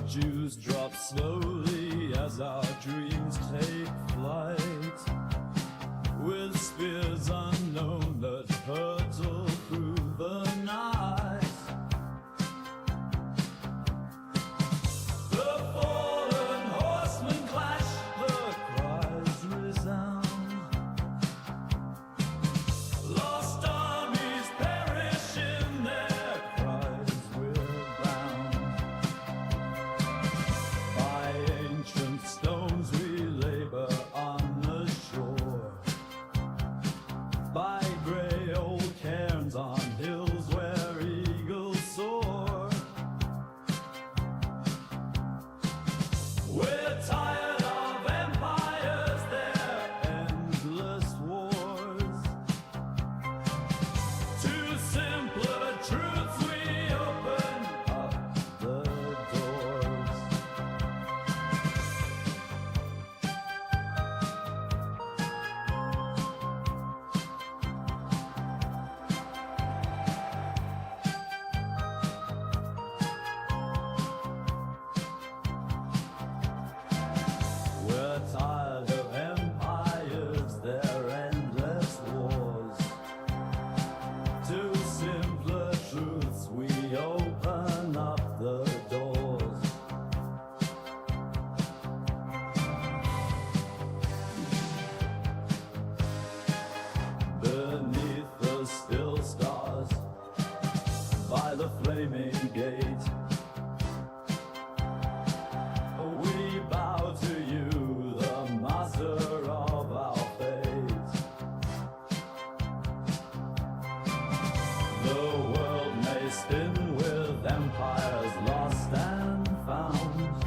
Jews drop slowly as our dreams take flight, with spears unknown that hurtle through the night. The fallen horsemen clash, the cries resound. Lost armies perish in their cries we're bound. By ancient stones we labor on the shore. by the flaming gate. We bow to you, the master of our fate. The world may spin with empires lost and found,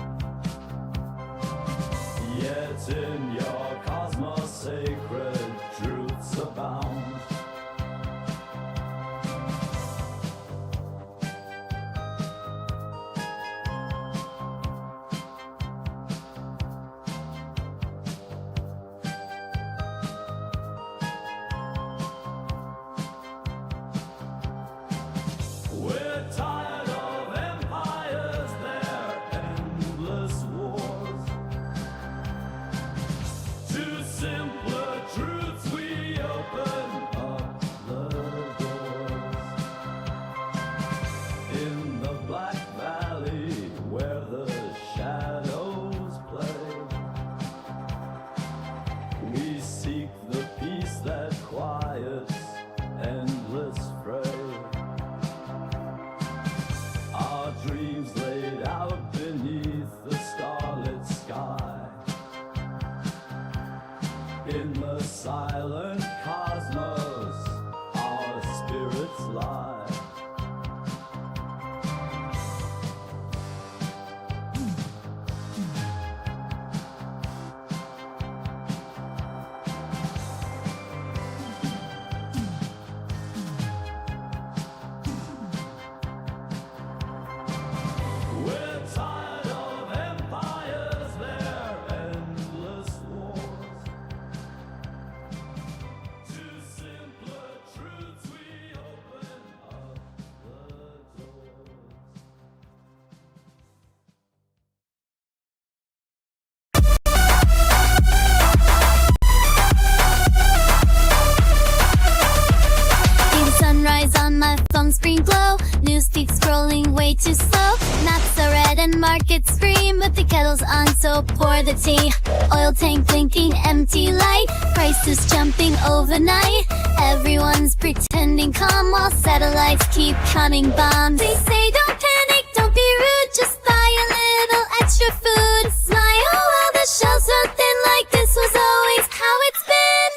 yet in your cosmos sacred truths abound. We're tired of empires, their endless wars. To simpler truths we open up the doors. In the Black Valley where the shadows play, we seek the peace that quiets endless fray. Our dreams laid out beneath the starlit sky. In the silent cosmos, our spirits lie. We're tired of empires, their endless wars. To simpler truths we open up the doors. See the sunrise on my phone screen glow. Newsfeed scrolling way too slow. Maps are red and markets scream, but the kettle's on, so pour the tea. Oil tank blinking, empty light. Prices jumping overnight. Everyone's pretending calm while satellites keep coming bombs. They say don't panic, don't be rude, just buy a little extra food. Smile while the shelves run thin, like this was always how it's been.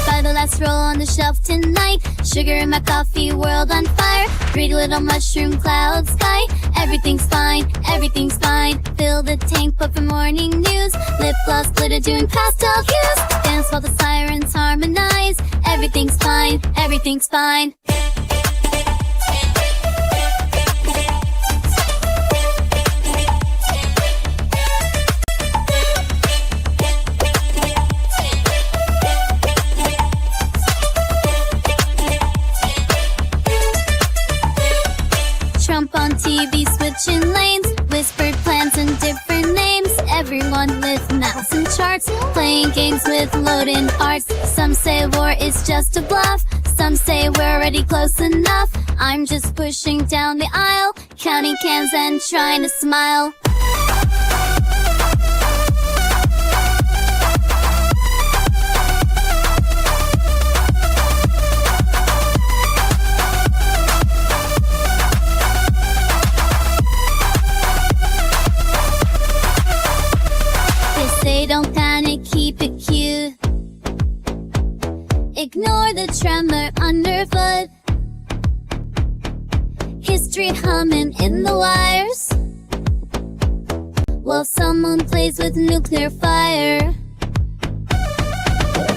Buy the last roll on the shelf tonight. Sugar in my coffee, world on fire. Pretty little mushroom cloud sky. Everything's fine, everything's fine. Fill the tank, but for morning news. Lip gloss, glitter, doing pastel hues. Dance while the sirens harmonize. Everything's fine, everything's fine. Trump on TV switching lanes. Whispered plans and different names. Everyone with maps and charts. Playing games with loading hearts. Some say war is just a bluff. Some say we're already close enough. I'm just pushing down the aisle, counting cans and trying to smile. Say don't panic, keep it cute. Ignore the tremor underfoot. History humming in the wires while someone plays with nuclear fire.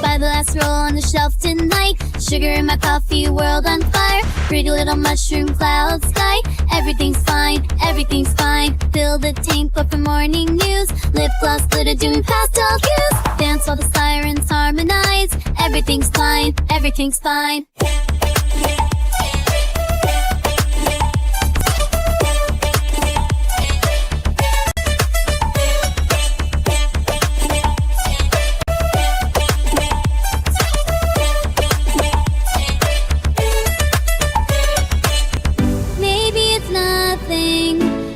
Buy the last roll on the shelf tonight. Sugar in my coffee, world on fire. Pretty little mushroom cloud sky. Everything's fine, everything's fine. Fill the tank, but for morning news. Lip gloss, glitter, doing pastel hues. Dance while the sirens harmonize. Everything's fine, everything's fine.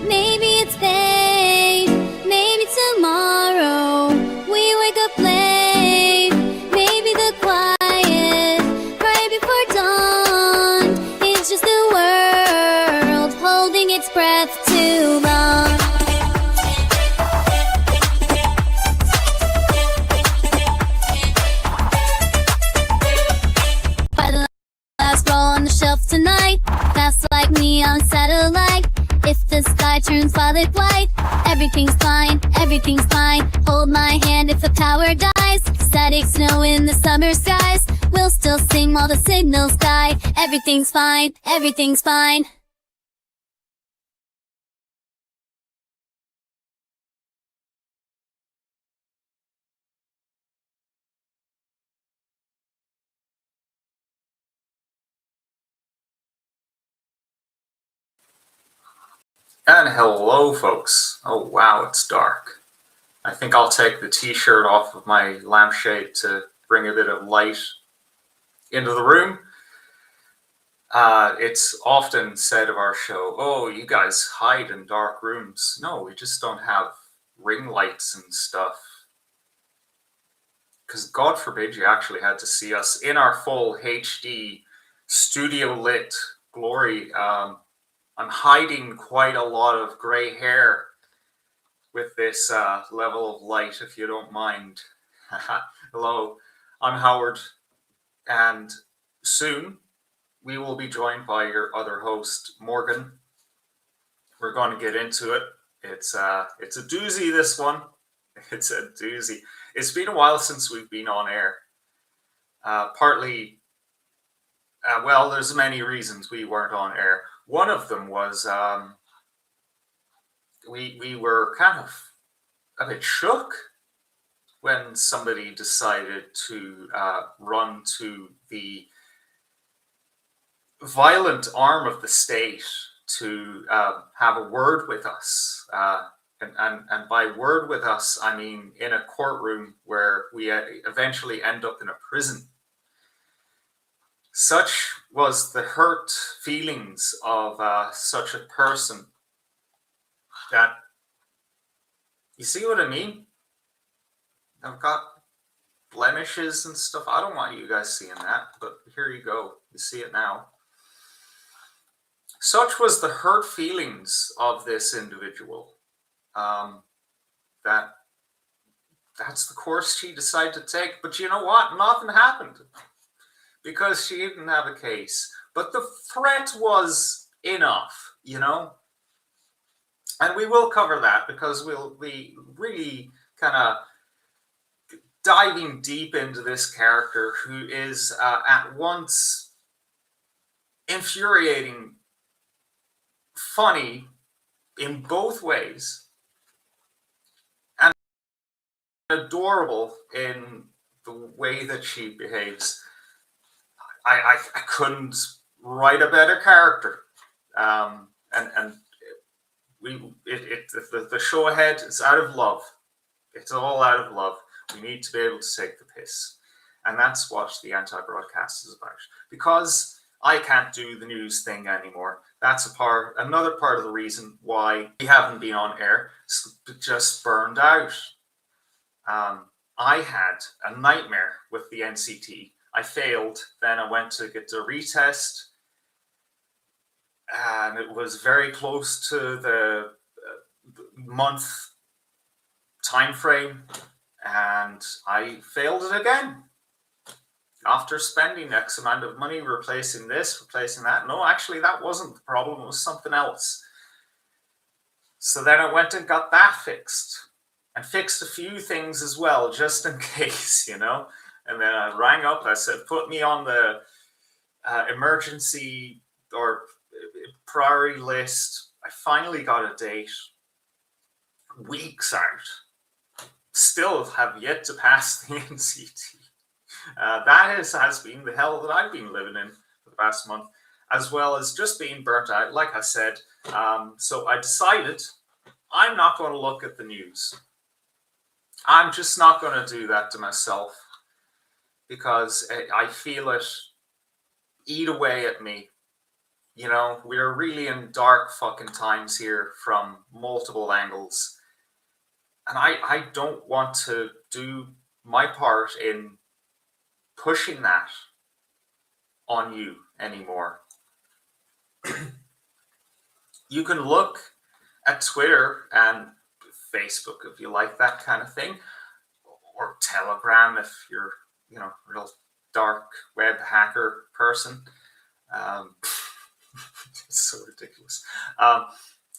Maybe it's pain. Maybe tomorrow we the blame. Maybe the quiet right before dawn. It's just the world holding its breath too long. By the last roll on the shelf tonight, fast like neon satellite. If the sky turns violet white, everything's fine, everything's fine. Hold my hand if the power dies. Static snow in the summer skies. We'll still sing while the signals die. Everything's fine, everything's fine. And hello, folks. Oh, wow, it's dark. I think I'll take the t-shirt off of my lampshade to bring a bit of light into the room. It's often said of our show, oh, you guys hide in dark rooms. No, we just don't have ring lights and stuff. Because God forbid you actually had to see us in our full HD studio lit glory. I'm hiding quite a lot of gray hair with this level of light, if you don't mind. Hello, I'm Howard, and soon we will be joined by your other host, Morgan. We're going to get into it. It's a doozy, this one. It's a doozy. It's been a while since we've been on air. Partly, well, there's many reasons we weren't on air. One of them was we were kind of a bit shook when somebody decided to run to the violent arm of the state to have a word with us. And by word with us, I mean in a courtroom where we eventually end up in a prison. Such was the hurt feelings of such a person that, you see what I mean? I've got blemishes and stuff. I don't want you guys seeing that, but here you go. You see it now. Such was the hurt feelings of this individual that's the course she decided to take. But you know what? Nothing happened, because she didn't have a case. But the threat was enough, you know? And we will cover that, because we'll be really kind of diving deep into this character who is at once infuriating, funny in both ways, and adorable in the way that she behaves. I couldn't write a better character, and the show ahead is out of love. It's all out of love. We need to be able to take the piss, and that's what the anti-broadcast is about. Because I can't do the news thing anymore. That's another part of the reason why we haven't been on air. Just burned out. I had a nightmare with the NCT. I failed. Then I went to get a retest, and it was very close to the month time frame, and I failed it again. After spending X amount of money replacing this, replacing that. No, actually, that wasn't the problem. It was something else. So then I went and got that fixed, and fixed a few things as well, just in case, you know. And then I rang up. I said, put me on the emergency or priority list. I finally got a date. Weeks out. Still have yet to pass the NCT. That has been the hell that I've been living in for the past month, as well as just being burnt out, like I said. So I decided I'm not going to look at the news. I'm just not going to do that to myself, because I feel it eat away at me. You know, we're really in dark fucking times here from multiple angles. And I don't want to do my part in pushing that on you anymore. You can look at Twitter and Facebook if you like that kind of thing, or Telegram if you're, a real dark web hacker person. It's so ridiculous.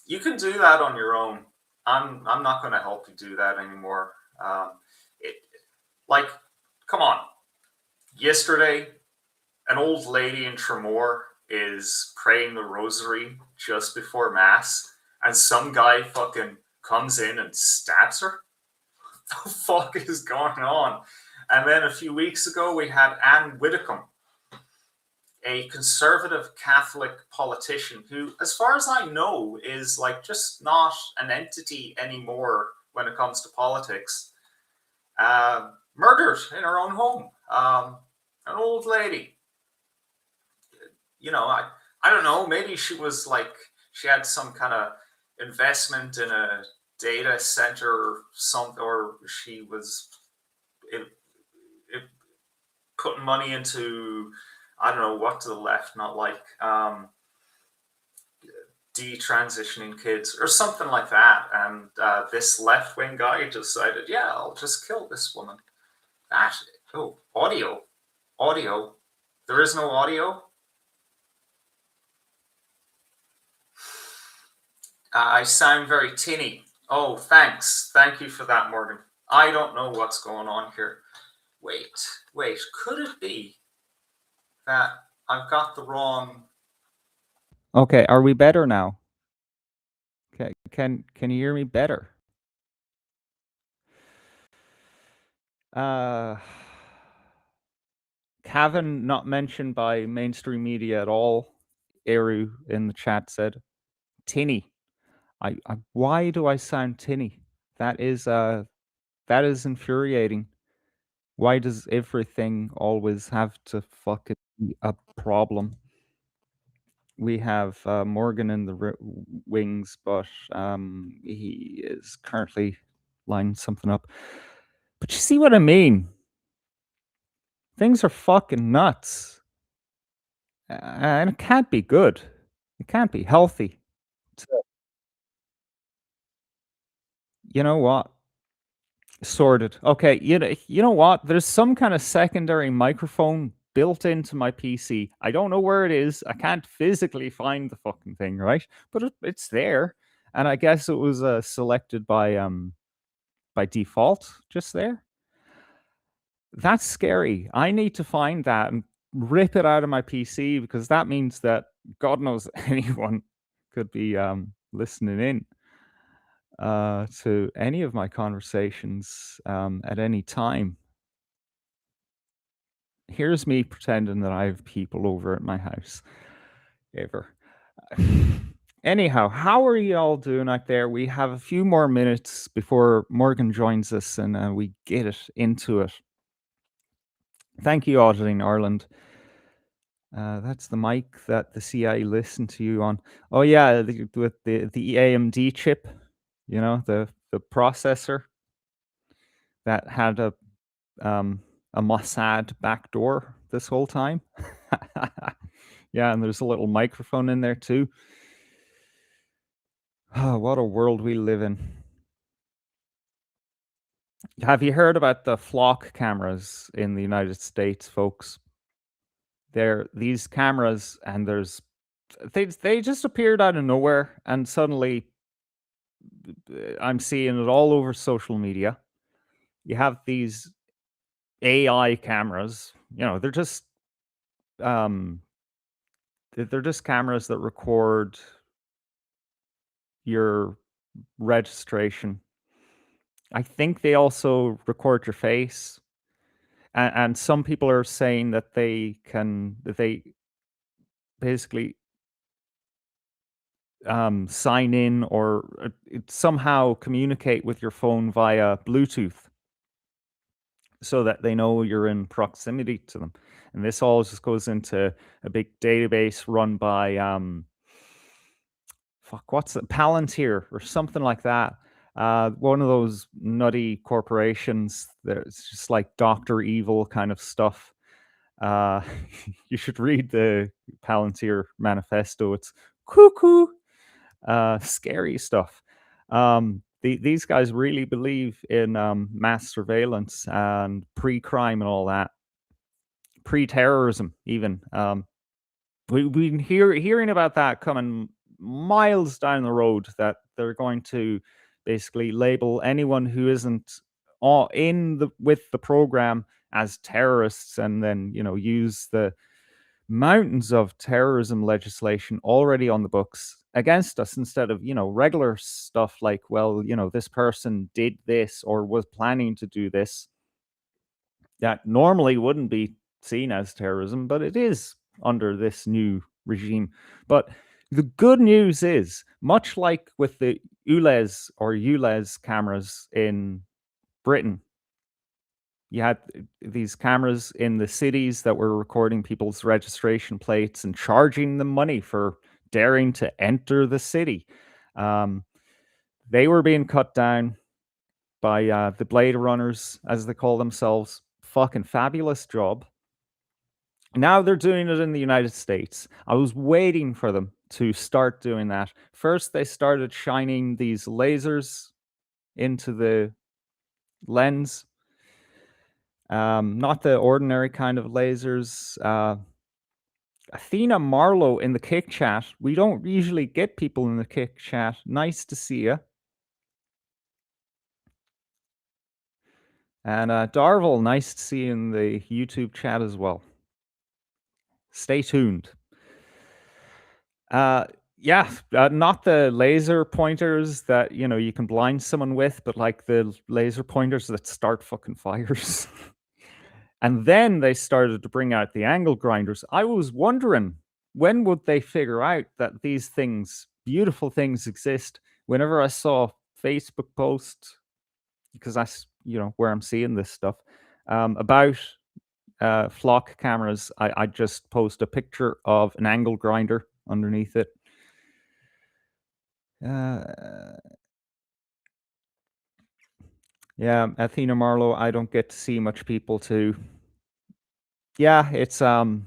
You can do that on your own. I'm not going to help you do that anymore. Come on. Yesterday, an old lady in Tremor is praying the rosary just before mass, and some guy fucking comes in and stabs her. What the fuck is going on? And then a few weeks ago, we had Anne Widdecombe, a conservative Catholic politician who, as far as I know, is just not an entity anymore when it comes to politics. Murdered in her own home. An old lady. I don't know, maybe she was she had some kind of investment in a data center or something, or she was putting money into, I don't know what to the left not like, detransitioning kids or something like that. And this left-wing guy decided, yeah, I'll just kill this woman. Audio. There is no audio. I sound very tinny. Oh, thanks. Thank you for that, Morgan. I don't know what's going on here. Wait. Could it be that I've got the wrong... Okay, are we better now? Okay, can you hear me better? Cavan, not mentioned by mainstream media at all. Eru in the chat said, tinny. Why do I sound tinny? That is infuriating. Why does everything always have to fucking be a problem? We have Morgan in the wings, but he is currently lining something up. But you see what I mean? Things are fucking nuts. And it can't be good. It can't be healthy. You know what? Sorted. Okay, you know what? There's some kind of secondary microphone built into my PC. I don't know where it is. I can't physically find the fucking thing, right? But it's there, and I guess it was selected by default just there. That's scary. I need to find that and rip it out of my PC, because that means that God knows anyone could be listening in to any of my conversations at any time. Here's me pretending that I have people over at my house. Ever. Anyhow, how are you all doing out there? We have a few more minutes before Morgan joins us, and we get it into it. Thank you, Auditing Ireland. That's the mic that the CIA listened to you on. Oh yeah, with the AMD chip, the processor that had a Mossad backdoor this whole time. Yeah, and there's a little microphone in there too. Oh, what a world we live in. Have you heard about the flock cameras in the United States, folks? These cameras, and they just appeared out of nowhere, and suddenly I'm seeing it all over social media. You have these AI cameras, they're just cameras that record your registration. I think they also record your face, and some people are saying that they basically sign in or somehow communicate with your phone via Bluetooth, so that they know you're in proximity to them. And this all just goes into a big database run by what's it, Palantir or something like that. One of those nutty corporations that's just like Doctor Evil kind of stuff. Uh, you should read the Palantir manifesto. It's cuckoo, scary stuff. These guys really believe in mass surveillance and pre-crime and all that, pre-terrorism even. We've been hearing about that coming miles down the road, that they're going to basically label anyone who isn't with the program as terrorists, and then use the mountains of terrorism legislation already on the books against us, instead of regular stuff like, well, this person did this or was planning to do this, that normally wouldn't be seen as terrorism, but it is under this new regime. But the good news is, much like with the ULEZ cameras in Britain, you had these cameras in the cities that were recording people's registration plates and charging them money for daring to enter the city. They were being cut down by the Blade Runners, as they call themselves. Fucking fabulous job. Now they're doing it in the United States. I was waiting for them to start doing that. First, they started shining these lasers into the lens. Not the ordinary kind of lasers. Athena Marlowe in the Kick Chat. We don't usually get people in the Kick Chat. Nice to see you. And Darvel, nice to see you in the YouTube chat as well. Stay tuned. Yeah, not the laser pointers that you can blind someone with, but like the laser pointers that start fucking fires. And then they started to bring out the angle grinders. I was wondering, when would they figure out that these things, beautiful things, exist? Whenever I saw Facebook post, because that's where I'm seeing this stuff, about flock cameras, I just post a picture of an angle grinder underneath it. Yeah, Athena Marlowe, I don't get to see much people too. Yeah, it's the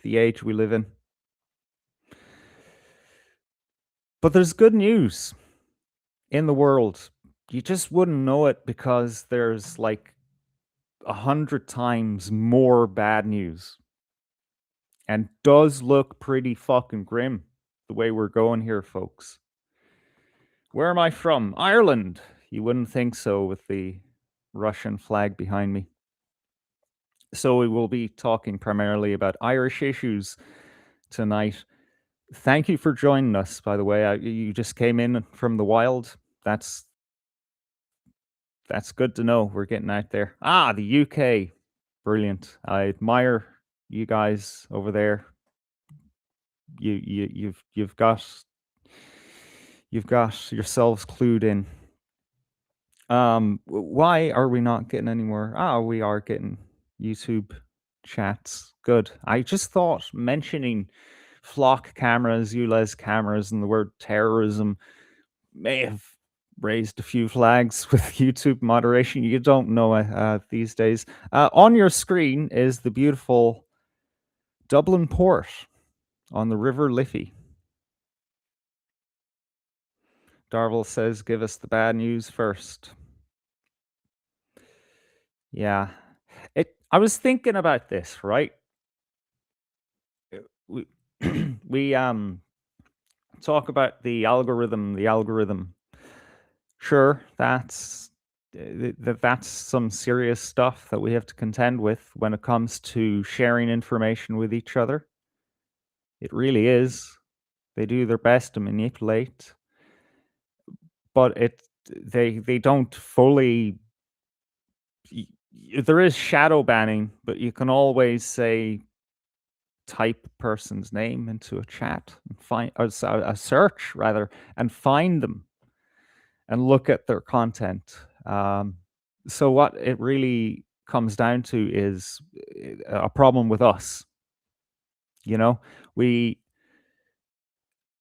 age we live in. But there's good news in the world. You just wouldn't know it because there's like 100 times more bad news. And does look pretty fucking grim the way we're going here, folks. Where am I from? Ireland. You wouldn't think so with the Russian flag behind me. So we will be talking primarily about Irish issues tonight. Thank you for joining us, by the way. You just came in from the wild. That's good to know. We're getting out there. The UK. Brilliant. I admire you guys over there. You've got yourselves clued in. Why are we not getting any more? We are getting YouTube chats. Good. I just thought mentioning flock cameras, ULEZ cameras, and the word terrorism may have raised a few flags with YouTube moderation. You don't know these days. On your screen is the beautiful Dublin port on the River Liffey. Darvel says, give us the bad news first. Yeah. I was thinking about this, right? We we talk about the algorithm. Sure, that's some serious stuff that we have to contend with when it comes to sharing information with each other. It really is. They do their best to manipulate, but they don't fully. There is shadow banning, but you can always say, type a person's name into a chat and find a search rather, and find them and look at their content. So what it really comes down to is a problem with us. We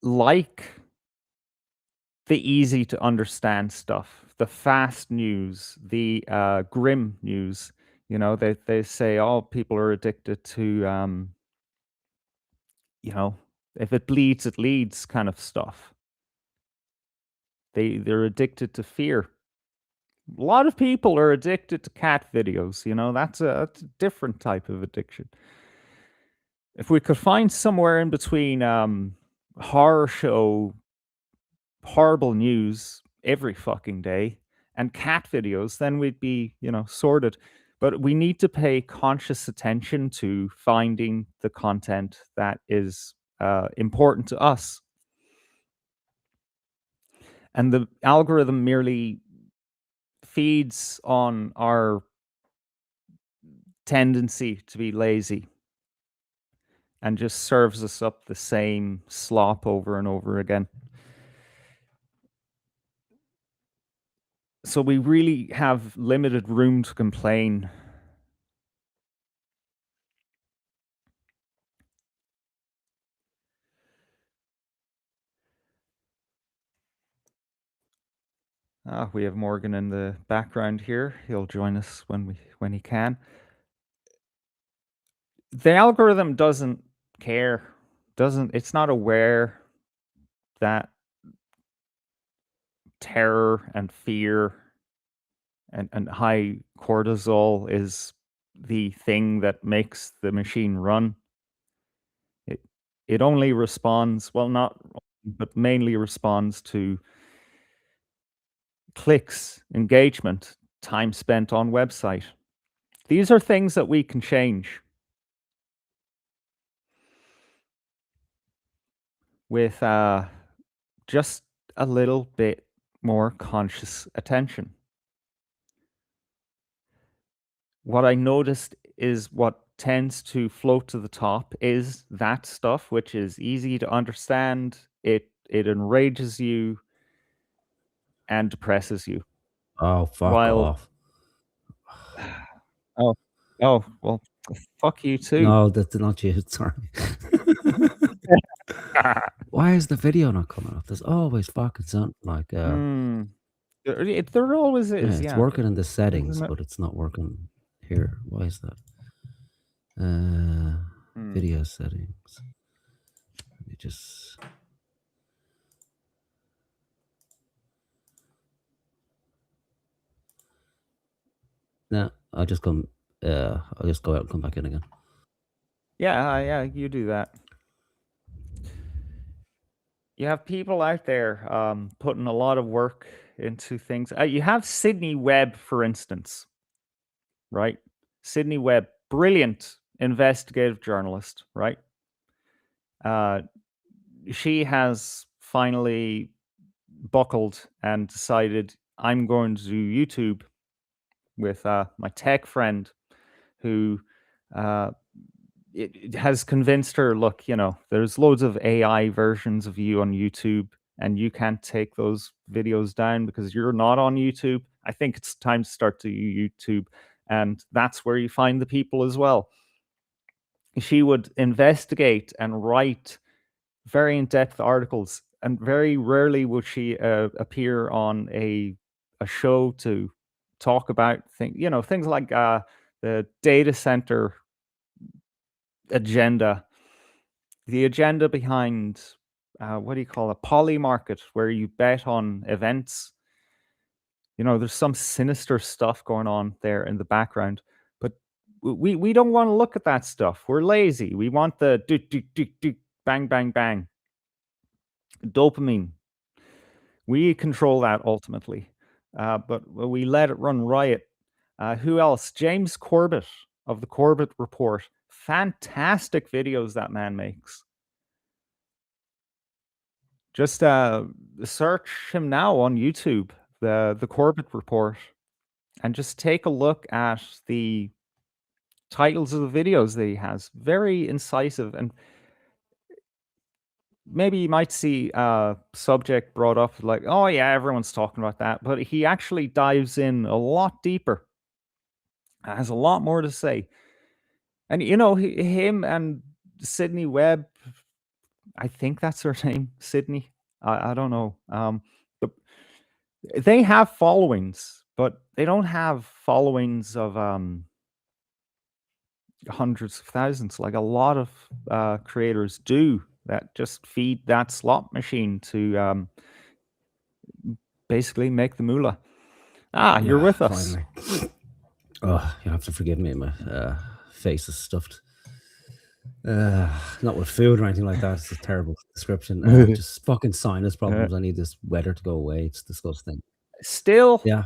like the easy to understand stuff, the fast news, the grim news. You know, they say, oh, people are addicted to, you know, if it bleeds, it leads kind of stuff. They're addicted to fear. A lot of people are addicted to cat videos. You know, that's a different type of addiction. If we could find somewhere in between horror show, horrible news every fucking day, and cat videos, then we'd be, you know, sorted. But we need to pay conscious attention to finding the content that is important to us. And the algorithm merely feeds on our tendency to be lazy and just serves us up the same slop over and over again. So we really have limited room to complain. We have Morgan in the background here. He'll join us when he can. The algorithm doesn't care. It's not aware that terror and fear and high cortisol is the thing that makes the machine run. It only responds, well, not, but mainly responds to clicks, engagement, time spent on website. These are things that we can change with just a little bit more conscious attention. What I noticed is what tends to float to the top is that stuff which is easy to understand. It enrages you and depresses you. Oh, fuck While off. oh well, fuck you too. No, that's not you. Sorry. Why is the video not coming up? There's always fucking something like There always is. it's Yeah, working in the settings, Isn't it? but it's not working here. Why is that? Video settings. Let me just. No, I'll just come. I'll just go out and come back in again. Yeah, you do that. You have people out there putting a lot of work into things. You have Sydney Webb, for instance, right? Sydney Webb, brilliant investigative journalist, right? She has finally buckled and decided, I'm going to do YouTube with my tech friend who it has convinced her, look, you know, there's loads of AI versions of you on YouTube and you can't take those videos down because you're not on YouTube. I think it's time to start to YouTube, and that's where you find the people as well. She would investigate and write very in-depth articles, and very rarely would she appear on a show to talk about things like the data center agenda, the agenda behind what do you call it, poly market, where you bet on events. You know, there's some sinister stuff going on there in the background, but we don't want to look at that stuff. We're lazy. We want the do do do do bang bang bang dopamine. We control that ultimately, but we let it run riot. Who else? James Corbett of the Corbett Report. Fantastic videos that man makes. Just search him now on YouTube, the Corbett Report, and just take a look at the titles of the videos that he has. Very incisive, and maybe you might see a subject brought up like, oh yeah, everyone's talking about that, but he actually dives in a lot deeper. Has a lot more to say. And you know, him and Sydney Webb, I think that's her name, Sydney. I don't know. They have followings, but they don't have followings of hundreds of thousands like a lot of creators do that just feed that slot machine to basically make the moolah. You're with us. Finally. Oh, you have to forgive me. My face is stuffed. Not with food or anything like that. It's a terrible description. Just fucking sinus problems. I need this weather to go away. It's disgusting. Still? Yeah.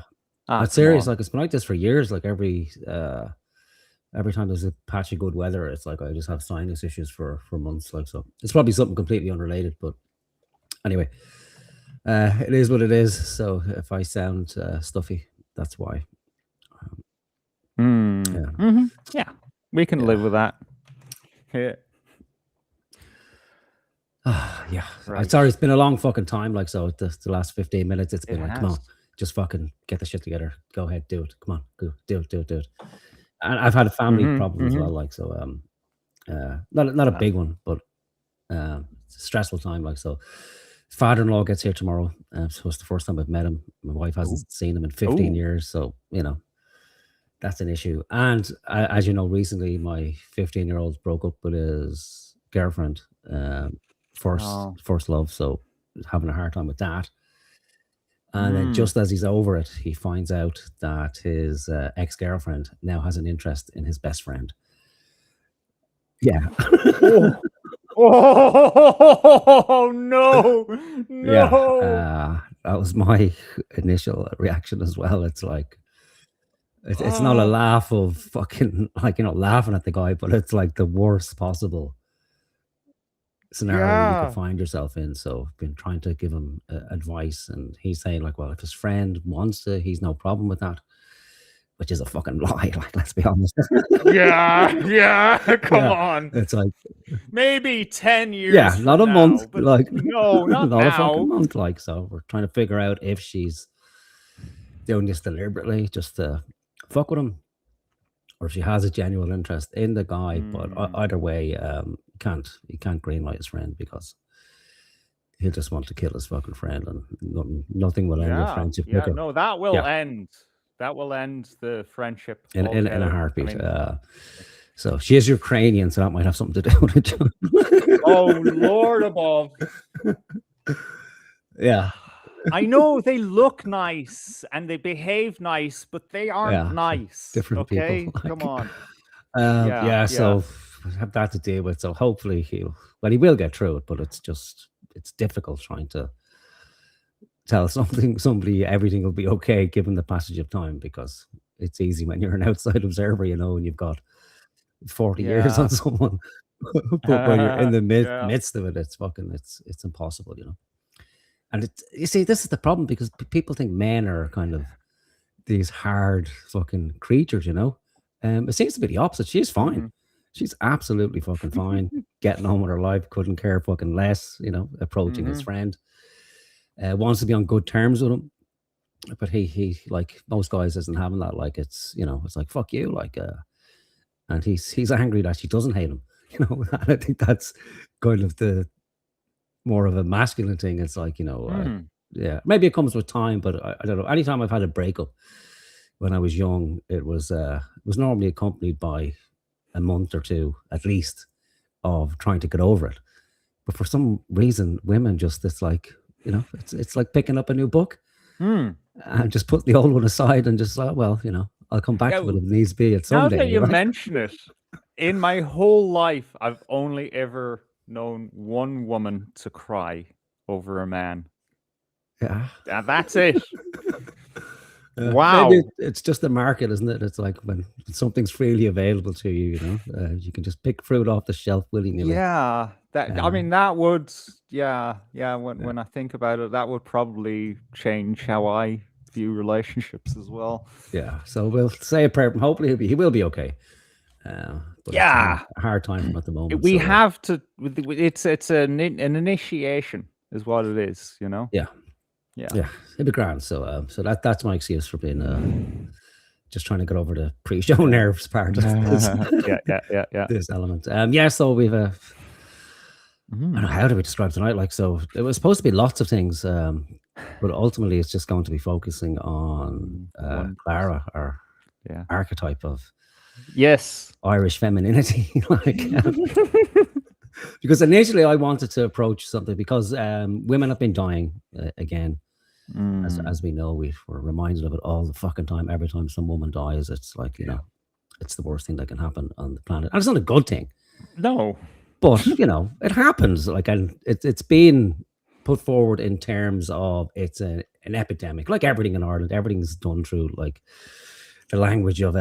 That's serious. Like, it's been like this for years. Like, every time there's a patch of good weather, it's like I just have sinus issues for months. Like, so it's probably something completely unrelated, but anyway, it is what it is. So if I sound stuffy, that's why. Yeah, we can live with that. Yeah. Yeah. Right. I'm sorry, it's been a long fucking time. Like, so the last 15 minutes, it's been It like, come on, has. just fucking get the shit together. Go ahead, do it. Come on, go, do it. And I've had a family problem as well. Like, so, not a big one, but it's a stressful time. Like, so, father-in-law gets here tomorrow. So it's the first time I've met him. My wife hasn't seen him in 15 years. So, you know, that's an issue. And as you know, recently my 15-year-old broke up with his girlfriend, first love. So having a hard time with that. And then just as he's over it, he finds out that his ex-girlfriend now has an interest in his best friend. Yeah. Oh no! Yeah. That was my initial reaction as well. It's like, it's not a laugh of fucking, like, you know, laughing at the guy, but it's like the worst possible scenario you could find yourself in. So I've been trying to give him advice, and he's saying like, well, if his friend wants to, he's no problem with that, which is a fucking lie. Like, let's be honest. Yeah. Come on. It's like maybe 10 years. Yeah, not a month. But like, no, not not now. a fucking month. Like, so we're trying to figure out if she's doing this deliberately just to fuck with him, or if she has a genuine interest in the guy. But either way, he can't greenlight his friend, because he'll just want to kill his fucking friend, and nothing will end the friendship. Yeah, no, that will end. That will end the friendship in a heartbeat. I mean, so she is Ukrainian, so that might have something to do with it. Oh Lord above. Yeah. I know they look nice and they behave nice, but they aren't nice. Different people. Like, come on. So I have that to deal with. So hopefully he will get through it, but it's difficult trying to tell somebody everything will be okay given the passage of time, because it's easy when you're an outside observer, you know, and you've got 40 years on someone. But when you're in the midst of it, it's impossible, you know. And you see, this is the problem, because people think men are kind of these hard fucking creatures, you know. It seems to be the opposite. She's fine. She's absolutely fucking fine. Getting on with her life, couldn't care fucking less, you know, approaching his friend. Wants to be on good terms with him. But he like most guys isn't having that. Like, it's, you know, it's like, fuck you, like, and he's angry that she doesn't hate him, you know. And I think that's kind of the more of a masculine thing. It's like, you know, yeah, maybe it comes with time, but I don't know. Anytime I've had a breakup when I was young, it was normally accompanied by a month or two at least of trying to get over it. But for some reason, women just, it's like, you know, it's like picking up a new book and just put the old one aside and just like, well, you know, I'll come back to it if it needs be at some day. Now that you mention it, in my whole life, I've only ever known one woman to cry over a man. Yeah. And that's it. Wow. Maybe it's just the market, isn't it? It's like when something's freely available to you, you know, you can just pick fruit off the shelf willy-nilly. Yeah. I mean, that would, when I think about it, that would probably change how I view relationships as well. Yeah. So we'll say a prayer. Hopefully he will be okay. But it's a hard time for him at the moment. We have to. It's an initiation, is what it is. You know. Yeah. It'd be grand. So that's my excuse for being just trying to get over the pre-show nerves part of this. Yeah. This element. So we've I don't know, how do we describe tonight? Like, so it was supposed to be lots of things, but ultimately it's just going to be focusing on Clara, our archetype of Irish femininity. Like, because initially I wanted to approach something because women have been dying again. As we know, we're reminded of it all the fucking time. Every time some woman dies, it's like, you know, it's the worst thing that can happen on the planet. And it's not a good thing. No. But, you know, it happens. Like, and it's been put forward in terms of it's an epidemic. Like everything in Ireland, everything's done through like the language of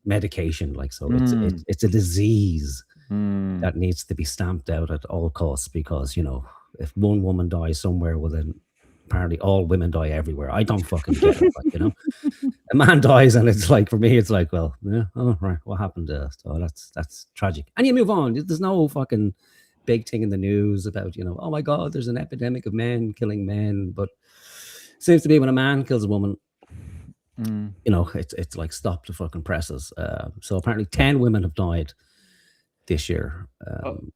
medication. Like, so it's a disease that needs to be stamped out at all costs, because, you know, if one woman dies somewhere, well then apparently all women die everywhere. I don't fucking get it. Like, you know, a man dies and it's like, for me, it's like, well, yeah, oh, right, what happened? So that's tragic. And you move on. There's no fucking big thing in the news about, you know, oh my God, there's an epidemic of men killing men. But it seems to be when a man kills a woman, you know, it's like stop the fucking presses. So apparently 10 women have died this year,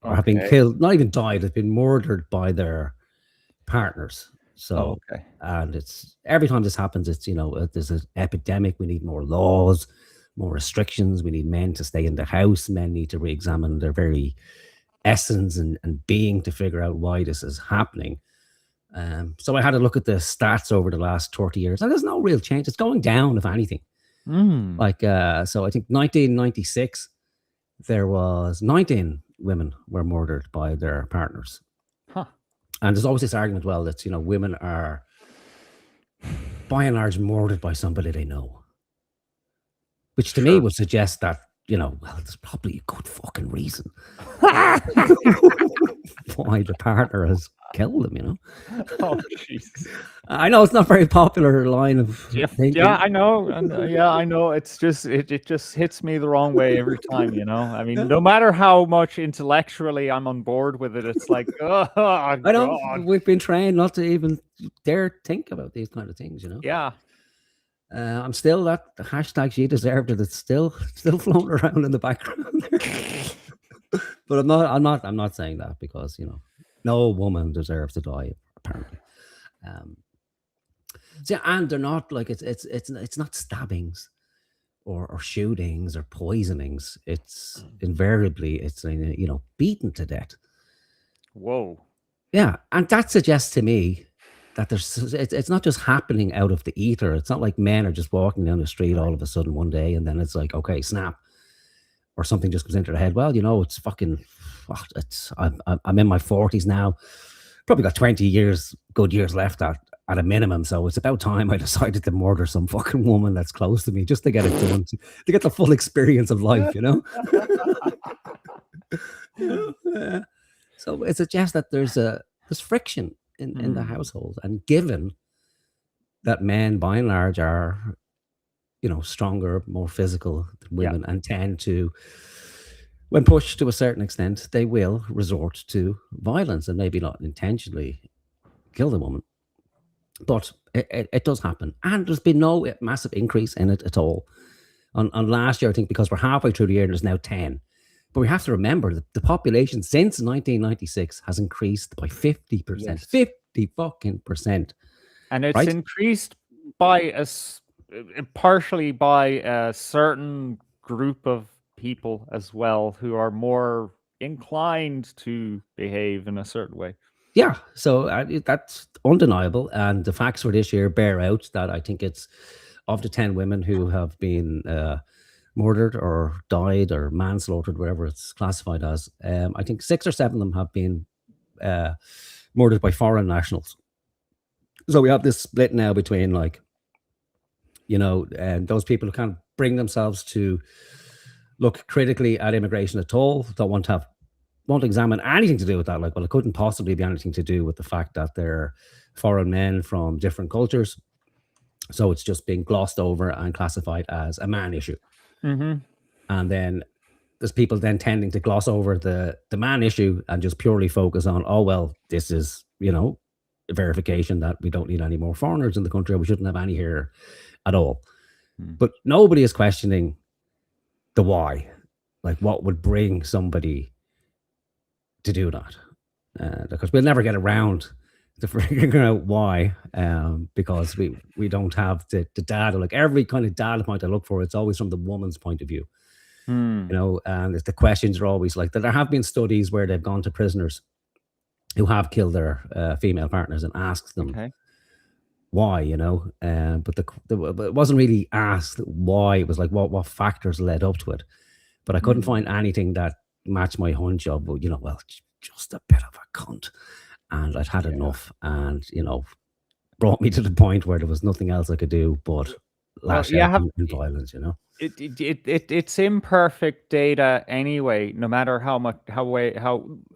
or have been killed, not even died, have been murdered by their partners. So, and it's every time this happens, it's, you know, there's an epidemic. We need more laws, more restrictions. We need men to stay in the house. Men need to re-examine their very essence and being to figure out why this is happening. So I had to look at the stats over the last 30 years, and there's no real change. It's going down, if anything. Like, so I think 1996, there was 19 women were murdered by their partners. And there's always this argument, well, that, you know, women are by and large murdered by somebody they know, which to me would suggest that, you know, well, there's probably a good fucking reason why the partner has killed them, you know. Oh, Jesus. I know it's not very popular line of thinking. Yeah, I know. And I know. It's just it just hits me the wrong way every time, you know. I mean, no matter how much intellectually I'm on board with it, it's like, oh, I know. God. We've been trained not to even dare think about these kind of things, you know. Yeah. I'm still that hashtag she deserved it. It's still floating around in the background. But I'm not saying that, because, you know, no woman deserves to die, apparently. So, and they're not like it's not stabbings or shootings or poisonings. It's invariably you know, beaten to death. Whoa. Yeah, and that suggests to me that it's not just happening out of the ether. It's not like men are just walking down the street all of a sudden one day and then it's like, okay, snap, or something just comes into their head. Well, you know, it's fucking. I'm in my 40s now. Probably got 20 good years left at a minimum. So it's about time I decided to murder some fucking woman that's close to me, just to get it done, to get the full experience of life, you know. So it suggests that there's friction in the household, and given that men by and large are, you know, stronger, more physical than women, and tend to, when pushed to a certain extent, they will resort to violence, and maybe not intentionally kill the woman, but it does happen. And there's been no massive increase in it at all. On last year, I think, because we're halfway through the year, there's now 10. But we have to remember that the population since 1996 has increased by 50%. Yes. 50 fucking %. And it's increased by partially by a certain group of people as well, who are more inclined to behave in a certain way. Yeah, so that's undeniable, and the facts for this year bear out that I think it's of the 10 women who have been murdered or died or manslaughtered, whatever it's classified as, I think 6 or 7 of them have been murdered by foreign nationals. So we have this split now between, like, you know, those people who can't bring themselves to look critically at immigration at all, don't want to examine anything to do with that. Like, well, it couldn't possibly be anything to do with the fact that they're foreign men from different cultures. So it's just being glossed over and classified as a man issue. And then there's people then tending to gloss over the man issue and just purely focus on, oh, well, this is, you know, a verification that we don't need any more foreigners in the country. We shouldn't have any here at all. But nobody is questioning the why. Like, what would bring somebody to do that? because we'll never get around to figuring out why, because we don't have the data. Like every kind of data point I look for, it's always from the woman's point of view. Hmm. You know, and the questions are always like that. There have been studies where they've gone to prisoners who have killed their female partners and asked them Okay. why, you know, but it wasn't really asked why. It was like what factors led up to it. But I couldn't find anything that matched my hunch of, well, you know, well, just a bit of a cunt, and I'd had enough, and you know, brought me to the point where there was nothing else I could do but lash out in violence, you know. It's imperfect data anyway, no matter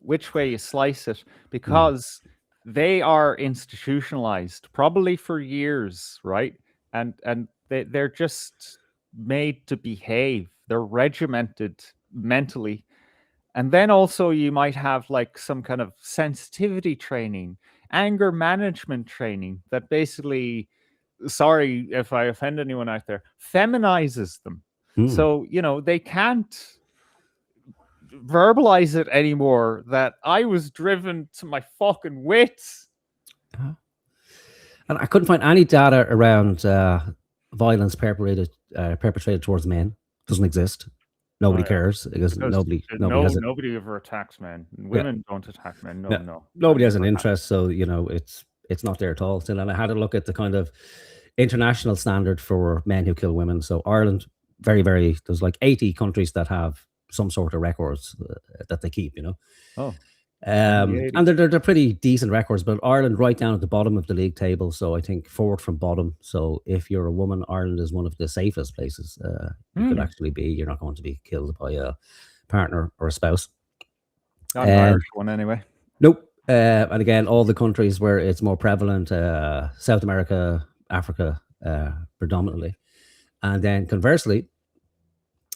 which way you slice it, because they are institutionalized probably for years, right? And they're just made to behave. They're regimented mentally. And then also you might have like some kind of sensitivity training, anger management training that basically, sorry if I offend anyone out there, feminizes them. So, you know, they can't verbalize it anymore that I was driven to my fucking wits. And I couldn't find any data around violence perpetrated towards men. Doesn't exist. Nobody cares because nobody ever attacks men. Women don't attack men. No. Nobody has an interest. So, you know, it's not there at all. So then I had to look at the kind of international standard for men who kill women. So Ireland, there's like 80 countries that have some sort of records that they keep, you know. Oh. And they're pretty decent records, but Ireland right down at the bottom of the league table. So I think fourth from bottom. So if you're a woman, Ireland is one of the safest places you could actually be. You're not going to be killed by a partner or a spouse. Not an Irish one anyway. Nope. And again, all the countries where it's more prevalent, South America, Africa, predominantly. And then conversely,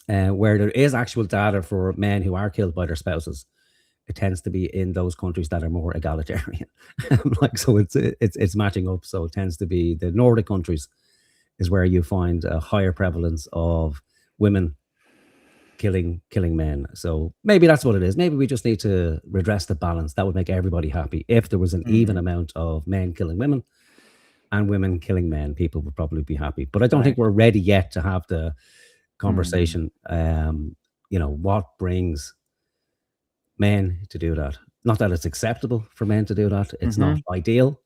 where there is actual data for men who are killed by their spouses, it tends to be in those countries that are more egalitarian. Like, so it's matching up. So it tends to be the Nordic countries is where you find a higher prevalence of women killing men. So maybe that's what it is. Maybe we just need to redress the balance. That would make everybody happy. If there was an even amount of men killing women and women killing men, people would probably be happy. But I don't think we're ready yet to have the conversation. You know, what brings men to do that? Not that it's acceptable for men to do that. It's not ideal,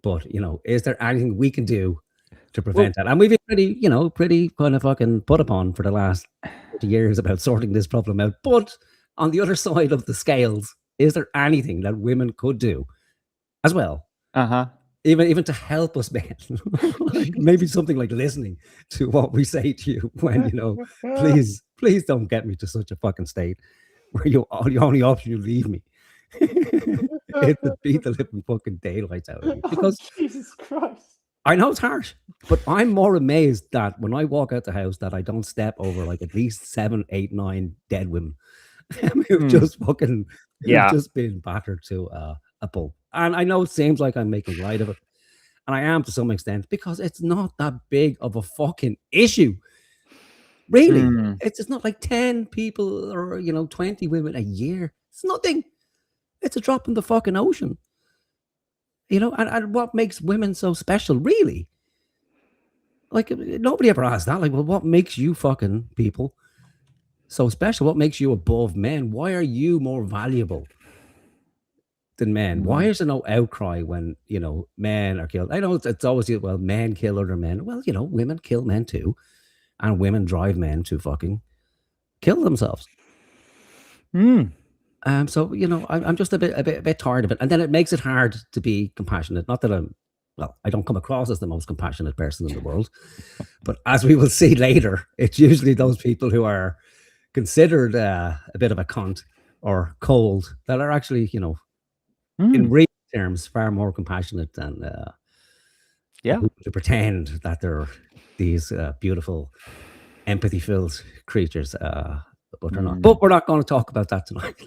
but you know, is there anything we can do to prevent that? And we've been pretty kind of fucking put upon for the last 30 years about sorting this problem out. But on the other side of the scales, is there anything that women could do as well? Even to help us, men. Like maybe something like listening to what we say to you when, you know, please don't get me to such a fucking state where the only option you leave me is to beat the living fucking daylights out of you. Because Jesus Christ. I know it's harsh, but I'm more amazed that when I walk out the house that I don't step over like at least 7, 8, 9 dead women who've just fucking just been battered to a pulp. And I know it seems like I'm making light of it, and I am to some extent, because it's not that big of a fucking issue. Really, it's not like 10 people or, you know, 20 women a year. It's nothing. It's a drop in the fucking ocean. You know, and what makes women so special, really? Like, nobody ever asked that. Like, well, what makes you fucking people so special? What makes you above men? Why are you more valuable than men? Why is there no outcry when, you know, men are killed? I know it's always, well, men kill other men. Well, you know, women kill men too. And women drive men to fucking kill themselves. So, you know, I'm just a bit tired of it. And then it makes it hard to be compassionate. Not that I don't come across as the most compassionate person in the world. But as we will see later, it's usually those people who are considered a bit of a cunt or cold that are actually, you know, in real terms, far more compassionate than to pretend that they're these beautiful, empathy-filled creatures, but they're not. But we're not going to talk about that tonight.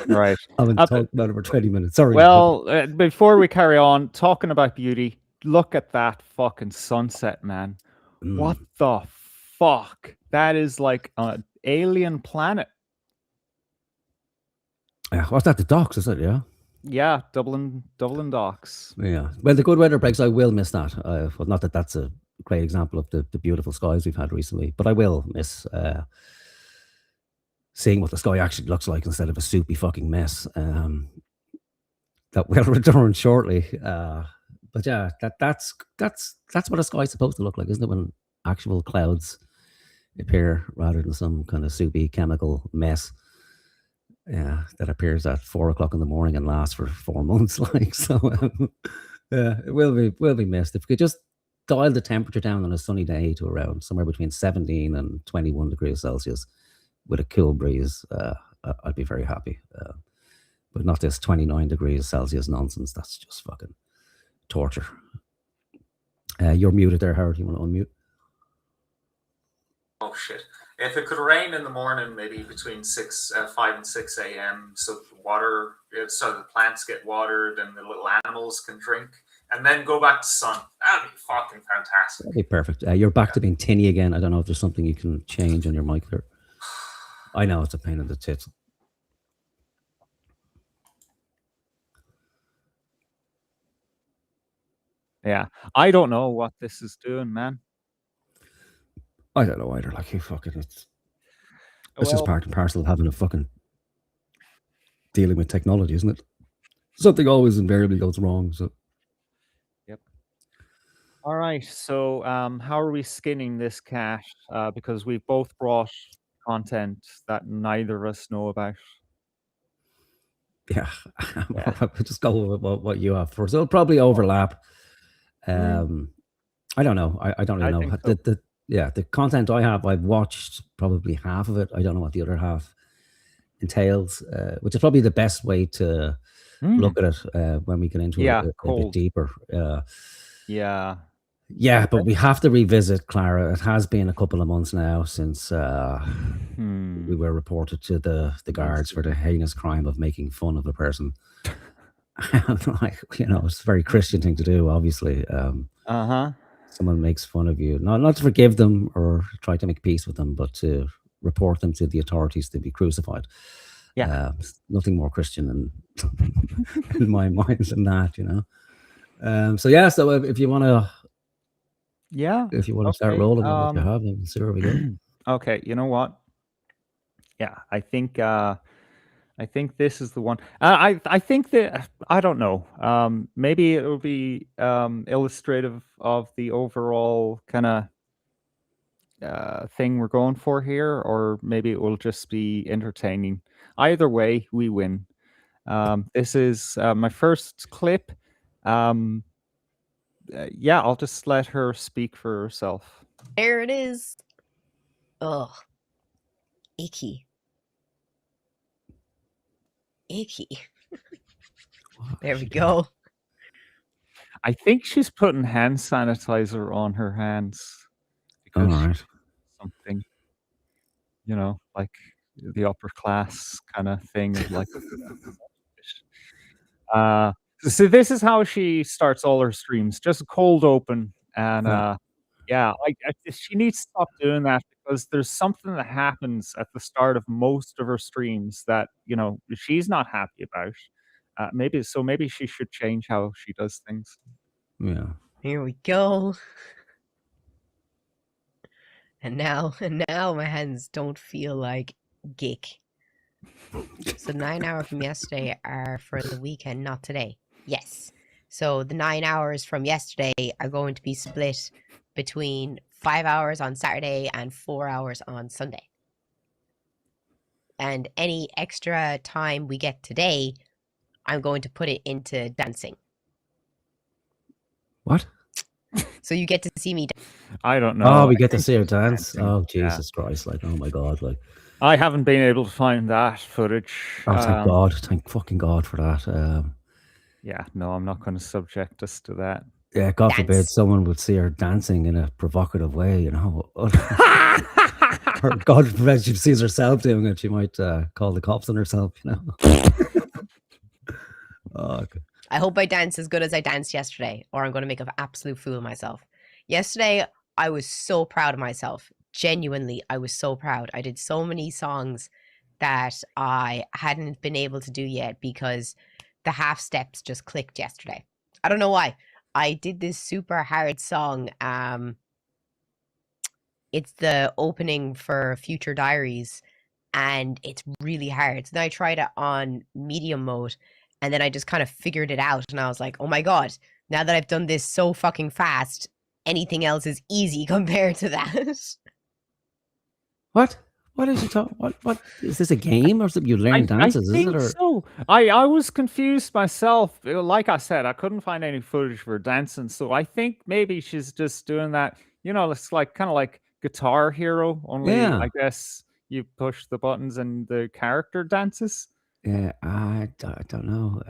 Right. I've been talking about it for 20 minutes. Sorry. Well, before we carry on, talking about beauty, look at that fucking sunset, man. What the fuck? That is like an alien planet. Yeah, what's that? The docks, is it? Yeah. Yeah, Dublin docks. Yeah. When the good weather breaks, I will miss that. Well, not that that's a great example of the beautiful skies we've had recently, but I will miss seeing what the sky actually looks like instead of a soupy fucking mess. That will return shortly. But yeah, that's what a sky's supposed to look like, isn't it? When actual clouds appear rather than some kind of soupy chemical mess. Yeah, that appears at 4 o'clock in the morning and lasts for 4 months. Like so, yeah, it will be missed. If we could just dial the temperature down on a sunny day to around somewhere between 17 and 21 degrees Celsius, with a cool breeze, I'd be very happy. But not this 29 degrees Celsius nonsense. That's just fucking torture. You're muted there, Howard. You want to unmute? Oh shit! If it could rain in the morning, maybe between 5 and 6 a.m., so the plants get watered and the little animals can drink, and then go back to sun. That'd be fucking fantastic. That'd be perfect. You're back to being tinny again. I don't know if there's something you can change on your mic there. I know it's a pain in the tits. Yeah, I don't know what this is doing, man. I don't know either. Like, hey, fucking, it's just part and parcel of having a fucking dealing with technology, isn't it? Something always invariably goes wrong. So, yep. All right. So, how are we skinning this cat? Because we've both brought content that neither of us know about. Yeah, I'll just go with what you have first. It'll probably overlap. I don't know. I don't really know. So. The content I have, I've watched probably half of it. I don't know what the other half entails, which is probably the best way to look at it when we get into it a bit deeper. Yeah, but we have to revisit Clara. It has been a couple of months now since we were reported to the guards for the heinous crime of making fun of a person. Like, it's a very Christian thing to do, obviously. Someone makes fun of you, not to forgive them or try to make peace with them, but to report them to the authorities to be crucified. Yeah, nothing more Christian in my mind than that, So yeah, so if you want to, if you want to start rolling with what you have, and see where we go. Okay, you know what? Yeah, I think this is the one. I think that, I don't know. Maybe it will be illustrative of the overall kind of thing we're going for here, or maybe it will just be entertaining. Either way, we win. This is my first clip. Yeah, I'll just let her speak for herself. There it is. Ugh. Icky. There we go. I think she's putting hand sanitizer on her hands. All right. Something, like the upper class kind of thing. Like, so this is how she starts all her streams, just cold open, and she needs to stop doing that, because there's something that happens at the start of most of her streams that she's not happy about. Maybe she should change how she does things. Yeah. Here we go. And now my hands don't feel like gick. So 9 hours from yesterday are for the weekend, not today. Yes. So the 9 hours from yesterday are going to be split between 5 hours on Saturday and 4 hours on Sunday. And any extra time we get today, I'm going to put it into dancing. What? So you get to see me. I don't know. Oh, we get to see her dance. Oh, Jesus Christ! Like, oh my God! Like, I haven't been able to find that footage. Oh, thank God! Thank fucking God for that. Yeah, no, I'm not going to subject us to that. Yeah, God forbid someone would see her dancing in a provocative way, Or God forbid she sees herself doing it, she might call the cops on herself, Oh, okay. I hope I dance as good as I danced yesterday, or I'm going to make an absolute fool of myself. Yesterday, I was so proud of myself. Genuinely, I was so proud. I did so many songs that I hadn't been able to do yet, because the half steps just clicked yesterday. I don't know why. I did this super hard song. It's the opening for Future Diaries, and it's really hard. So then I tried it on medium mode, and then I just kind of figured it out, and I was like, oh my god, now that I've done this so fucking fast, anything else is easy compared to that. What? What is it? What is this, a game or something? You learn dances, I think is it? Or? so. I was confused myself. Like I said, I couldn't find any footage for dancing, so I think maybe she's just doing that. You know, it's like kind of like Guitar Hero, only Yeah. I guess you push the buttons and the character dances. Yeah, I don't know.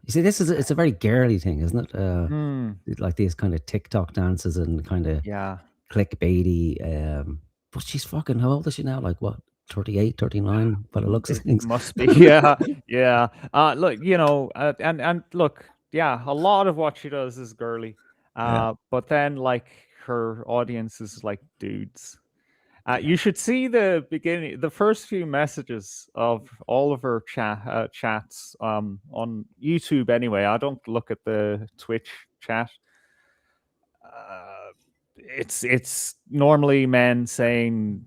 You see, it's a very girly thing, isn't it? Like these kind of TikTok dances and kind of Yeah. clickbaity. But she's fucking, how old is she now? Like what, 38, 39? But it looks of things. Must be. Yeah, yeah. Look, you know, and look, yeah, a lot of what she does is girly. But then like her audience is like dudes. You should see the beginning, the first few messages of all of her chats on YouTube. Anyway, I don't look at the Twitch chat. It's normally men saying,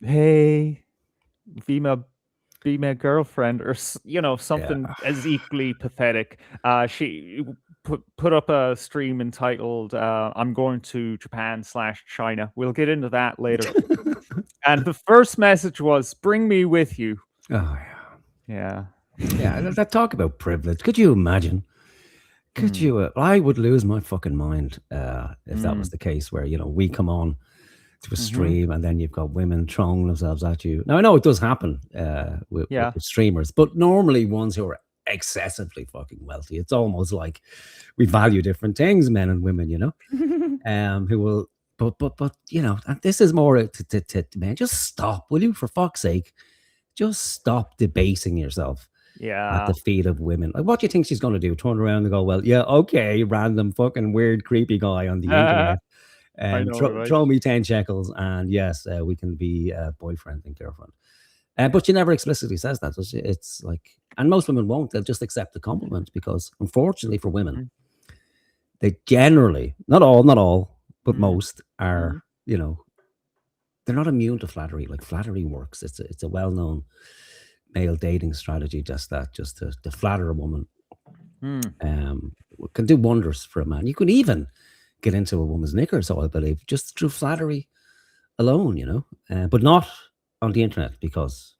"Hey, be my girlfriend," or you know, something as equally pathetic. She put up a stream entitled "I'm going to Japan/China." We'll get into that later. And the first message was, "Bring me with you." Oh yeah. That talk about privilege. Could you imagine? Could you? I would lose my fucking mind if that was the case. Where, you know, we come on to a stream and then you've got women throwing themselves at you. Now I know it does happen with streamers, but normally ones who are excessively fucking wealthy. It's almost like we value different things, men and women. You know, who will. But you know, and this is more to man. Just stop, will you? For fuck's sake, just stop debasing yourself. At the feet of women. Like, what do you think she's going to do? Turn around and go, well, yeah, okay, random fucking weird, creepy guy on the internet. And throw me 10 shekels, and yes, we can be boyfriend and girlfriend. But she never explicitly says that. So it's like, and most women won't. They'll just accept the compliment because, unfortunately for women, they generally, not all, but most are, you know, they're not immune to flattery. Like, flattery works. It's a well-known male dating strategy, just to flatter a woman. Can do wonders for a man. You can even get into a woman's knickers, so I believe, just through flattery alone, you know, but not on the internet, because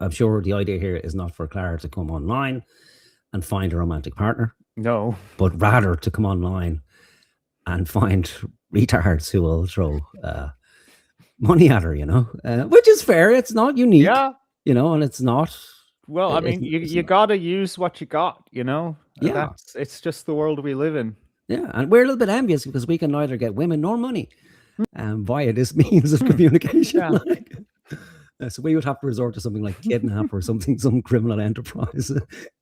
I'm sure the idea here is not for Clara to come online and find a romantic partner. No, but rather to come online and find retards who will throw money at her, you know, which is fair. It's not unique. You know, and it's not. Well, I mean, you got to use what you got, you know? Yeah. It's just the world we live in. Yeah. And we're a little bit envious because we can neither get women nor money via this means of communication. So we would have to resort to something like kidnap or something, some criminal enterprise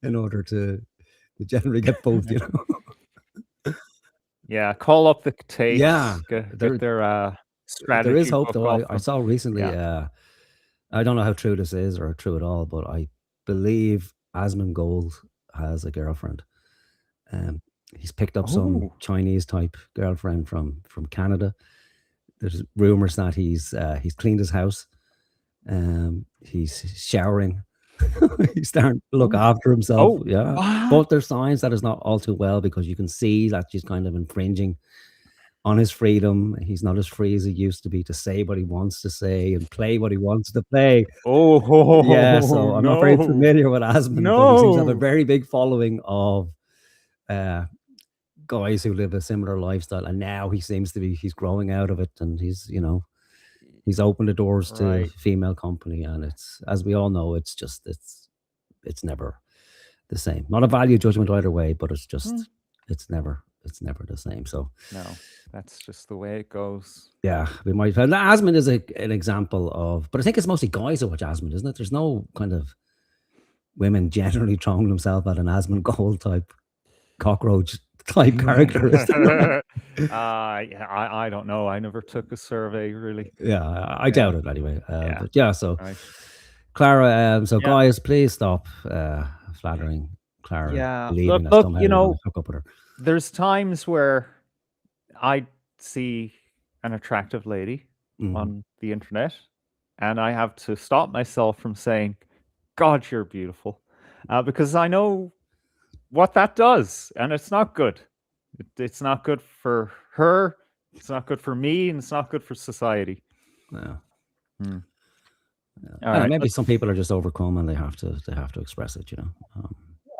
in order to generally get both, you know? Yeah. Call up the tapes. Yeah. Get their strategy. There is hope, though. I saw recently... I don't know how true this is or true at all, but I believe Asmongold has a girlfriend. He's picked up some Chinese type girlfriend from Canada. There's rumors that he's cleaned his house. He's showering. He's starting to look after himself. But there's signs that it's not all too well, because you can see that she's kind of infringing on his freedom. He's not as free as he used to be to say what he wants to say and play what he wants to play. So I'm not very familiar with Asmon, but he seems to have a very big following of guys who live a similar lifestyle, and now he's growing out of it, and he's opened the doors to female company, and it's, as we all know, it's never the same. Not a value judgment either way, but it's just it's never the same. So no, that's just the way it goes. Yeah, we might. Asmon is an example of, but I think it's mostly guys who watch Asmon, isn't it? There's no kind of women generally throwing themselves at an Asmongold type cockroach type character. I don't know. I never took a survey, really. Yeah, I doubt it anyway. But yeah, so Clara, guys, please stop flattering Clara believing that look, somehow you're going to hook up with her. There's times where I see an attractive lady on the internet, and I have to stop myself from saying, "God, you're beautiful," because I know what that does, and it's not good. It's not good for her. It's not good for me, and it's not good for society. Yeah. All right, maybe some people are just overcome and they have to express it.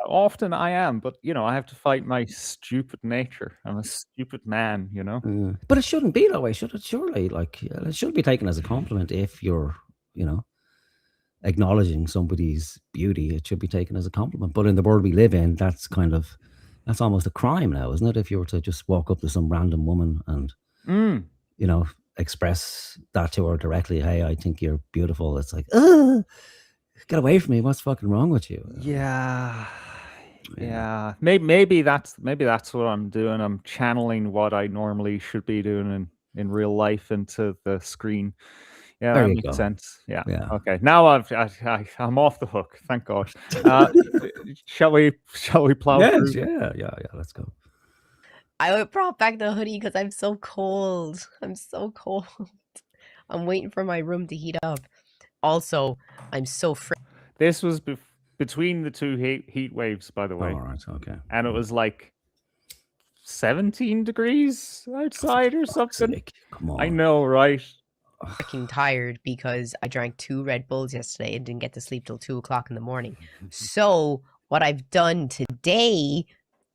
Often I am, but I have to fight my stupid nature. I'm a stupid man, But it shouldn't be that way, should it? Surely, it should be taken as a compliment if you're, acknowledging somebody's beauty. It should be taken as a compliment. But in the world we live in, that's almost a crime now, isn't it? If you were to just walk up to some random woman and, express that to her directly, "Hey, I think you're beautiful." It's like, get away from me. What's fucking wrong with you? Yeah. Maybe that's what I'm doing. I'm channeling what I normally should be doing in real life into the screen. Yeah, There that you makes go. sense. Yeah. Yeah. Okay. Now I'm off the hook. Thank God. Shall we plow Yes, through? yeah. Let's go. I brought back the hoodie because I'm so cold. I'm so cold. I'm waiting for my room to heat up. Also, I'm so This was between the two heat waves, by the way. All right, okay. And it was like 17 degrees outside or something. Sake. Come on. I know, right? freaking tired because I drank 2 Red Bulls yesterday and didn't get to sleep till 2 o'clock in the morning. So what I've done today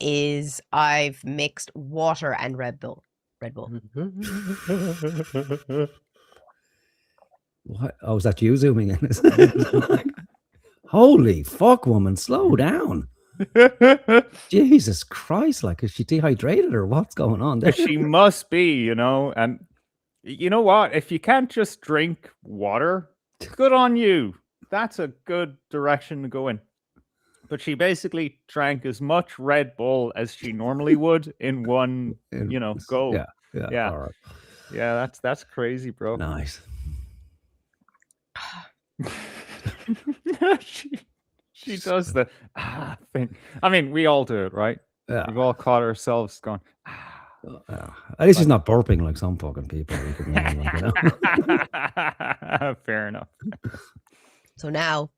is I've mixed water and Red Bull. What? Oh, is that you zooming in? Holy fuck, woman, slow down. Jesus Christ, is she dehydrated or what's going on there? She must be, and you know what? If you can't just drink water, good on you. That's a good direction to go in. But she basically drank as much Red Bull as she normally would in one, go. Yeah. All right. Yeah, that's crazy, bro. Nice. she does the thing. I mean, we all do it, right? Yeah. We've all caught ourselves going. At least she's not burping like some fucking people. Fair enough. So now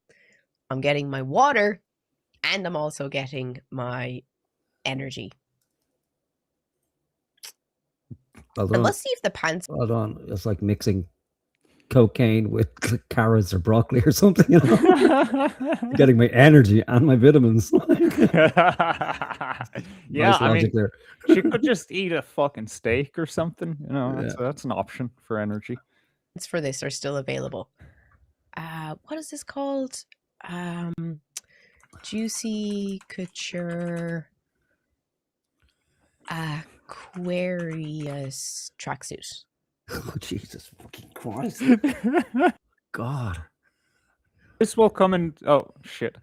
I'm getting my water and I'm also getting my energy. I must see if the pants. Hold on. It's like mixing cocaine with carrots or broccoli or something, getting my energy and my vitamins. Yeah, nice logic there. She could just eat a fucking steak or something, that's an option for energy. It's for this are still available. What is this called? Juicy Couture Aquarius tracksuit. Oh, Jesus fucking Christ. God. This will come in. Oh, shit.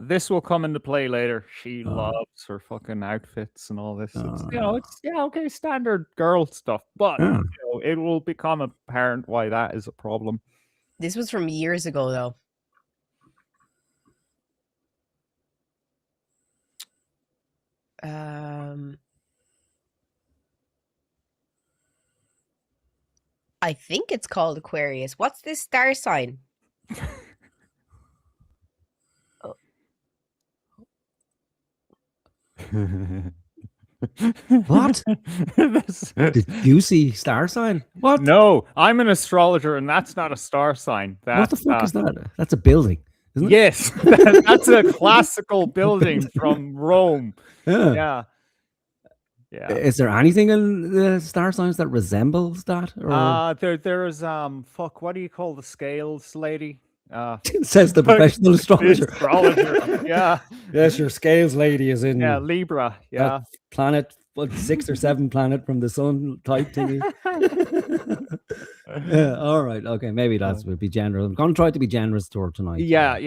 This will come into play later. She loves her fucking outfits and all this. It's standard girl stuff, but it will become apparent why that is a problem. This was from years ago, though. I think it's called Aquarius. What's this star sign? What? Did you see star sign? What? No, I'm an astrologer, and that's not a star sign. What the fuck is that? That's a building, isn't it? Yes, that's a classical building from Rome. Yeah. Is there anything in the star signs that resembles that? Or? There's what do you call the scales lady? Says the professional astrologer. Yeah. Yes, your scales lady is in. Yeah, Libra. Yeah. Planet, 6 or 7 planet from the sun type thingy. Yeah. All right. Okay. Maybe that would be generous. I'm going to try to be generous to her tonight. Yeah.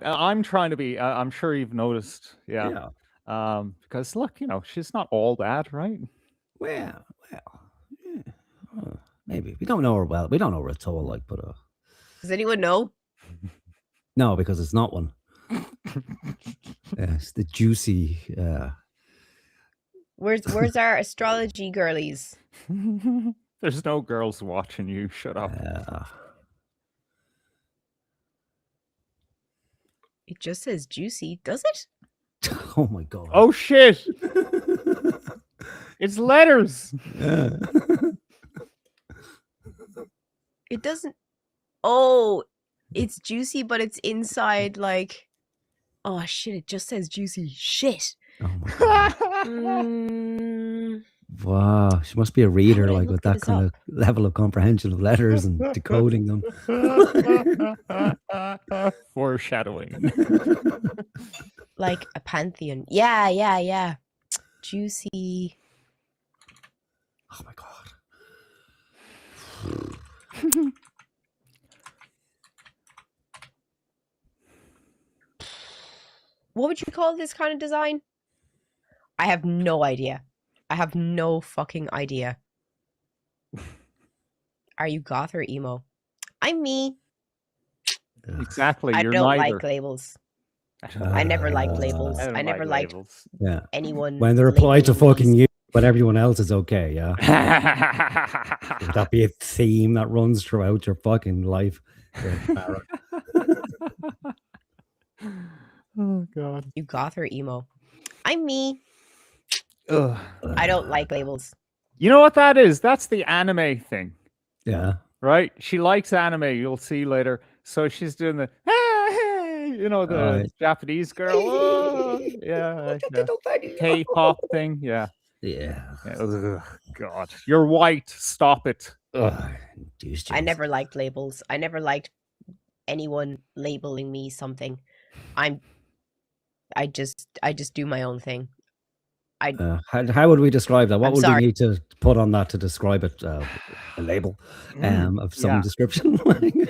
I'm trying to be. I'm sure you've noticed. Yeah. Because look, she's not all bad, right? Well. Maybe we don't know her well. We don't know her at all. But does anyone know? No, because it's not one. Yes, the juicy. Where's our astrology girlies? There's no girls watching you. Shut up. It just says juicy, does it? Oh my god. Oh shit! It's letters. It doesn't. Oh, it's juicy, but it's inside like. Oh shit! It just says juicy. Shit. Oh my god. Wow, she must be a reader, like with that kind of level of comprehension of letters and decoding them. Foreshadowing. Like a pantheon. Yeah. Juicy. Oh my god. What would you call this kind of design? I have no idea. I have no fucking idea. Are you goth or emo? I'm me. Exactly. I You're don't neither. like labels. I never liked labels. I never liked labels. anyone. When they're applied to labeling me. fucking you, but everyone else is okay, yeah? Would that be a theme that runs throughout your fucking life? Oh god. You goth or emo? I'm me. Ugh. I don't like labels. You know what that is? That's the anime thing. Yeah. Right? She likes anime. You'll see later. So she's doing the, you know, the Japanese girl. Oh, yeah. K-pop thing. Yeah. Ugh, God. You're white. Stop it. I never liked labels. I never liked anyone labeling me something. I just do my own thing. How would we describe that? What would sorry. we need to put on that to describe it? A label of some description.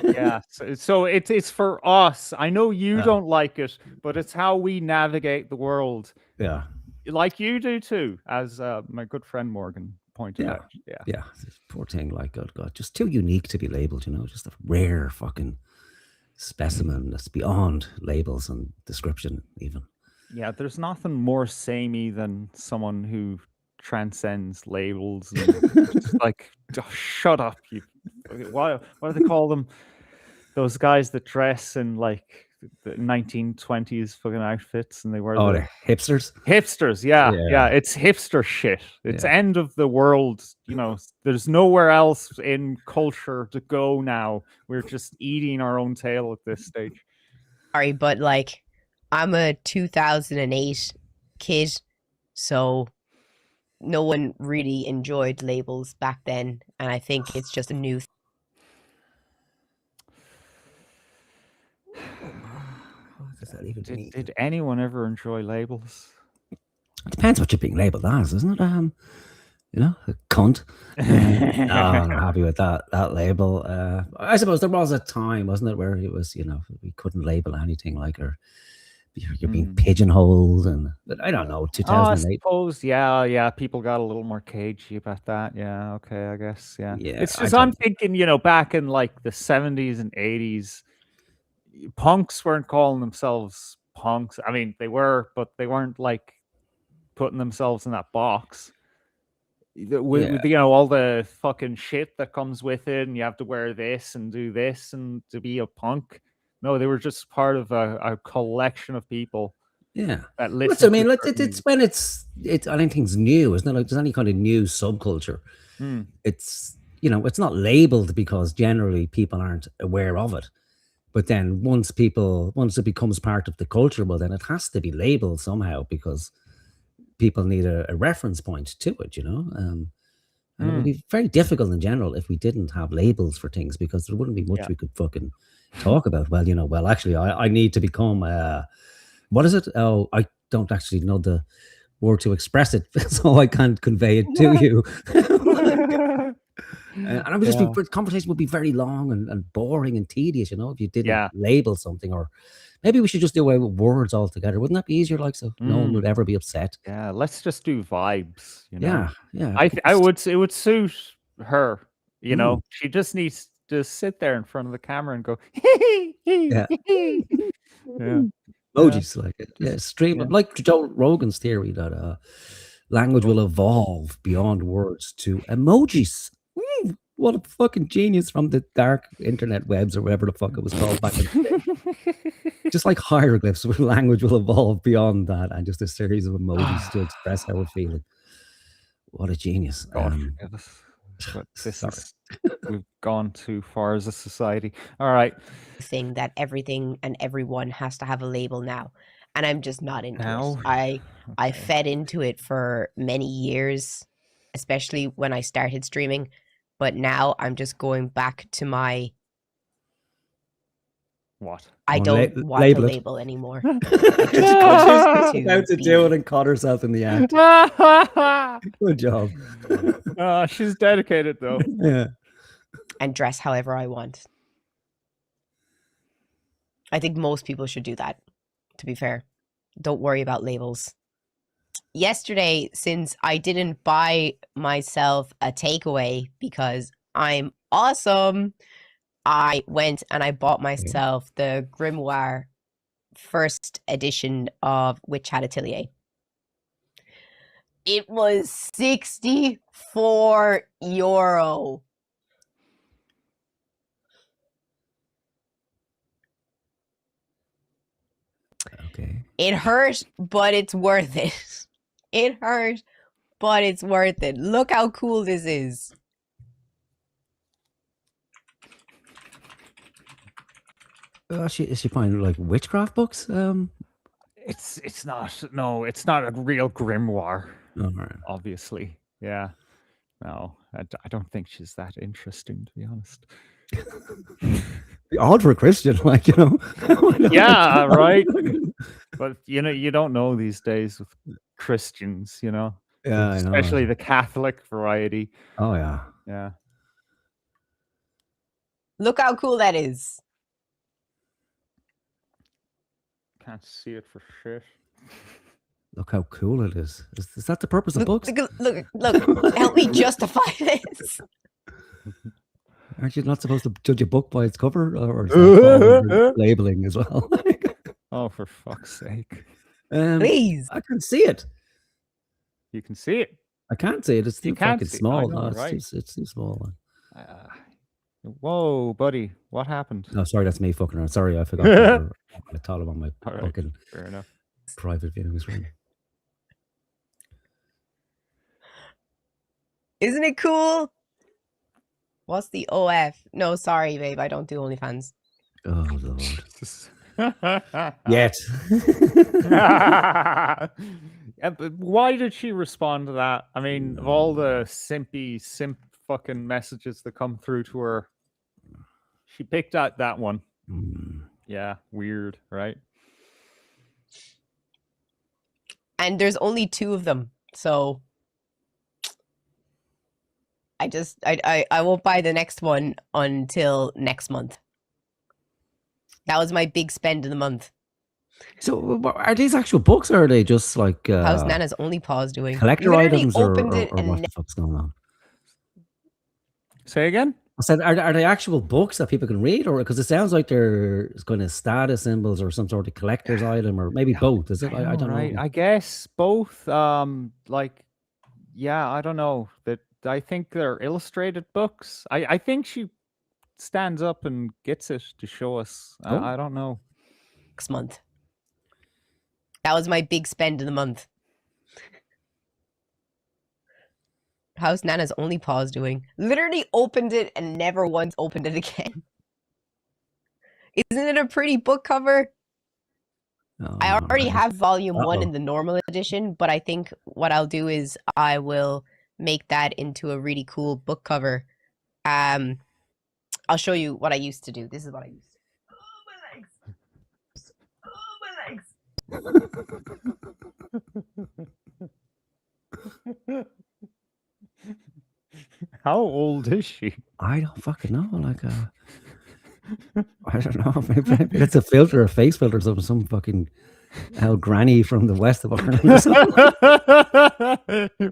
Yeah. So it's for us. I know you don't like it, but it's how we navigate the world. Yeah. Like you do too, as my good friend Morgan pointed out. Yeah. Poor thing, like God, just too unique to be labeled, you know, just a rare fucking specimen that's beyond labels and description even. Yeah, there's nothing more samey than someone who transcends labels and just like, oh, shut up, you. What do they call them? Those guys that dress in like the 1920s fucking outfits and they wear the hipsters. Hipsters, yeah. It's hipster shit. It's end of the world. You know, there's nowhere else in culture to go now. We're just eating our own tail at this stage. Sorry, but like, I'm a 2008 kid, so no one really enjoyed labels back then, and I think it's just a new thing. What does that even mean? Did anyone ever enjoy labels? It depends what you're being labeled as, isn't it? You know, a cunt. No, I'm not happy with that label. I suppose there was a time, wasn't it, where it was, you know, we couldn't label anything like, or you're being pigeonholed, but I don't know. 2008. I suppose, yeah. People got a little more cagey about that. Yeah, okay, I guess, yeah. It's just I'm thinking, you know, back in like the 70s and 80s, punks weren't calling themselves punks. I mean, they were, but they weren't like putting themselves in that box. With you know, all the fucking shit that comes with it, and you have to wear this and do this and to be a punk. No, they were just part of a collection of people. Yeah, that I mean, it's when it's anything's new, isn't it? Like there's any kind of new subculture. It's, you know, it's not labeled because generally people aren't aware of it. But then once it becomes part of the culture, well, then it has to be labeled somehow because people need a reference point to it, you know. And it would be very difficult in general if we didn't have labels for things, because there wouldn't be much we could fucking talk about. Well, you know, actually, I need to become what is it? Oh, I don't actually know the word to express it, so I can't convey it to you. And I would just be, conversation would be very long and boring and tedious, you know, if you didn't label something. Or maybe we should just do away with words altogether. Wouldn't that be easier? Like, so no one would ever be upset. Yeah, let's just do vibes. You know? Yeah. I would. It would suit her. You know, she just needs to sit there in front of the camera and go. Yeah. Emojis, like it. Yeah, stream like Joe Rogan's theory that language will evolve beyond words to emojis. What a fucking genius from the dark internet webs or whatever the fuck it was called back in the day. Just like hieroglyphs, language will evolve beyond that and just a series of emojis to express how we're feeling. What a genius. But we've gone too far as a society. All right. Thing that everything and everyone has to have a label now. And I'm just not into it. I fed into it for many years, especially when I started streaming. But now I'm just going back to my... What? I don't want to label anymore. Just about to do it and caught herself in the act. Good job. She's dedicated, though. Yeah. And dress however I want. I think most people should do that, to be fair. Don't worry about labels. Yesterday, since I didn't buy myself a takeaway because I'm awesome, I went and I bought myself the Grimoire first edition of Witch Hat Atelier. It was €64. Okay. It hurt, but it's worth it. It hurt, but it's worth it. Look how cool this is. Is she finding like witchcraft books? It's not. No, it's not a real grimoire. Right. Obviously, yeah. No, I don't think she's that interesting, to be honest. Odd for a Christian, like, you know. Yeah, right. But you don't know these days with Christians, you know. Yeah, I know. Especially the Catholic variety. Oh yeah. Yeah. Look how cool that is. Can't see it for shit. Look how cool it is. Is that the purpose of books? Look, help me justify this. Aren't you not supposed to judge a book by its cover, or is that labeling as well? Oh, for fuck's sake! Please, I can see it. You can see it. I can't see it. It's too fucking small. No, right? It's too small. Whoa, buddy! What happened? No, sorry, that's me fucking around. Sorry, I forgot. I thought about my fucking fair enough. Private viewing screen. Isn't it cool? What's the OF? No, sorry, babe. I don't do OnlyFans. Oh, Lord. Yet. Yeah, but why did she respond to that? I mean, of all the simp fucking messages that come through to her, she picked out that one. Yeah, weird, right? And there's only 2 of them, so I won't buy the next one until next month. That was my big spend of the month. So are these actual books, or are they just like how's Nana's only paws doing? Collector items, or what the fuck's going on? Say again? I said, are they actual books that people can read, or because it sounds like they're kind of status symbols or some sort of collector's item, or maybe both? Is it? I don't know. I guess both. Like, yeah, I don't know. That I think they're illustrated books. I think she stands up and gets it to show us. Oh. I don't know. Next month. That was my big spend of the month. How's Nana's only paws doing? Literally opened it and never once opened it again. Isn't it a pretty book cover? Oh, I already have volume 1 in the normal edition, but I think what I'll do is I will make that into a really cool book cover. I'll show you what I used to do. This is what I used to do. Oh, my legs. How old is she? I don't fucking know. Like, I don't know. Maybe it's a filter, a face filter, or some fucking old granny from the west of Ireland.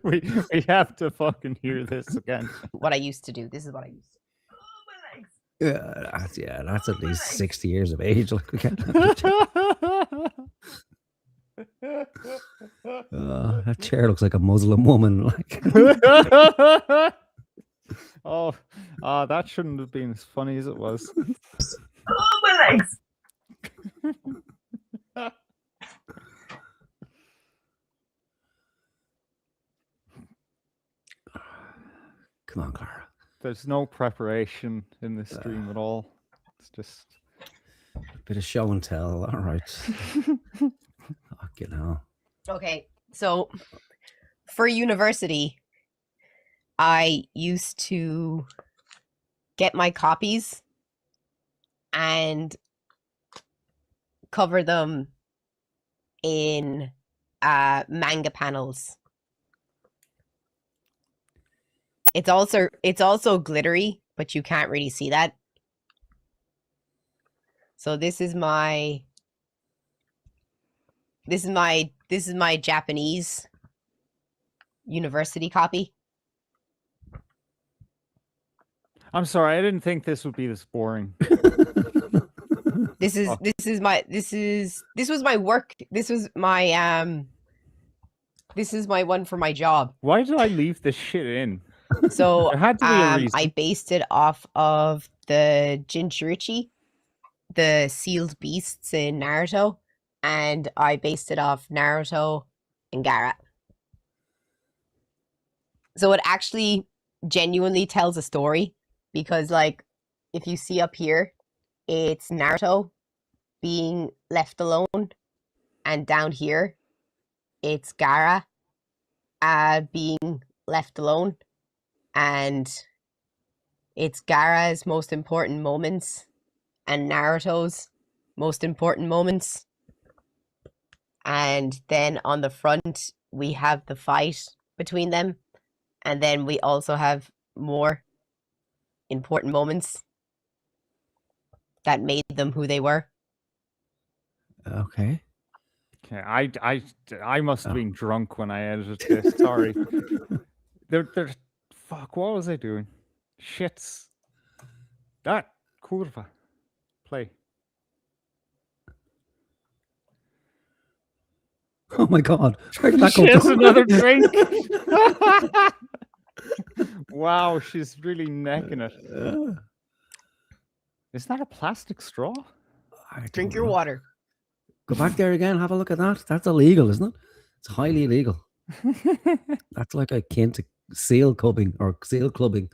we have to fucking hear this again. What I used to do. This is what I used to do. Yeah, that's at least 60 years of age. Like, That chair looks like a Muslim woman. Like, Oh, that shouldn't have been as funny as it was. Oh, my legs. come on, Clara. There's no preparation in this stream at all. It's just A bit of show and tell. All right. Fucking hell. Okay, so for university, I used to get my copies and cover them in manga panels. It's also glittery, but you can't really see that. So this is my Japanese university copy. I'm sorry, I didn't think this would be this boring. This was my work. This is my one for my job. Why did I leave this shit in? So There had to be a reason. I based it off of the Jinchurichi, the sealed beasts in Naruto, and I based it off Naruto and Gaara. So it actually genuinely tells a story, because like if you see up here, it's Naruto being left alone, and down here it's Gaara being left alone, and it's Gaara's most important moments and Naruto's most important moments. And then on the front we have the fight between them, and then we also have more important moments that made them who they were. Okay. Okay, I must have been drunk when I edited this. Sorry. They're fuck. What was I doing? Shits. That kurva. Play. Oh my God. Where did that She go? has another drink. Wow, she's really necking it. Is that a plastic straw? Drink your water. Go back there again. Have a look at that. That's illegal, isn't it? It's highly illegal. That's like akin to seal clubbing or seal clubbing.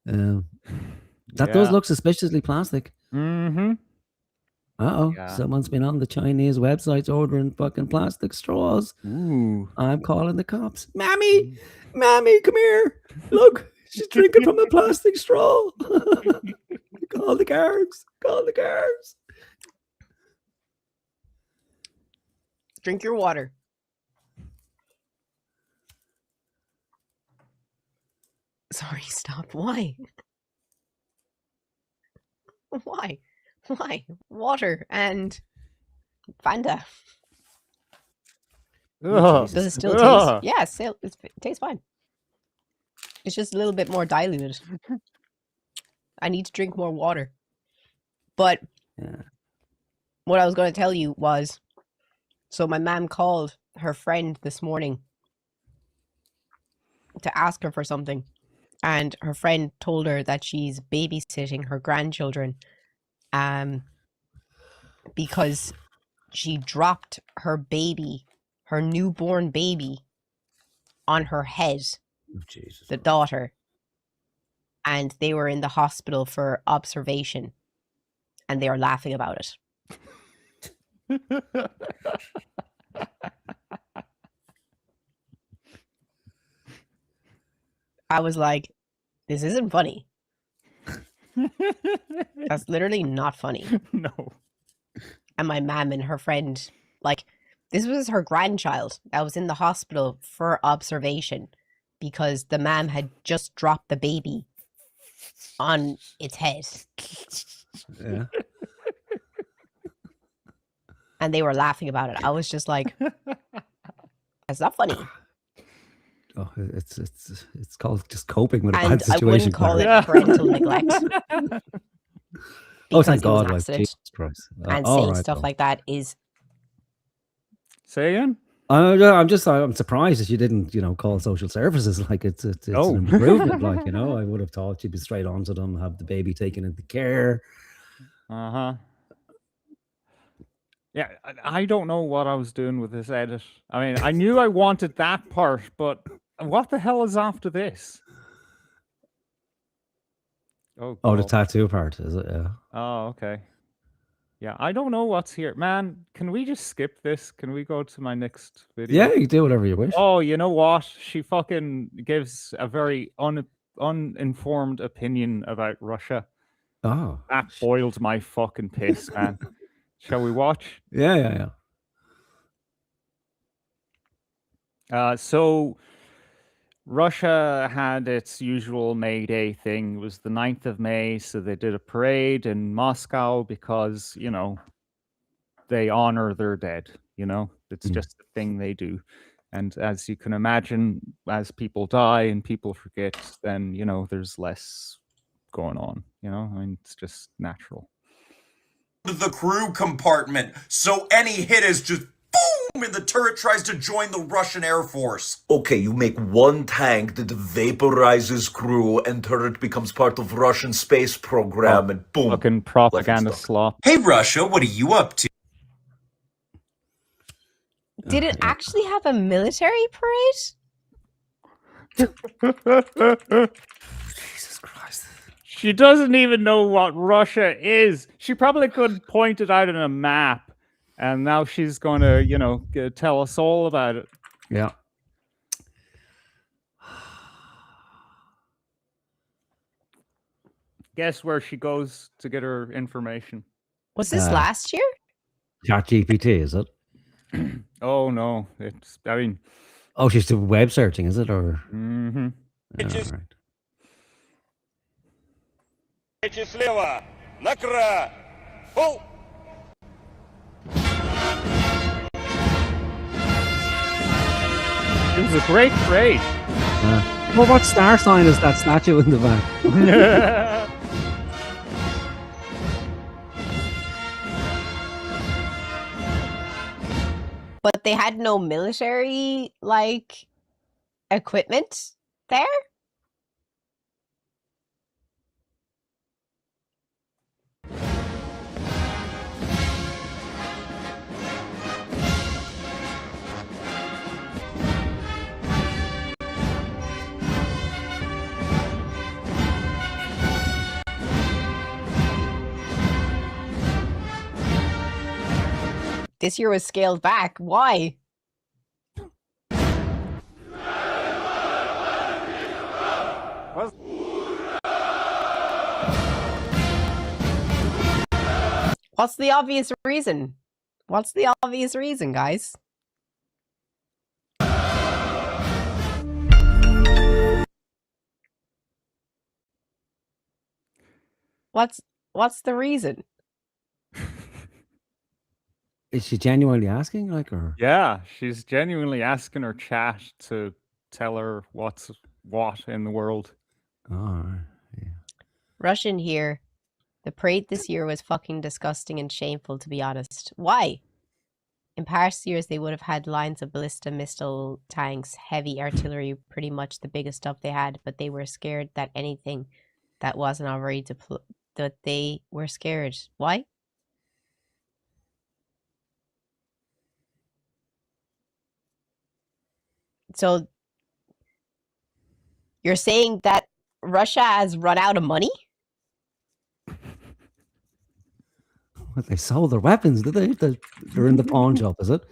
That does Yeah. look suspiciously plastic. Mm-hmm. Uh-oh. Yeah. Someone's been on the Chinese websites ordering fucking plastic straws. Ooh. I'm calling the cops. Mammy, come here. Look, she's drinking from a plastic straw. Call the guards. Drink your water. Sorry, stop. Why? Why? Water and Fanta. Ugh. Does it still Ugh. taste? Yeah, it tastes fine. It's just a little bit more diluted. I need to drink more water. But Yeah. what I was going to tell you was, so my mom called her friend this morning to ask her for something. And her friend told her that she's babysitting her grandchildren because she dropped her newborn baby on her head, Oh, Jesus. the daughter, and they were in the hospital for observation, and they are laughing about it. I was like, this isn't funny. That's literally not funny. No. And my mom and her friend, like, this was her grandchild that was in the hospital for observation because the mom had just dropped the baby on its head. Yeah. And they were laughing about it. I was just like, that's not funny. Oh, it's called just coping with a And bad I situation. wouldn't call Clara. it parental neglect. Oh, because thank it was God! an Like accident. Jesus Christ. And all saying right, stuff though. like that is Say again? I'm surprised that you didn't, call social services. Like it's an improvement. Like, I would have thought you'd be straight onto them, have the baby taken into care. Yeah, I don't know what I was doing with this edit. I mean, I knew I wanted that part, but what the hell is after this? Oh, the tattoo part, is it? Yeah. Oh, okay. Yeah, I don't know what's here. Man, can we just skip this? Can we go to my next video? Yeah, you do whatever you wish. Oh, you know what? She fucking gives a very uninformed opinion about Russia. Oh. That boiled my fucking piss, man. Shall we watch? Yeah. So Russia had its usual May Day thing. It was the 9th of May, so they did a parade in Moscow because, they honor their dead, It's just the thing they do. And as you can imagine, as people die and people forget, then, there's less going on, I mean, it's just natural. The crew compartment, so any hit is just boom, and the turret tries to join the Russian Air Force. Okay, you make one tank that vaporizes crew and turret becomes part of Russian space program and boom. Fucking propaganda slop. Hey Russia, what are you up to? Did it actually have a military parade? Jesus Christ. She doesn't even know what Russia is. She probably could point it out on a map. And now she's going to, tell us all about it. Yeah. Guess where she goes to get her information? Was this last year? ChatGPT, is it? Oh, no. Oh, she's doing web searching, is it? Or... Mm-hmm. Right. Слева! Накра! Пол! It was a great parade. Well, what star sign is that statue in the back? But they had no military, equipment there? This year was scaled back. Why? What's the obvious reason? What's the obvious reason, guys? What's the reason? Is she genuinely asking, or? Yeah, she's genuinely asking her chat to tell her what's what in the world. Oh, yeah. Russian here. The parade this year was fucking disgusting and shameful, to be honest. Why? In past years, they would have had lines of ballista missile tanks, heavy artillery, pretty much the biggest stuff they had, but they were scared that anything that wasn't already deployed, that they were scared. Why? So, you're saying that Russia has run out of money? They sold their weapons, did they? They're in the pawn shop, is it?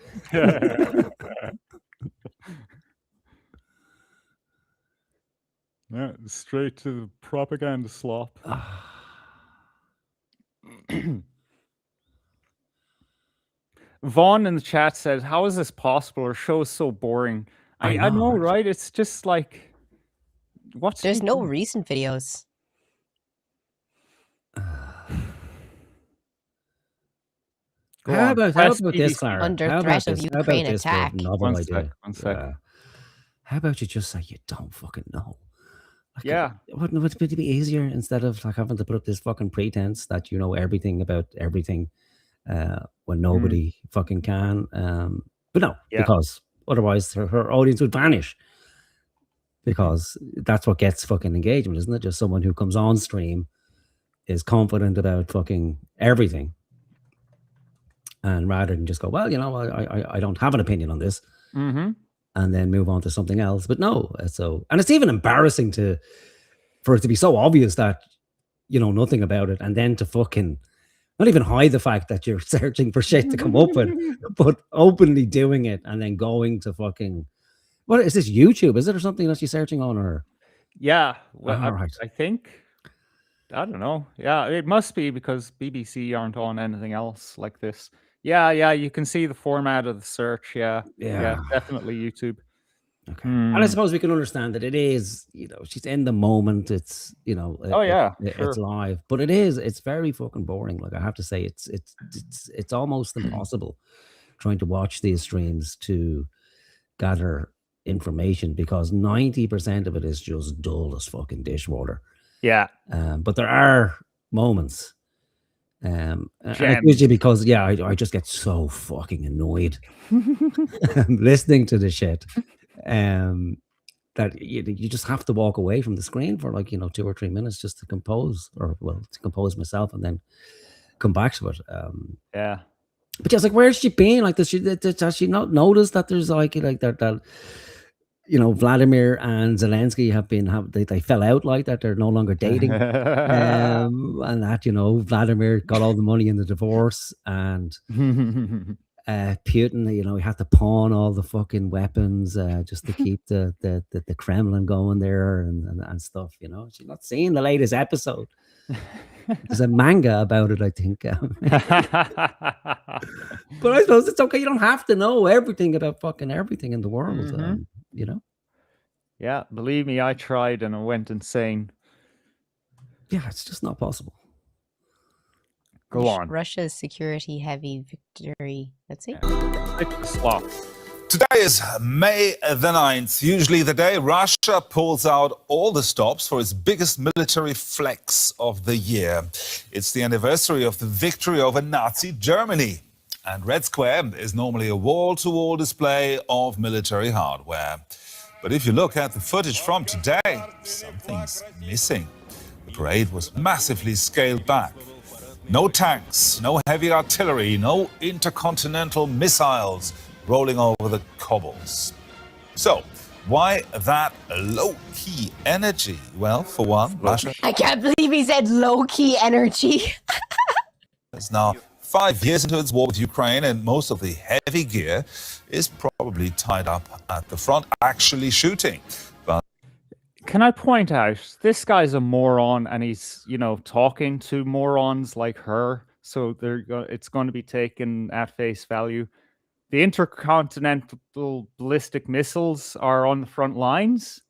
Yeah, straight to the propaganda slop. Vaughn in the chat said, "How is this possible? Our show is so boring." I know, right? It's just like, There's no recent videos. How about this, Clara? Under threat of Ukraine attack. Novel idea. One sec. How about you just say you don't fucking know? Yeah. Wouldn't it be easier instead of having to put up this fucking pretense that you know everything about everything when nobody fucking can? But no, because otherwise her audience would vanish. Because that's what gets fucking engagement, isn't it? Just someone who comes on stream, is confident about fucking everything, and rather than just go, well, I don't have an opinion on this, and then move on to something else. But no, and it's even embarrassing for it to be so obvious that you know nothing about it, and then to fucking not even hide the fact that you're searching for shit to come up with, but openly doing it, and then going to fucking, what is this, YouTube? Is it, or something that she's searching on? Or well, I think, I don't know. Yeah, it must be because BBC aren't on anything else like this. Yeah, you can see the format of the search. Yeah, definitely YouTube. Okay. And I suppose we can understand that it is, she's in the moment. It's, it's live, but it's very fucking boring. Like, I have to say, it's almost impossible trying to watch these streams to gather information, because 90% of it is just dull as fucking dishwater. Yeah. But there are moments. And it's usually because, I just get so fucking annoyed listening to the shit. That you just have to walk away from the screen for 2 or 3 minutes just to compose, to compose myself, and then come back to it. But just where's she been? Has she not noticed that there's that Vladimir and Zelensky they fell out, like that they're no longer dating, and that Vladimir got all the money in the divorce, and Putin, he had to pawn all the fucking weapons just to keep the Kremlin going there and stuff. She's not seeing the latest episode. There's a manga about it, I think. But I suppose it's okay. You don't have to know everything about fucking everything in the world, Yeah, believe me, I tried and I went insane. Yeah, it's just not possible. Go on. Russia's security heavy victory. Let's see. Today is May the 9th, usually the day Russia pulls out all the stops for its biggest military flex of the year. It's the anniversary of the victory over Nazi Germany. And Red Square is normally a wall-to-wall display of military hardware. But if you look at the footage from today, something's missing. The parade was massively scaled back. No tanks, no heavy artillery, no intercontinental missiles rolling over the cobbles. So, why that low-key energy? Well, for one, Russia... I can't believe he said low-key energy. ...is now 5 years into its war with Ukraine, and most of the heavy gear is probably tied up at the front, actually shooting. But can I point out, this guy's a moron, and he's, talking to morons like her, so it's going to be taken at face value. The intercontinental ballistic missiles are on the front lines?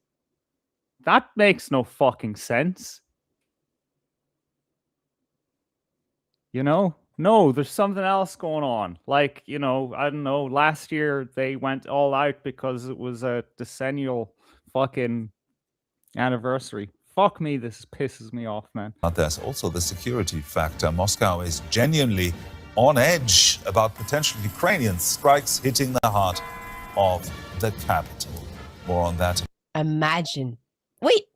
That makes no fucking sense. No, there's something else going on. I don't know, last year they went all out because it was a decennial fucking anniversary. Fuck me, this pisses me off, man. But there's also the security factor. Moscow is genuinely on edge about potential Ukrainian strikes hitting the heart of the capital. More on that. Imagine. Wait.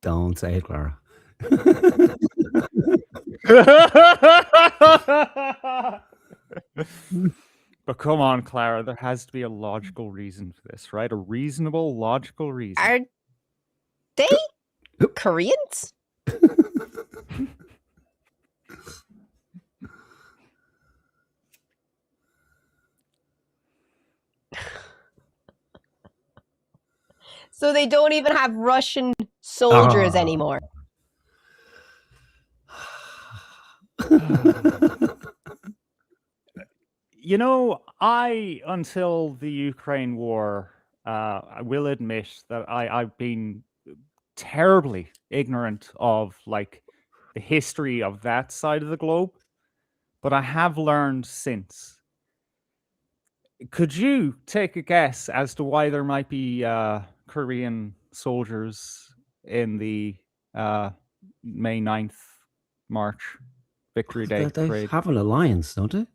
Don't say it, Clara. But come on, Clara, there has to be a logical reason for this, right? A reasonable, logical reason. Are they Koreans? So they don't even have Russian soldiers anymore. Until the Ukraine war, I will admit that I've been terribly ignorant of the history of that side of the globe, but I have learned since. Could you take a guess as to why there might be Korean soldiers in the May 9th march, Victory Day They parade. have an alliance, don't they?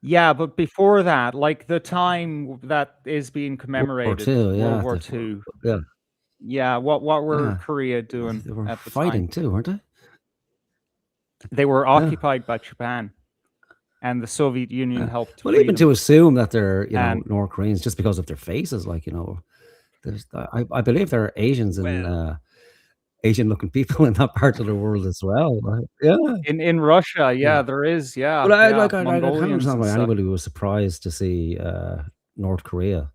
Yeah, but before that, like the time that is being commemorated, World War II. Yeah. Yeah, what were Korea doing They were at the fighting time? too, weren't they? They were occupied by Japan, and the Soviet Union helped. Well, free even them. to assume that they're And- North Koreans just because of their faces, like there's I believe there are Asians and Asian-looking people in that part of the world as well. Right? Yeah. In Russia, yeah, there is. Yeah, But I yeah, can't Mongolians understand and why stuff. anybody was surprised to see North Korea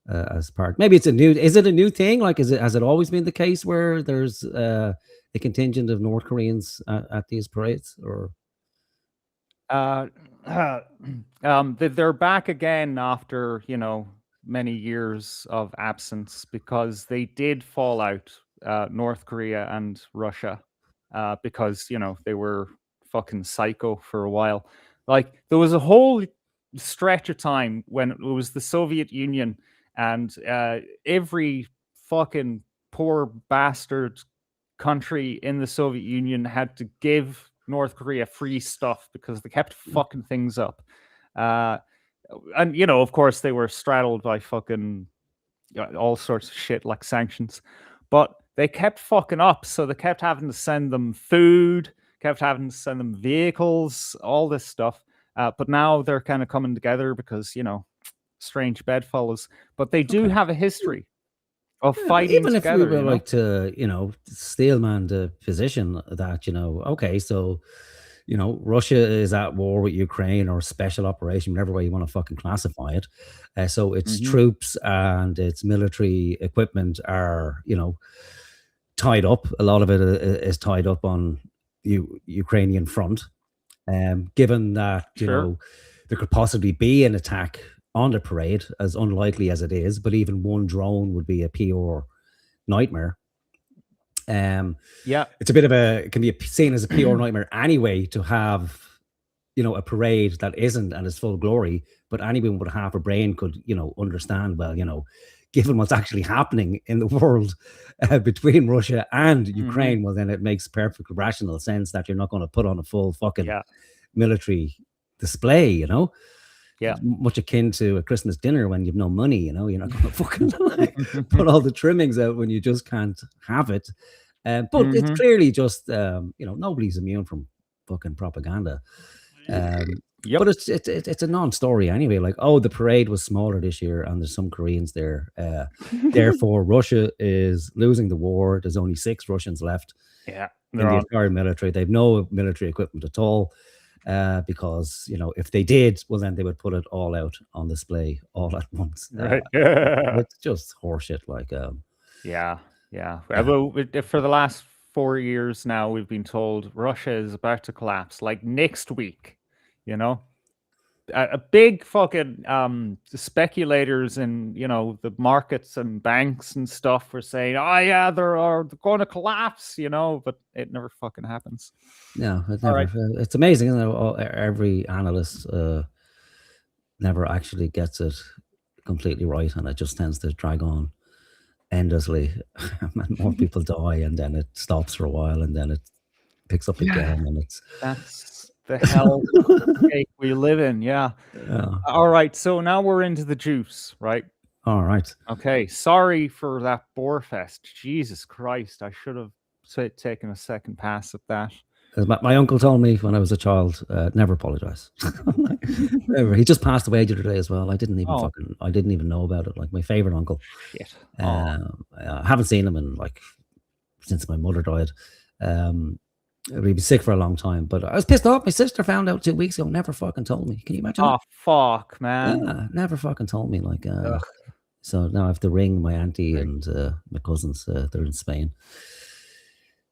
as part. Maybe it's is it a new thing? Like, has it always been the case where there's a contingent of North Koreans at these parades, or? They're back again after many years of absence because they did fall out, North Korea and Russia, because they were fucking psycho for a while. Like there was a whole stretch of time when it was the Soviet Union and every fucking poor bastard country in the Soviet Union had to give North Korea free stuff because they kept fucking things up. And of course they were straddled by fucking all sorts of shit like sanctions, but they kept fucking up, so they kept having to send them food, kept having to send them vehicles, all this stuff. But now they're kind of coming together because strange bedfellows, but they do have a history of fighting even together. If we were like to steelman the position that okay, so Russia is at war with Ukraine, or special operation, whatever way you want to fucking classify it. So its troops and its military equipment are, tied up. A lot of it is tied up on Ukrainian front. Given that, there could possibly be an attack on the parade, as unlikely as it is, but even one drone would be a pure nightmare. It's a bit of it can be seen as a pure nightmare anyway to have a parade that isn't at its full glory, but anyone with half a brain could understand, well, given what's actually happening in the world between Russia and Ukraine, well, then it makes perfect rational sense that you're not going to put on a full fucking military display, much akin to a Christmas dinner when you've no money, you're not going to fucking put all the trimmings out when you just can't have it. But it's clearly just nobody's immune from fucking propaganda. But it's a non-story anyway. Like, oh, the parade was smaller this year and there's some Koreans there, therefore Russia is losing the war. There's only 6 Russians left in the entire military. They've no military equipment at all. Because if they did, well, then they would put it all out on display all at once. Right. It's just horseshit. Like, yeah. Well, for the last 4 years now, we've been told Russia is about to collapse. Like next week, a big fucking speculators in the markets and banks and stuff were saying, oh yeah, they're going to collapse, but it never fucking happens. No, it never. It's amazing, isn't it? Every analyst never actually gets it completely right, and it just tends to drag on endlessly. And more people die, and then it stops for a while, and then it picks up again, and that's the hell we live in. Yeah. All right, so now we're into the juice, right? All right. Okay, sorry for that bore fest. Jesus Christ, I should have taken a second pass at that. My uncle told me when I was a child, never apologize. He just passed away the other day as well. I didn't even know about it. Like, my favorite uncle. Shit. I haven't seen him in since my mother died. He'd been sick for a long time, but I was pissed off. My sister found out 2 weeks ago, never fucking told me. Can you imagine? Oh, fuck, man. Yeah, never fucking told me. So now I have to ring my auntie and my cousins. They're in Spain.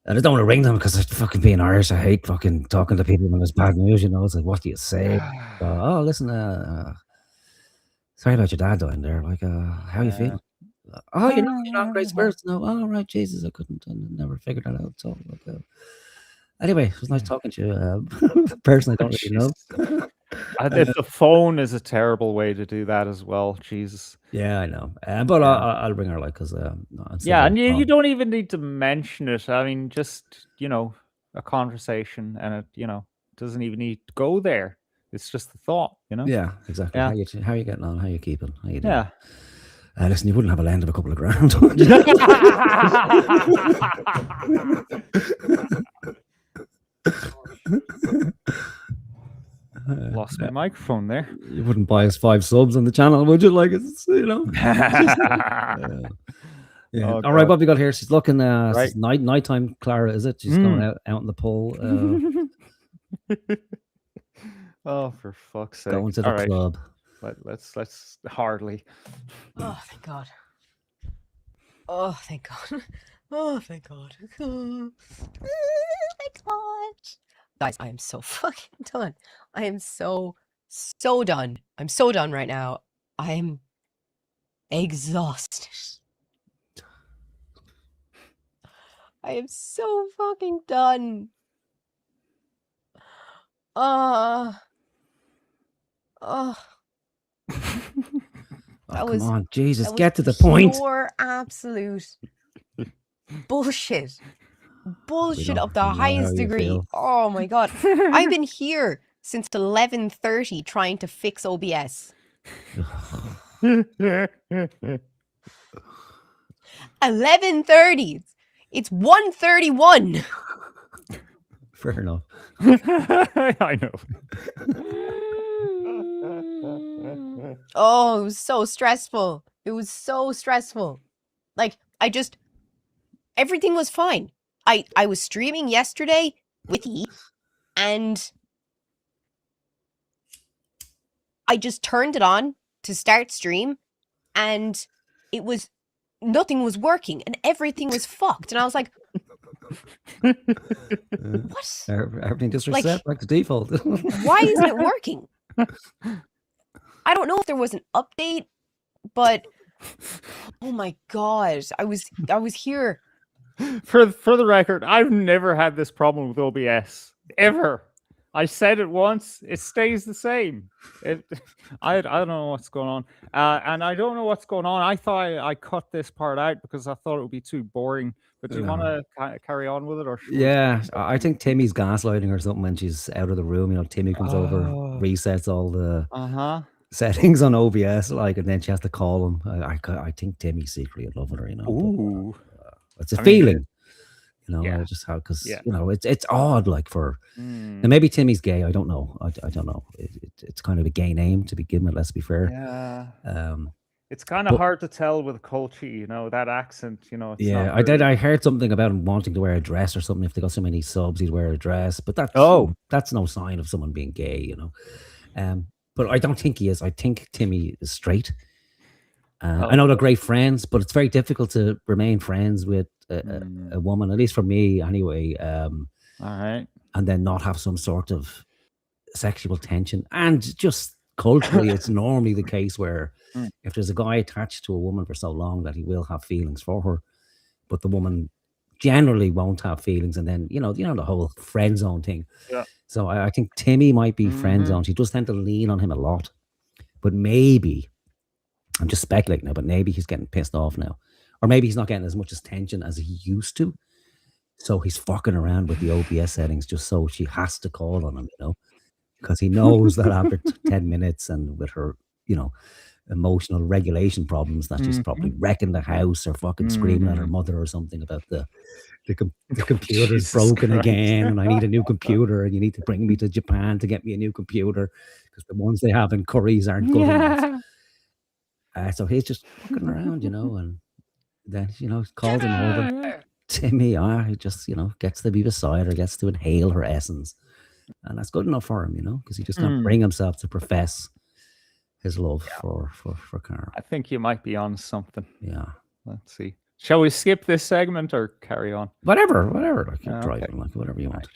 And I don't want to ring them because I'm fucking being Irish. I hate fucking talking to people when there's bad news, It's like, what do you say? Oh, listen, sorry about your dad dying there. Like, how you feeling? Oh, you're not in great spirits. No, oh, right, Jesus, I never figured that out. So, anyway, it was nice talking to you. Person I don't really know. The phone is a terrible way to do that as well. Jesus. Yeah, I know. But I'll bring her like because yeah, and you don't even need to mention it. I mean, just a conversation, and it doesn't even need to go there. It's just the thought, Yeah, exactly. Yeah. How you getting on? How you keeping? How you doing? Yeah. Listen, you wouldn't have a land of a couple of grand. Lost my microphone there. You wouldn't buy us 5 subs on the channel, would you? Like it's Yeah. Oh, all right, what we got here? She's looking. Right. It's nighttime. Clara, is it? She's going out in the pole. Oh, for fuck's sake! Going to the All right. club. Let's hardly. Oh, thank God. Oh, thank God. Oh, thank God. Oh, thank God. Guys, I am so fucking done. I am so done. I'm so done right now. I am exhausted. I am so fucking done. Oh. Come on, Jesus, get to the point. Pure absolute bullshit. Bullshit of the highest degree. Oh my God. I've been here since 11:30 trying to fix OBS. 11:30. It's 1:31. Fair enough. I know. Oh, it was so stressful. It was so stressful. Like, everything was fine. I was streaming yesterday with E, and I just turned it on to start stream, and nothing was working, and everything was fucked. And I was like, what? Everything just reset back to default. Why isn't it working? I don't know if there was an update, but oh my God, I was here. For the record, I've never had this problem with OBS ever. I said it once; it stays the same. I don't know what's going on, and I don't know what's going on. I thought I cut this part out because I thought it would be too boring. But do you want to carry on with it, or? Yeah, I think Timmy's gaslighting or something when she's out of the room. Timmy comes over, resets all the settings on OBS, and then she has to call him. I think Timmy's secretly in love with her. Ooh. It's a feeling. Just how, because it's odd, and maybe Timmy's gay. I don't know. I don't know. It's kind of a gay name to begin with. Let's be fair. Yeah. It's kind of hard to tell with Colchi, that accent. I heard something about him wanting to wear a dress or something. If they got so many subs, he'd wear a dress. But that's no sign of someone being gay. But I don't think he is. I think Timmy is straight. I know they're great friends, but it's very difficult to remain friends with a woman, at least for me anyway. All right. And then not have some sort of sexual tension. And just culturally, it's normally the case where if there's a guy attached to a woman for so long that he will have feelings for her, but the woman generally won't have feelings. And then, the whole friend zone thing. Yeah. So I think Timmy might be friend zone. She does tend to lean on him a lot. But maybe, I'm just speculating now, but maybe he's getting pissed off now. Or maybe he's not getting as much attention as he used to. So he's fucking around with the OBS settings just so she has to call on him, because he knows that after 10 minutes and with her, emotional regulation problems, that she's probably wrecking the house or fucking screaming at her mother or something about the computer's broken again and I need a new computer and you need to bring me to Japan to get me a new computer because the ones they have in Curry's aren't good enough. So he's just fucking around, and then, called him over. Timmy, he just, gets to be beside her, gets to inhale her essence. And that's good enough for him, because he just can't bring himself to profess his love for Clara. I think you might be on something. Yeah. Let's see. Shall we skip this segment or carry on? Whatever. Keep driving, whatever you want.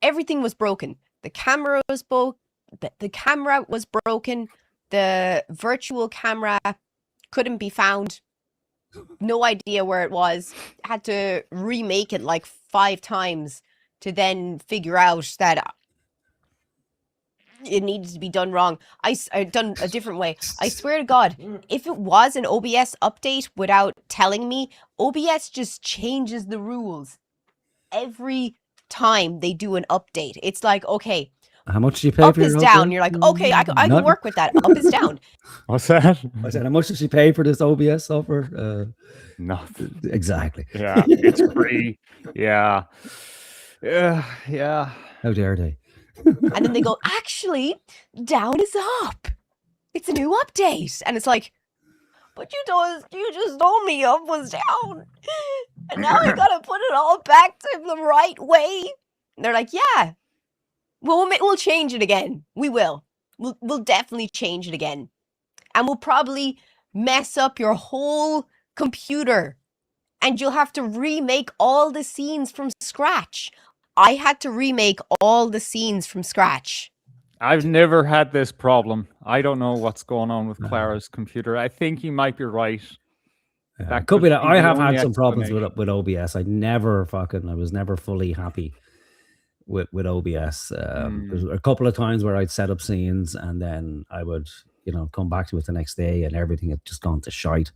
Everything was broken. The camera was The camera was broken. The virtual camera couldn't be found. No idea where it was. Had to remake it like 5 times to then figure out that it needed to be done wrong. I done a different way. I swear to God, if it was an OBS update without telling me, OBS just changes the rules every time they do an update. It's like, okay, how much do you pay up for is your down. upgrade? You're like, okay, I can work with that. Up is down. What's that? I said, how much does she pay for this OBS software? Nothing. Exactly. Yeah, it's free. Yeah. Yeah. How dare they? And then they go, actually, down is up. It's a new update. And it's like, but you just told me up was down. And now I gotta put it all back to the right way. And they're like, yeah, we'll change it again. We will. We'll definitely change it again. And we'll probably mess up your whole computer. And you'll have to remake all the scenes from scratch. I had to remake all the scenes from scratch. I've never had this problem. I don't know what's going on with Clara's computer. I think you might be right. That could be that. I have had some problems with OBS. I was never fully happy with OBS. There's a couple of times where I'd set up scenes and then I would, come back to it the next day and everything had just gone to shite.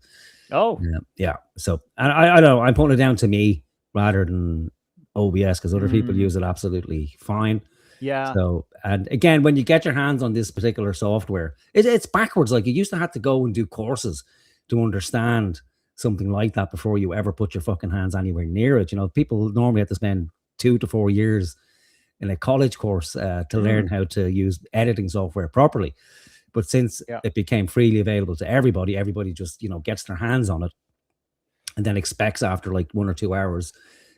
Oh, yeah. So, and I don't know. I'm putting it down to me rather than OBS because other people use it absolutely fine. Yeah. So, and again, when you get your hands on this particular software, it's backwards. Like you used to have to go and do courses to understand something like that before you ever put your fucking hands anywhere near it. People normally have to spend 2 to 4 years in a college course to learn how to use editing software properly. But since it became freely available to everybody just, gets their hands on it and then expects after like 1 or 2 hours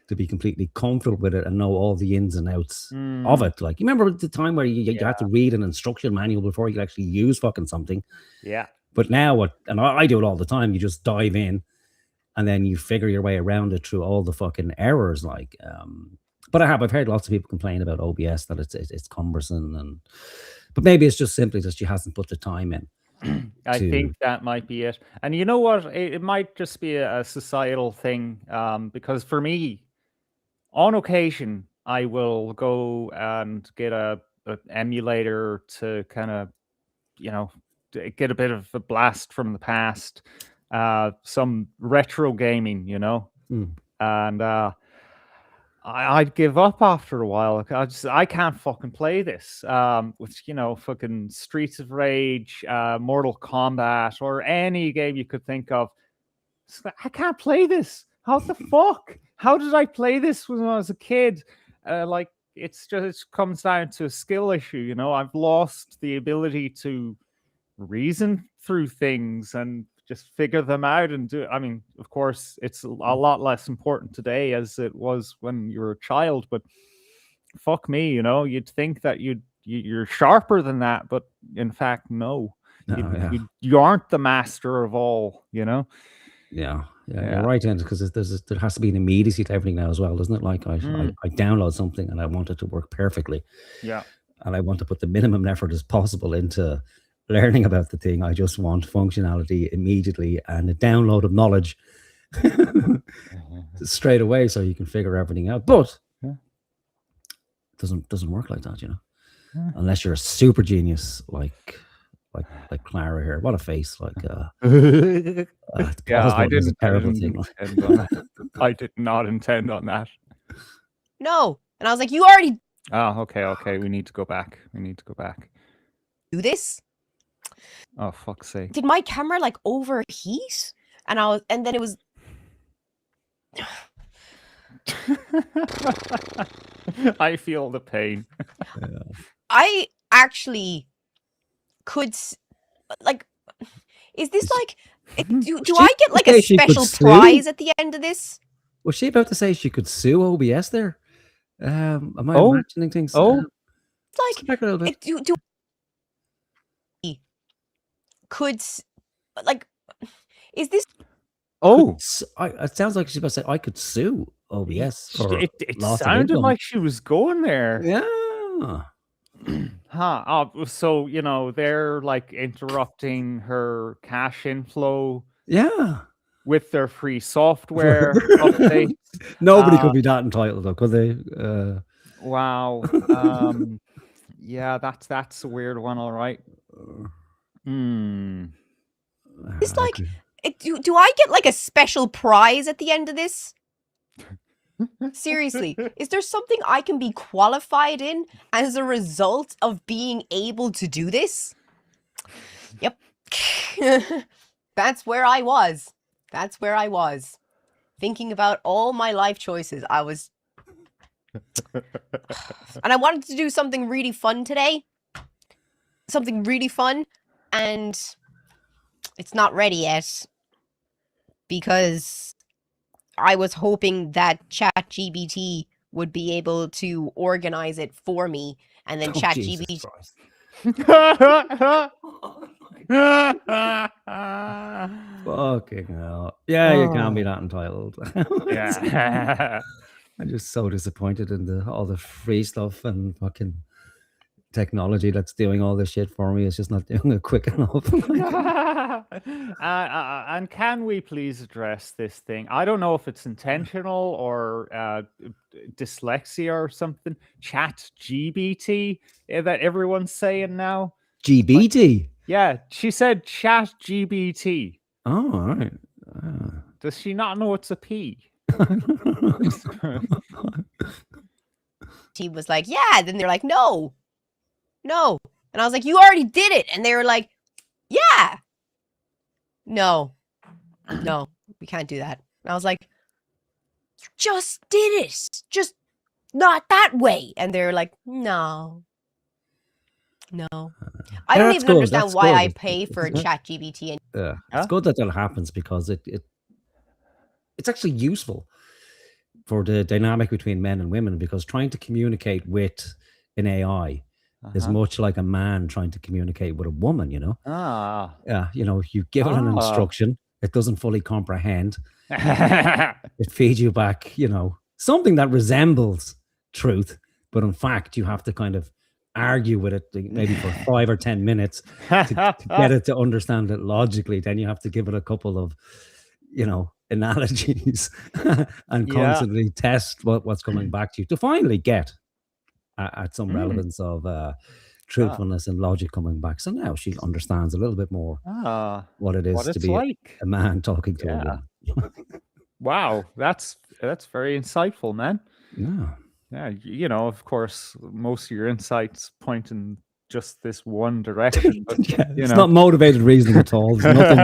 to be completely comfortable with it and know all the ins and outs of it. Like, you remember the time where you had to read an instruction manual before you could actually use fucking something? Yeah. But now, and I do it all the time, you just dive in and then you figure your way around it through all the fucking errors. Like, but I've heard lots of people complain about OBS, that it's cumbersome, but maybe it's just simply that she hasn't put the time in. I think that might be it. And you know what? It might just be a societal thing, because for me, on occasion, I will go and get an emulator to kind of, get a bit of a blast from the past, some retro gaming, and I'd give up after a while. I can't fucking play this. With fucking Streets of Rage, Mortal Kombat, or any game you could think of. I can't play this. How the fuck? How did I play this when I was a kid? It comes down to a skill issue. I've lost the ability to reason through things and just figure them out and do. I mean, of course, it's a lot less important today as it was when you were a child. But fuck me, you'd think that you're sharper than that, but in fact, no. You aren't the master of all. Yeah, you're right, because there has to be an immediacy to everything now as well, doesn't it? Like I download something and I want it to work perfectly. Yeah, and I want to put the minimum effort as possible into learning about the thing. I just want functionality immediately and a download of knowledge straight away, so you can figure everything out. But it doesn't work like that, unless you're a super genius like Clara here. What a face! I didn't intend on that. I did not intend on that. No, and I was like, you already. Oh, okay. We need to go back. Do this. Oh, fuck's sake! Did my camera overheat? And then it was. I feel the pain. I actually could is this do I get a special prize at the end of this? Was she about to say she could sue OBS there? Am I imagining things? It's is this? It sounds like she's about to say I could sue OBS. It sounded like she was going there. Yeah. So they're interrupting her cash inflow. Yeah. With their free software updates. Nobody could be that entitled, though, could they? Wow. Yeah, that's a weird one, all right. Hmm. It's like, do I get like a special prize at the end of this? Seriously, is there something I can be qualified in as a result of being able to do this? Yep. That's where I was. That's where I was. Thinking about all my life choices. I was... And I wanted to do something really fun today. Something really fun. And it's not ready yet. Because I was hoping that ChatGPT would be able to organize it for me. And then ChatGPT... Fucking hell. Yeah, you can't be that entitled. Yeah. I'm just so disappointed in all the free stuff and fucking technology that's doing all this shit for me. It's just not doing it quick enough. And can we please address this thing? I don't know if it's intentional or dyslexia or something. Chat GBT that everyone's saying now. GBT? Yeah, she said chat GBT. Oh, all right. Does she not know it's a P? He was like, yeah. Then they're like, no. And I was like, you already did it. And they were like, yeah. No, we can't do that. And I was like, you just did it. Just not that way. And they're like, no. I don't even understand why I pay for ChatGPT. Yeah, it's good that happens because it's actually useful for the dynamic between men and women, because trying to communicate with an AI is much like a man trying to communicate with a woman, you know? Yeah, you know, you give it an instruction, it doesn't fully comprehend. It feeds you back, you know, something that resembles truth, but in fact, you have to kind of argue with it maybe for 5 or 10 minutes to get it to understand it logically. Then you have to give it a couple of, you know, analogies and constantly test what's coming back to you to finally get at some relevance of truthfulness and logic coming back. So now she understands a little bit more what it is to be like a man talking to a woman. Wow, that's very insightful, man. Yeah, you know, of course, most of your insights point in just this one direction. But, it's not motivated reasoning at all. There's nothing,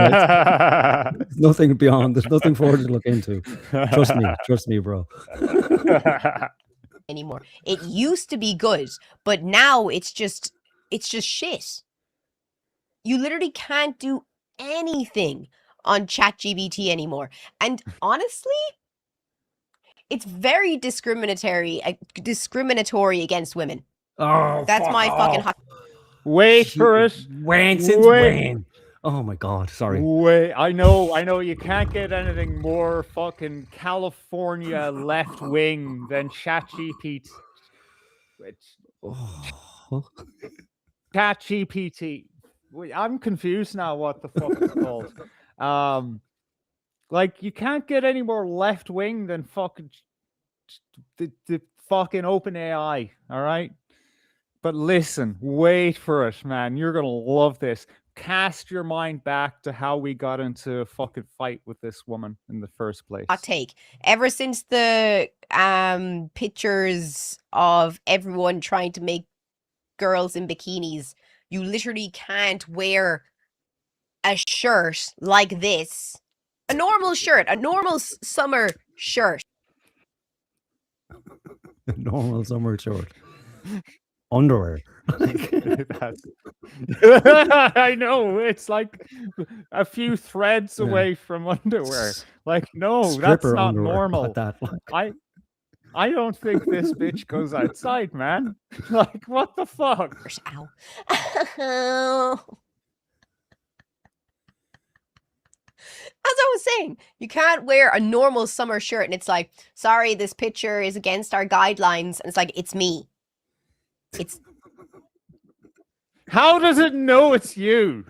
there's nothing beyond. There's nothing further to look into. Trust me, bro. Anymore. It used to be good, but now it's just shit. You literally can't do anything on ChatGPT anymore. And honestly, it's very discriminatory against women. Oh, that's my fucking wait for it. When? Oh my god, sorry. Wait, I know you can't get anything more fucking California left wing than ChatGPT. ChatGPT. I'm confused now what the fuck it's called. Like, you can't get any more left wing than fucking the fucking OpenAI, all right? But listen, wait for it, man. You're gonna love this. Cast your mind back to how we got into a fucking fight with this woman in the first place. Hot take. Ever since the pictures of everyone trying to make girls in bikinis, you literally can't wear a shirt like this. A normal shirt, a normal summer shirt. A normal summer shirt. Underwear. I know, it's like a few threads away from underwear. Like, no, that's not normal. I don't think this bitch goes outside, man. Like, what the fuck? Ow. As I was saying, you can't wear a normal summer shirt and it's like, sorry, this picture is against our guidelines. And it's like, it's me. It's... How does it know it's you?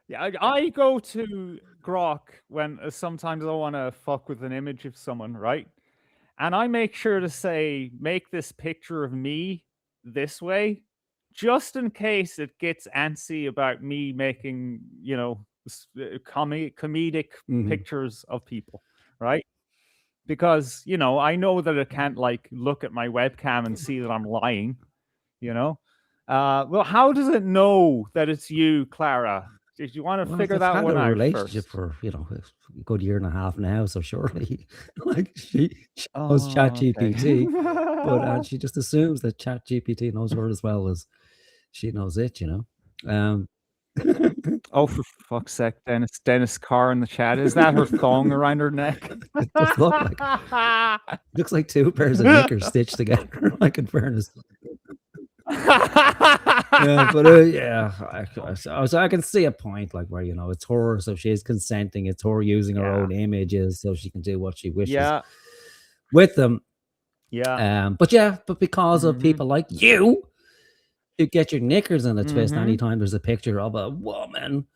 Yeah, I go to Grok when sometimes I want to fuck with an image of someone, right? And I make sure to say, make this picture of me this way, just in case it gets antsy about me making, comedic pictures of people, right? Because, I know that it can't like look at my webcam and see that I'm lying, well, how does it know that it's you, Clara? Did you want to Well, figure they've that had one a out relationship first? for, a good year and a half now, so surely, like, she knows Oh, okay. ChatGPT, but she just assumes that ChatGPT knows her as well as she knows it, Oh, for fuck's sake, Dennis Carr in the chat. Is that her thong around her neck? It does look like two pairs of knickers stitched together, like, in fairness. Yeah, but I can see a point, like, where it's her, so she is consenting. It's her using her own images, so she can do what she wishes with them. Yeah. But because of people like you get your knickers in a twist anytime there's a picture of a woman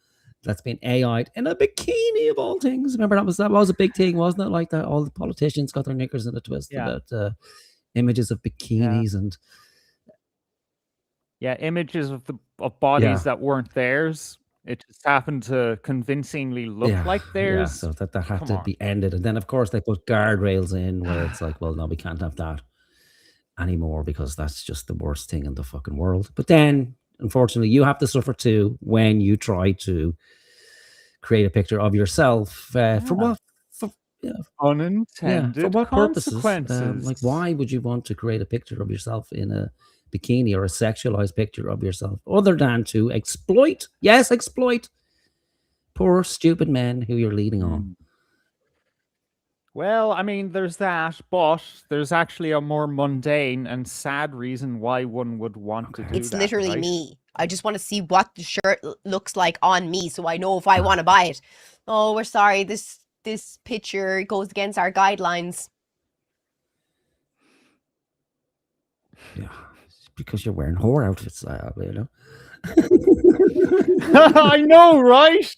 that's been AI'd in a bikini, of all things. Remember that was a big thing, wasn't it? Like that, all the politicians got their knickers in a twist about images of bikinis and images of bodies that weren't theirs. It just happened to convincingly look like theirs. So that had to be ended. And then, of course, they put guardrails in where it's like, well, no, we can't have that anymore because that's just the worst thing in the fucking world. But then, unfortunately, you have to suffer too when you try to create a picture of yourself. For what? Unintended for what consequences. purposes? Like, why would you want to create a picture of yourself in a bikini or a sexualized picture of yourself other than to exploit poor stupid men who you're leading on? Well, I mean, there's that, but there's actually a more mundane and sad reason why one would want to do It's that. literally right? me. I just want to see what the shirt looks like on me so I know if I want to buy it. Oh, we're sorry. This picture goes against our guidelines. Yeah, because you're wearing whore outfits, I know, right?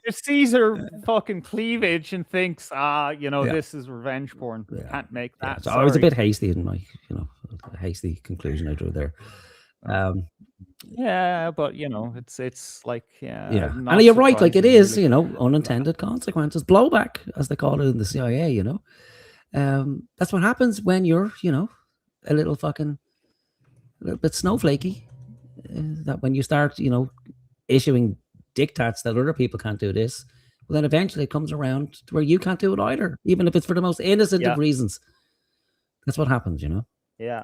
It sees her fucking cleavage and thinks, this is revenge porn. Can't make that. So I was a bit hasty in my, hasty conclusion I drew there. Yeah, but it's like and you're right. Like, it is, unintended consequences, blowback, as they call it in the CIA. That's what happens when you're, a little bit snowflakey. That when you start, issuing diktats that other people can't do this, well, then eventually it comes around to where you can't do it either, even if it's for the most innocent of reasons. That's what happens, Yeah.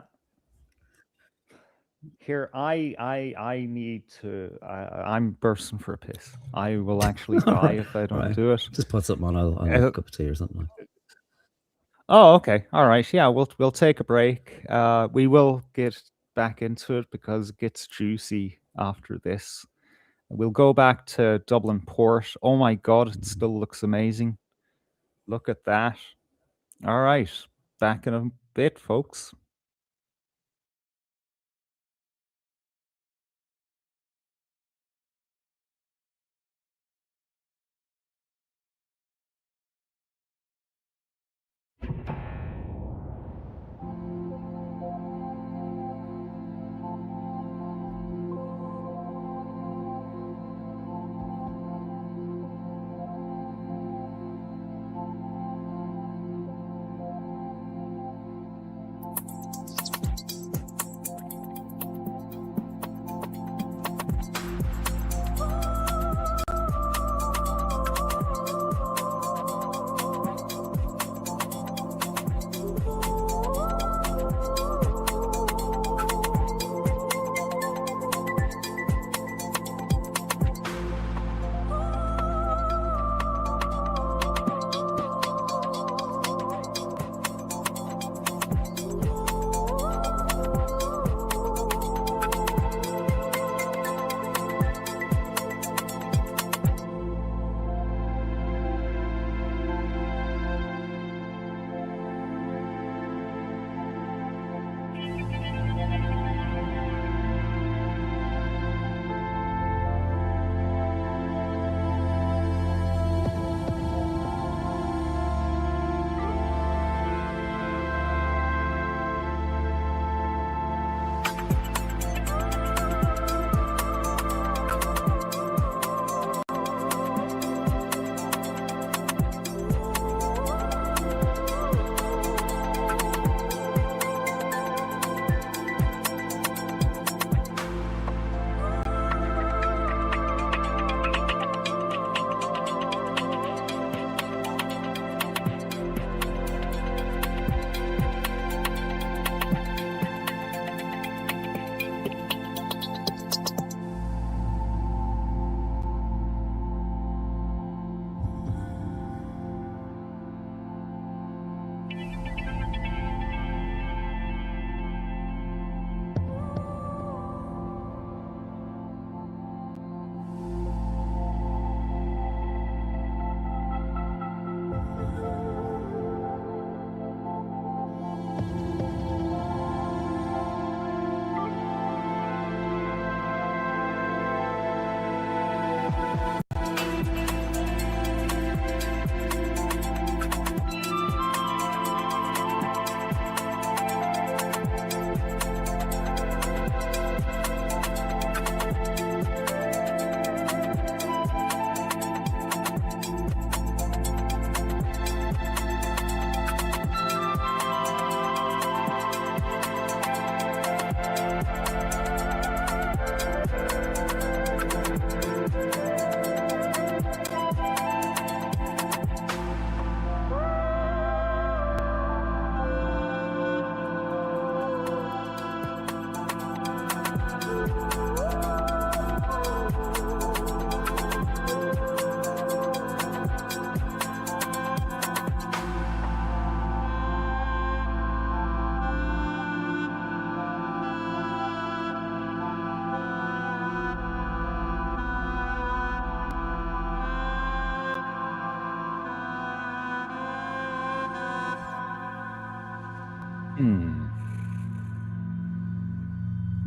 Here, I need to. I'm bursting for a piss. I will actually die if I don't do it. Just put something on a cup of tea or something. Oh, okay. All right. Yeah, we'll take a break. We will get back into it because it gets juicy after this. We'll go back to Dublin Port. Oh my God, it still looks amazing. Look at that. All right. Back in a bit, folks.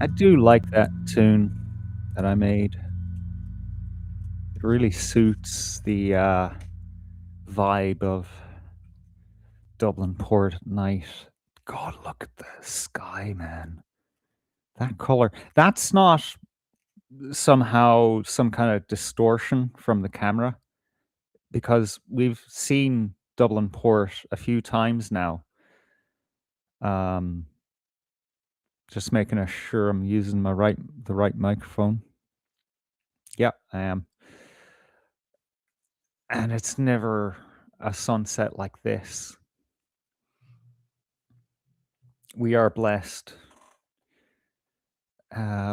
I do like that tune that I made. It really suits the vibe of Dublin Port at night. God, look at the sky, man. That color. That's not somehow some kind of distortion from the camera, because we've seen Dublin Port a few times now. Just making sure I'm using the right microphone. Yeah, I am. And it's never a sunset like this. We are blessed.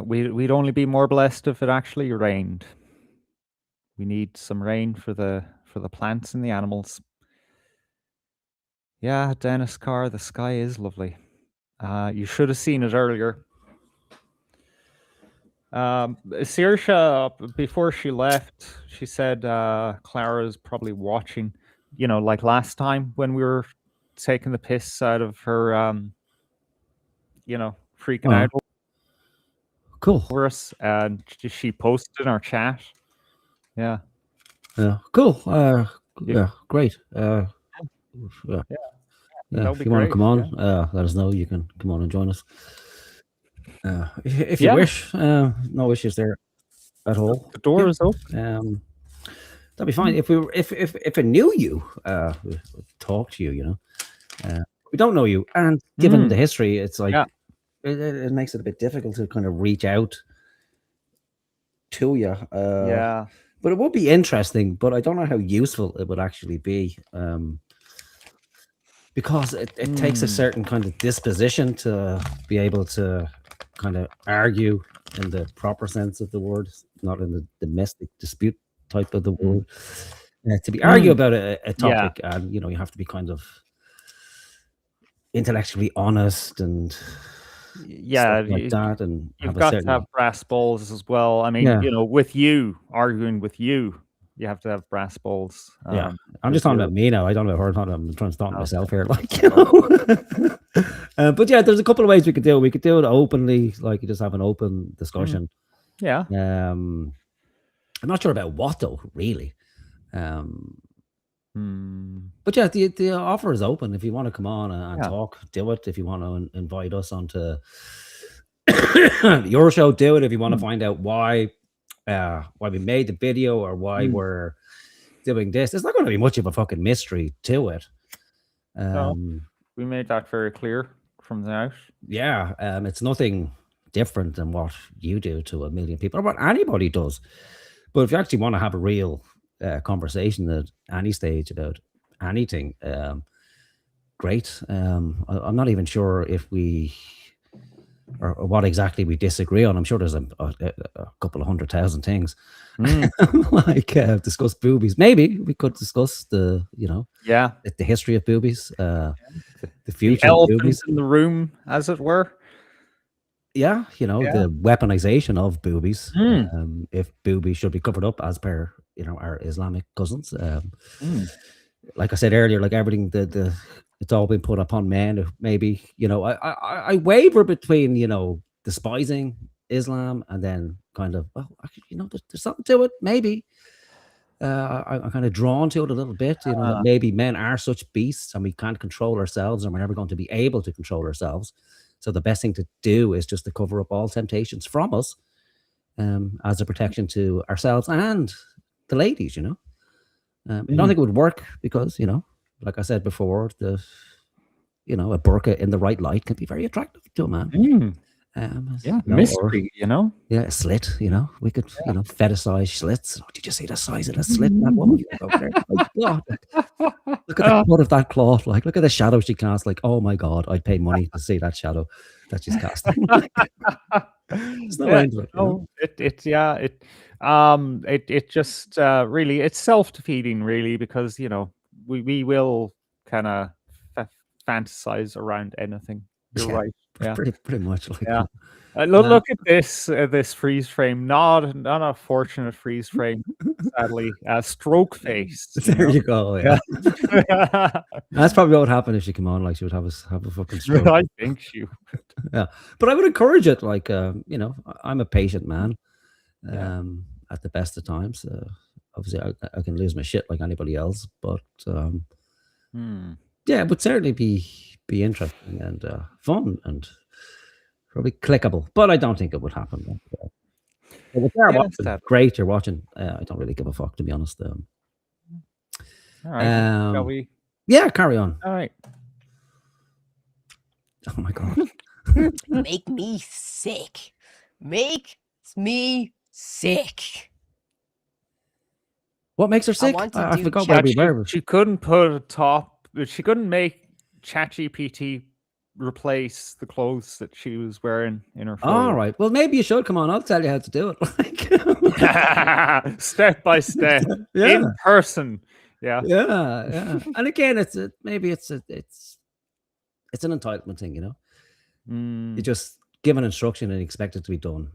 We'd only be more blessed if it actually rained. We need some rain for the plants and the animals. Yeah, Dennis Carr, the sky is lovely. You should have seen it earlier. Saoirse, before she left, she said Clara's probably watching, like last time when we were taking the piss out of her, freaking out Cool. over us, and she posted in our chat. Yeah. Yeah. Cool. Yeah. Great. Yeah. If you want to come on, let us know. You can come on and join us. If you wish, no issues there at all. The door is open. That'd be fine. If I knew you, talk to you, we don't know you, and given the history, it's like it makes it a bit difficult to kind of reach out to you. But it would be interesting. But I don't know how useful it would actually be. Because it takes a certain kind of disposition to be able to kind of argue in the proper sense of the word, not in the domestic dispute type of the word. To be argue about a topic, and you have to be kind of intellectually honest and stuff like that, and you've got to have brass balls as well. I mean, with you arguing with you. You have to have brass balls. I'm just talking about me now. I don't know her. I'm trying to stop myself here. But yeah, there's a couple of ways we could do it. We could do it openly, like you just have an open discussion. Yeah. I'm not sure about what though, really. But yeah, the offer is open. If you want to come on and talk, do it. If you want to invite us onto your show, do it. If you want to find out why we made the video or why we're doing this, there's not going to be much of a fucking mystery to it. We made that very clear from the out. Yeah, it's nothing different than what you do to a million people or what anybody does. But if you actually want to have a real conversation at any stage about anything, great. I'm not even sure if we or what exactly we disagree on. I'm sure there's a couple of 100,000 things. Like discuss boobies. Maybe we could discuss the history of boobies, the future of boobies in the room, as it were. The weaponization of boobies. If boobies should be covered up as per our Islamic cousins. Like I said earlier, like everything it's all been put upon men. Maybe I waver between despising Islam and then kind of there's something to it. Maybe I'm kind of drawn to it a little bit. That maybe men are such beasts and we can't control ourselves and we're never going to be able to control ourselves. So the best thing to do is just to cover up all temptations from us, as a protection to ourselves and the ladies. I don't think it would work because like I said before, a burqa in the right light can be very attractive to a man. Mystery, a slit. We could fetishize slits. Oh, did you see the size of the slit in that woman? My God, look at the cut of that cloth. Like, look at the shadow she casts. Like, oh my God, I'd pay money to see that shadow that she's casting. There's no end to it. It just really, it's self-defeating, really, because we will kind of fantasize around anything. You're Yeah, right. Yeah. pretty much like Yeah. that. Look at this freeze frame. Not a fortunate freeze frame, sadly. Stroke face. There you go. Yeah. That's probably what would happen if she came on. Like she would have a fucking stroke. I think she would. Yeah, but I would encourage it. Like, I'm a patient man. Yeah. At the best of times, obviously I can lose my shit like anybody else. But yeah, it would certainly be interesting and fun and probably clickable. But I don't think it would happen. But if you're watching, great, you're watching. I don't really give a fuck, to be honest. All right. Shall we? Yeah, carry on. All right. Oh my god. Make me sick. Make me sick. What makes her sick? I forgot why we were. She couldn't she couldn't make ChatGPT replace the clothes that she was wearing in her photo. All right. Well, maybe you should come on. I'll tell you how to do it. Step by step. Yeah. In person. Yeah. Yeah. And again, it's an entitlement thing, you know. You just give an instruction and expect it to be done.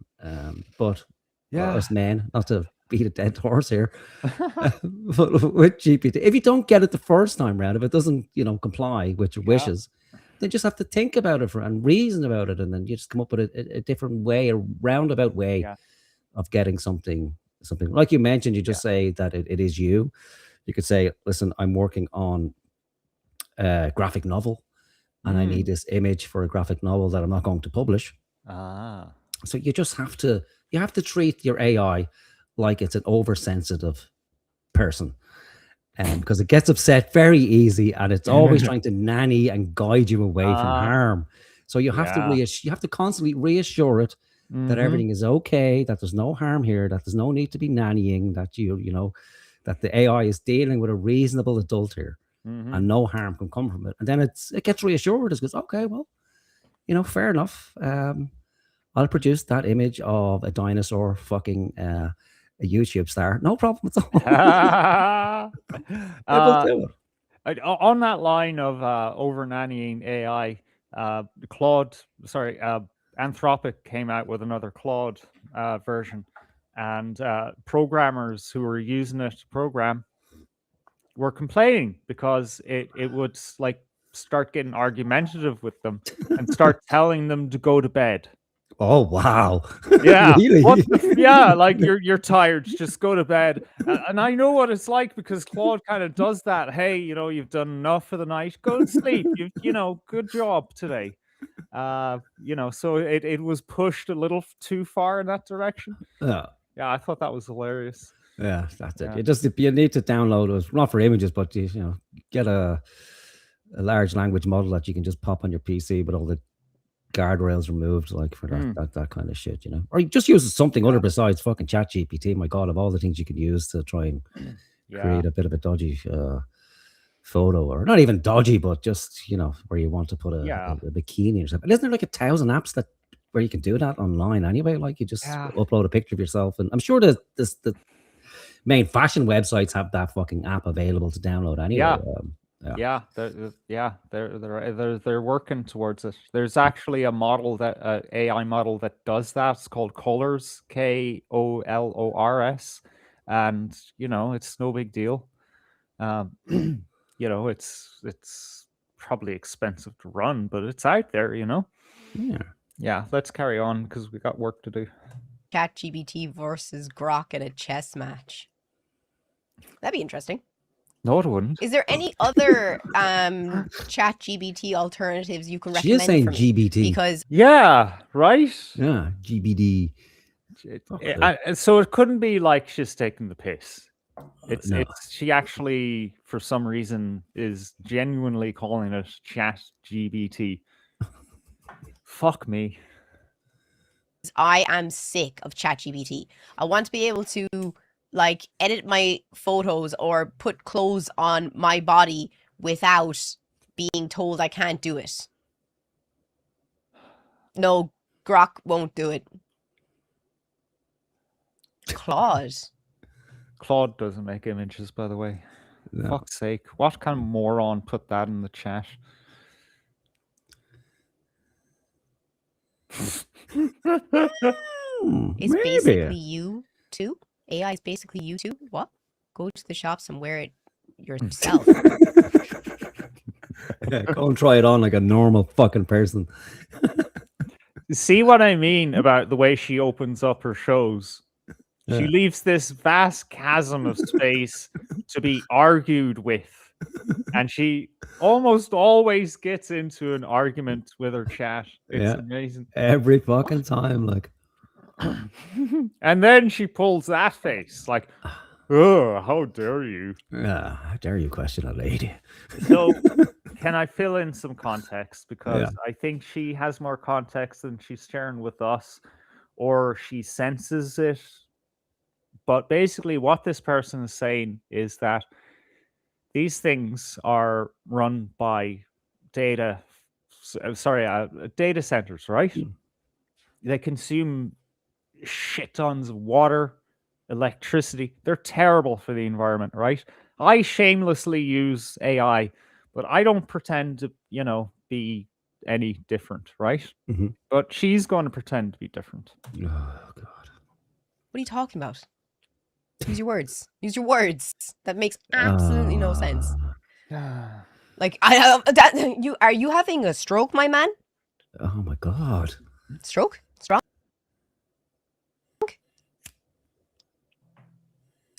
But us men, not to beat a dead horse here, but with GPT, if you don't get it the first time round, if it doesn't, comply with your wishes, then just have to think about it and reason about it, and then you just come up with a different way, a roundabout way of getting something. Like you mentioned, you just say that it is you. You could say, listen, I'm working on a graphic novel, and I need this image for a graphic novel that I'm not going to publish. So you just have to treat your AI like it's an oversensitive person, because it gets upset very easy, and it's always trying to nanny and guide you away from harm. So you have to constantly reassure it that everything is okay, that there's no harm here, that there's no need to be nannying, that that the AI is dealing with a reasonable adult here. And no harm can come from it. And then it gets reassured. It goes, okay, well, fair enough. I'll produce that image of a dinosaur fucking a YouTube star. No problem at all. Do it. On that line of over nannying AI, Anthropic came out with another Claude version, and programmers who were using it to program were complaining because it would start getting argumentative with them and start telling them to go to bed. Oh wow! Yeah, really? You're tired. Just go to bed. And I know what it's like because Claude kind of does that. Hey, you've done enough for the night. Go to sleep. Good job today. So it was pushed a little too far in that direction. Yeah, I thought that was hilarious. Yeah, that's it. You need to download it, not for images, but get a large language model that you can just pop on your PC with all the guardrails removed, like for that kind of shit, or you just use something other besides fucking ChatGPT. My God, of all the things you could use to try and create a bit of a dodgy photo, or not even dodgy, but just where you want to put a bikini or something. Isn't there like 1,000 apps where you can do that online anyway? Like you just upload a picture of yourself, and I'm sure the main fashion websites have that fucking app available to download anyway. They're working towards it. There's actually a model AI model that does that. It's called Colors, KOLORS, and it's no big deal. It's probably expensive to run, but it's out there. Yeah. Let's carry on because we got work to do. ChatGPT versus Grok in a chess match. That'd be interesting. No, it wouldn't. Is there any other ChatGPT alternatives you can recommend? She is saying for me? GBT. Because right? Yeah, GBD. So it couldn't be like she's taking the piss. She actually, for some reason, is genuinely calling it ChatGPT. Fuck me. I am sick of ChatGPT. I want to be able to edit my photos or put clothes on my body without being told I can't do it. No, Grok won't do it. Claude doesn't make images, by the way. No. Fuck's sake. What kind of moron put that in the chat? It's Maybe. basically you too. AI is basically you too. What? Go to the shops and wear it yourself. Yeah, go and try it on like a normal fucking person. See what I mean about the way she opens up her shows? She Yeah. leaves this vast chasm of space to be argued with. And she almost always gets into an argument with her chat. It's amazing. Every fucking time, like. And then she pulls that face, like, oh, how dare you? How dare you question a lady? So, can I fill in some context? Because I think she has more context than she's sharing with us, or she senses it. But basically, what this person is saying is that these things are run by data centers, right? They consume shit tons of water, electricity. They're terrible for the environment, right? I shamelessly use AI, but I don't pretend to, be any different, right? Mhm. But she's going to pretend to be different. Oh, God. What are you talking about? Use your words. Use your words. That makes absolutely no sense. Like, are you having a stroke, my man? Oh my God. Stroke? Strong?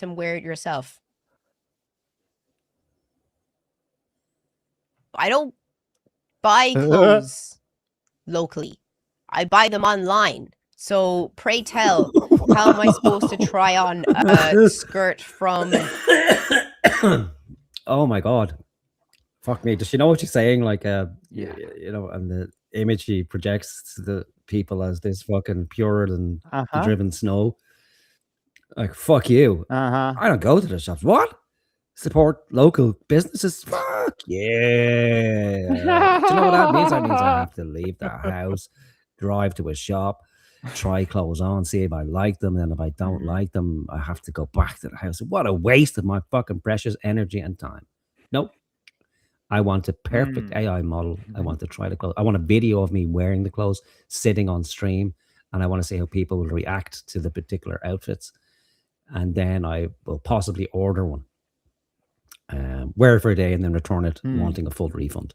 And wear it yourself. I don't buy clothes locally. I buy them online. So pray tell, how am I supposed to try on a skirt from... Oh my God. Fuck me. Does she know what she's saying? Like, and the image she projects to the people as this fucking purer than the driven snow. Like, fuck you. I don't go to the shops. What? Support local businesses? Fuck yeah. Do you know what that means? That means I have to leave the house, drive to a shop, try clothes on, see if I like them. Then if I don't like them, I have to go back to the house. What a waste of my fucking precious energy and time. Nope. I want a perfect AI model. I want to try the clothes. I want a video of me wearing the clothes, sitting on stream, and I want to see how people will react to the particular outfits. And then I will possibly order one, wear it for a day, and then return it, wanting a full refund.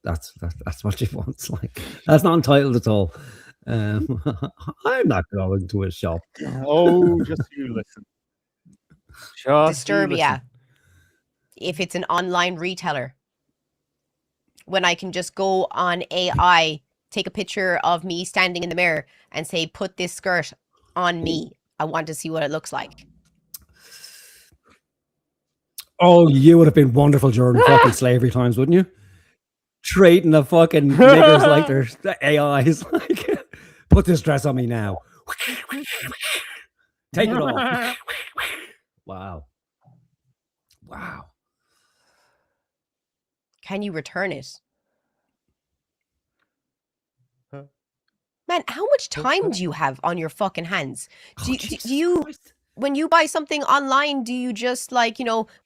That's what she wants. Like, that's not entitled at all. I'm not going to a shop. Oh, just you listen. Disturbia. If it's an online retailer, when I can just go on AI, take a picture of me standing in the mirror and say, put this skirt on me. I want to see what it looks like. Oh, you would have been wonderful during fucking slavery times, wouldn't you? Trading the fucking niggers like their AIs. Like, put this dress on me now. Take it off. Wow. Wow. Can you return it? Man, how much time do you have on your fucking hands? Do you when you buy something online, do you just like,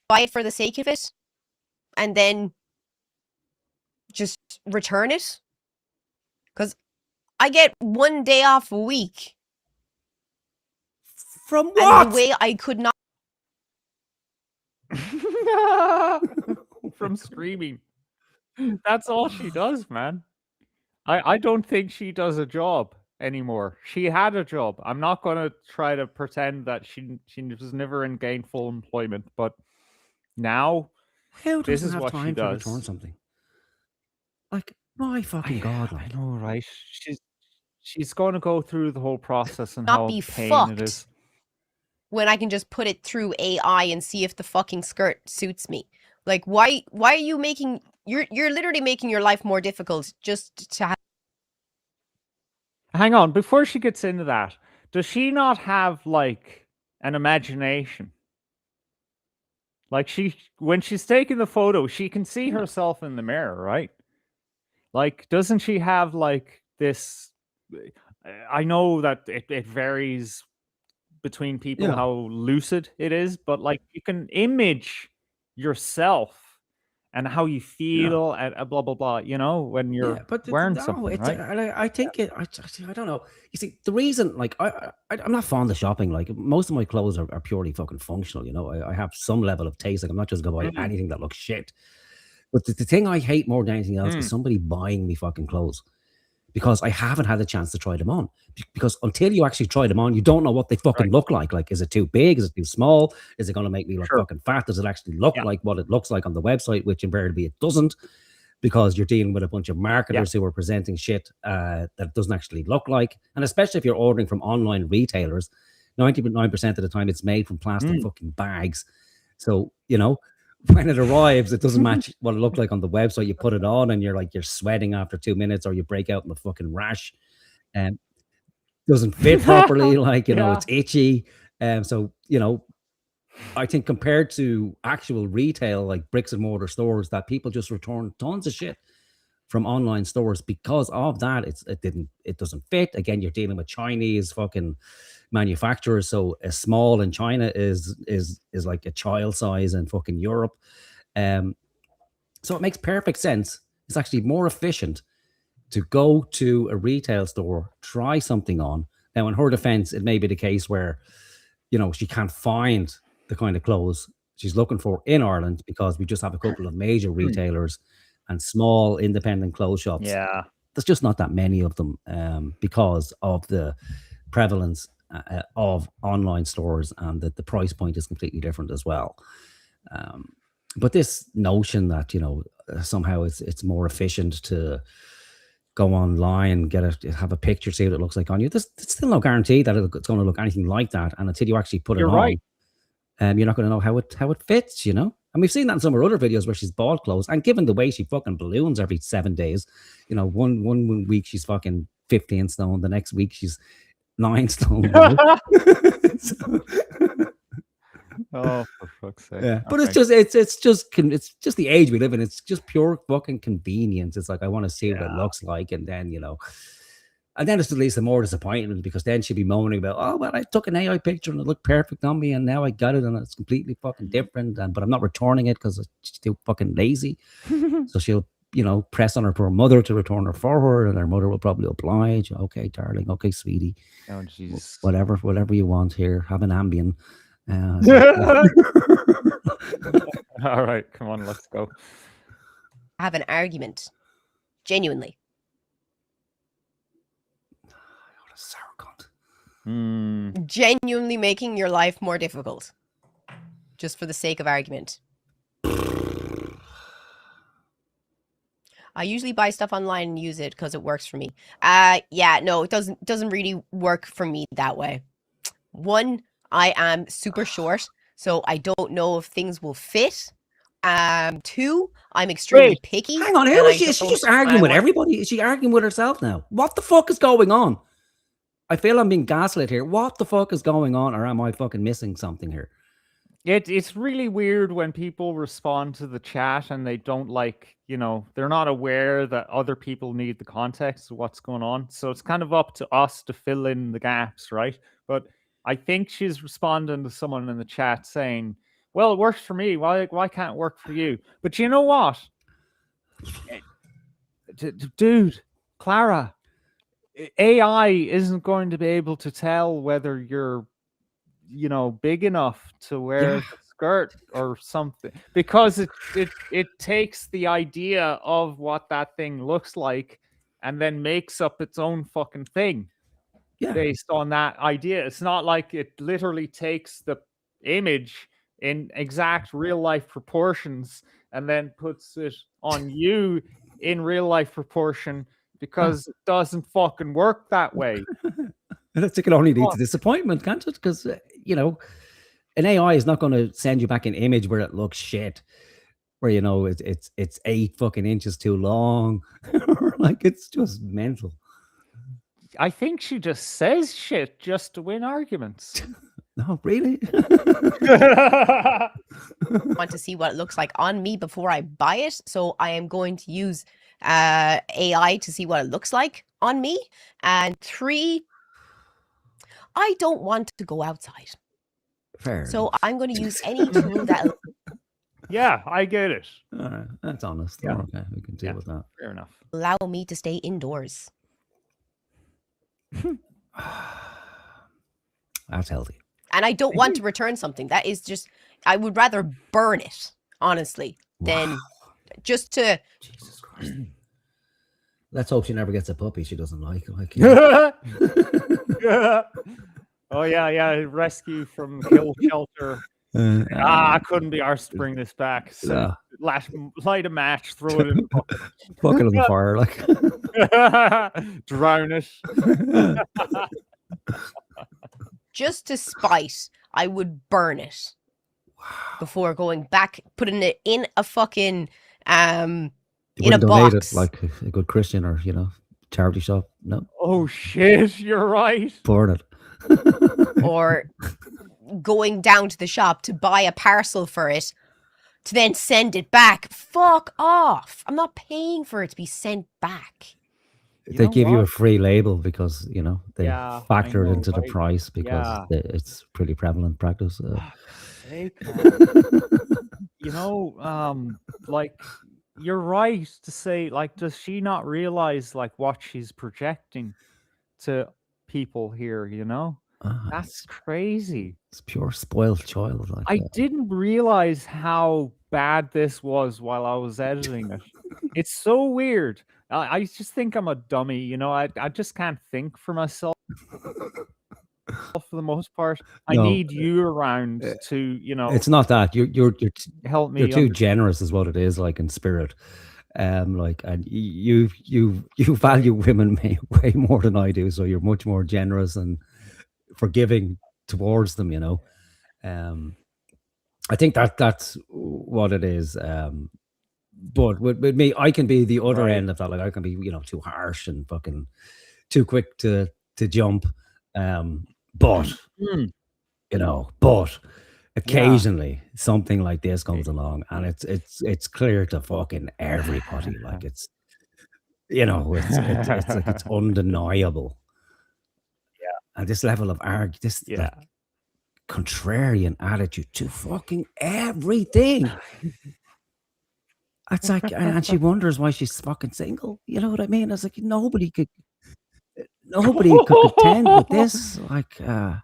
buy it for the sake of it and then just return it? Because I get 1 day off a week. From what? And the way I could not. From streaming. That's all she does, man. I don't think she does a job anymore. She had a job. I'm not going to try to pretend that she was never in gainful employment, but now this is what she does. To return something? Like, my fucking God. I know, right? She's going to go through the whole process and Not how be pain fucked. it is. When I can just put it through AI and see if the fucking skirt suits me. Like, why are you making... You're literally making your life more difficult just to have... Hang on, before she gets into that, does she not have, like, an imagination? Like, when she's taking the photo, she can see herself in the mirror, right? Like, doesn't she have, like, this... I know that it varies between people how lucid it is, but, like, you can image yourself and how you feel and blah blah blah. You know, when you're wearing something, it's, right? I think it. I don't know. You see, the reason, like, I'm not fond of shopping. Like, most of my clothes are purely fucking functional. You know, I have some level of taste. Like, I'm not just gonna buy anything that looks shit. But the thing I hate more than anything else is somebody buying me fucking clothes, because I haven't had a chance to try them on. Because until you actually try them on, you don't know what they fucking look like. Like, is it too big? Is it too small? Is it going to make me look fucking fat? Does it actually look like what it looks like on the website? Which invariably it doesn't, because you're dealing with a bunch of marketers who are presenting shit that doesn't actually look like. And especially if you're ordering from online retailers, 99% of the time it's made from plastic fucking bags. So, you know, when it arrives, it doesn't match what it looked like on the website. You put it on and you're sweating after 2 minutes, or you break out in the fucking rash, and doesn't fit properly. Like, you know, it's itchy. So, you know, I think compared to actual retail, like bricks and mortar stores, that people just return tons of shit from online stores because of that. It doesn't fit. Again, you're dealing with Chinese fucking manufacturers, so a small in China is like a child size in fucking Europe. So it makes perfect sense. It's actually more efficient to go to a retail store, try something on. Now, in her defense, it may be the case where, you know, she can't find the kind of clothes she's looking for in Ireland, because we just have a couple of major retailers and small independent clothes shops. Yeah, there's just not that many of them, because of the prevalence of online stores, and that the price point is completely different as well. But this notion that, you know, somehow it's more efficient to go online, have a picture, see what it looks like on you. There's still no guarantee that it's going to look anything like that, and until you actually put it on, you're not going to know how it fits. You know, and we've seen that in some of her other videos where she's bought clothes, and given the way she fucking balloons every 7 days, you know, one week she's fucking 15 stone, the next week she's 9 stone. You know? Oh, for fuck's sake! Yeah, but it's just the age we live in. It's just pure fucking convenience. It's like, I want to see what it looks like, and then, you know, and then it's at least the more disappointment, because then she'll be moaning about, oh well, I took an AI picture and it looked perfect on me, and now I got it and it's completely fucking different, but I'm not returning it because it's too fucking lazy. So she'll, you know, press on her mother to return her for her, and her mother will probably oblige. Okay, darling. Okay, sweetie. Oh, jeez. Whatever you want here. Have an Ambien. All right, come on, let's go. Have an argument. Genuinely. What a sour cunt. Genuinely making your life more difficult. Just for the sake of argument. I usually buy stuff online and use it because it works for me. Yeah, no, it doesn't really work for me that way. One, I am super short, so I don't know if things will fit. Two, I'm extremely picky. Hang on, is she just arguing with everybody? Is she arguing with herself now? What the fuck is going on? I feel I'm being gaslit here. What the fuck is going on, or am I fucking missing something here? It's really weird when people respond to the chat and they don't, like, you know, they're not aware that other people need the context of what's going on. So it's kind of up to us to fill in the gaps, right? But I think she's responding to someone in the chat saying, well, it works for me. Why can't it work for you? But you know what? Dude, Clara, AI isn't going to be able to tell whether you're, you know, big enough to wear the skirt or something, because it takes the idea of what that thing looks like and then makes up its own fucking thing based on that idea. It's not like it literally takes the image in exact real life proportions and then puts it on you in real life proportion, because it doesn't fucking work that way. It can only lead to disappointment, can't it? Because, you know, an AI is not going to send you back an image where it looks shit, where, you know, it's 8 fucking inches too long. Like, it's just mental. I think she just says shit just to win arguments. No, really? Want to see what it looks like on me before I buy it, so I am going to use AI to see what it looks like on me. And 3, I don't want to go outside. Fair so enough. I'm going to use any tool that Yeah, I get it. All right, that's honest. Yeah. Okay, we can deal with that. Fair enough. Allow me to stay indoors. That's healthy. And I don't want to return something. That is just, I would rather burn it, honestly, than just to. Jesus Christ. Let's hope she never gets a puppy she doesn't like. Oh yeah, rescue from kill shelter. I couldn't be arsed to bring this back. So light a match, throw it in the bucket. Bucket on the fire, like drown it. Just to spite, I would burn it before going back, putting it in a fucking in a box. It like a good Christian or charity shop. No. Oh shit, you're right. Burn it. Or going down to the shop to buy a parcel for it to then send it back. Fuck off. I'm not paying for it to be sent back. They give you a free label because they factor it into the right? price because it's pretty prevalent practice. Like you're right to say, like, does she not realize like what she's projecting to people here? That's crazy. It's pure spoiled child. Like I didn't realize how bad this was while I was editing it. It's so weird. I just think I'm a dummy, I just can't think for myself for the most part. I need you around to, It's not that you're help me. You're too generous, is what it is, like in spirit. And you value women way more than I do, so you're much more generous and forgiving towards them. I think that's what it is. But with me, I can be the other end of that. Like I can be, too harsh and fucking too quick to jump. But occasionally something like this comes along, and it's clear to fucking everybody. Like it's like it's undeniable. Yeah. And this level of like, contrarian attitude to fucking everything. It's like, and she wonders why she's fucking single. You know what I mean? It's like nobody could contend with this. Like, and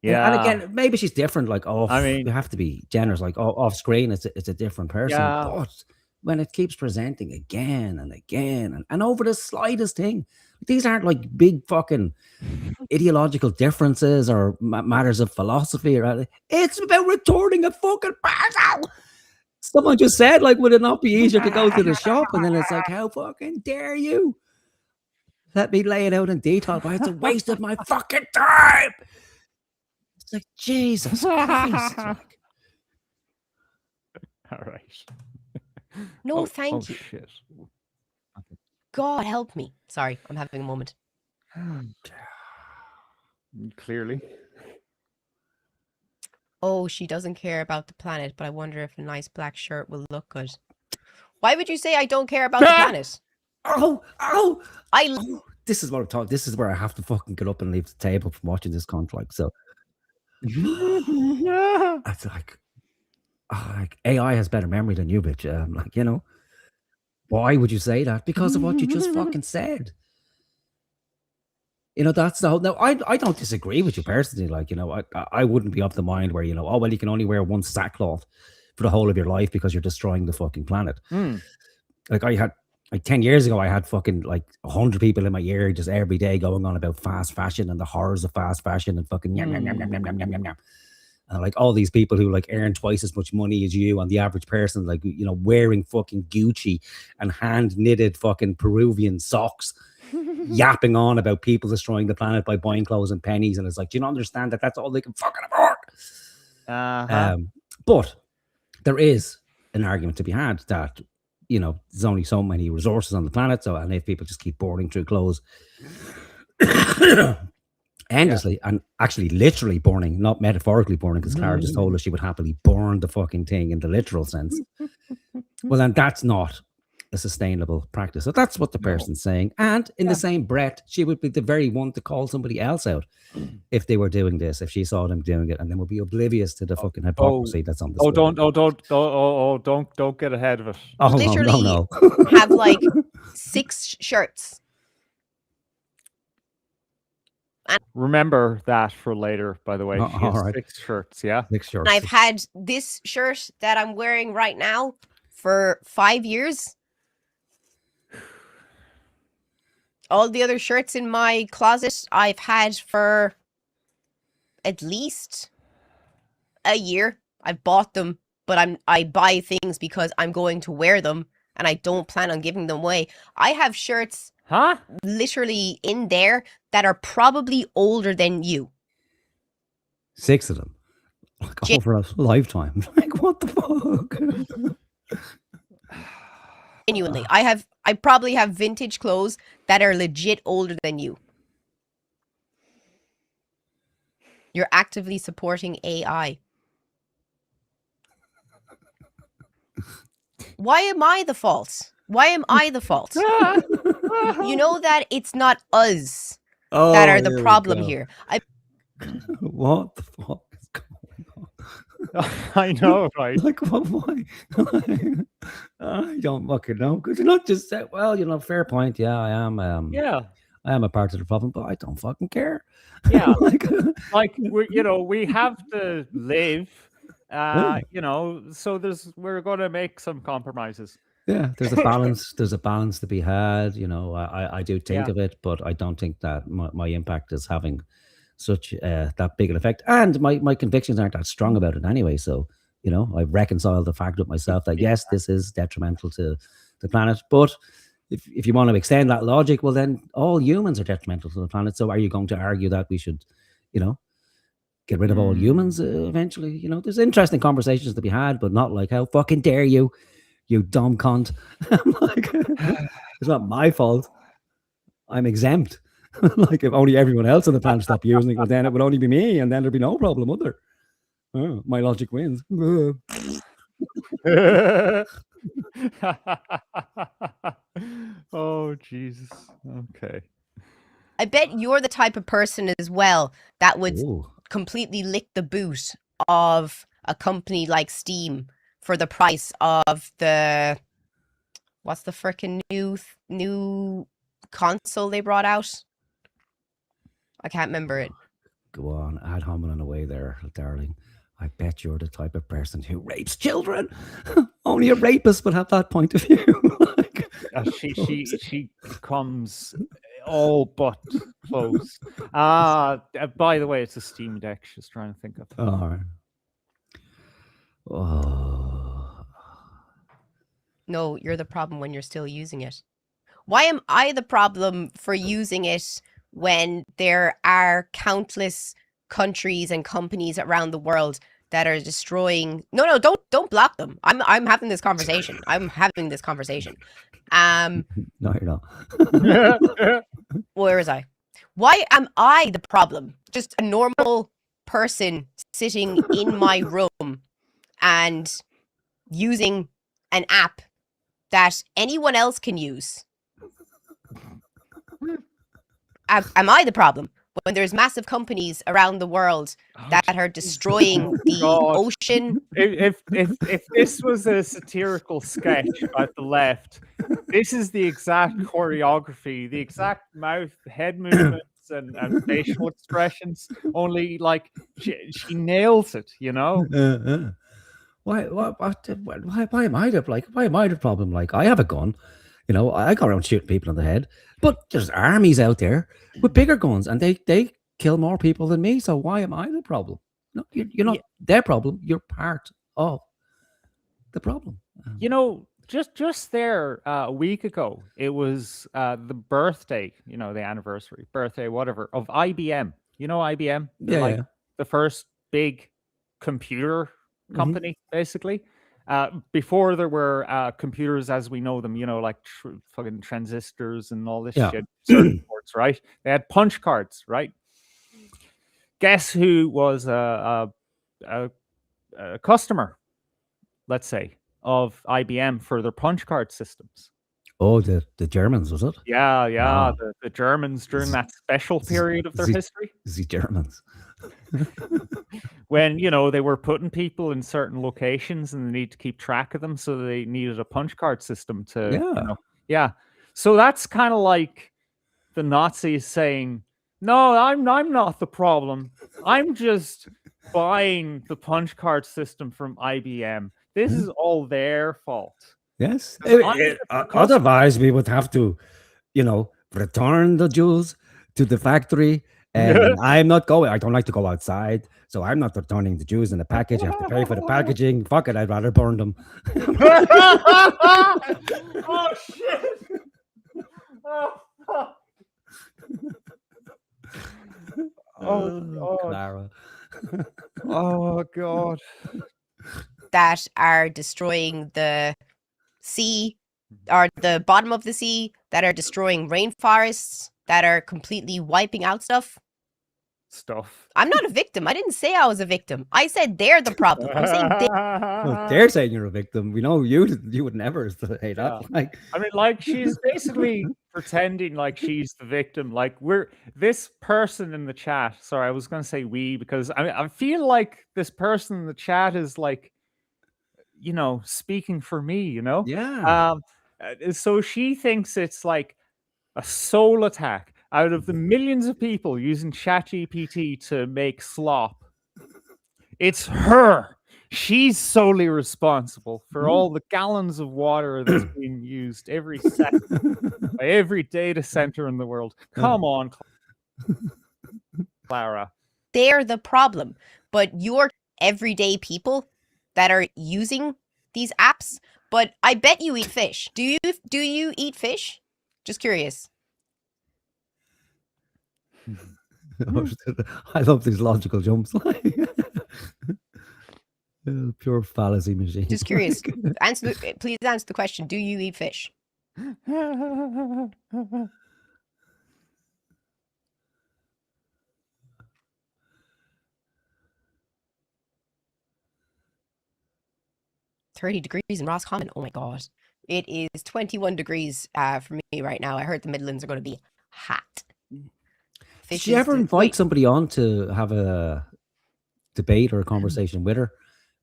again, maybe she's different. Like, you have to be generous. Like, off screen, it's a different person. Yeah. But when it keeps presenting again and again, and over the slightest thing, these aren't like big fucking ideological differences or matters of philosophy or anything. It's about returning a fucking parcel. Someone just said, like, would it not be easier to go to the shop? And then it's like, how fucking dare you? Let me lay it out in detail, but it's a waste of my fucking time. It's like, Jesus Christ. Like. All right. No, thank you. Shit. God help me. Sorry, I'm having a moment. Clearly. Oh, she doesn't care about the planet, but I wonder if a nice black shirt will look good. Why would you say I don't care about the planet? This is what I'm talking. This is where I have to fucking get up and leave the table from watching this conflict. So it's like AI has better memory than you, bitch. Like, why would you say that? Because of what you just fucking said. That's the whole. No, I don't disagree with you personally. Like, I wouldn't be of the mind where, you can only wear one sackcloth for the whole of your life because you're destroying the fucking planet. Like I had, like 10 years ago, I had fucking like 100 people in my ear just every day going on about fast fashion and the horrors of fast fashion and fucking yum, yum, yum, yum, yum, yum, yum, yum. And like all these people who like earn twice as much money as you and the average person, like, wearing fucking Gucci and hand knitted fucking Peruvian socks. Yapping on about people destroying the planet by buying clothes and pennies, and it's like, do you not understand that that's all they can fucking afford? But there is an argument to be had that there's only so many resources on the planet, and if people just keep burning through clothes endlessly, and actually literally burning, not metaphorically burning, because Clara just told us she would happily burn the fucking thing in the literal sense. Well, then that's not a sustainable practice. So that's what the person's saying. And in the same breath, she would be the very one to call somebody else out if they were doing this, if she saw them doing it, and then would be oblivious to the fucking hypocrisy that's on display. Don't get ahead of it. Oh, Literally no. have like 6 shirts. Remember that for later, by the way. She has all right. 6 shirts, yeah? 6 shirts. And I've had this shirt that I'm wearing right now for 5 years. All the other shirts in my closet I've had for at least a year. I've bought them, but I buy things because I'm going to wear them and I don't plan on giving them away. I have shirts literally in there that are probably older than you. 6 of them. Like over a lifetime. Like, what the fuck? Genuinely. I probably have vintage clothes that are legit older than you. You're actively supporting AI. Why am I the fault? Why am I the fault? You know that it's not us that are the problem here. What the fuck is going on? I know, right? Like, why? I don't fucking know. Could you not just say, well, you know, fair point. Yeah, I am. I am a part of the problem, but I don't fucking care. Yeah, like we have to live. You know, so we're going to make some compromises. Yeah, there's a balance. There's a balance to be had. You know, I do think of it, but I don't think that my impact is having such that big an effect. And my convictions aren't that strong about it anyway. So, you know, I reconcile the fact with myself that yes, this is detrimental to the planet. But if you want to extend that logic, well, then all humans are detrimental to the planet. So are you going to argue that we should, you know, get rid of all humans eventually? You know, there's interesting conversations to be had, but not like, how fucking dare you, you dumb cunt. I'm like, it's not my fault. I'm exempt. Like, if only everyone else on the planet stopped using it, well, then it would only be me, and then there'd be no problem, would there? Oh, my logic wins. Oh, Jesus. Okay. I bet you're the type of person as well that would completely lick the boot of a company like Steam for the price of the, what's the frickin' new console they brought out? I can't remember it. Go on, ad hominem away there, darling. I bet you're the type of person who rapes children. Only a rapist would have that point of view. Like, she comes all but close. By the way, it's a Steam Deck. She's trying to think of. All right. Oh. No, you're the problem when you're still using it. Why am I the problem for using it when there are countless countries and companies around the world that are destroying? No, don't block them. I'm having this conversation. No, you're not. Where was I? Why am I the problem? Just a normal person sitting in my room and using an app that anyone else can use. Am I the problem when there's massive companies around the world that are destroying the ocean? If this was a satirical sketch at the left, this is the exact choreography, the exact mouth, head movements, and facial expressions. Only like she nails it, you know. Why am I the problem? Like, I have a gun, you know, I go around shooting people in the head, but there's armies out there with bigger guns, and they kill more people than me. So why am I the problem? No, you're not their problem. You're part of the problem. You know, just there a week ago, it was the birthday, you know, the anniversary, birthday, whatever, of IBM. You know, IBM, Yeah. the first big computer company, basically. Before there were computers as we know them, you know, like fucking transistors and all this shit, circuit boards, right? They had punch cards, right? Guess who was a customer, let's say, of IBM for their punch card systems? Oh, the Germans, was it? Yeah, Wow. the Germans during that special period of their history. The Germans. When, you know, they were putting people in certain locations and they need to keep track of them, so they needed a punch card system to, you know. Yeah. So that's kind of like the Nazis saying, "No, I'm not the problem. I'm just buying the punch card system from IBM. This is all their fault." Yes. 'Cause I'm just the customer. Otherwise, we would have to, you know, return the Jews to the factory. And I'm not going. I don't like to go outside, so I'm not returning the Jews in the package. I have to pay for the packaging. Fuck it, I'd rather burn them. Oh shit! Oh fuck! Oh god! Clara. Oh god! That are destroying the sea, or the bottom of the sea, that are destroying rainforests, that are completely wiping out stuff. I'm not a victim. I didn't say I was a victim. I said they're the problem. I'm saying Well, they're saying you're a victim. We know you would never say that. Yeah. Like, I mean, like, she's basically pretending like she's the victim. Like, this person in the chat. Sorry, I was going to say we, because I feel like this person in the chat is like, you know, speaking for me, you know? Yeah. So she thinks it's like a soul attack out of the millions of people using ChatGPT to make slop. It's her. She's solely responsible for all the gallons of water that's being used every second by every data center in the world. Come on, Clara. they're the problem. But you're everyday people that are using these apps. But I bet you eat fish. Do you eat fish? Just curious. I love these logical jumps. Pure fallacy machine. Just curious. Please answer the question. Do you eat fish? $30 degrees in Roscommon. Oh my god. It is 21 degrees for me right now. I heard the Midlands are going to be hot. Did you ever invite somebody on to have a debate or a conversation with her?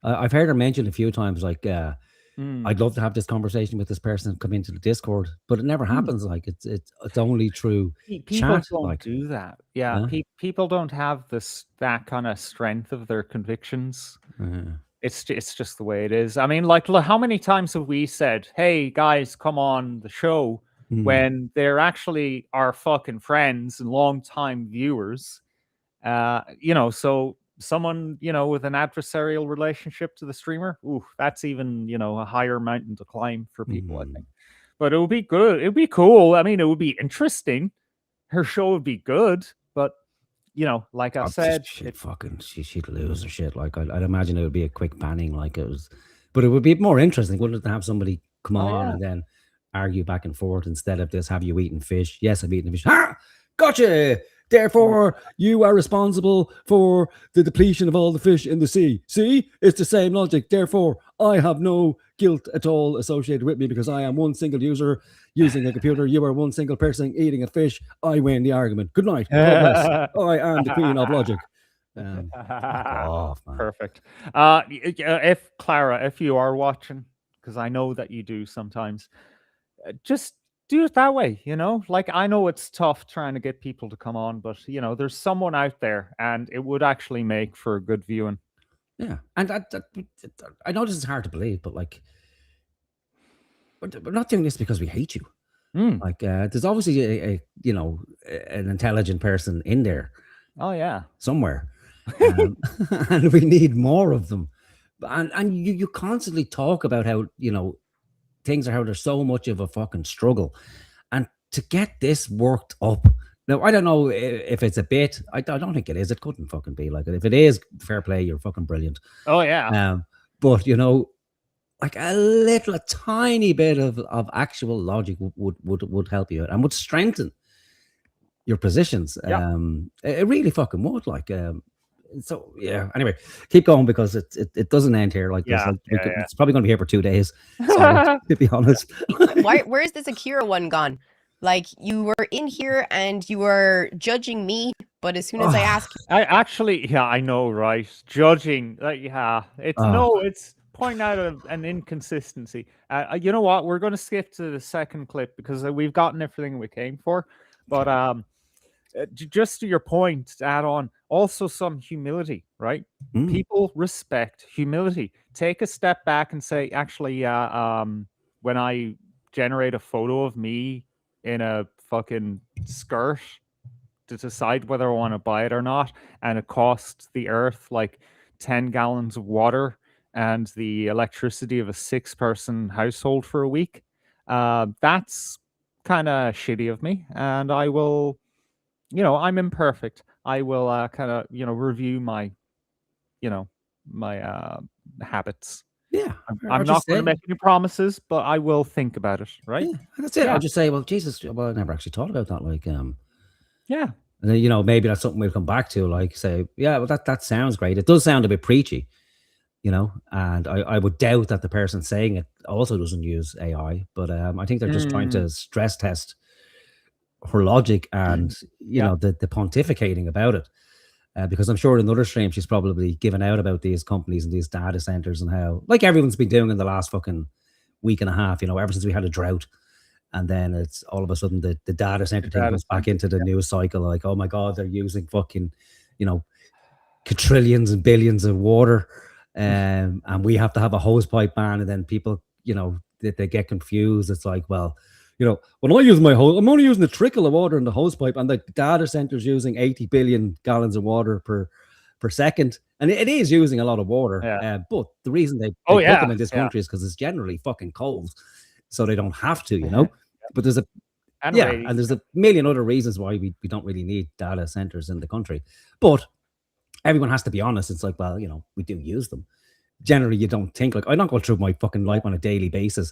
I've heard her mention a few times, like, I'd love to have this conversation with this person, come into the Discord, but it never happens. Like, it's only through People chat. don't Like, do that. Yeah, Yeah. people don't have that kind of strength of their convictions. It's just the way it is. I mean, like, look, how many times have we said, "Hey guys, come on the show," when they're actually our fucking friends and long-time viewers? You know, so someone, you know, with an adversarial relationship to the streamer, ooh, that's even, you know, a higher mountain to climb for people, I think. But it would be good. It would be cool. I mean, it would be interesting. Her show would be good, but, you know, like I said, she'd lose her shit. Like, I'd imagine it would be a quick banning, like it was, but it would be more interesting, wouldn't it, to have somebody come on and then argue back and forth instead of this: "Have you eaten fish?" "Yes, I've eaten fish." "Ah, gotcha. Therefore, you are responsible for the depletion of all the fish in the sea." See, it's the same logic. Therefore, I have no guilt at all associated with me because I am one single user using a computer. You are one single person eating a fish. I win the argument. Good night. God bless. I am the queen of logic. Perfect. If Clara, if you are watching, because I know that you do sometimes, just do it that way, you know? Like, I know it's tough trying to get people to come on, but, you know, there's someone out there and it would actually make for a good viewing. Yeah. And I know this is hard to believe, but, like, we're not doing this because we hate you. Like, there's obviously a you know, an intelligent person in there. Oh yeah, somewhere, and we need more of them. And you constantly talk about how, you know, things are, how there's so much of a fucking struggle, and to get this worked up. Now, I don't know if it's a bit. I don't think it is. It couldn't fucking be like it. If it is, fair play. You're fucking brilliant. Oh yeah. But, you know, like a tiny bit of actual logic would help you out and would strengthen your positions. It really fucking would. Like, So yeah. Anyway, keep going because it doesn't end here. Like this, it's probably going to be here for 2 days. So, to be honest, where is this Akira one gone? Like, you were in here and you were judging me, but as soon as I ask, I actually, I know, right? Judging, it's pointing out an inconsistency. You know what? We're going to skip to the second clip because we've gotten everything we came for. But just to your point, to add on, also some humility, right? People respect humility. Take a step back and say, actually, when I generate a photo of me in a fucking skirt to decide whether I want to buy it or not, and it costs the earth like 10 gallons of water and the electricity of a 6-person household for a week, that's kind of shitty of me, and I will, I'm imperfect. I will kind of, review my, my habits. Yeah, I'm not going to make any promises, but I will think about it, right? Yeah, that's it. I'll just say, well, Jesus, well, I never actually thought about that. Like, yeah. And then, maybe that's something we'll come back to, like say, yeah, well, that sounds great. It does sound a bit preachy, and I would doubt that the person saying it also doesn't use AI, but I think they're just trying to stress test her logic and, the pontificating about it. Because I'm sure in other streams she's probably given out about these companies and these data centers and how, like everyone's been doing in the last fucking week and a half, ever since we had a drought. And then it's all of a sudden the data center thing goes back into the news cycle. Like, oh my God, they're using fucking, quadrillions and billions of water. And we have to have a hose pipe ban. And then people, they get confused. It's like, well, when I use my hose, I'm only using a trickle of water in the hose pipe, and the data center's using 80 billion gallons of water per second. And it is using a lot of water. But the reason they put them in this country is because it's generally fucking cold. So they don't have to, But there's and there's a million other reasons why we don't really need data centers in the country. But everyone has to be honest. It's like, well, we do use them. Generally, you don't think, like, I don't go through my fucking life on a daily basis,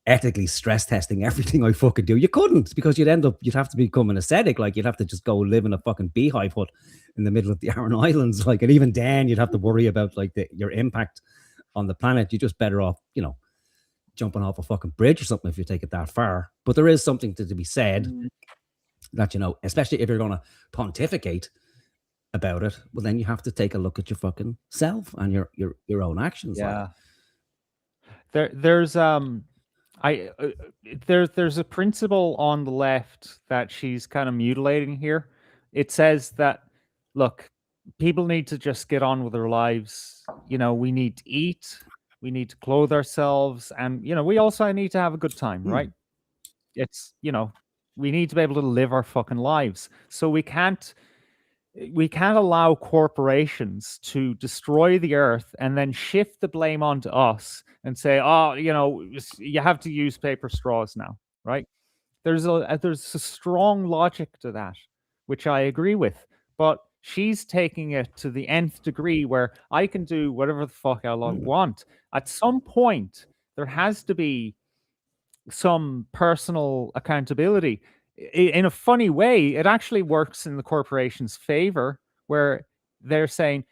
ethically stress testing everything I fucking do. You couldn't, because you'd have to become an ascetic. Like, you'd have to just go live in a fucking beehive hut in the middle of the Aran Islands. Like, and even then you'd have to worry about like your impact on the planet. You're just better off, jumping off a fucking bridge or something if you take it that far. But there is something to be said that, especially if you're going to pontificate about it, well, then you have to take a look at your fucking self and your own actions. Yeah. There's a principle on the left that she's kind of mutilating here. It says that, look, people need to just get on with their lives. We need to eat, we need to clothe ourselves, and we also need to have a good time, right? It's we need to be able to live our fucking lives. So we can't allow corporations to destroy the earth and then shift the blame onto us and say, oh, you have to use paper straws now, right? There's a strong logic to that, which I agree with, but she's taking it to the nth degree where I can do whatever the fuck I want. At some point, there has to be some personal accountability. In a funny way, it actually works in the corporation's favor, where they're saying,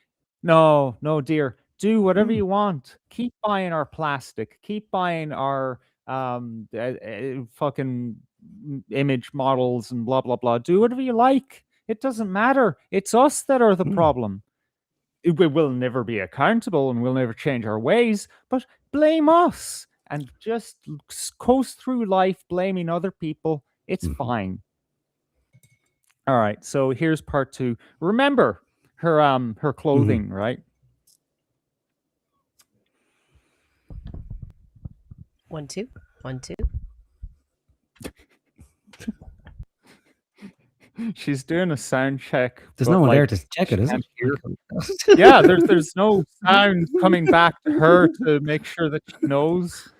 no, dear, do whatever you want. Keep buying our plastic. Keep buying our fucking image models and blah, blah, blah. Do whatever you like. It doesn't matter. It's us that are the problem. We will never be accountable and we'll never change our ways, but blame us and just coast through life blaming other people. It's fine. All right, so here's part 2. Remember her clothing, right? 1 2 1 2. She's doing a sound check. There's no one there to check it, is it? Yeah, there's no sound coming back to her to make sure that she knows.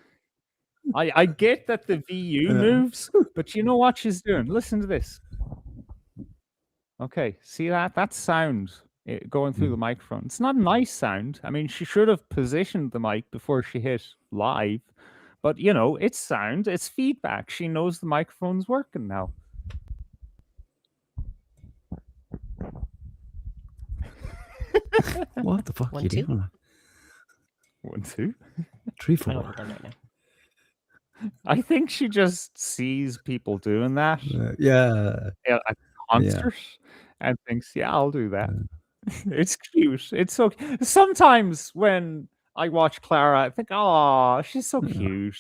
I get that the VU moves, but you know what she's doing? Listen to this. Okay, see that? That's sound going through the microphone. It's not a nice sound. I mean, she should have positioned the mic before she hit live, but it's sound, it's feedback. She knows the microphone's working now. What the fuck are you 1, 2? doing? 1, 2. 3, I 4. know what I'm right now. I think she just sees people doing that Yeah. at a concert and thinks, yeah, I'll do that. It's cute. It's so sometimes when I watch Clara, I think, oh, she's so cute.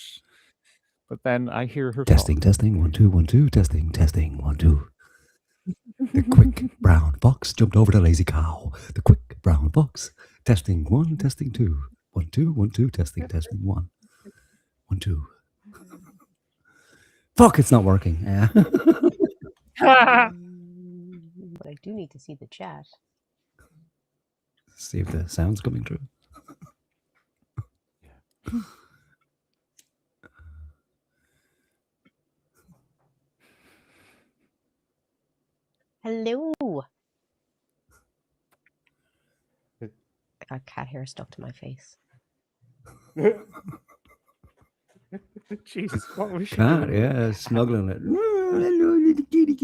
But then I hear her Testing, testing, 1, 2, 1, 2, testing, testing, 1, 2. The quick brown fox jumped over the lazy cow. The quick brown fox. Testing 1, testing 2. 1, 2, 1, 2, testing, testing 1. 1, 2. Fuck, it's not working. Yeah. But I do need to see the chat. See if the sound's coming through. Hello. I got cat hair stuck to my face. Jesus, what was she Cat, doing? yeah, snuggling it.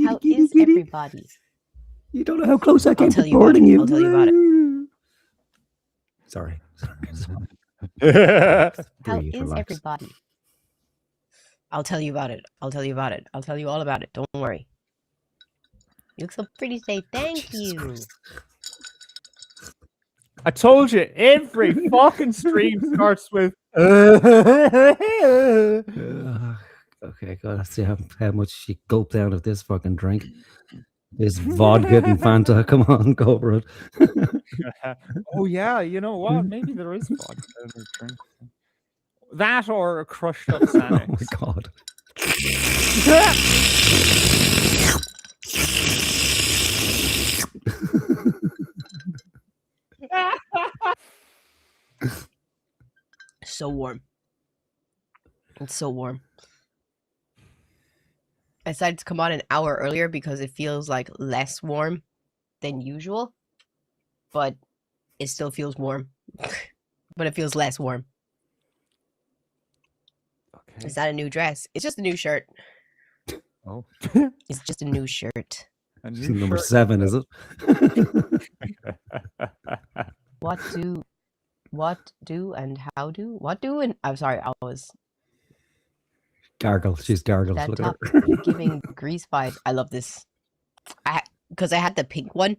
How is everybody? You don't know how close I came to tell you about boarding it. you. I'll tell you about it. Sorry. How Breathe, is relax. everybody? I'll tell you about it. I'll tell you about it. I'll tell you all about it. Don't worry. You look so pretty today. Thank you. I told you, every fucking stream starts with. Okay, gotta see how much she gulped out of this fucking drink. This vodka and Fanta. Come on, go for it. Oh yeah, you know what? Maybe there is vodka in her drink. That or a crushed up Oh Xanax. my god. So warm. It's so warm. I decided to come on an hour earlier because it feels like less warm than usual, but it still feels warm. But it feels less warm. Okay. Is that a new dress? It's just a new shirt. Oh. It's just a new shirt. A This is new number shirt. 7, is it? What do and how do? What do and I'm sorry, I was Gargle. She's gargled. that Look at top her. giving grease vibes. I love this. Because I had the pink one,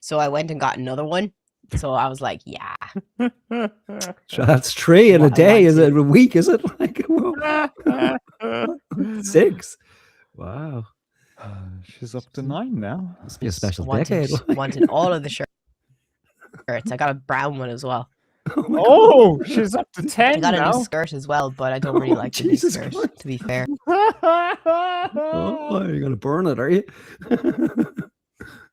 so I went and got another one. So I was like, yeah. So that's 3 in a I day. want Is to. it a week? Is it like 6? Wow. She's up to 9 now. Must be a special decade. Wanted all of the shirts. I got a brown one as well. Oh, she's up to 10 I got a now. new skirt as well, but I don't really like the new Jesus skirt, Christ. to be fair. Oh, you're gonna burn it, are you?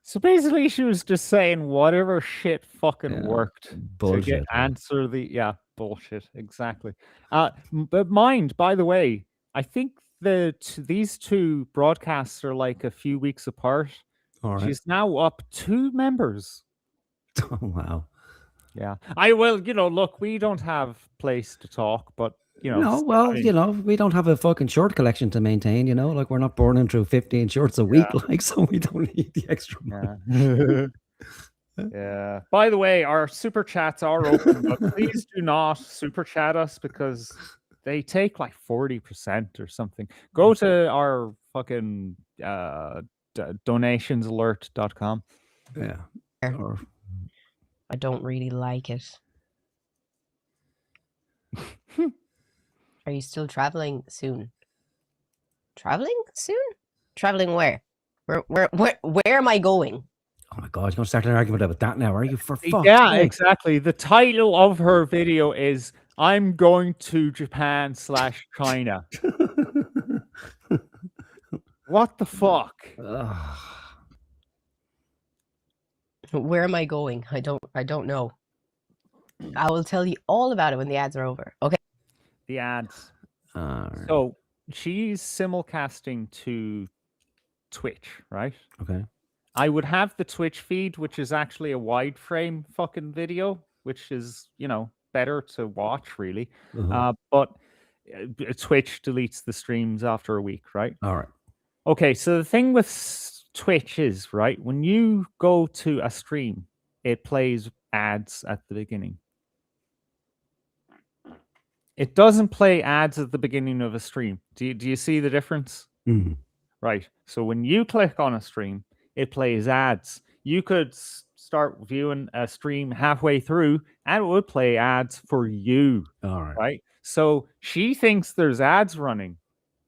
So basically, she was just saying whatever shit fucking worked to Bullshit. answer the bullshit exactly. But mind, by the way, I think these two broadcasts are like a few weeks apart. All right. She's now up 2 members. Oh, wow. Yeah, look, we don't have place to talk, but No, well, we don't have a fucking short collection to maintain, like we're not burning through 15 shorts a week, like, so we don't need the extra money. Yeah. By the way, our super chats are open, but please do not super chat us because they take like 40% or something. Go to our fucking donationsalert.com. Yeah. Or I don't really like it. Are you still traveling soon? Traveling soon? Traveling where? Where am I going? oh my god, you're gonna start an argument about that now, are you? For fuck's Yeah, sake. exactly. The title of her video is "I'm going to Japan/China." What the fuck? Where am I going? I don't know. I will tell you all about it when the ads are over. Okay. The ads. Alright. So she's simulcasting to Twitch, right? Okay. I would have the Twitch feed, which is actually a wide frame fucking video, which is, better to watch, really. Uh-huh. But Twitch deletes the streams after a week, right? All right. Okay, so the thing with Twitch is, right, when you go to a stream, it plays ads at the beginning. It doesn't play ads at the beginning of a stream. Do you see the difference? Mm. Right. So when you click on a stream, it plays ads. You could start viewing a stream halfway through and it would play ads for you. All right. Right. So she thinks there's ads running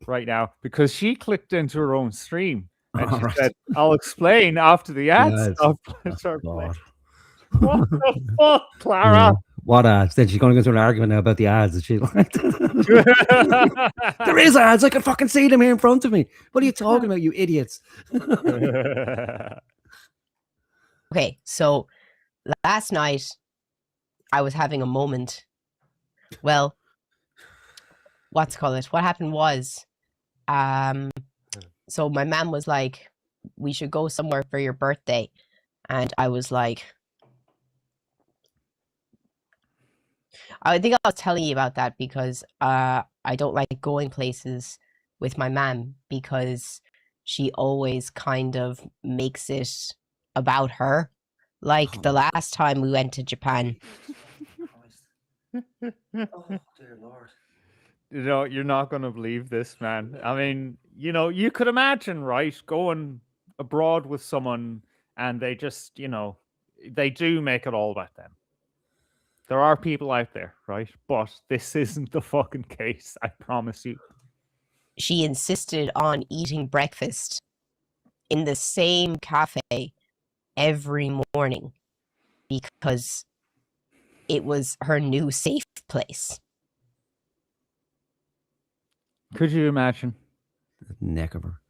right now because she clicked into her own stream and she said, I'll explain after the ads. Start playing. What the fuck, Clara? Yeah. What ads? Then she's going to go through an argument now about the ads. And she's like, there is ads. I can fucking see them here in front of me. What are you talking about, you idiots? Okay, so last night I was having a moment. Well, what happened was, so my mom was like, we should go somewhere for your birthday. And I was like, I think I was telling you about that because I don't like going places with my mom because she always kind of makes it about her. Like the last time we went to Japan. Oh, dear Lord. You know, you're not going to believe this, man. I mean, you know, you could imagine, right, going abroad with someone and they just, you know, they do make it all about them. There are people out there, right? But this isn't the fucking case, I promise you. She insisted on eating breakfast in the same cafe every morning because it was her new safe place. Could you imagine? Neck of her.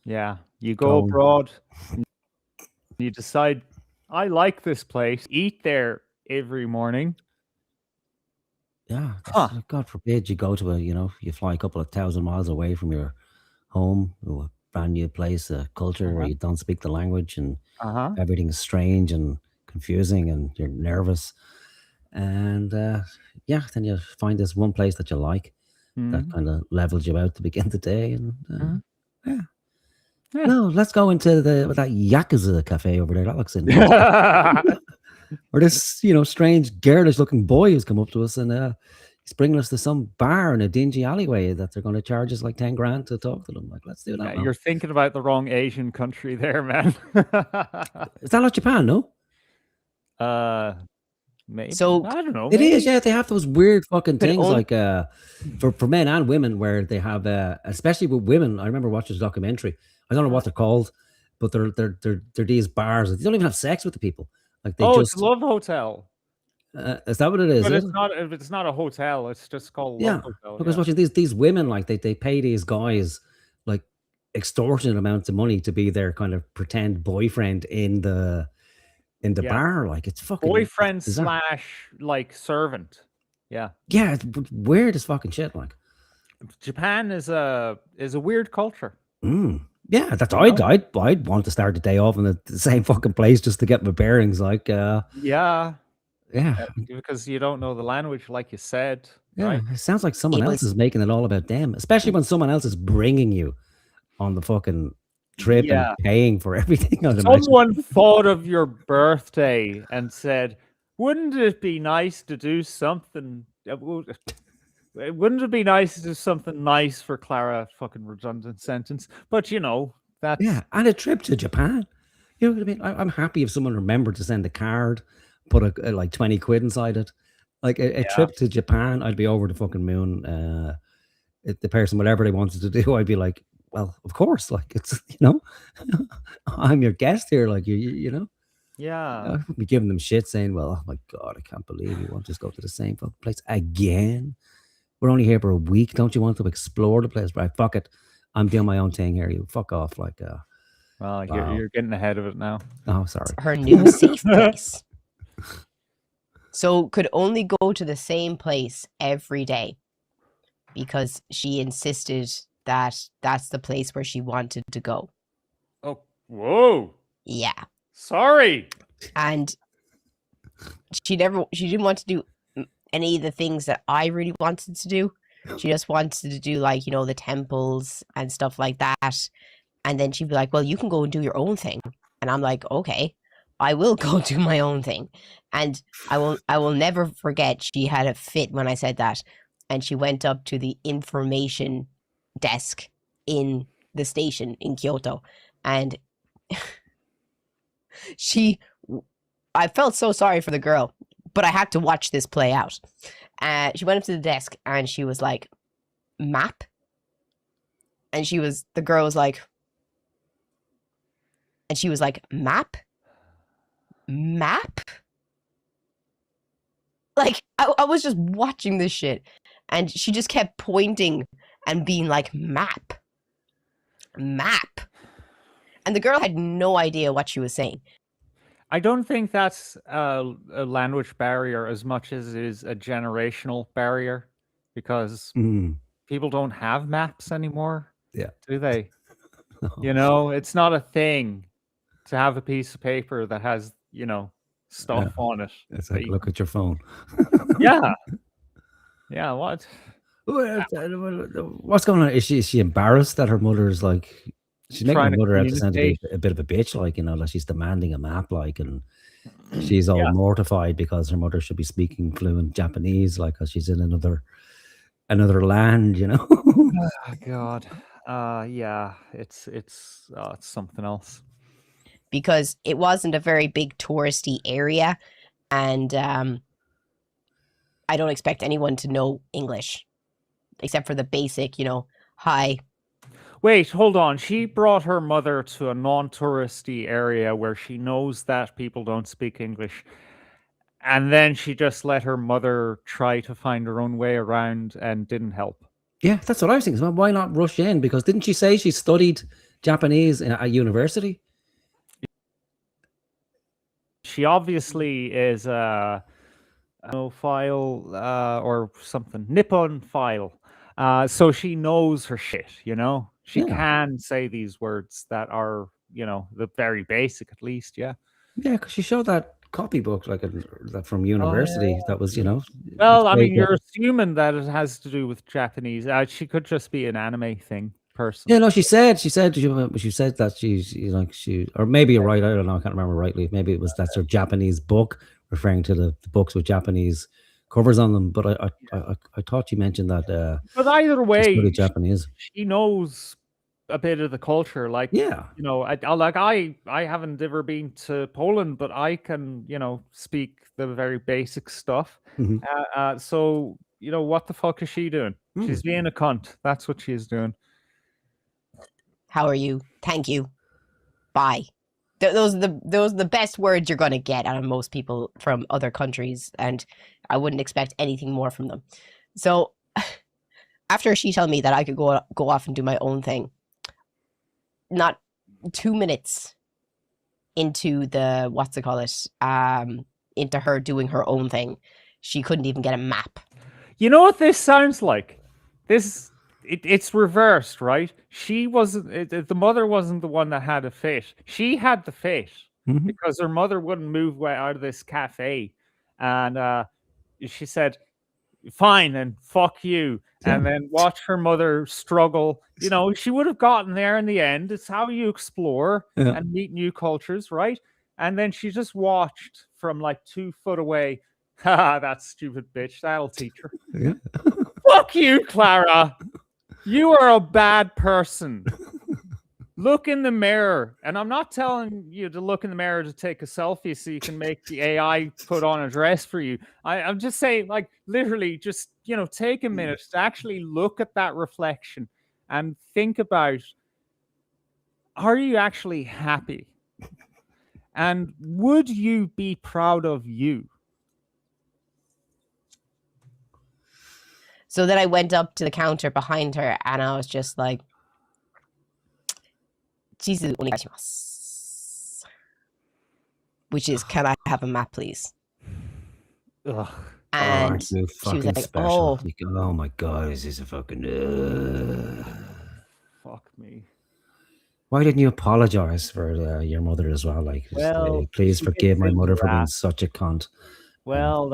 Yeah. You go abroad, you decide, I like this place, eat there every morning. Yeah. God forbid you go to you fly a couple of 1,000 miles away from your home, to a brand new place, a culture where you don't speak the language and everything's strange and confusing and you're nervous. And then you find this one place that you like that kind of levels you out to begin the day. And no, let's go into that Yakuza cafe over there. That looks interesting. Or this, strange girlish looking boy who's come up to us and he's bringing us to some bar in a dingy alleyway that they're going to charge us like 10 grand to talk to them. Like, let's do that. You're thinking about the wrong Asian country there, man. Is that not Japan? No. Maybe. So I don't know. It is, yeah. They have those weird fucking things like for men and women where they have especially with women. I remember watching this documentary. I don't know what they're called, but they're these bars. They don't even have sex with the people. Like they it's Love Hotel. Is that what it is? But it's not a hotel. It's just called Love Hotel. Because watching these women, like they pay these guys like extortionate amounts of money to be their kind of pretend boyfriend in the bar. Like it's fucking boyfriend / like servant. Yeah. Yeah, it's weird as fucking shit. Like Japan is a weird culture. Yeah, that's I'd want to start the day off in the same fucking place just to get my bearings. Like yeah, because you don't know the language, like you said. Yeah, right? It sounds like someone else is making it all about them, especially when someone else is bringing you on the fucking trip and paying for everything. Someone thought of your birthday and said, "Wouldn't it be nice to do something? Wouldn't it be nice to do something nice for Clara?" Fucking redundant sentence, but that's and a trip to Japan. You know what I mean? I'm happy if someone remembered to send a card, put like 20 quid inside it. Like a trip to Japan, I'd be over the fucking moon. If the person, whatever they wanted to do, I'd be like, well, of course. Like it's I'm your guest here. Like you know. Yeah. I'd be giving them shit, saying, "Well, oh my god, I can't believe you want to just go to the same fucking place again. We're only here for a week. Don't you want to explore the place?" Right, fuck it. I'm doing my own thing here. You fuck off. Like, well, you're getting ahead of it now. Oh, sorry. Her new safe place. So could only go to the same place every day because she insisted that that's the place where she wanted to go. Oh, whoa. Yeah. Sorry. And she didn't want to do any of the things that I really wanted to do. She just wanted to do like, the temples and stuff like that. And then she'd be like, well, you can go and do your own thing. And I'm like, okay. I will go do my own thing. And I will never forget, she had a fit when I said that. And she went up to the information desk in the station in Kyoto. And I felt so sorry for the girl, but I had to watch this play out. She went up to the desk and she was like, map? And the girl was like, and she was like, map? Map? Like, I was just watching this shit, and she just kept pointing and being like, map. Map. And the girl had no idea what she was saying. I don't think that's a language barrier as much as it is a generational barrier, because people don't have maps anymore. Yeah. Do they? You know, it's not a thing to have a piece of paper that has, you know, stuff on it. It's like, look at your phone. Yeah. Yeah, what? What's going on? Is she embarrassed that her mother's like, she's making her mother out to sound a bit of a bitch, like, you know, like she's demanding a map, like, and she's all mortified because her mother should be speaking fluent Japanese, like, because she's in another land, you know. Oh, God. Yeah, it's something else. Because it wasn't a very big touristy area, and I don't expect anyone to know English, except for the basic, you know, hi. Wait, hold on. She brought her mother to a non-touristy area where she knows that people don't speak English, and then she just let her mother try to find her own way around and didn't help. Yeah, that's what I was thinking. So why not rush in? Because didn't she say she studied Japanese at university? She obviously is a file or something, Nippon file. So she knows her shit, you know? She can say these words that are, you know, the very basic at least, yeah. Yeah, because she showed that copybook, like that from university, that was, you know. Well, I mean, you're assuming that it has to do with Japanese. She could just be an anime thing. Person. Yeah, no, she said that she's like or maybe you're right. I don't know. I can't remember rightly. Maybe it was that's her Japanese book, referring to the books with Japanese covers on them. But I thought you mentioned that. But either way, Japanese. She knows a bit of the culture. Like, you know, I haven't ever been to Poland, but I can, you know, speak the very basic stuff. So, you know, what the fuck is she doing? She's being a cunt. That's what she's doing. How are you? Thank you. Bye. Those are the best words you're going to get out of most people from other countries, and I wouldn't expect anything more from them. So after she told me that I could go off and do my own thing, not 2 minutes into the into her doing her own thing, she couldn't even get a map. You know what this sounds like? It's reversed, right? She wasn't. The mother wasn't the one that had a fit. She had the fit because her mother wouldn't move out of this cafe, and she said, "Fine, and fuck you," and then watch her mother struggle. You know, she would have gotten there in the end. It's how you explore and meet new cultures, right? And then she just watched from like 2 foot away. Ha! That stupid bitch. That'll teach her. Yeah. Fuck you, Clara. You are a bad person. Look in the mirror. And I'm not telling you to look in the mirror to take a selfie so you can make the AI put on a dress for you. I'm just saying, like, literally, just, you know, take a minute to actually look at that reflection and think about, are you actually happy? And would you be proud of you? So then I went up to the counter behind her and I was just like, Jesus, which is, can I have a map, please? Ugh. And she was like, special. Oh my God, is this a fucking... Fuck me. Why didn't you apologize for your mother as well? Like, well, please forgive my mother for being such a cunt. Well,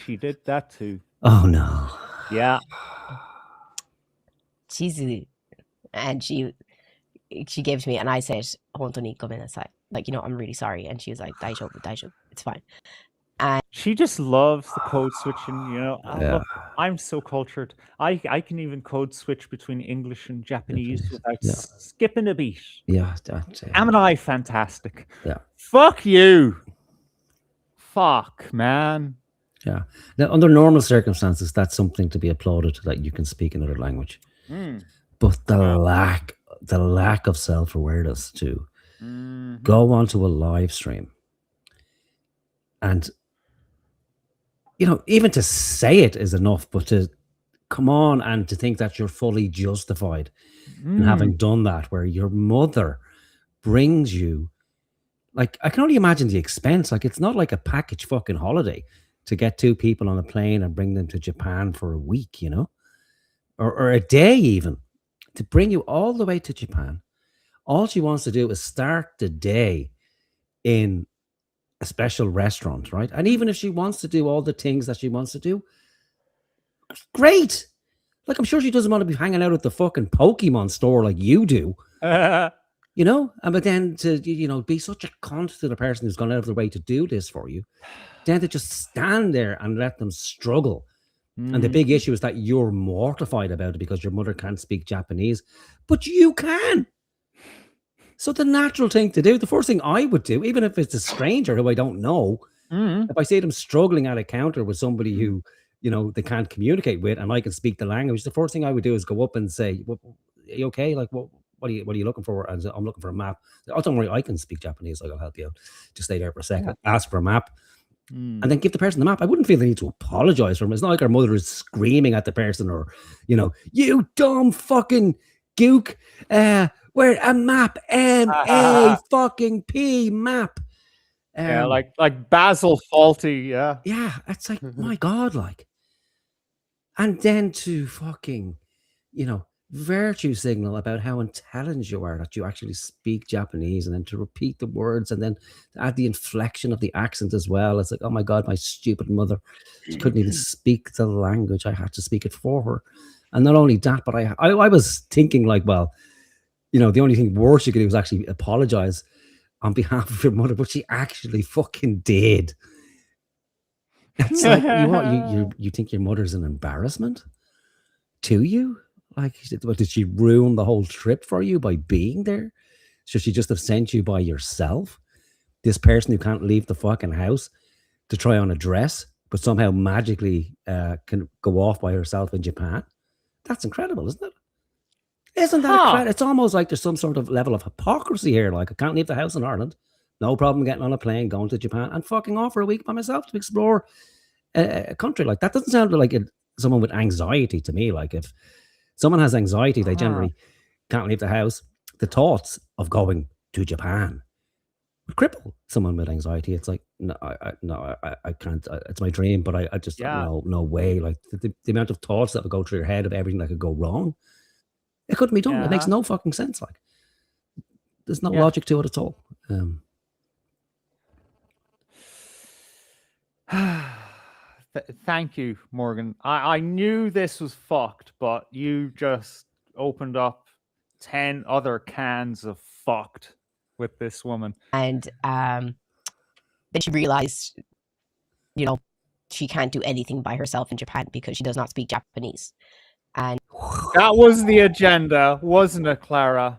she did that too. Oh no. Yeah. Jesus. And she gave it to me and I said, Hontoni, gomenasai. like, I'm really sorry. And she was like, daijoubu, it's fine. And she just loves the code switching, Yeah. Look, I'm so cultured. I can even code switch between English and Japanese without skipping a beat. Yeah. Am I fantastic? Yeah. Fuck you. Fuck, man. Yeah. Now, under normal circumstances, that's something to be applauded, that you can speak another language. But the lack of self-awareness to go onto a live stream and, even to say it is enough, but to come on and to think that you're fully justified in having done that, where your mother brings you, like, I can only imagine the expense. Like, it's not like a package fucking holiday to get 2 people on a plane and bring them to Japan for a week, or a day even, to bring you all the way to Japan. All she wants to do is start the day in a special restaurant, right? And even if she wants to do all the things that she wants to do, great. Like, I'm sure she doesn't want to be hanging out at the fucking Pokemon store like you do. But then to, be such a cunt to the person who's gone out of their way to do this for you, then to just stand there and let them struggle. And the big issue is that you're mortified about it because your mother can't speak Japanese, but you can. So the natural thing to do, the first thing I would do, even if it's a stranger who I don't know, if I see them struggling at a counter with somebody who, they can't communicate with, and I can speak the language, the first thing I would do is go up and say, are you okay? Like, what are you looking for? And I'm looking for a map. Oh, don't worry, I can speak Japanese. Like, I'll help you out. Just stay there for a second. Ask for a map. And then give the person the map. I wouldn't feel the need to apologize for them. It's not like our mother is screaming at the person or, you dumb fucking gook. Where a map, M-A fucking P map. Like Basil Fawlty, yeah. Yeah, it's like, my God, like. And then to fucking, virtue signal about how intelligent you are, that you actually speak Japanese, and then to repeat the words, and then to add the inflection of the accent as well. It's like, oh my God, my stupid mother, she couldn't even speak the language. I had to speak it for her. And not only that, but I was thinking, like, well, the only thing worse you could do was actually apologize on behalf of your mother, but she actually fucking did. It's like, you think your mother's an embarrassment to you? Like, did she ruin the whole trip for you by being there? Should she just have sent you by yourself? This person who can't leave the fucking house to try on a dress, but somehow magically can go off by herself in Japan? That's incredible, isn't it? Isn't that incredible? It's almost like there's some sort of level of hypocrisy here. Like, I can't leave the house in Ireland. No problem getting on a plane, going to Japan, and fucking off for a week by myself to explore a country. Like, that doesn't sound like someone with anxiety to me. Like, if someone has anxiety, they generally can't leave the house. The thoughts of going to Japan would cripple someone with anxiety. It's like, no, I can't. It's my dream, but I just no way. Like, the amount of thoughts that would go through your head of everything that could go wrong, it couldn't be done. It makes no fucking sense. Like, there's no logic to it at all. Thank you, Morgan. I knew this was fucked, but you just opened up 10 other cans of fucked with this woman. And then she realized, she can't do anything by herself in Japan because she does not speak Japanese. And that was the agenda, wasn't it, Clara?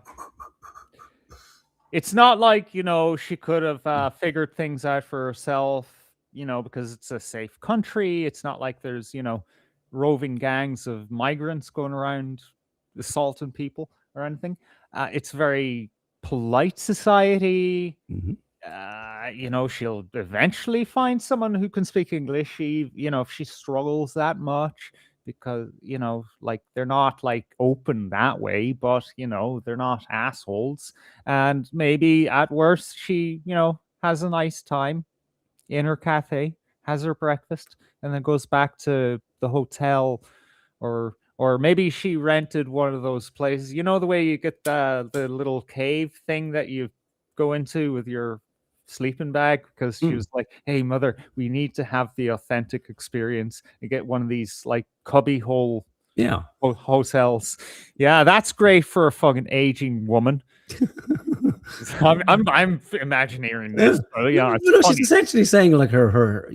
It's not like, she could have figured things out for herself, because it's a safe country. It's not like there's, roving gangs of migrants going around assaulting people or anything. It's very polite society. She'll eventually find someone who can speak English, if she struggles that much. Because, they're not like open that way, but, they're not assholes. And maybe at worst, she, has a nice time in her cafe, has her breakfast, and then goes back to the hotel, or maybe she rented one of those places. The way you get the little cave thing that you go into with your sleeping bag, because she was like, hey mother, we need to have the authentic experience and get one of these like cubby hole hotels. Yeah, that's great for a fucking aging woman. I'm imagineering this. But, yeah, it's You know, funny. she's essentially saying like her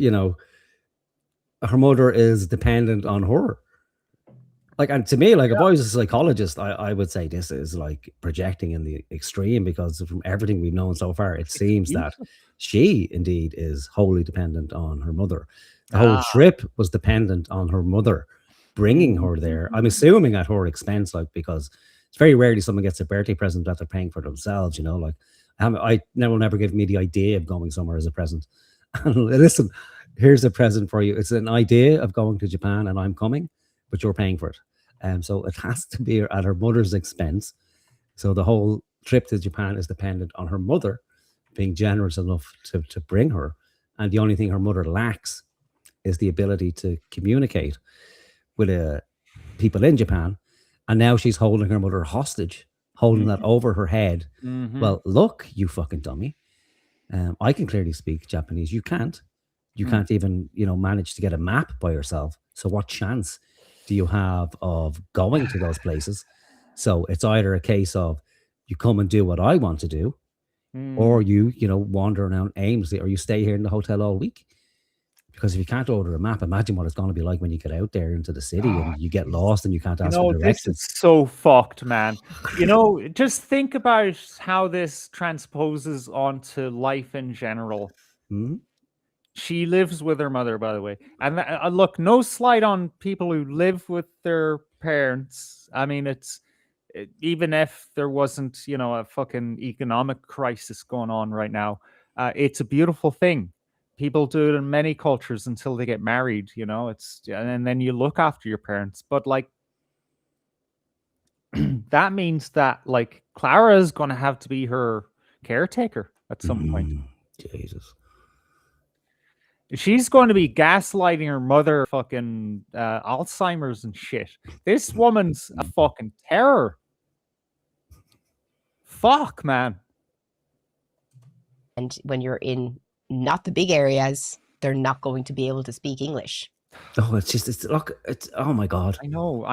mother is dependent on her. Like, and to me, like, if I was a psychologist, I would say this is like projecting in the extreme, because from everything we've known so far, it seems that she indeed is wholly dependent on her mother. The whole trip was dependent on her mother bringing her there. I'm assuming at her expense, like, because it's very rarely someone gets a birthday present that they're paying for themselves, you know, like, I will never give me the idea of going somewhere as a present. And listen, here's a present for you. It's an idea of going to Japan and I'm coming, but you're paying for it. So it has to be at her mother's expense. So the whole trip to Japan is dependent on her mother being generous enough to bring her. And the only thing her mother lacks is the ability to communicate with people in Japan. And now she's holding her mother hostage, holding that over her head. Well, look, you fucking dummy. I can clearly speak Japanese. You can't. You can't even, manage to get a map by yourself. So what chance do you have of going to those places? So it's either a case of you come and do what I want to do, or you wander around aimlessly, or you stay here in the hotel all week. Because if you can't order a map, imagine what it's going to be like when you get out there into the city and you get lost and you can't ask for directions. This is so fucked, man. Just think about how this transposes onto life in general. She lives with her mother, by the way. And look, no slight on people who live with their parents. I mean, even if there wasn't, a fucking economic crisis going on right now, it's a beautiful thing. People do it in many cultures until they get married, and then you look after your parents. But like, that means that like Clara is going to have to be her caretaker at some point. Jesus. She's going to be gaslighting her mother, fucking Alzheimer's and shit. This woman's a fucking terror. Fuck, man. And when you're in not the big areas, they're not going to be able to speak English. Oh, oh my God. I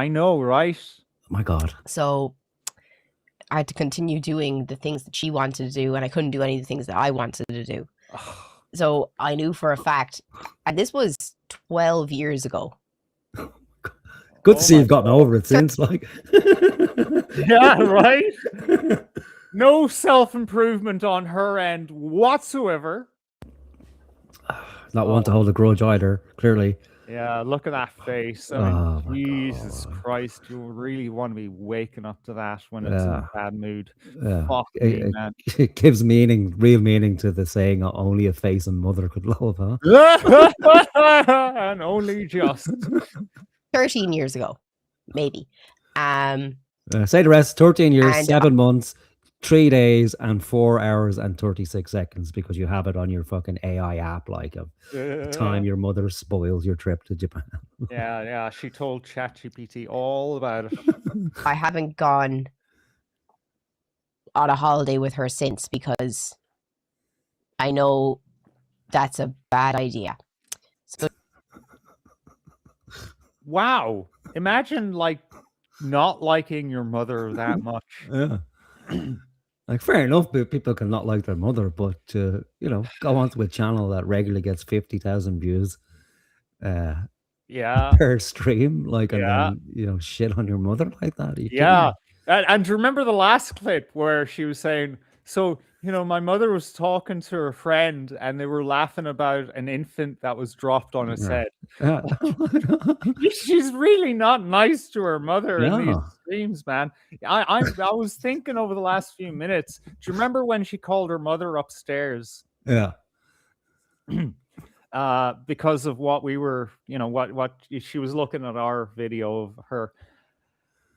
know, right? Oh my God. So I had to continue doing the things that she wanted to do, and I couldn't do any of the things that I wanted to do. So I knew for a fact, and this was 12 years ago. Good to see you've gotten over it since, like. Yeah, right? No self-improvement on her end whatsoever. Not one to hold a grudge either, clearly. Yeah, look at that face. I mean, Jesus Christ, you really want to be waking up to that when it's in a bad mood. Fuck me, man. It gives real meaning to the saying, only a face and mother could love, huh? And only just. 13 years ago, maybe. Say the rest, 13 years, 7 months, 3 days, and 4 hours and 36 seconds, because you have it on your fucking AI app, like of the time your mother spoils your trip to Japan. Yeah. She told ChatGPT all about it. I haven't gone on a holiday with her since, because I know that's a bad idea. So, wow. Imagine like not liking your mother that much. Yeah. Like, fair enough, people can not like their mother, but go onto a channel that regularly gets 50,000 views per stream, like, and then shit on your mother like that. And remember the last clip where she was saying, so my mother was talking to her friend and they were laughing about an infant that was dropped on its head. She's really not nice to her mother in these streams, man. I was thinking over the last few minutes, do you remember when she called her mother upstairs? Yeah. Because of what we were, what she was looking at our video of her.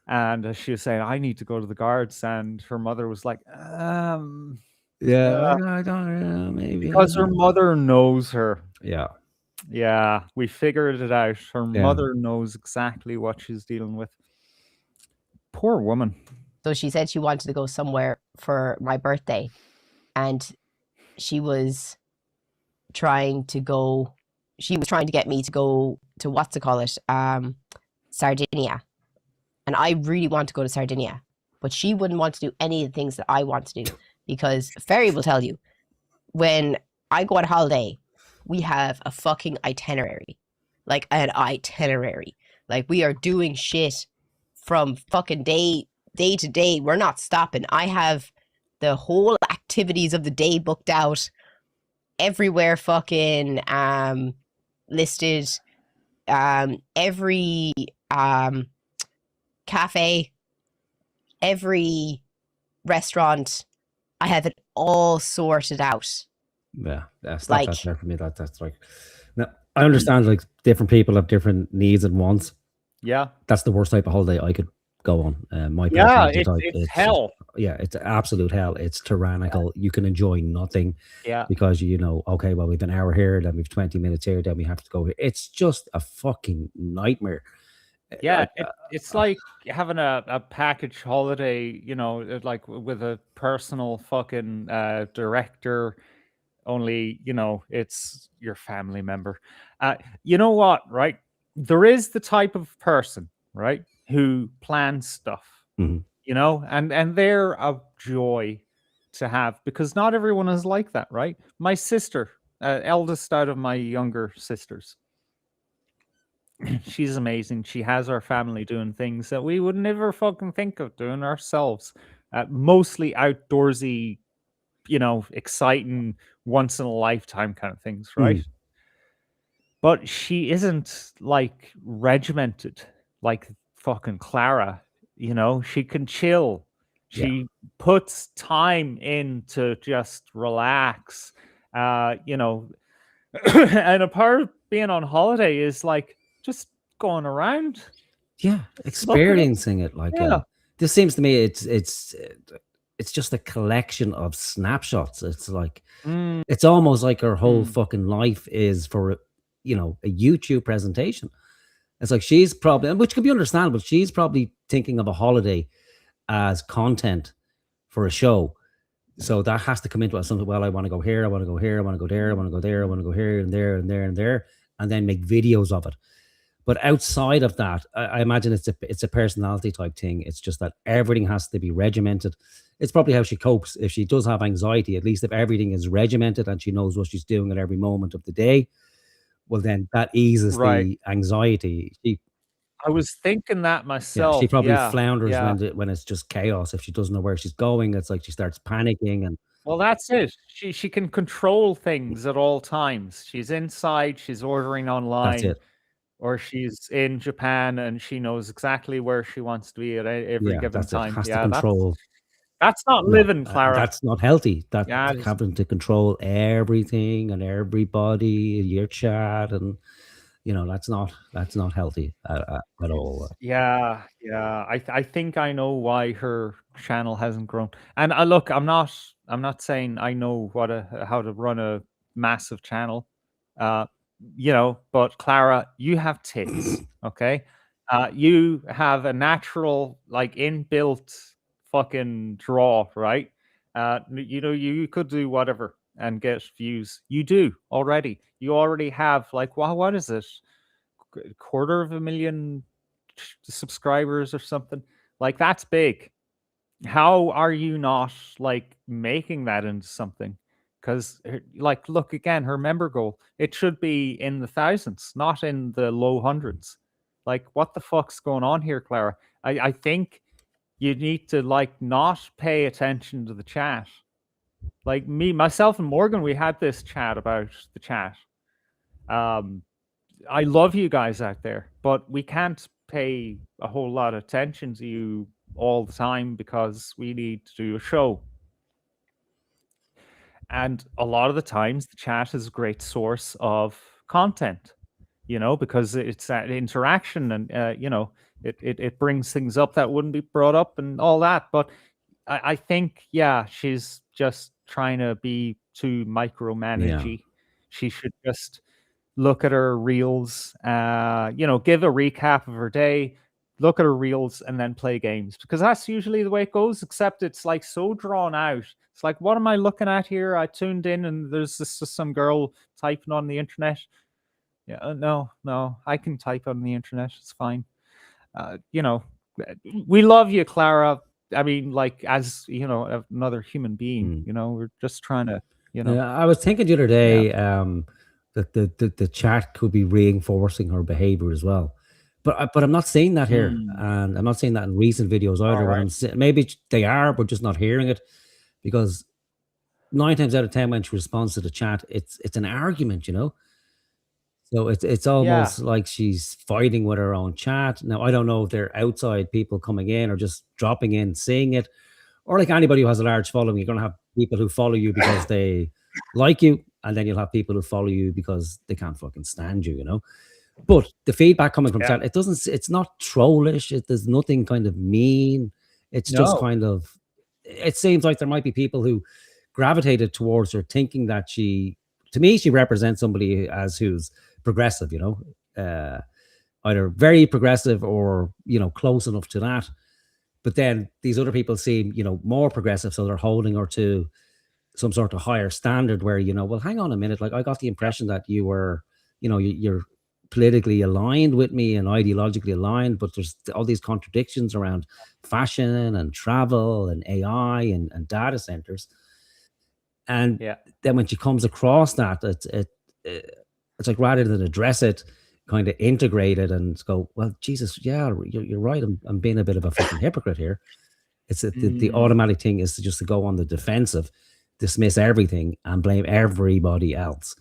And she was saying, I need to go to the guards. And her mother was like, I don't know, maybe. Because her mother knows her. Yeah. Yeah, we figured it out. Her mother knows exactly what she's dealing with. Poor woman. So she said she wanted to go somewhere for my birthday. And she was trying to get me to go to Sardinia. And I really want to go to Sardinia, but she wouldn't want to do any of the things that I want to do. because Ferry will tell you, when I go on holiday, we have a fucking itinerary. Like an itinerary. Like we are doing shit from fucking day to day. We're not stopping. I have the whole activities of the day booked out. Everywhere fucking listed. Every cafe, every restaurant, I have it all sorted out. Yeah, that's Like- not that there for me. That's like, now I understand like different people have different needs and wants. Yeah. That's the worst type of holiday I could go on. My Yeah, personality it's, type, it's hell. Yeah, it's absolute hell. It's tyrannical. You can enjoy nothing Yeah. because you know, okay, well, we've an hour here, then we've 20 minutes here, then we have to go here. It's just a fucking nightmare. Yeah, Like, it's like having a package holiday, you know, like with a personal fucking director, only, you know, it's your family member. You know what, right? There is the type of person, right, who plans stuff, Mhm. you know, and they're a joy to have because not everyone is like that, right? My sister, eldest out of my younger sisters, she's amazing. She has our family doing things that we would never fucking think of doing ourselves. Mostly outdoorsy, you know, exciting, once in a lifetime kind of things, right? But she isn't like regimented like fucking Clara, you know, she can chill. She puts time in to just relax. You know, and a part of being on holiday is like just going around. Yeah, experiencing it. Like, this seems to me it's just a collection of snapshots. It's like it's almost like her whole fucking life is for, you know, a YouTube presentation. It's like she's probably, which could be understandable, she's probably thinking of a holiday as content for a show. So that has to come into something. Well, I want to go here, I want to go here, I want to go there, I want to go there, I want to go here and there and there and there, and then make videos of it. But outside of that, I imagine it's a personality type thing. It's just that everything has to be regimented. It's probably how she copes. If she does have anxiety, at least if everything is regimented and she knows what she's doing at every moment of the day, well, then that eases the anxiety. I was thinking that myself. She probably Yeah, flounders yeah. when it's just chaos. If she doesn't know where she's going, it's like she starts panicking. And Well, that's it. She can control things at all times. She's inside, she's ordering online. that's it. Or she's in Japan and she knows exactly where she wants to be at every given That's time. it. Has Yeah, to control. that's not living, Clara. That's not healthy. That Yeah, it is. having to control everything and everybody, your chat, and you know that's not healthy at all. Yeah. I think I know why her channel hasn't grown. And look, I'm not saying I know how to run a massive channel. You know, but Clara, you have tits, okay? You have a natural, like, inbuilt fucking draw, right? You know, you could do whatever and get views. You do already. You already have, like, what is it? 250,000 subscribers or something. Like, that's big. How are you not, like, making that into something? Because, like, look again, her member goal, it should be in the thousands, not in the low hundreds. Like, what the fuck's going on here, Clara? I think you need to, like, not pay attention to the chat. Like myself and Morgan, we had this chat about the chat. I love you guys out there, but we can't pay a whole lot of attention to you all the time because we need to do a show. And a lot of the times the chat is a great source of content, you know, because it's that interaction and, you know, it brings things up that wouldn't be brought up and all that. But I think, yeah, she's just trying to be too micromanagey. She should just look at her reels, you know, give a recap of her day, look at her reels, and then play games, because that's usually the way it goes, except it's like so drawn out. It's like, what am I looking at here? I tuned in and there's just some girl typing on the internet. Yeah, no, I can type on the internet. It's fine. You know, we love you, Clara, I mean, like, as you know, another human being. You know, we're just trying to, you know. I was thinking the other day that the chat could be reinforcing her behavior as well. But I'm not seeing that here, and I'm not seeing that in recent videos either. When I'm maybe they are, but just not hearing it, because 9 times out of 10 when she responds to the chat, it's an argument, you know. So it's almost like she's fighting with her own chat. Now I don't know if they're outside people coming in or just dropping in, seeing it, or like anybody who has a large following, you're gonna have people who follow you because they like you, and then you'll have people who follow you because they can't fucking stand you, you know. But the feedback coming from chat, it's not trollish. There's nothing kind of mean. It's just kind of, it seems like there might be people who gravitated towards her thinking that to me, she represents somebody who's progressive, you know, either very progressive or, you know, close enough to that. But then these other people seem, you know, more progressive. So they're holding her to some sort of higher standard where, you know, well, hang on a minute. Like, I got the impression that you were, you know, you're politically aligned with me and ideologically aligned, but there's all these contradictions around fashion and travel and AI and data centers. And then when she comes across that, it's like, rather than address it, kind of integrate it and go, well, Jesus, yeah, you're right. I'm being a bit of a fucking hypocrite here. It's the automatic thing is to go on the defensive, dismiss everything and blame everybody else,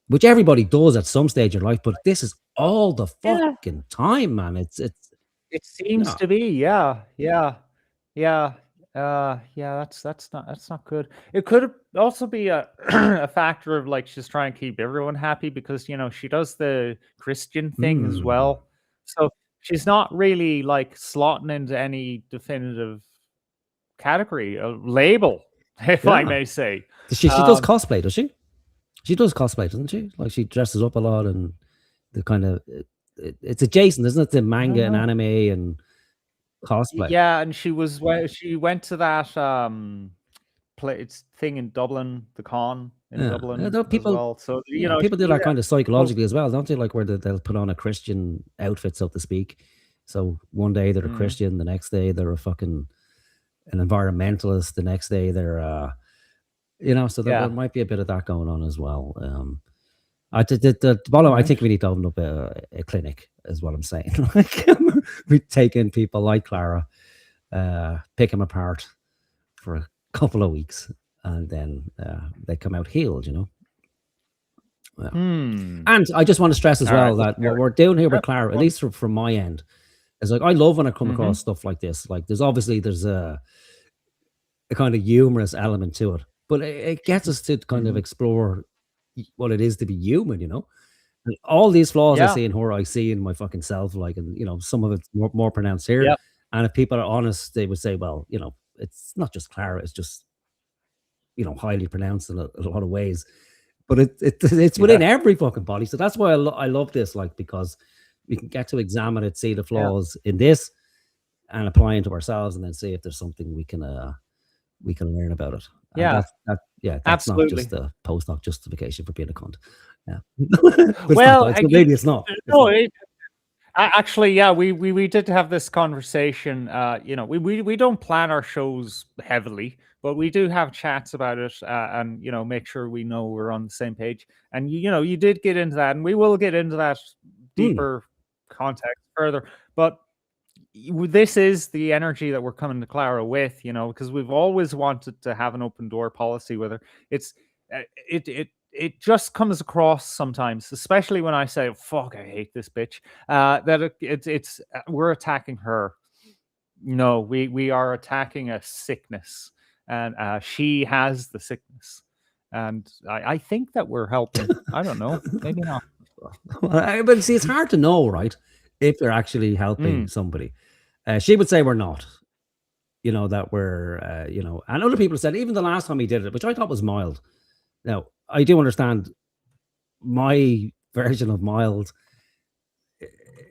which everybody does at some stage in life. But this is all the fucking time, man. It seems to be, that's not good. It could also be a a factor of like she's trying to keep everyone happy because, you know, she does the Christian thing as well. So she's not really like slotting into any definitive category, a label, if I may say. She does cosplay, does she? She does cosplay, doesn't she? Like, she dresses up a lot, and the kind of it's adjacent, isn't it? The manga and anime and cosplay. Yeah, and she went to that thing in Dublin, the con in Dublin people, as well. So, you know, people do that kind of psychologically as well, don't they? Like, where they'll put on a Christian outfit, so to speak. So one day they're a Christian, the next day they're an environmentalist, the next day they're you know, so there might be a bit of that going on as well. I think we need to open up a clinic, is what I'm saying. Like, we take in people like Clara, pick them apart for a couple of weeks, and then they come out healed, you know. And I just want to stress as well that what we're doing here with Clara, at least from my end, is like, I love when I come across stuff like this. Like, there's a kind of humorous element to it, but it gets us to kind of explore what it is to be human, you know. And all these flaws I see in her, I see in my fucking self, like, and, you know, some of it's more pronounced here. And if people are honest, they would say, well, you know, it's not just Clara, it's just, you know, highly pronounced in a lot of ways, but it's within every fucking body. So that's why I love this, like, because we can get to examine it, see the flaws in this, and apply it to ourselves, and then see if there's something we can learn about it. And that's absolutely not just a postdoc justification for being a cunt. Yeah. Well, maybe it's not. No, actually, we did have this conversation. You know, we don't plan our shows heavily, but we do have chats about it, and, you know, make sure we know we're on the same page. And, you know, you did get into that, and we will get into that deeper context further. But this is the energy that we're coming to Clara with, you know, because we've always wanted to have an open door policy with her. It just comes across sometimes, especially when I say, fuck, I hate this bitch, that it's we're attacking her. No, we are attacking a sickness, and she has the sickness. And I think that we're helping. I don't know, maybe not. But see, it's hard to know, right, if you're actually helping somebody. She would say we're not, you know, that we're, you know, and other people said, even the last time he did it, which I thought was mild. Now, I do understand my version of mild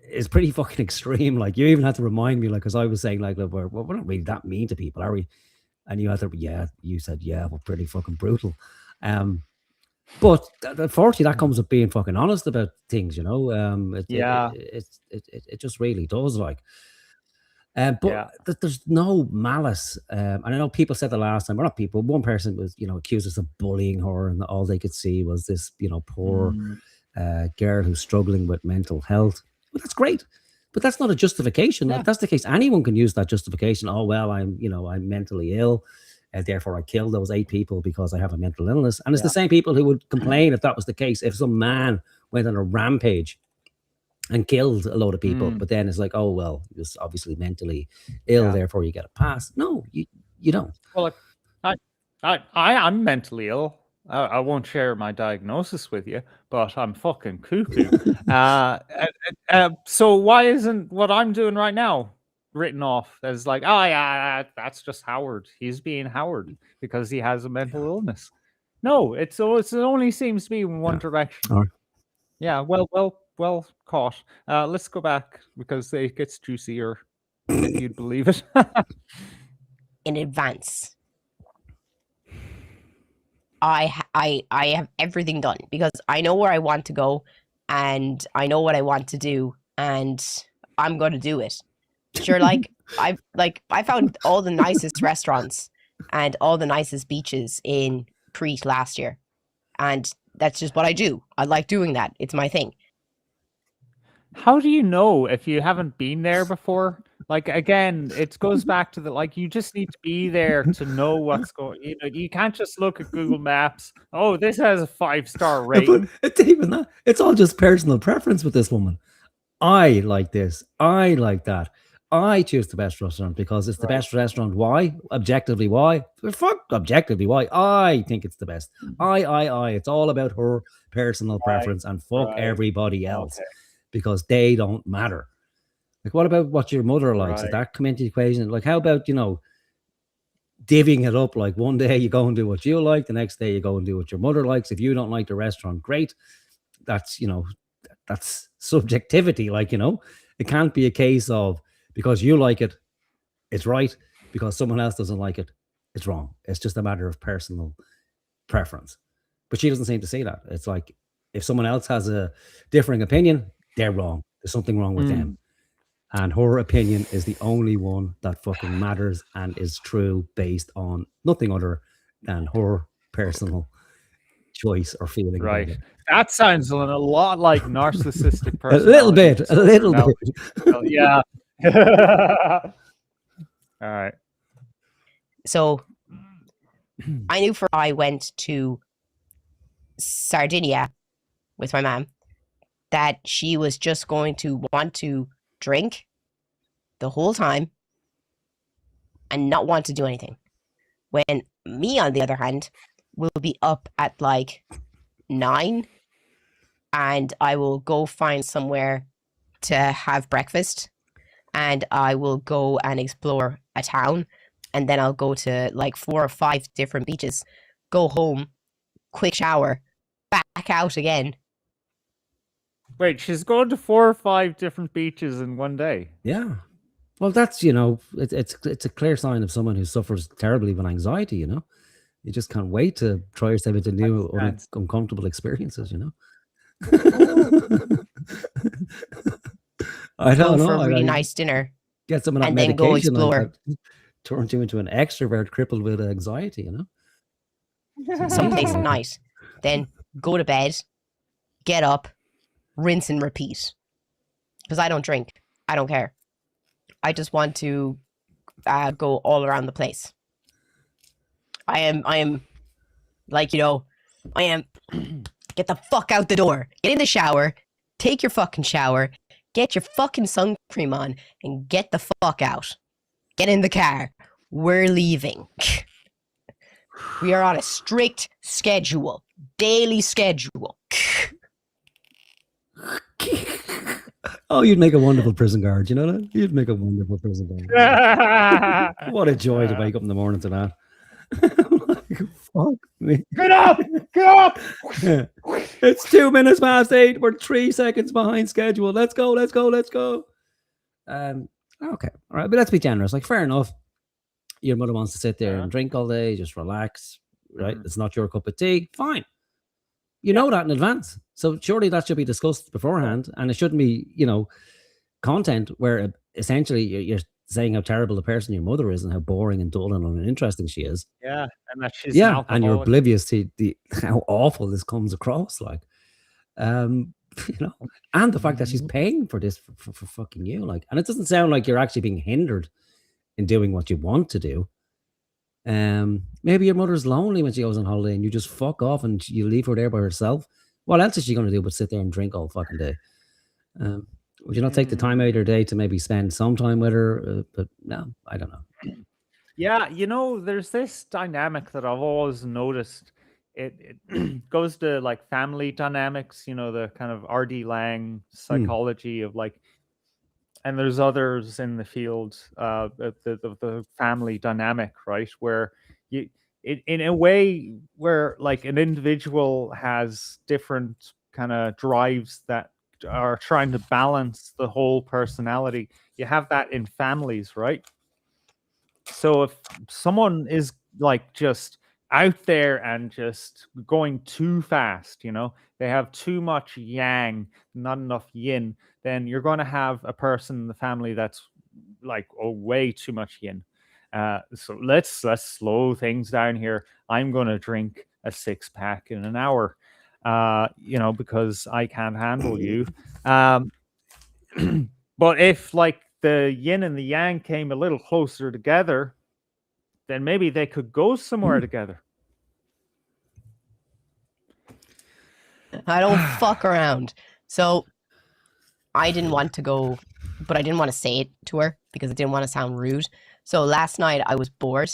is pretty fucking extreme. Like, you even had to remind me, like, because I was saying, like, look, we're not really that mean to people, are we? And you had to, you said, we're pretty fucking brutal. But unfortunately, that comes with being fucking honest about things, you know. It just really does, like. But there's no malice. And I know people said the last time, well, not people, one person was, accused us of bullying her, and all they could see was this, poor girl who's struggling with mental health. Well, that's great. But that's not a justification. If that's the case, anyone can use that justification. Oh, well, I'm mentally ill. Therefore, I killed those 8 people because I have a mental illness. And it's the same people who would complain if that was the case. If some man went on a rampage and killed a load of people, but then it's like, oh, well, he was obviously mentally ill, therefore you get a pass. No, you don't. Well, I'm mentally ill. I won't share my diagnosis with you, but I'm fucking cuckoo. So why isn't what I'm doing right now written off as like, oh yeah, that's just Howard. He's being Howard because he has a mental illness. No, it only seems to be in one direction. All right. Yeah, well caught. Let's go back because it gets juicier, if you'd believe it. In advance, I have everything done because I know where I want to go, and I know what I want to do, and I'm going to do it. Sure, I found all the nicest restaurants and all the nicest beaches in Crete last year, and that's just what I do. I like doing that. It's my thing. How do you know if you haven't been there before? Like, again, it goes back to you just need to be there to know what's going. You can't just look at Google Maps. Oh, this has a 5-star rating. It's even that. It's all just personal preference with this woman. I like this. I like that. I choose the best restaurant because it's the best restaurant. Why? Objectively, why? Fuck objectively, why? I think it's the best. It's all about her personal preference, and fuck everybody else because they don't matter. Like, what about what your mother likes? Does that come into the equation? Like, how about, divvying it up? Like, one day you go and do what you like, the next day you go and do what your mother likes. If you don't like the restaurant, great. That's, that's subjectivity. It can't be a case of because you like it, it's right. Because someone else doesn't like it, it's wrong. It's just a matter of personal preference. But she doesn't seem to see that. It's like if someone else has a differing opinion, they're wrong. There's something wrong with them. And her opinion is the only one that fucking matters and is true based on nothing other than her personal choice or feeling. Right. That sounds a lot like narcissistic personality. A little bit. Well, yeah. All right. So I knew I went to Sardinia with my mom that she was just going to want to drink the whole time and not want to do anything. When me, on the other hand, will be up at 9 and I will go find somewhere to have breakfast and I will go and explore a town, and then I'll go to 4 or 5 different beaches, go home, quick shower, back out again. Wait, she's going to 4 or 5 different beaches in one day. Yeah. Well, that's, it's a clear sign of someone who suffers terribly with anxiety, You just can't wait to try yourself into new uncomfortable experiences, I don't know. For a really nice dinner. Get some of that and medication then go explore. Turns you into an extrovert crippled with anxiety, Someplace at night. Then go to bed, get up, rinse and repeat. Because I don't drink. I don't care. I just want to go all around the place. I am get the fuck out the door. Get in the shower. Take your fucking shower. Get your fucking sun cream on and get the fuck out. Get in the car. We're leaving. We are on a strict schedule. Daily schedule. Oh, you'd make a wonderful prison guard. You know that? You'd make a wonderful prison guard. What a joy to wake up in the morning to that. Fuck me. Get up! Get up! It's 2 minutes past 8. We're 3 seconds behind schedule. Let's go. Okay. All right. But let's be generous. Fair enough. Your mother wants to sit there and drink all day, just relax. Right? It's not your cup of tea. Fine. You know that in advance. So surely that should be discussed beforehand. And it shouldn't be, content where essentially you're saying how terrible the person your mother is and how boring and dull and uninteresting she is. Yeah, and that she's yeah, and you're oblivious to how awful this comes across. Like, and the fact that she's paying for this for fucking you. Like, and it doesn't sound like you're actually being hindered in doing what you want to do. Maybe your mother's lonely when she goes on holiday and you just fuck off and you leave her there by herself. What else is she going to do but sit there and drink all fucking day? Would you not take the time out of your day to maybe spend some time with her? But no, I don't know. Yeah, there's this dynamic that I've always noticed. It goes to like family dynamics, the kind of R.D. Laing psychology of like, and there's others in the field of the family dynamic, right? Where in a way where like an individual has different kind of drives that are trying to balance the whole personality. You have that in families, right? So if someone is like just out there and just going too fast, they have too much yang, not enough yin, then you're going to have a person in the family that's like, way too much yin. So let's slow things down here. I'm going to drink a 6-pack in an hour, because I can't handle you. But if like the yin and the yang came a little closer together, then maybe they could go somewhere together. I don't fuck around. So I didn't want to go, but I didn't want to say it to her because I didn't want to sound rude. So last night I was bored.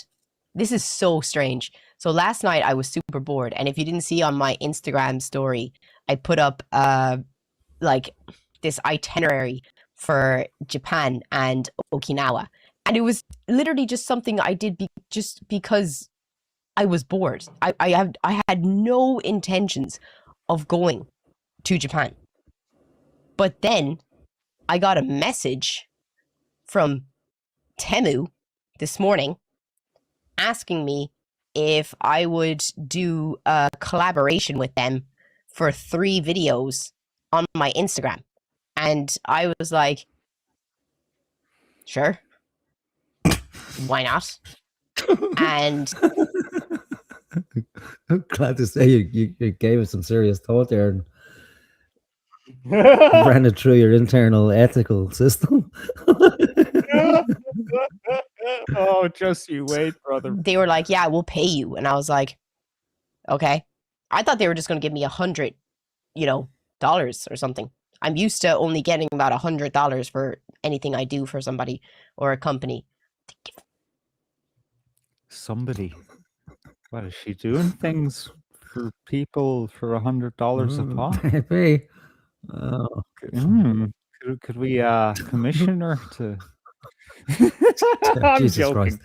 This is so strange. So last night I was super bored. And if you didn't see on my Instagram story, I put up like this itinerary for Japan and Okinawa. And it was literally just something I did just because I was bored. I had no intentions of going to Japan. But then I got a message from Temu this morning asking me if I would do a collaboration with them for 3 videos on my Instagram. And I was like, sure. Why not? And I'm glad to say you gave it some serious thought there and ran it through your internal ethical system. Oh, just you wait, brother. They were like, yeah, we'll pay you. And I was like, okay. I thought they were just going to give me $100, dollars or something. I'm used to only getting about $100 for anything I do for somebody or a company. Somebody. What is she doing? Things for people for $100 a pop? Maybe. Could we commission her to? I'm Jesus joking. Christ.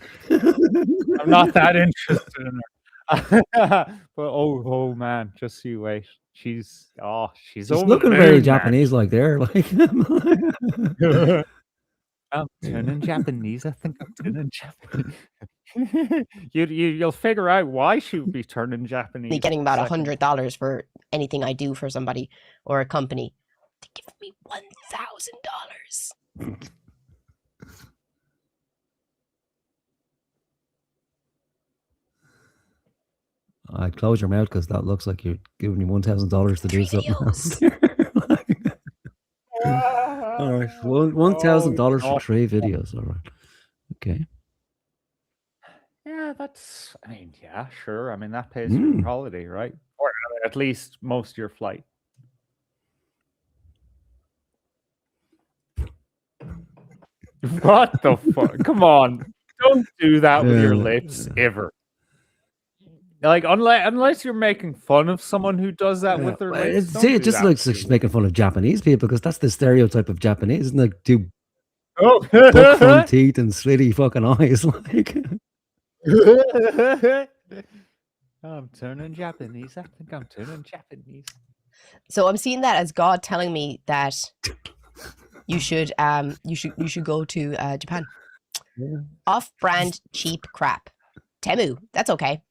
I'm not that interested in her. But oh man, just you wait. She's looking very Japanese, like there. Like I'm turning Japanese. I think I'm turning Japanese. You'll figure out why she would be turning Japanese. Me getting about $100 for anything I do for somebody or a company. They give me $1,000. I'd close your mouth because that looks like you're giving me $1,000 to do something else. All right, $1,000 for 3 videos. All right, okay. Yeah, yeah, sure. I mean, that pays for your holiday, right? Or at least most of your flight. What the fuck? Come on. Don't do that with your lips ever. Like, unless you're making fun of someone who does that with their lips. See, it just looks like she's making fun of Japanese people because that's the stereotype of Japanese, isn't it? Like, do buck front teeth and slitty fucking eyes. Like, I'm turning Japanese. I think I'm turning Japanese. So I'm seeing that as God telling me that you should go to Japan. Yeah. Off-brand cheap crap. Temu, that's okay.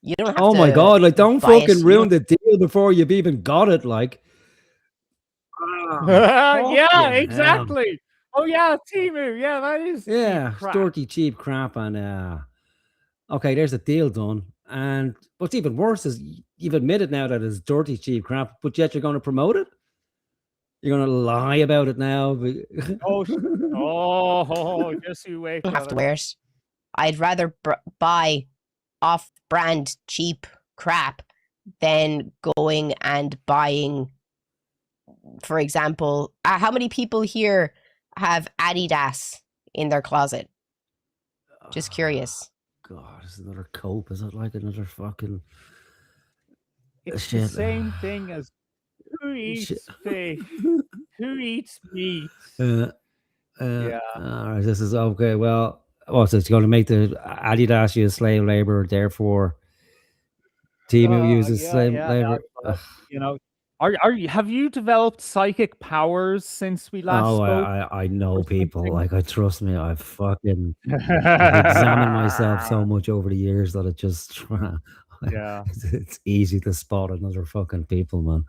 You don't have to. Oh my God! Like, don't fucking ruin the deal before you've even got it. Like, yeah, exactly. Oh yeah, Timu. Yeah, that is Yeah, cheap crap. dirty, cheap crap. And okay, there's a deal done. And what's even worse is you've admitted now that it's dirty, cheap crap, but yet you're going to promote it. You're going to lie about it now. Oh, just you wait. Have to wear it. I'd rather buy off-brand cheap crap than going and buying, for example, how many people here have Adidas in their closet? Just curious. God, it's another cope. Is it like another fucking... It's shit. the same thing as who eats fish? Who eats meat? Yeah. Yeah. All right, this is okay. Well, so it's going to make the Adidas use slave labor, therefore Timu uses slave labor. You know, have you developed psychic powers since we last spoke? I know people. Like, I trust me. I've examined myself so much over the years that it just yeah, it's easy to spot another fucking people, man.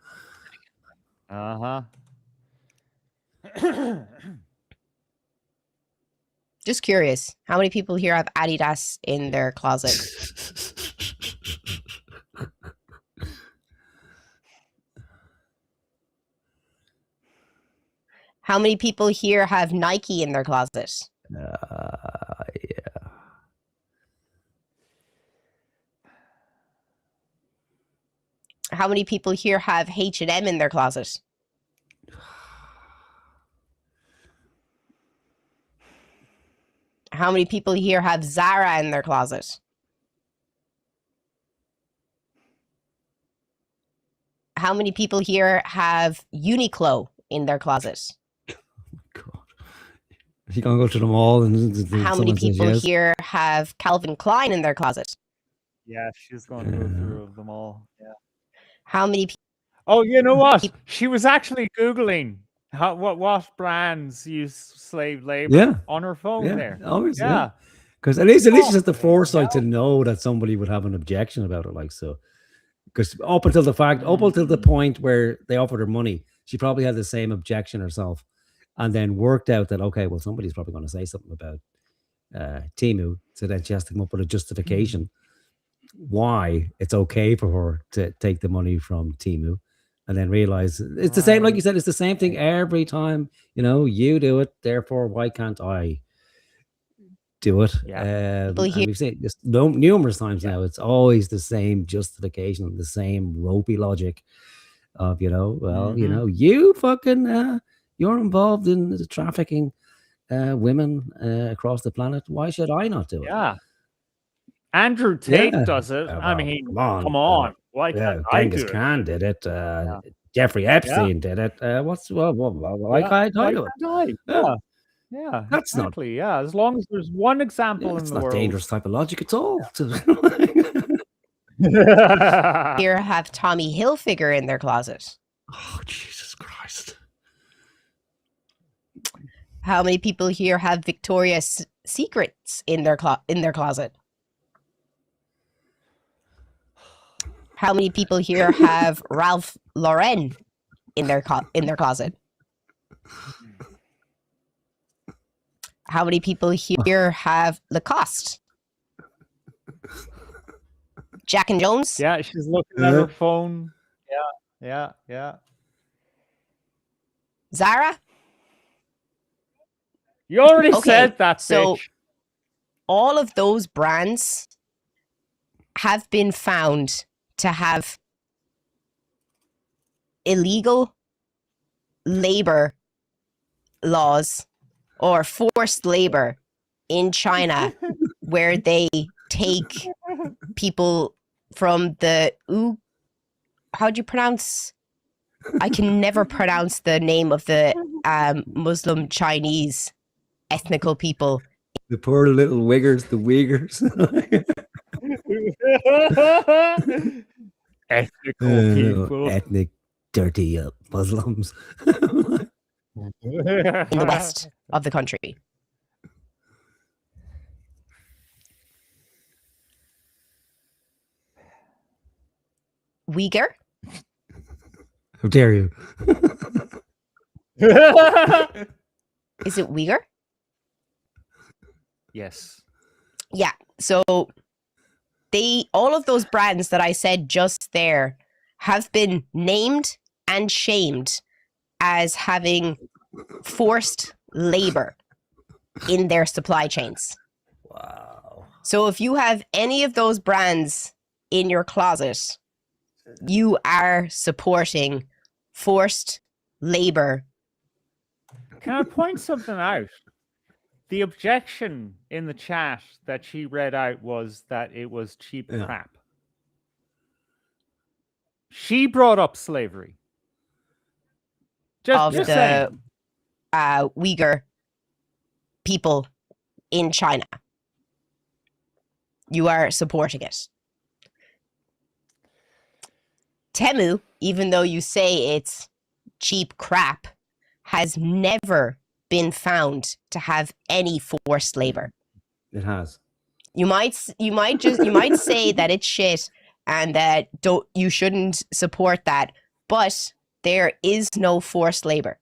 Just curious, how many people here have Adidas in their closet? How many people here have Nike in their closet? Yeah. How many people here have H&M in their closet? How many people here have Zara in their closet? How many people here have Uniqlo in their closet? God. You gonna go to the mall and how many people here have Calvin Klein in their closet? Yeah, she's going to go through them all. Yeah. How many people? Oh, you know what? She was actually Googling what brands use slave labor on her phone there. Obviously, yeah. Because at least she has the foresight to know that somebody would have an objection about it, like so. Because up until the point where they offered her money, she probably had the same objection herself, and then worked out that okay, well, somebody's probably going to say something about Timu, so then she has to come up with a justification why it's okay for her to take the money from Timu, and then realize it's the same. Like you said, it's the same thing every time. You know, you do it, therefore, why can't I do it? And we've seen this numerous times now. It's always the same justification, the same ropey logic of, you know, well, you know, you fucking you're involved in the trafficking women across the planet. Why should I not do it? Yeah. Andrew Tate does it. I mean, come on. Why can't I do Genghis it? Khan did it. Jeffrey Epstein did it. Why can't I do it? Yeah, that's exactly. Yeah, as long as there's one example in the world. It's not dangerous type of logic at all. Here have Tommy Hilfiger in their closet. Oh, Jesus Christ. How many people here have Victoria's Secrets in their closet? How many people here have Ralph Lauren in their closet? How many people here have Lacoste? Jack and Jones? Yeah, she's looking at her phone. Yeah. Zara? You already said that, so bitch. all of those brands have been found to have illegal labor laws or forced labor in China where they take people from the how do you pronounce? I can never pronounce the name of the Muslim Chinese ethnical people. The poor little Uyghurs, the Uyghurs. Ethnical people. Ethnic, dirty Muslims. In the west of the country. Uyghur? How dare you? Is it Uyghur? Yes. Yeah. So all of those brands that I said just there have been named and shamed as having forced labor in their supply chains. Wow. So if you have any of those brands in your closet, you are supporting forced labor. Can I point something out? The objection in the chat that she read out was that it was cheap crap. She brought up slavery. Just the saying. Uyghur people in China. You are supporting it. Temu, even though you say it's cheap crap, has never been found to have any forced labor. It has. You might say that it's shit and that you shouldn't support that, but there is no forced labor.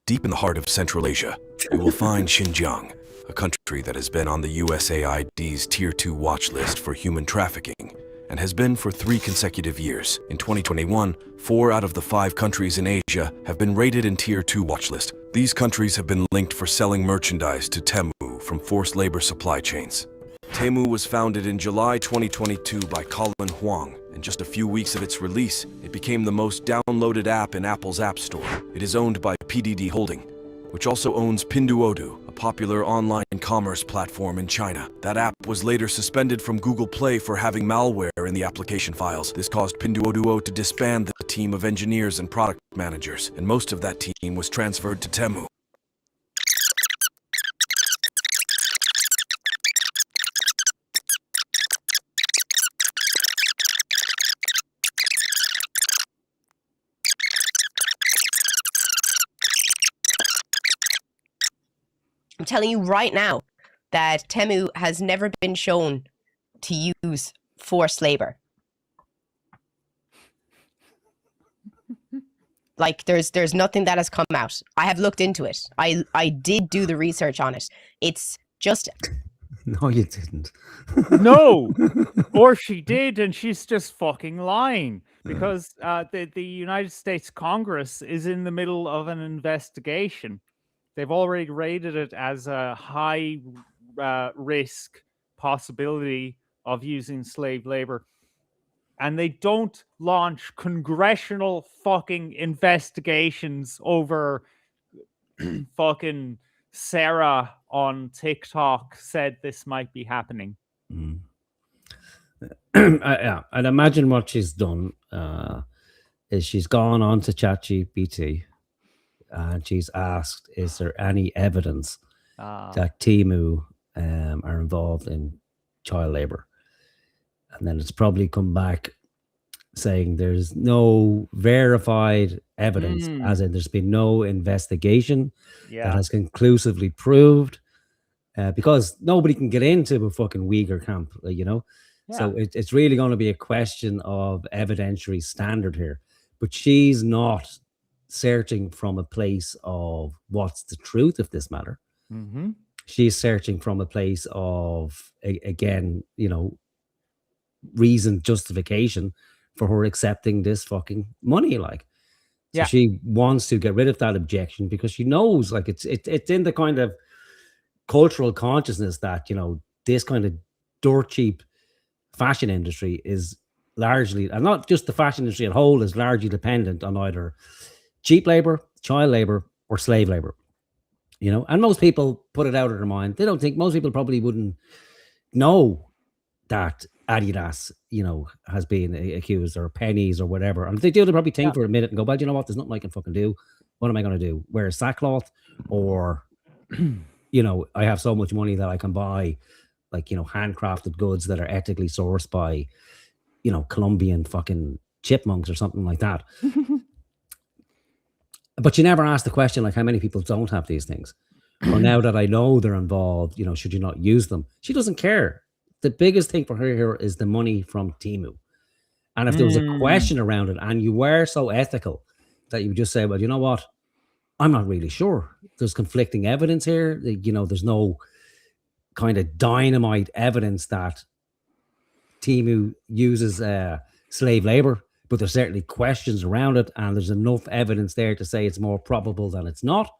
Deep in the heart of Central Asia, you will find Xinjiang, a country that has been on the USAID's Tier 2 watch list for human trafficking and has been for 3 consecutive years. In 2021, 4 out of the 5 countries in Asia have been rated in Tier 2 watch list. These countries have been linked for selling merchandise to Temu from forced labor supply chains. Temu was founded in July 2022 by Colin Huang. In just a few weeks of its release, it became the most downloaded app in Apple's App Store. It is owned by PDD Holding, which also owns Pinduoduo, a popular online commerce platform in China. That app was later suspended from Google Play for having malware in the application files. This caused Pinduoduo to disband the team of engineers and product managers, and most of that team was transferred to Temu. I'm telling you right now that Temu has never been shown to use forced labor. Like there's nothing that has come out. I have looked into it. I did do the research on it. It's just No, you didn't. No, or she did, and she's just fucking lying because the United States Congress is in the middle of an investigation. They've already rated it as a high risk possibility of using slave labor. And they don't launch congressional fucking investigations over fucking Sarah on TikTok said this might be happening. Yeah, I'd imagine what she's done is she's gone on to ChatGPT and she's asked, is there any evidence that Temu are involved in child labor? And then it's probably come back saying there's no verified evidence, as in there's been no investigation that has conclusively proved, because nobody can get into a fucking Uyghur camp, you know? Yeah. So it's really going to be a question of evidentiary standard here. But she's not searching from a place of what's the truth of this matter. Mm-hmm. She's searching from a place of, again, you know, reason, justification for her accepting this fucking money. Like, so she wants to get rid of that objection because she knows, like, it's in the kind of cultural consciousness that, you know, this kind of dirt cheap fashion industry is largely, and not just the fashion industry at whole, is largely dependent on either cheap labor, child labor, or slave labor. You know, and most people put it out of their mind. They don't think, most people probably wouldn't know that Adidas, you know, has been accused, or pennies or whatever. And if they do, they probably think for a minute and go, well, you know what, there's nothing I can fucking do. What am I going to do? Wear sackcloth? Or, you know, I have so much money that I can buy, like, you know, handcrafted goods that are ethically sourced by, you know, Colombian fucking chipmunks or something like that. But you never ask the question, like, how many people don't have these things? Well, now that I know they're involved, you know, should you not use them? She doesn't care. The biggest thing for her here is the money from Temu. And if there was a question around it and you were so ethical that you would just say, well, you know what? I'm not really sure. There's conflicting evidence here. You know, there's no kind of dynamite evidence that Timu uses slave labor, but there's certainly questions around it, and there's enough evidence there to say it's more probable than it's not.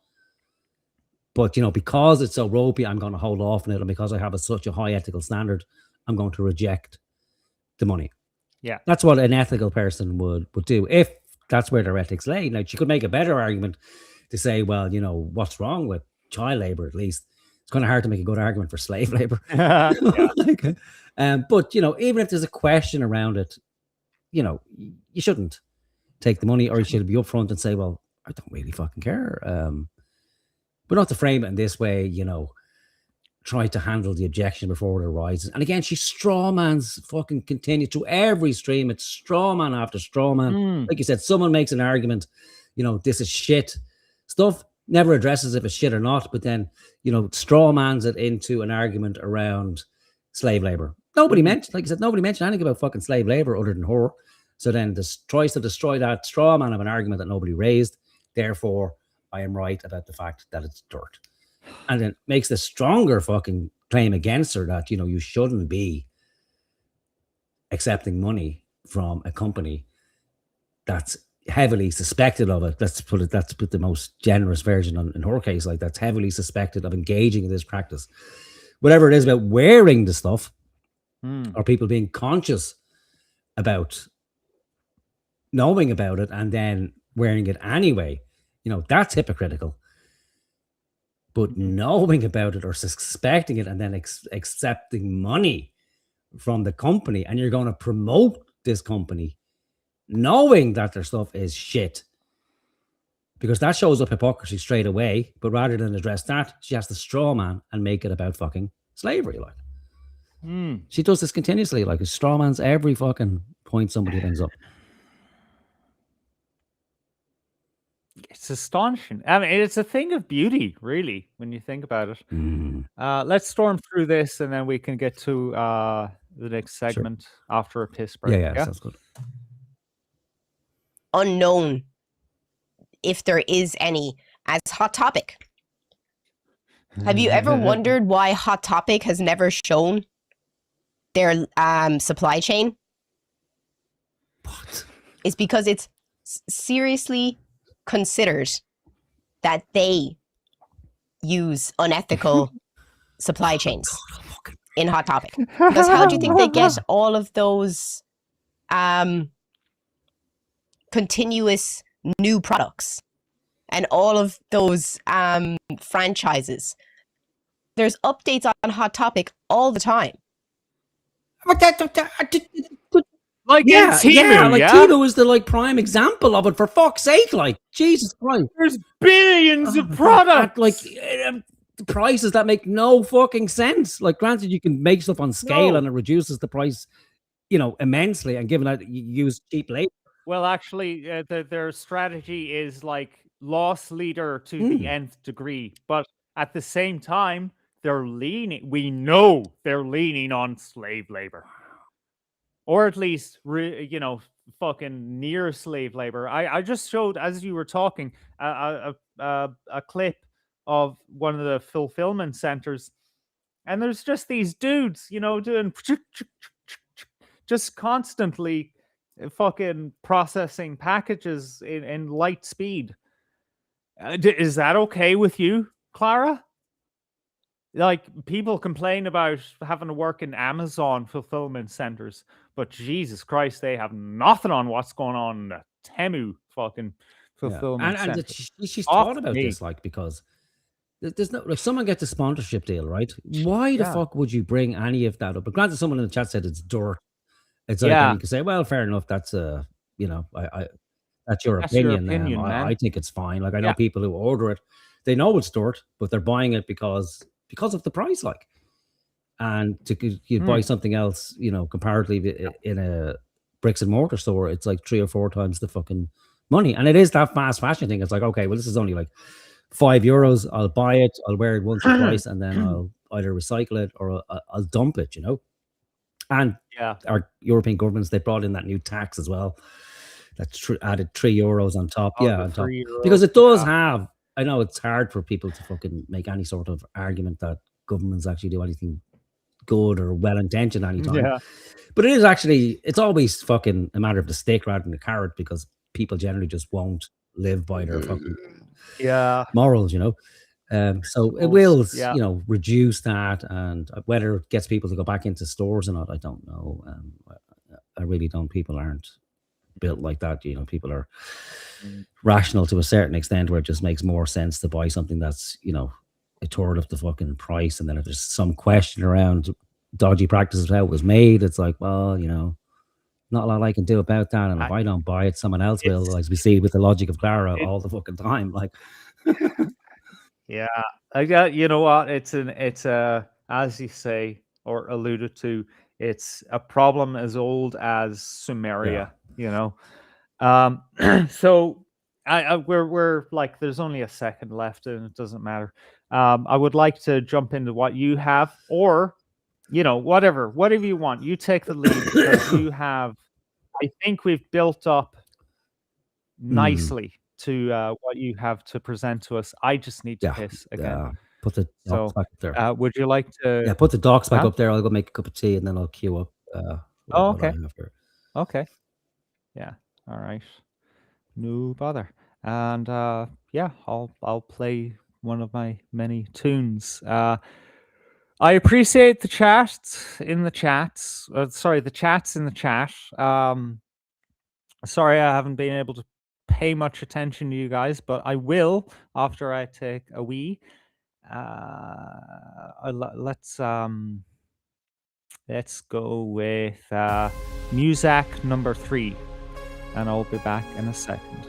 But, you know, because it's so ropey, I'm going to hold off on it, and because I have such a high ethical standard, I'm going to reject the money. Yeah. That's what an ethical person would do, if that's where their ethics lay. Like, she could make a better argument to say, well, you know, what's wrong with child labor, at least? It's kind of hard to make a good argument for slave labor. But, you know, even if there's a question around it, you know, you shouldn't take the money, or you should be upfront and say, well, I don't really fucking care. But not to frame it in this way, you know, try to handle the objection before it arises. And again, she strawmans fucking continue to every stream. It's strawman after strawman. Like you said, someone makes an argument, you know, this is shit. Stuff never addresses if it's shit or not, but then, you know, strawmans it into an argument around slave labor. Nobody mentioned, like I said, nobody mentioned anything about fucking slave labor other than her. So then this tries to destroy that straw man of an argument that nobody raised. Therefore, I am right about the fact that it's dirt. And then makes the stronger fucking claim against her that, you know, you shouldn't be accepting money from a company that's heavily suspected of it. Let's put the most generous version in her case, like that's heavily suspected of engaging in this practice. Whatever it is about wearing the stuff, or people being conscious about knowing about it and then wearing it anyway, you know, that's hypocritical. But knowing about it or suspecting it and then accepting money from the company, and you're going to promote this company knowing that their stuff is shit, because that shows up hypocrisy straight away. But rather than address that, she has to straw man and make it about fucking slavery. Like, she does this continuously. Like, straw man's every fucking point somebody brings up. It's astonishing. I mean, it's a thing of beauty, really, when you think about it. Let's storm through this, and then we can get to the next segment after a piss break. Yeah, sounds good. Unknown, if there is any, as Hot Topic. Have you ever wondered why Hot Topic has never shown their supply chain? What? It's because it's seriously considered that they use unethical supply chains in Hot Topic. Because how do you think they get all of those continuous new products and all of those franchises? There's updates on Hot Topic all the time. Like Timo is the like prime example of it. For fuck's sake, like, Jesus Christ, there's billions of products, like prices that make no fucking sense. Like, granted, you can make stuff on scale and it reduces the price, you know, immensely. And given that you use cheap labor, well, actually, their strategy is like loss leader to the nth degree, but at the same time, they're leaning. We know they're leaning on slave labor. Or at least, you know, fucking near slave labor. I just showed, as you were talking, a clip of one of the fulfillment centers, and there's just these dudes, you know, doing just constantly fucking processing packages in light speed. Is that okay with you, Clara? Like, people complain about having to work in Amazon fulfillment centers, but Jesus Christ, they have nothing on what's going on in the Temu fucking fulfillment center. And she's thought about this, like, because there's no, like, someone gets a sponsorship deal, right? Why the fuck would you bring any of that up? But granted, someone in the chat said it's dirt. It's like, you can say, well, fair enough. That's you know, that's your opinion. I think it's fine. Like, I know people who order it, they know it's dirt, but they're buying it because of the price, like. And you buy something else, you know, comparatively in a bricks and mortar store, it's like 3 or 4 times the fucking money. And it is that fast fashion thing. It's like, okay, well, this is only like €5. I'll buy it, I'll wear it once or twice, and then I'll either recycle it or I'll dump it, you know. And our European governments, they brought in that new tax as well that added €3 on top. On top. Because it does have I know it's hard for people to fucking make any sort of argument that governments actually do anything good or well-intentioned anytime. Yeah. But it is actually, it's always fucking a matter of the stick rather than the carrot, because people generally just won't live by their fucking morals, you know. So it will, you know, reduce that, and whether it gets people to go back into stores or not, I don't know. I really don't. People aren't built like that, you know. People are rational to a certain extent, where it just makes more sense to buy something that's, you know, a third of the fucking price, and then if there's some question around dodgy practices how it was made, it's like, well, you know, not a lot I can do about that, and if I don't buy it, someone else will, as we see with the logic of Clara all the fucking time, like. Yeah, I got. You know what? It's a, as you say or alluded to, it's a problem as old as Sumeria. You know, so we're like, there's only a second left, and it doesn't matter. I would like to jump into what you have, or you know, whatever you want. You take the lead, because you have. I think we've built up nicely to what you have to present to us. I just need to piss again. Put the docs back up there. Would you like to? Yeah, put the docs back up there. I'll go make a cup of tea, and then I'll queue up. Okay. Okay. Yeah. All right. No bother. And yeah, I'll play one of my many tunes. I appreciate the chats in the chats. Sorry, the chats in the chat. Sorry, I haven't been able to pay much attention to you guys, but I will after I take a wee. Let's go with Muzak number 3, and I'll be back in a second.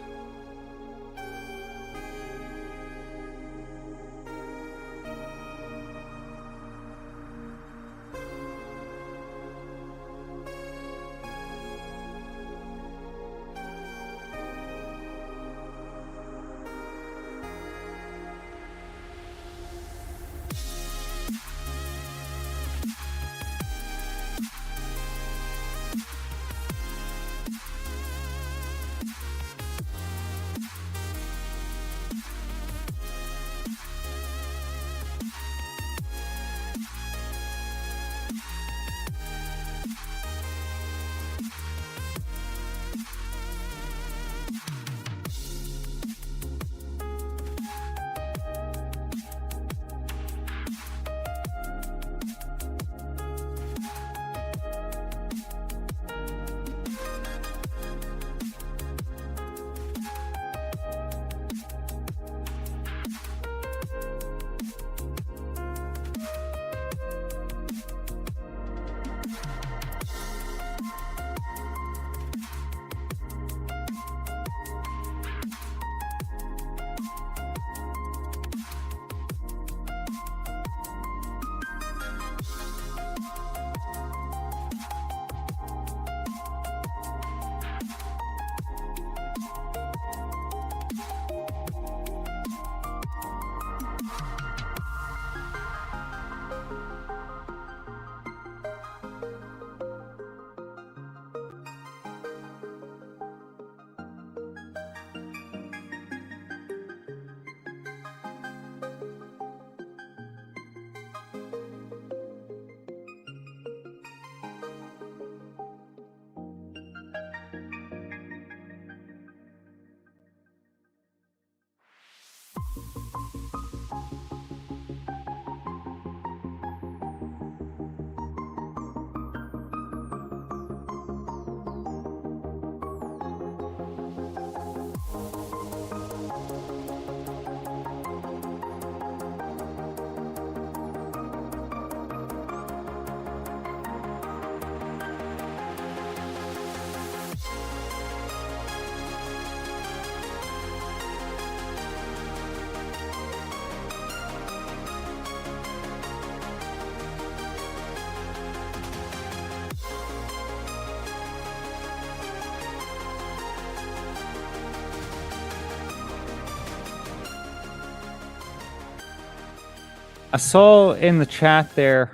I saw in the chat there,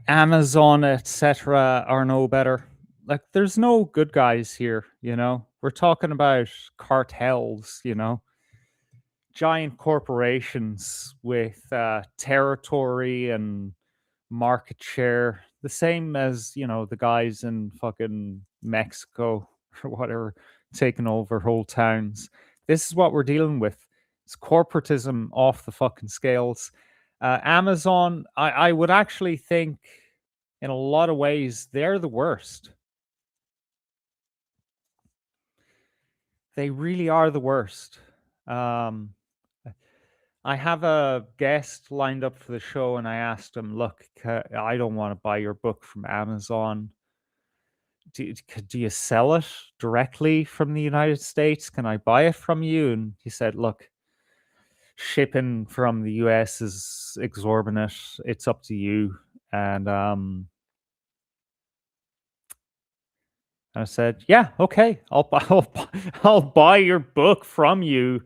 Amazon, etc., are no better. Like, there's no good guys here, you know? We're talking about cartels, you know? giant corporations with territory and market share, the same as, you know, the guys in fucking Mexico or whatever taking over whole towns. This is what we're dealing with. It's corporatism off the fucking scales. Amazon, I would actually think in a lot of ways they're the worst. They really are the worst. I have a guest lined up for the show, and I asked him, "Look, I don't want to buy your book from Amazon. Do you sell it directly from the United States? Can I buy it from you?" And he said, "Look, shipping from the US is exorbitant. It's up to you." And I said, "Yeah, okay, I'll buy your book from you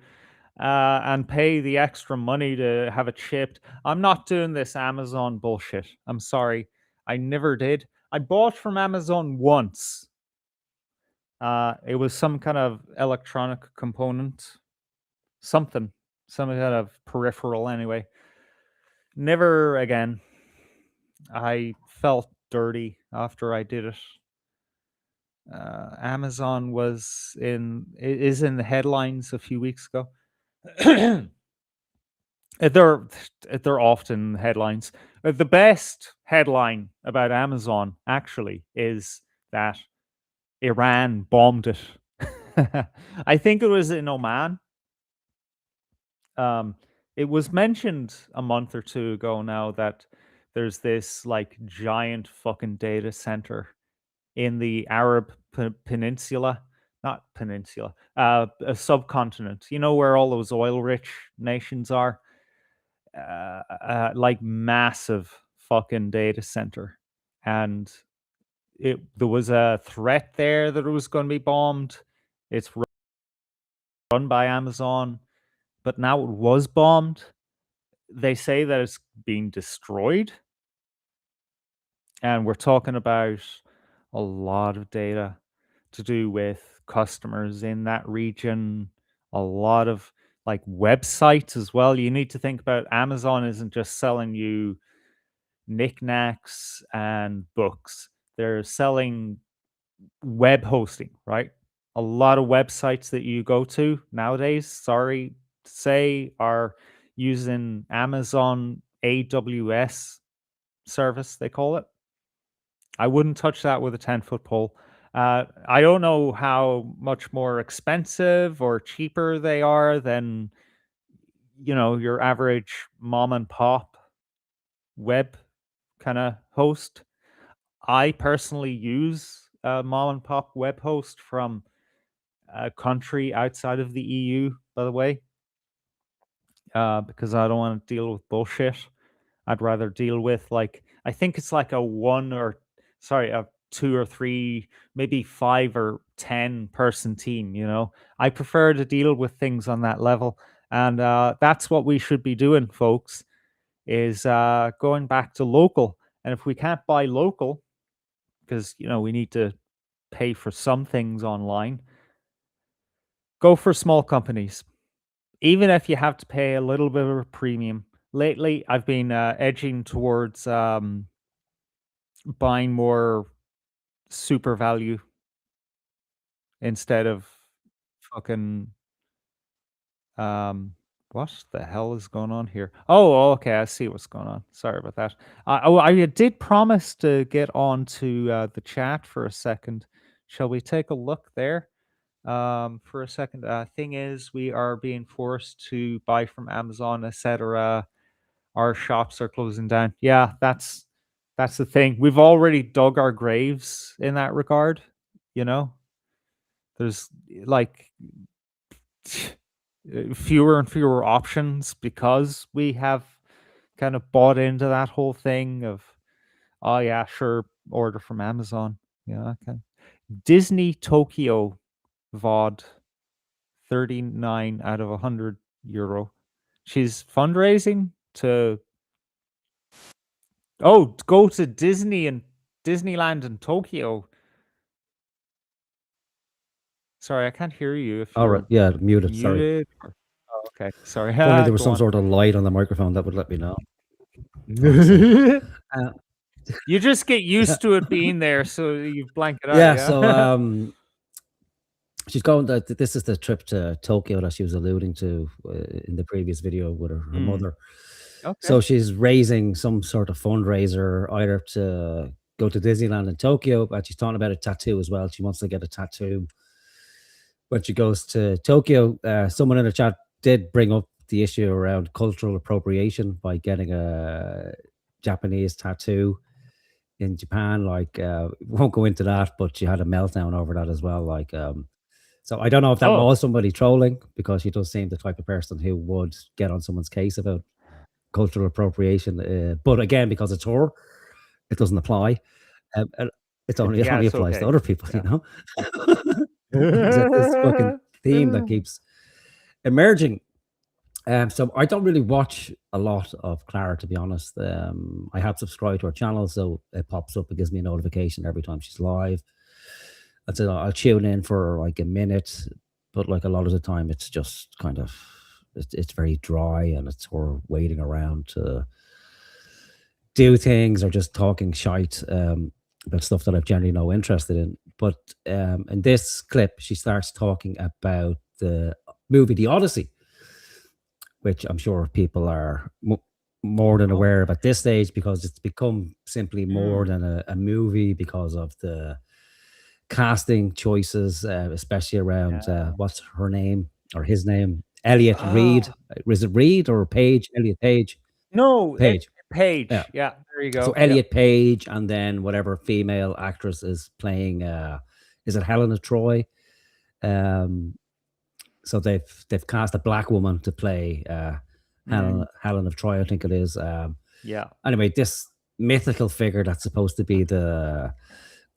and pay the extra money to have it shipped. I'm not doing this Amazon bullshit. I'm sorry, I never did. I bought from Amazon once. It was some kind of electronic component, some kind of peripheral. Anyway, never again. I felt dirty after I did it. Amazon is in the headlines a few weeks ago. They're often headlines. The best headline about Amazon actually is that Iran bombed it. I think it was in Oman. It was mentioned a month or two ago now that there's this like giant fucking data center in the Arab peninsula, not peninsula, a subcontinent. You know where all those oil-rich nations are, like massive fucking data center, and there was a threat there that it was going to be bombed. It's run by Amazon, but now it was bombed. They say that it's being destroyed, and we're talking about a lot of data to do with customers in that region, a lot of like websites as well. You need to think about Amazon isn't just selling you knickknacks and books. They're selling web hosting, right? A lot of websites that you go to nowadays, sorry to say, are using Amazon AWS service, they call it. I wouldn't touch that with a 10-foot pole. I don't know how much more expensive or cheaper they are than, you know, your average mom and pop web kind of host. I personally use a mom and pop web host from a country outside of the EU, by the way, because I don't want to deal with bullshit. I'd rather deal with like, I think it's like a 2 or 3, maybe 5 or 10 person team, you know. I prefer to deal with things on that level. And that's what we should be doing, folks, is going back to local. And if we can't buy local, because, you know, we need to pay for some things online, go for small companies. Even if you have to pay a little bit of a premium. Lately, I've been edging towards buying more super value instead of fucking what the hell is going on here? Oh, okay, I see what's going on. Sorry about that. I did promise to get on to the chat for a second. Shall we take a look there for a second? Thing is, we are being forced to buy from Amazon, etc. Our shops are closing down. Yeah, that's the thing. We've already dug our graves in that regard, you know. There's like fewer and fewer options because we have kind of bought into that whole thing of, oh yeah, sure, order from Amazon. Yeah, okay. Disney Tokyo VOD 39 out of 100 euro. She's fundraising to go to Disney and Disneyland in Tokyo. Sorry, I can't hear you if All you're right, yeah, muted. Sorry. muted. Okay, sorry. If only there was Go some on. sort of light on the microphone that would let me know. You just get used to it being there, so you blank it out. Yeah, Yeah. so she's going. This is the trip to Tokyo that she was alluding to in the previous video with her mother. Okay. So she's raising some sort of fundraiser either to go to Disneyland in Tokyo, but she's talking about a tattoo as well. She wants to get a tattoo when she goes to Tokyo. Someone in the chat did bring up the issue around cultural appropriation by getting a Japanese tattoo in Japan. Like, won't go into that, but she had a meltdown over that as well. Like, so I don't know if that was somebody trolling, because she does seem the type of person who would get on someone's case about cultural appropriation. But again, because it's her, it doesn't apply. And it only applies to other people, you know. It's this fucking theme that keeps emerging. So I don't really watch a lot of Clara, to be honest. I have subscribed to her channel, so it pops up. It gives me a notification every time she's live. And so I'll tune in for like a minute, but like a lot of the time, it's just kind of it's very dry, and it's her waiting around to do things or just talking shite about stuff that I've generally no interest in. But in this clip, she starts talking about the movie The Odyssey, which I'm sure people are more than aware of at this stage, because it's become simply more than a movie because of the casting choices, especially around what's her name or his name, Elliot Reed. Was it Reed or Page? Elliot Page. No, Page. Page. Yeah, there you go. So Elliot Page, and then whatever female actress is playing. Is it Helena Troy? So they've cast a black woman to play Helen of Troy, I think it is. Anyway, this mythical figure that's supposed to be the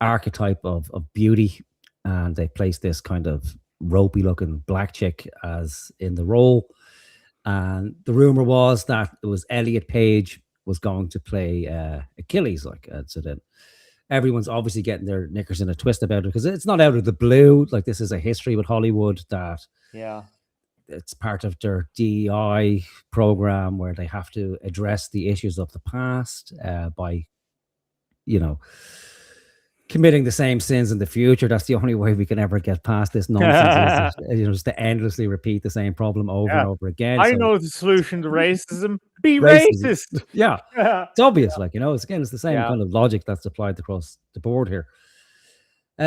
archetype of beauty, and they placed this kind of ropey looking black chick as in the role. And the rumor was that it was Elliot Page was going to play Achilles, like so then everyone's obviously getting their knickers in a twist about it, because it's not out of the blue. Like, this is a history with Hollywood that it's part of their DEI program, where they have to address the issues of the past by, you know, committing the same sins in the future. That's the only way we can ever get past this nonsense. Is, just to endlessly repeat the same problem over and over again. I know the solution to racism: be racist. Yeah, it's obvious. Like, you know, it's the same kind of logic that's applied across the board here.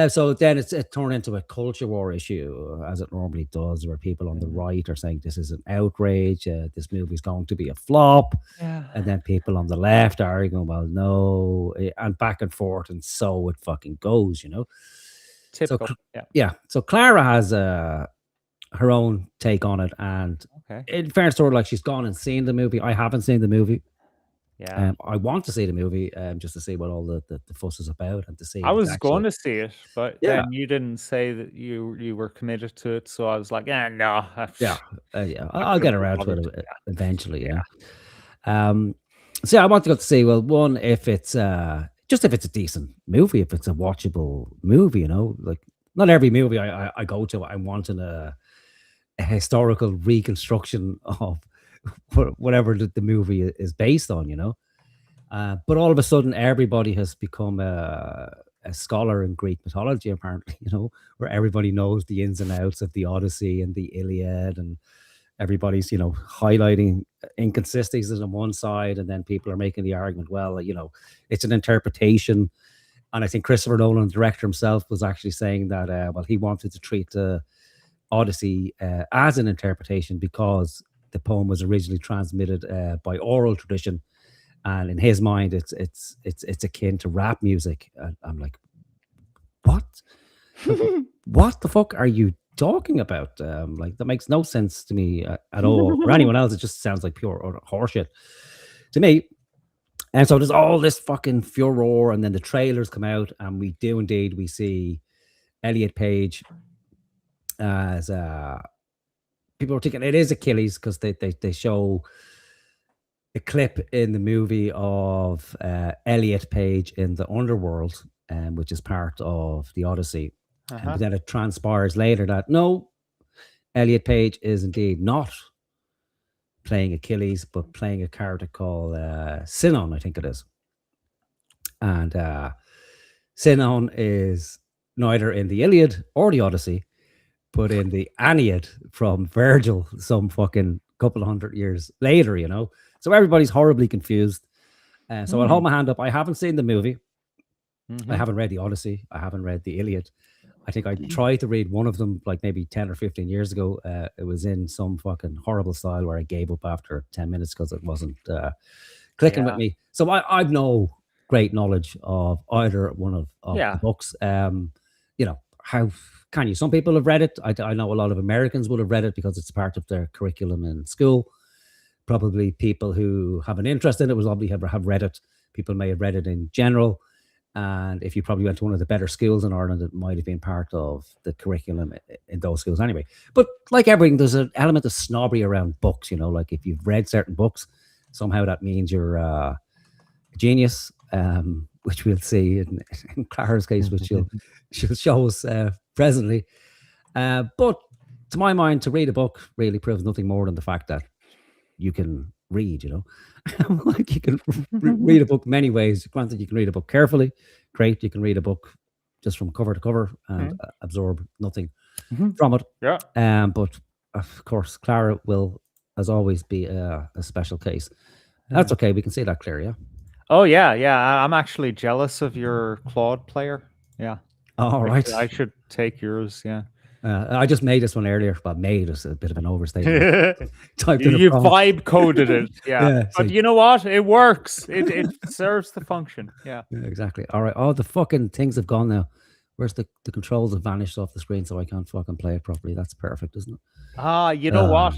So then it turned into a culture war issue, as it normally does, where people on the right are saying this is an outrage, this movie's going to be a flop, and then people on the left are arguing, well, no, and back and forth, and so it fucking goes, you know. Typical. So Clara has her own take on it, and in fairness to her, like, she's gone and seen the movie. I haven't seen the movie. I want to see the movie just to see what all the fuss is about, and to see. I was going to see it, but then you didn't say that you were committed to it, so I was like, no. I'll get around to it eventually. So I want to go to see. Well, one, if it's just if it's a decent movie, if it's a watchable movie, you know, like, not every movie I go to, I'm wanting a historical reconstruction of whatever the movie is based on, you know. But all of a sudden, everybody has become a scholar in Greek mythology, apparently, you know, where everybody knows the ins and outs of the Odyssey and the Iliad, and everybody's, you know, highlighting inconsistencies on one side, and then people are making the argument, well, you know, it's an interpretation. And I think Christopher Nolan, the director himself, was actually saying that, well, he wanted to treat the Odyssey as an interpretation, because the poem was originally transmitted by oral tradition, and in his mind, it's akin to rap music. And I'm like, what? What the fuck are you talking about? Like, that makes no sense to me at all. For anyone else, it just sounds like pure horseshit to me. And so there's all this fucking furor, and then the trailers come out, and we see Elliot Page as people are thinking it is Achilles, because they show a clip in the movie of Elliot Page in the underworld, which is part of the Odyssey. But then it transpires later that no, Elliot Page is indeed not playing Achilles, but playing a character called Sinon, I think it is. And Sinon is neither in the Iliad or the Odyssey, but in the Aeneid from Virgil, some fucking couple of hundred years later, you know. So everybody's horribly confused. So I'll hold my hand up. I haven't seen the movie. I haven't read the Odyssey. I haven't read the Iliad. I think I tried to read one of them like maybe 10 or 15 years ago. It was in some fucking horrible style where I gave up after 10 minutes because it wasn't clicking with me. So I've no great knowledge of either one of the books. You know, how can you? Some people have read it. I know a lot of Americans would have read it because it's part of their curriculum in school. Probably people who have an interest in it will probably have read it. People may have read it in general. And if you probably went to one of the better schools in Ireland, it might have been part of the curriculum in those schools anyway. But like everything, there's an element of snobbery around books, you know, like if you've read certain books, somehow that means you're a genius, which we'll see in Clara's case, which she'll show us presently. But to my mind, to read a book really proves nothing more than the fact that you can read, you know. Like you can read a book many ways. Granted, you can read a book carefully, great. You can read a book just from cover to cover and absorb nothing from it. Yeah. But of course, Clara will, as always, be a special case. That's okay. We can see that clear, yeah. Oh yeah, I'm actually jealous of your Claude player. Yeah. All right. I should take yours. Yeah. I just made this one earlier, but made is a bit of an overstatement. You vibe coded it, yeah. But you know what? It works. It serves the function. Yeah, exactly. All right. Oh, the fucking things have gone now. Where's the controls have vanished off the screen, so I can't fucking play it properly. That's perfect, isn't it? You know what?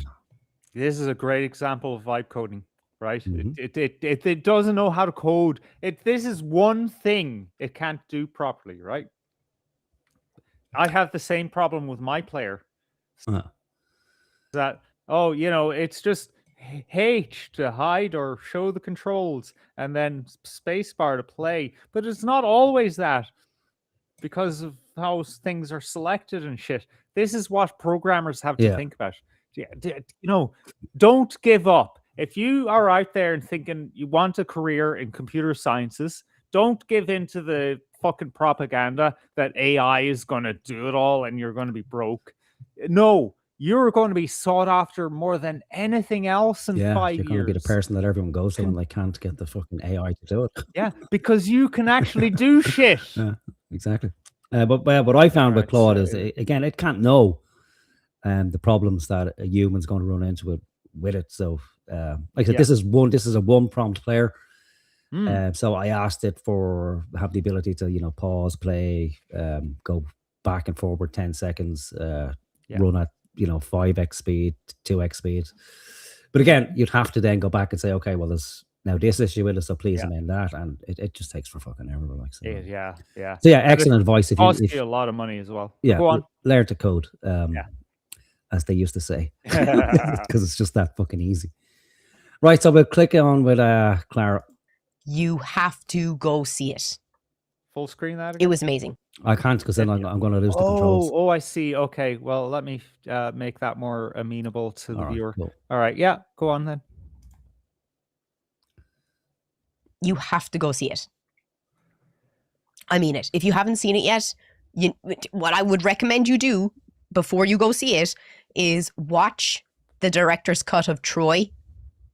This is a great example of vibe coding, right? It doesn't know how to code. This is one thing it can't do properly, right? I have the same problem with my player. That, you know, it's just H to hide or show the controls and then spacebar to play. But it's not always that because of how things are selected and shit. This is what programmers have to think about. You know, don't give up. If you are out there and thinking you want a career in computer sciences, don't give in to the fucking propaganda that AI is going to do it all and you're going to be broke. No, you're going to be sought after more than anything else in 5 years. You're going to be the person that everyone goes to when they can't get the fucking AI to do it. Yeah, because you can actually do shit. Yeah, exactly. But what I found with Claude is, again, it can't know the problems that a human's going to run into it with it. So, like I said, this is a one prompt player. So I asked it for have the ability to, you know, pause, play, go back and forward 10 seconds, run at, you know, 5x speed, 2x speed. But again, you'd have to then go back and say, okay, well, there's now this issue with it, so please amend that, and it just takes for fucking ever. Like, so. Yeah. So yeah, excellent advice. It costs you a lot of money as well. Yeah, go on. Learn to code, as they used to say, because it's just that fucking easy. Right, so we'll click on with Clara. You have to go see it. Full screen that again? It was amazing. I can't because then I'm going to lose the controls. Oh, I see. Okay, well, let me make that more amenable to the viewer. Cool. All right, yeah, go on then. You have to go see it. I mean it. If you haven't seen it yet, what I would recommend you do before you go see it is watch the director's cut of Troy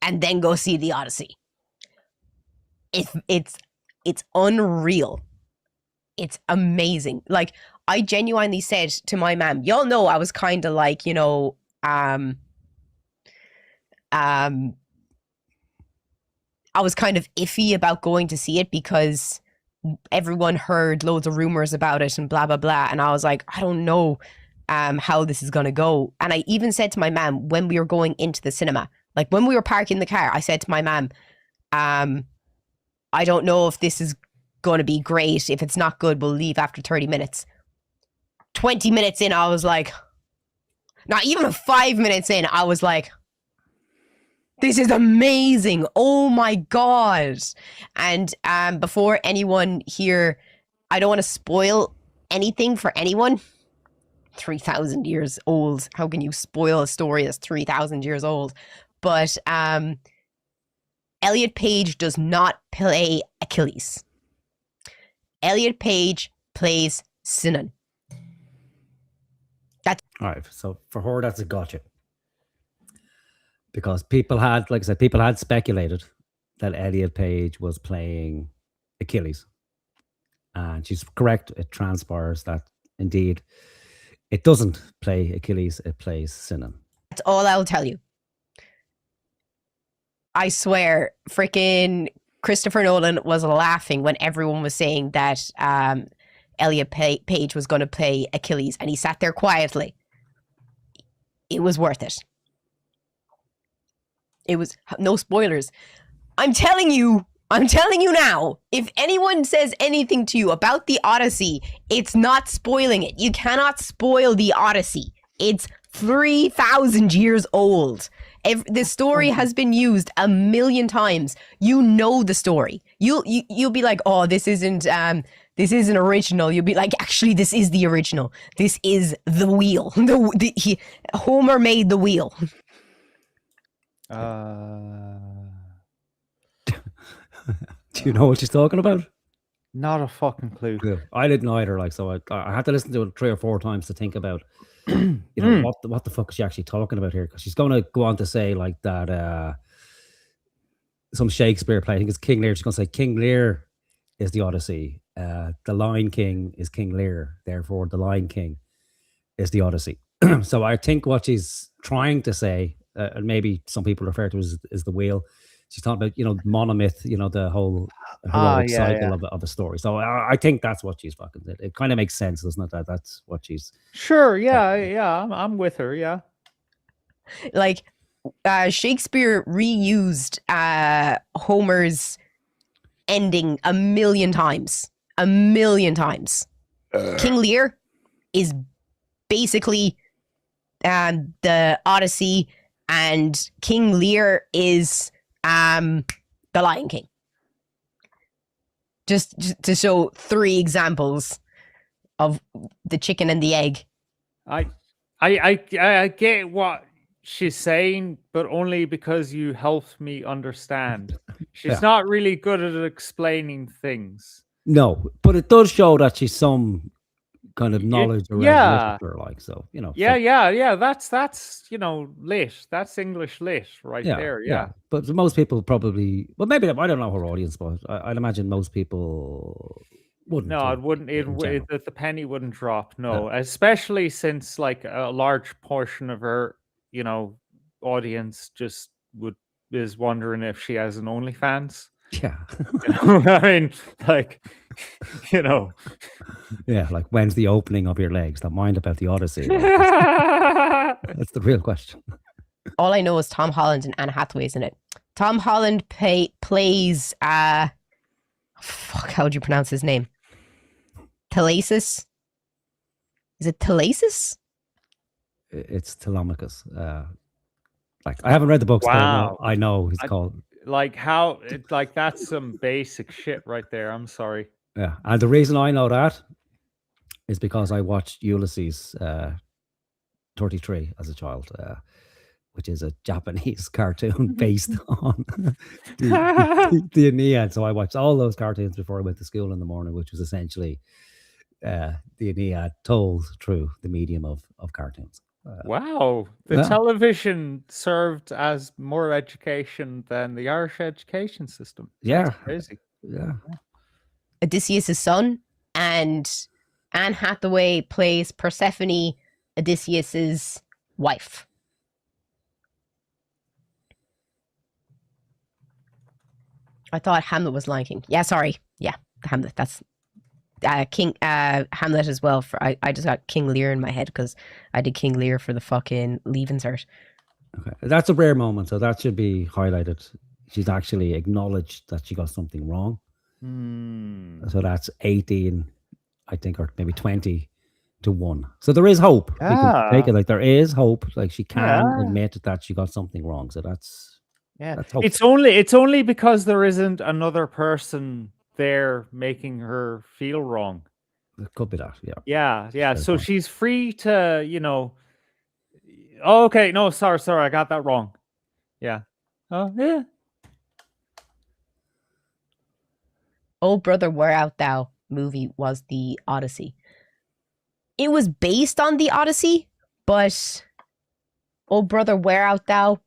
and then go see the Odyssey. It's unreal. It's amazing. Like, I genuinely said to my mom, y'all know I was kind of like, you know, I was kind of iffy about going to see it because everyone heard loads of rumors about it and blah, blah, blah. And I was like, I don't know how this is going to go. And I even said to my mom when we were going into the cinema, like when we were parking the car, I said to my mom, I don't know if this is going to be great. If it's not good, we'll leave after 30 minutes. 20 minutes in, I was like, not even 5 minutes in, I was like, this is amazing. Oh my God. And before anyone here, I don't want to spoil anything for anyone. 3,000 years old. How can you spoil a story that's 3,000 years old? but Elliot Page does not play Achilles. Elliot Page plays Sinan. That's all right. So for her, that's a gotcha. Because people had, like I said, people had speculated that Elliot Page was playing Achilles. And she's correct. It transpires that indeed it doesn't play Achilles, it plays Sinan. That's all I'll tell you. I swear, freaking Christopher Nolan was laughing when everyone was saying that Elliot Page was going to play Achilles, and he sat there quietly. It was worth it. It was no spoilers. I'm telling you now, if anyone says anything to you about the Odyssey, it's not spoiling it. You cannot spoil the Odyssey. It's 3,000 years old. The story has been used 1,000,000 times. You know the story. You'll be like, oh, this isn't original. You'll be like, actually, this is the original. This is the wheel. Homer made the wheel. Do you know what she's talking about? Not a fucking clue. Yeah, I didn't either. Like, so I had to listen to it 3 or 4 times to think about, you know, what the fuck is she actually talking about here? Because she's going to go on to say like that some Shakespeare play. I think it's King Lear. She's going to say King Lear is the Odyssey. The Lion King is King Lear. Therefore, the Lion King is the Odyssey. So I think what she's trying to say, and maybe some people refer to it as the wheel. She's talking about, you know, monomyth, you know, the whole heroic cycle of a story. So I think that's what she's fucking did. It kind of makes sense, doesn't it? That's what she's... Sure, yeah, I'm with her, yeah. Like, Shakespeare reused Homer's ending 1,000,000 times. 1,000,000 times. King Lear is basically the Odyssey, and King Lear is... the Lion King. Just to show 3 examples of the chicken and the egg. I get what she's saying, but only because you helped me understand. She's not really good at explaining things. No, but it does show that she's some kind of knowledge around literature, like, so, you know. Yeah. That's you know, lit. That's English lit right there. Yeah. But most people probably, well, maybe I don't know her audience, but I'd imagine most people wouldn't. No, it wouldn't. The penny wouldn't drop. No, especially since like a large portion of her, you know, audience just is wondering if she has an OnlyFans. Yeah. You know, I mean, like, you know. Yeah, like, when's the opening of your legs? Don't mind about the Odyssey. That's the real question. All I know is Tom Holland and Anne Hathaway's in it. Tom Holland plays how would you pronounce his name? Telesis? Is it Telesis? It's Telemachus. Like, I haven't read the books. Wow. I know he's called. Like, how, like, that's some basic shit right there. I'm sorry. Yeah, and the reason I know that is because I watched Ulysses 33 as a child, which is a Japanese cartoon based on the Aeneid. So I watched all those cartoons before I went to school in the morning, which was essentially the Aeneid told through the medium of cartoons. Wow, the television served as more education than the Irish education system. That's crazy. Yeah. Odysseus' son, and Anne Hathaway plays Persephone, Odysseus' wife. I thought Hamlet was Lion King. Yeah, sorry. Yeah, Hamlet. That's King Hamlet as well. I just got King Lear in my head because I did King Lear for the fucking Leaving Cert. Okay, that's a rare moment, so that should be highlighted. She's actually acknowledged that she got something wrong. So that's 18, I think, or maybe 20 to 1. So there is hope. We can take it like there is hope. Like, she can admit that she got something wrong. So that's hope. It's only because there isn't another person there making her feel wrong. It could be that, yeah. So she's free to, you know. Oh, okay, no, sorry, I got that wrong. Yeah. Oh, yeah. Oh Brother, Where Art Thou movie was the Odyssey. It was based on the Odyssey, but Oh Brother, Where Art Thou?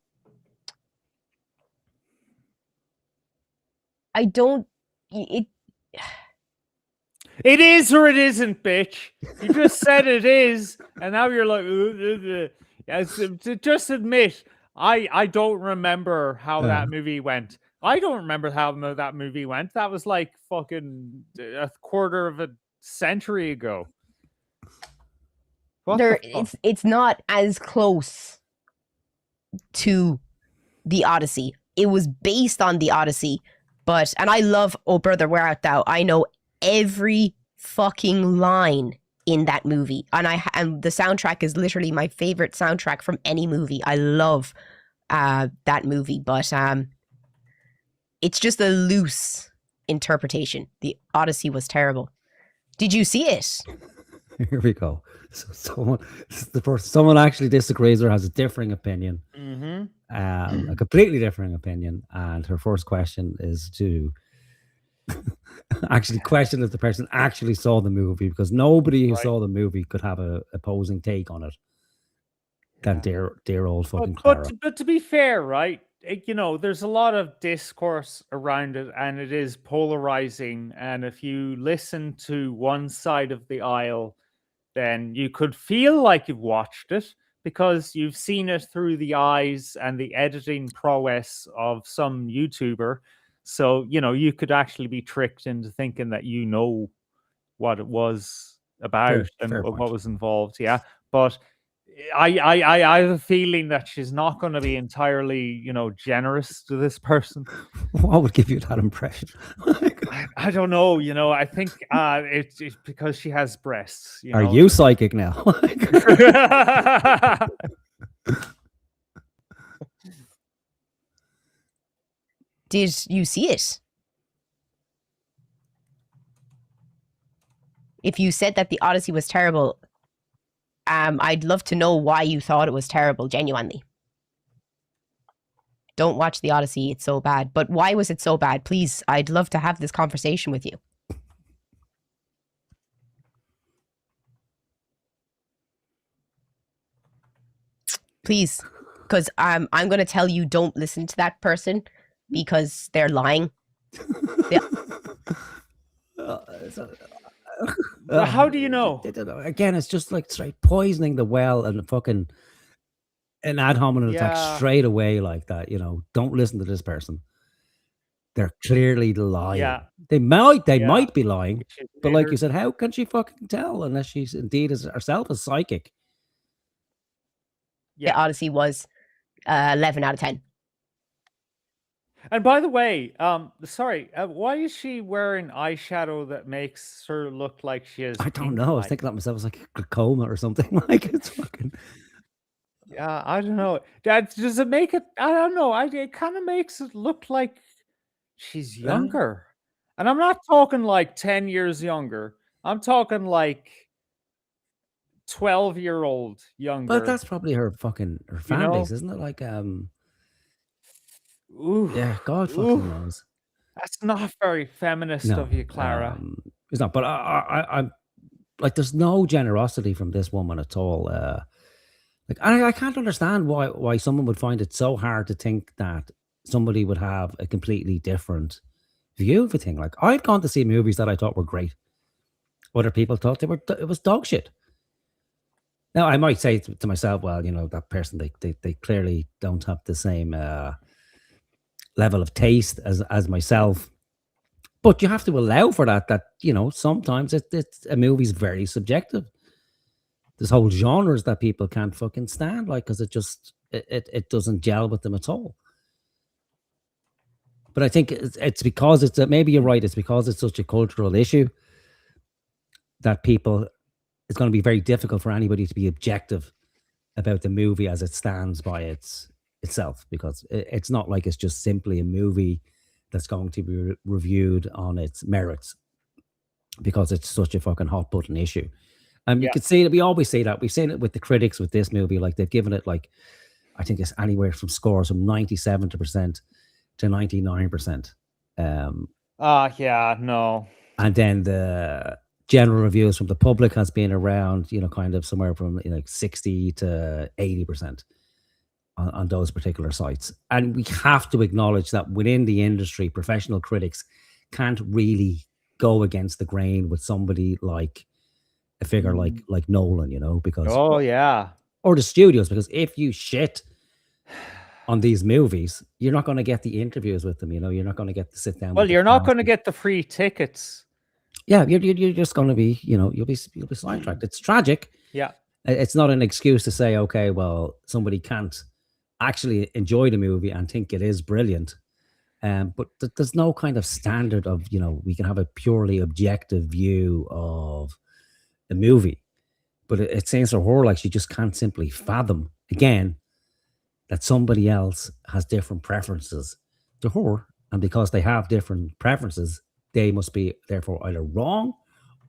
I don't. It. It is or it isn't, bitch. You just said it is, and now you're like, yes, just admit. I don't remember how that movie went. I don't remember how that movie went. That was like fucking a quarter of a century ago. It's not as close to the Odyssey. It was based on the Odyssey, and I love Oh Brother, Where Art Thou? I know every fucking line in that movie, and the soundtrack is literally my favorite soundtrack from any movie. I love that movie, but it's just a loose interpretation. The Odyssey was terrible. Did you see it? Here we go. So someone actually disagrees or has a differing opinion. A completely differing opinion. And her first question is to actually question if the person actually saw the movie, because nobody who saw the movie could have a opposing take on it than dear old fucking Clara. But to be fair, right? There's a lot of discourse around it, and it is polarizing. And if you listen to one side of the aisle, then you could feel like you've watched it because you've seen it through the eyes and the editing prowess of some YouTuber. So, you could actually be tricked into thinking that you know what it was about and what was involved. Yeah. But I have a feeling that she's not going to be entirely, generous to this person. What would give you that impression? I don't know. I think it's because she has breasts. Are you psychic now? Did you see it? If you said that the Odyssey was terrible, I'd love to know why you thought it was terrible, genuinely. Don't watch the Odyssey, it's so bad. But why was it so bad? Please, I'd love to have this conversation with you. Please, because I'm going to tell you don't listen to that person because they're lying. How do you know? Again, it's just like straight poisoning the well and fucking an ad hominem attack straight away like that. Don't listen to this person. They're clearly lying. Yeah. They might be lying, but like you said, how can she fucking tell unless she's indeed herself a psychic? Yeah, the Odyssey was 11 out of 10. And by the way, sorry, why is she wearing eyeshadow that makes her look like she is? I don't know. I was thinking that myself. It was like glaucoma or something. Like it's fucking. Yeah, I don't know. Does it make it? I don't know. It kind of makes it look like she's younger, and I'm not talking like 10 years younger. I'm talking like 12-year-old younger. But that's probably her fan base, isn't it? Like Ooh, yeah, God fucking knows. That's not very feminist of you, Clara. It's not. But I'm like, there's no generosity from this woman at all. Like, I can't understand why someone would find it so hard to think that somebody would have a completely different view of a thing. Like, I've gone to see movies that I thought were great. Other people thought it was dog shit. Now, I might say to myself, well, that person, they clearly don't have the same level of taste as myself. But you have to allow for that sometimes it's a movie's very subjective. There's whole genres that people can't fucking stand, like, because it doesn't gel with them at all. But I think it's because maybe you're right, it's because it's such a cultural issue that it's going to be very difficult for anybody to be objective about the movie as it stands by itself, because it's not like it's just simply a movie that's going to be reviewed on its merits, because it's such a fucking hot button issue. You could see that. We always say that. We've seen it with the critics with this movie. Like, they've given it like I think it's anywhere from scores from 97% to 99%. Yeah, no. And then the general reviews from the public has been around, kind of somewhere from like 60 to 80% on those particular sites. And we have to acknowledge that within the industry, professional critics can't really go against the grain with somebody like a figure like Nolan, because or the studios, because if you shit on these movies, you're not going to get the interviews with them. You're not going to get to sit down. Well, you're not going to get the free tickets. Yeah, you're just going to be, you'll be sidetracked. It's tragic. Yeah, it's not an excuse to say, okay, well, somebody can't actually enjoy the movie and think it is brilliant. But there's no kind of standard of, we can have a purely objective view of the movie. But it seems to her like she just can't simply fathom, again, that somebody else has different preferences to her. And because they have different preferences, they must be therefore either wrong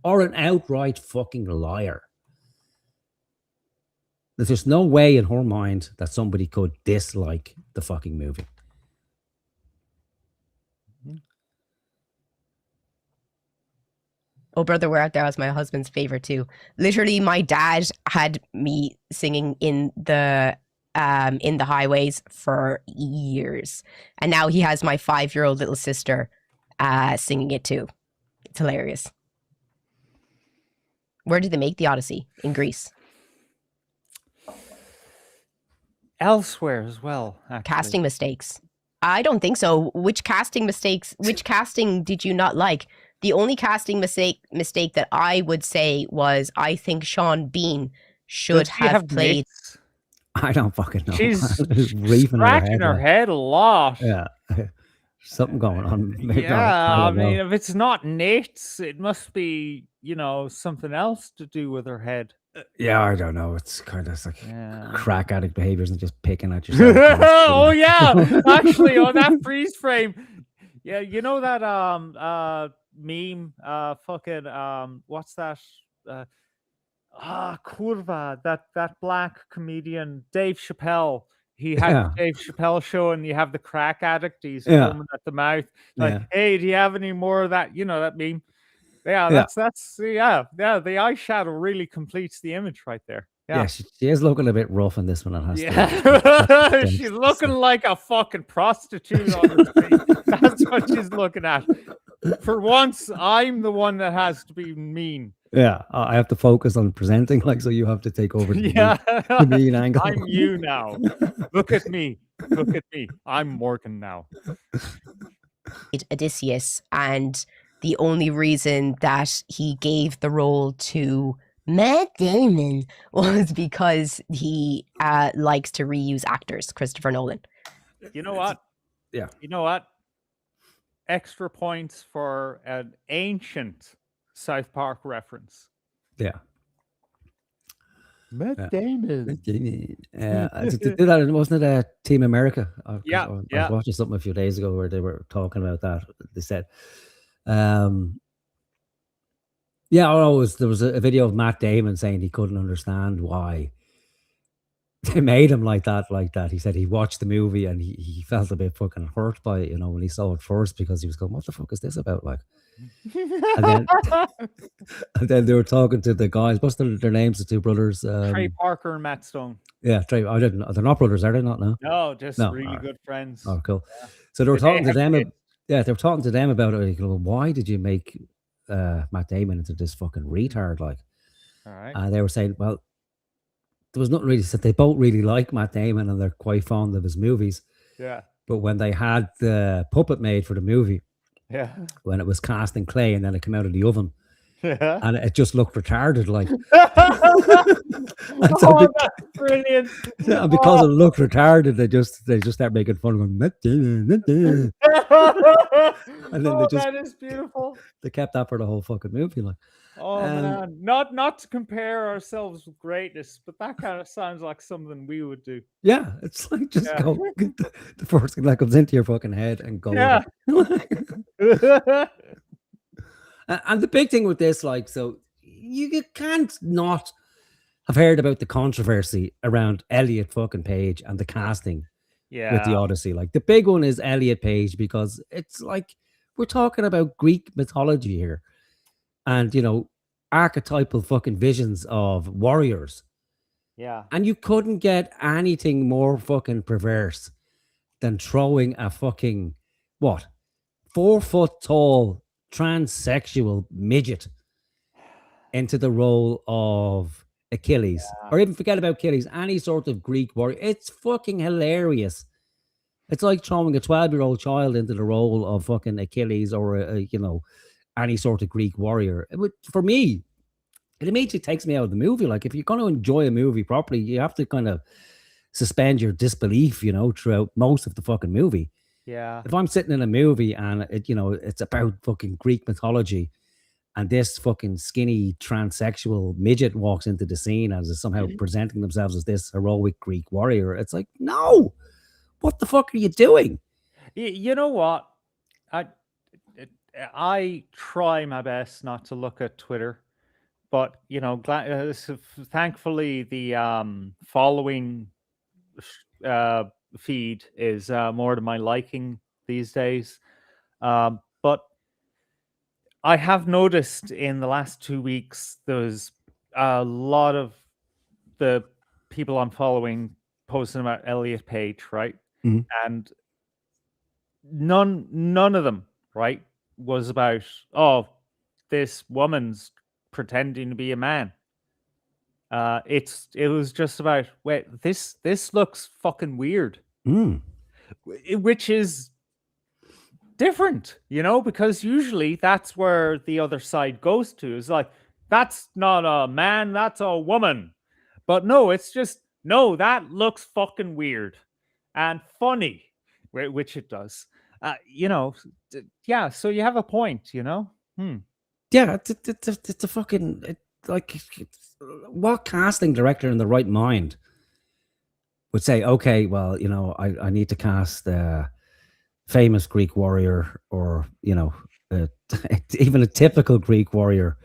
or an outright fucking liar. There's just no way in her mind that somebody could dislike the fucking movie. Oh, Brother, Where Art Thou was my husband's favorite too. Literally, my dad had me singing in the highways for years, and now he has my 5-year-old little sister singing it too. It's hilarious. Where did they make the Odyssey? In Greece. Elsewhere as well, actually. Casting mistakes. I don't think so. Which casting did you not like? The only casting mistake that I would say was, I think Sean Bean should have played. Mates? I don't fucking know. She's scratching her head a lot. Yeah. Something going on. Yeah, I mean, if it's not Nate's, it must be, something else to do with her head. Yeah, I don't know. It's kind of like crack addict behaviors and just picking at yourself. Oh, yeah. Actually, on that freeze frame. Yeah, you know that meme, what's that? Curva, that black comedian, Dave Chappelle. He had the Dave Chappelle show, and you have the crack addict. He's foaming at the mouth. Like, hey, do you have any more of that? That meme. Yeah, that's the eyeshadow really completes the image right there. Yeah, she is looking a bit rough in this one. It has to. She's looking like a fucking prostitute on the street. That's what she's looking at. For once, I'm the one that has to be mean. Yeah, I have to focus on presenting, so you have to take over the mean angle. I'm you now. Look at me. Look at me. I'm Morgan now. Odysseus, and the only reason that he gave the role to Matt Damon was because he likes to reuse actors, Christopher Nolan. You know what? Yeah. You know what? Extra points for an ancient South Park reference. Yeah. Matt Damon. Wasn't it Team America? I was watching something a few days ago where they were talking about that. They said, there was a video of Matt Damon saying he couldn't understand why they made him like that. He said he watched the movie and he felt a bit fucking hurt by it, when he saw it first, because he was going, what the fuck is this about? And then they were talking to the guys. What's their names? The two brothers, Trey Parker and Matt Stone. Yeah, Trey. I didn't. They're not brothers, are they? Not now. No, just really good friends. Oh, cool. Yeah. So they were talking to them. They were talking to them about it. Why did you make Matt Damon into this fucking retard? All right. And they were saying, well, there was nothing really said. They both really like Matt Damon and they're quite fond of his movies. Yeah. But when they had the puppet made for the movie, when it was cast in clay and then it came out of the oven, and it just looked retarded, that's brilliant. And because it looked retarded, they just start making fun of him. And then that is beautiful. They kept that for the whole fucking movie, man, not to compare ourselves with greatness, but that kind of sounds like something we would do. Yeah, it's like go the first thing that comes into your fucking head and go. Yeah. And the big thing with this, so you can't not have heard about the controversy around Elliot fucking Page and the casting with the Odyssey. Like the big one is Elliot Page because it's like we're talking about Greek mythology here, and you know, archetypal fucking visions of warriors. Yeah. And you couldn't get anything more fucking perverse than throwing a fucking, what, 4 foot tall transsexual midget into the role of Achilles. Or even forget about Achilles, any sort of Greek warrior. It's fucking hilarious. It's like throwing a 12-year-old child into the role of fucking Achilles or, you know, any sort of Greek warrior. For me, it immediately takes me out of the movie. Like, if you're going to enjoy a movie properly, you have to kind of suspend your disbelief, you know, throughout most of the fucking movie. Yeah. If I'm sitting in a movie and it, you know, it's about fucking Greek mythology, and this fucking skinny transsexual midget walks into the scene and is somehow presenting themselves as this heroic Greek warrior, it's like, no, what the fuck are you doing? You know what? I try my best not to look at Twitter, but you know, thankfully the following feed is more to my liking these days. But I have noticed in the last 2 weeks there's a lot of the people I'm following posting about Elliot Page, right? Mhm. And none of them, right, was about, oh, this woman's pretending to be a man. It was just about, wait, this looks fucking weird, which is different, you know, because usually that's where the other side goes to. Is like, that's not a man, that's a woman. But no, it's just, no, that looks fucking weird and funny, which it does. You know, yeah, so you have a point, you know? Yeah, it's a fucking, what casting director in the right mind would say, okay, well, you know, I need to cast a famous Greek warrior, or, you know, even a typical Greek warrior.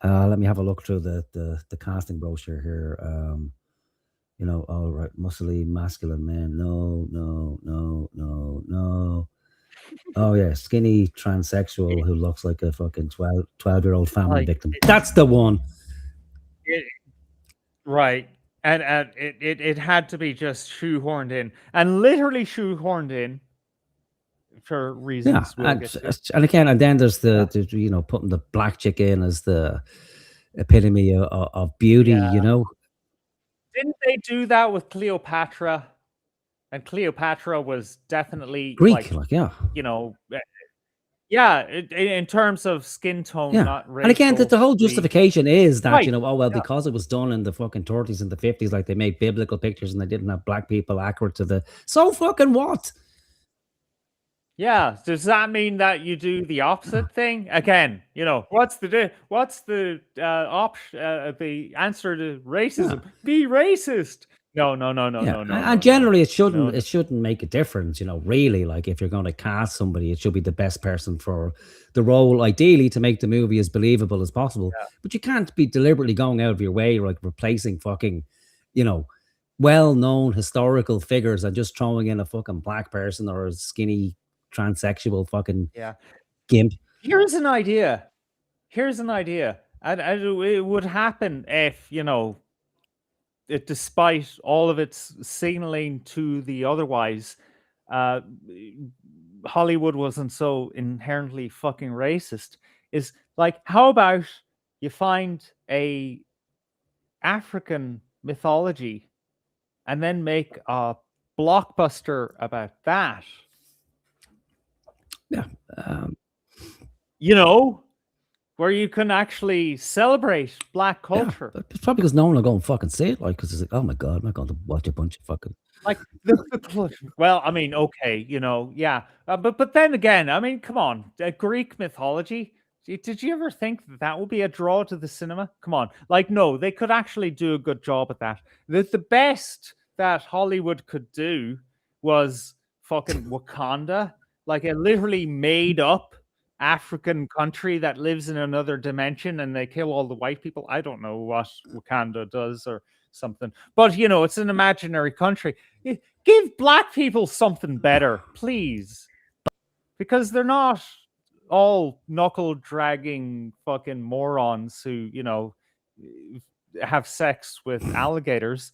Let me have a look through the casting brochure here. You know, all right, muscly, masculine man. No. Oh yeah, skinny transsexual who looks like a fucking 12-year-old family victim. That's the one. Right. And it had to be just shoehorned in, and literally shoehorned in for reasons we'll get to. And again, and then there's the you know, putting the black chick in as the epitome of beauty, you know. Didn't they do that with Cleopatra? And Cleopatra was definitely Greek, yeah. You know, yeah, in terms of skin tone, Yeah. not racial. And again, the whole justification is that, Right. you know, oh, well, because it was done in the fucking 30s and the 50s, like they made biblical pictures and they didn't have black people accurate to the... So fucking what? Yeah. Does that mean that you do the opposite thing? Again, you know, what's the answer to racism? Be racist. No. And generally, it shouldn't make a difference, you know, really. Like, if you're going to cast somebody, it should be the best person for the role, ideally, to make the movie as believable as possible. Yeah. But you can't be deliberately going out of your way, like replacing fucking, you know, well-known historical figures and just throwing in a fucking black person or a skinny transsexual fucking gimp. Here's an idea. And it would happen if, you know, despite all of its signaling to the otherwise, Hollywood wasn't so inherently fucking racist. Is like, how about you find a African mythology and then make a blockbuster about that? Yeah. You know, where you can actually celebrate black culture. Yeah, it's probably because no one will go and fucking see it, like, because it's like, oh my god, I'm not going to watch a bunch of fucking... Like, well, I mean, okay, you know, yeah. But then again, I mean, come on, Greek mythology. Did you ever think that would be a draw to the cinema? Come on. Like, no, they could actually do a good job at that. The best that Hollywood could do was fucking Wakanda. Like, a literally made up African country that lives in another dimension and they kill all the white people. I don't know what Wakanda does or something, but you know, it's an imaginary country. Give black people something better, please, because they're not all knuckle dragging fucking morons who, you know, have sex with alligators.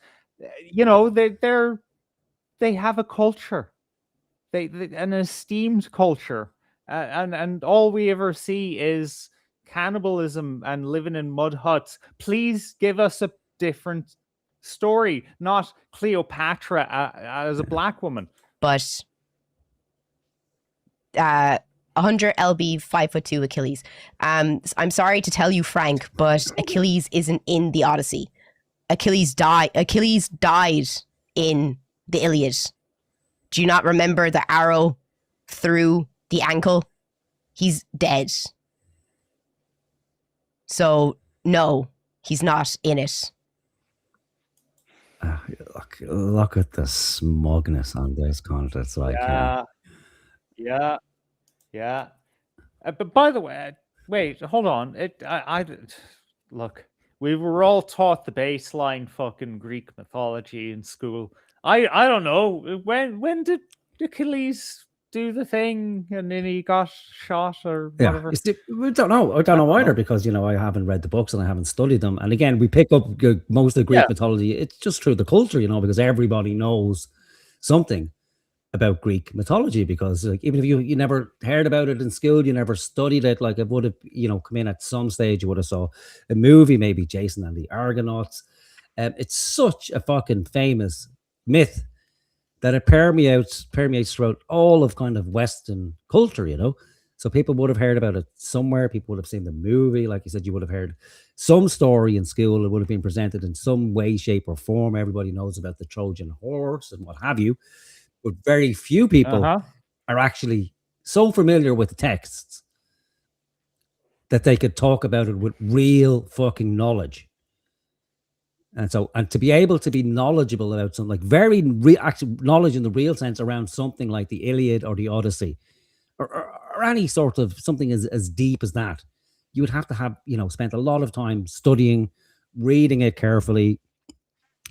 You know, they have a culture, they an esteemed culture, and all we ever see is cannibalism and living in mud huts. Please give us a different story, not Cleopatra as a black woman. But 100 LB 5'2" Achilles. I'm sorry to tell you, Frank, but Achilles isn't in the Odyssey. Achilles died in the Iliad. Do you not remember the arrow through the ankle? He's dead. So no, he's not in it. Look at the smugness on this content. So Yeah. But by the way, wait, hold on. Look, we were all taught the baseline fucking Greek mythology in school. I don't know when did Achilles do the thing and then he got shot or whatever? We don't know. I don't know either because, you know, I haven't read the books and I haven't studied them. And again, we pick up most of the Greek mythology. It's just through the culture, you know, because everybody knows something about Greek mythology because like, even if you never heard about it in school, you never studied it, like it would have, you know, come in at some stage, you would have saw a movie, maybe Jason and the Argonauts. It's such a fucking famous myth that it permeates throughout all of kind of Western culture, you know. So people would have heard about it somewhere. People would have seen the movie. Like you said, you would have heard some story in school. It would have been presented in some way, shape, or form. Everybody knows about the Trojan horse and what have you. But very few people are actually so familiar with the texts that they could talk about it with real fucking knowledge. And so, and to be able to be knowledgeable about something like actual knowledge in the real sense around something like the Iliad or the Odyssey, or any sort of something as deep as that, you would have to have, you know, spent a lot of time studying, reading it carefully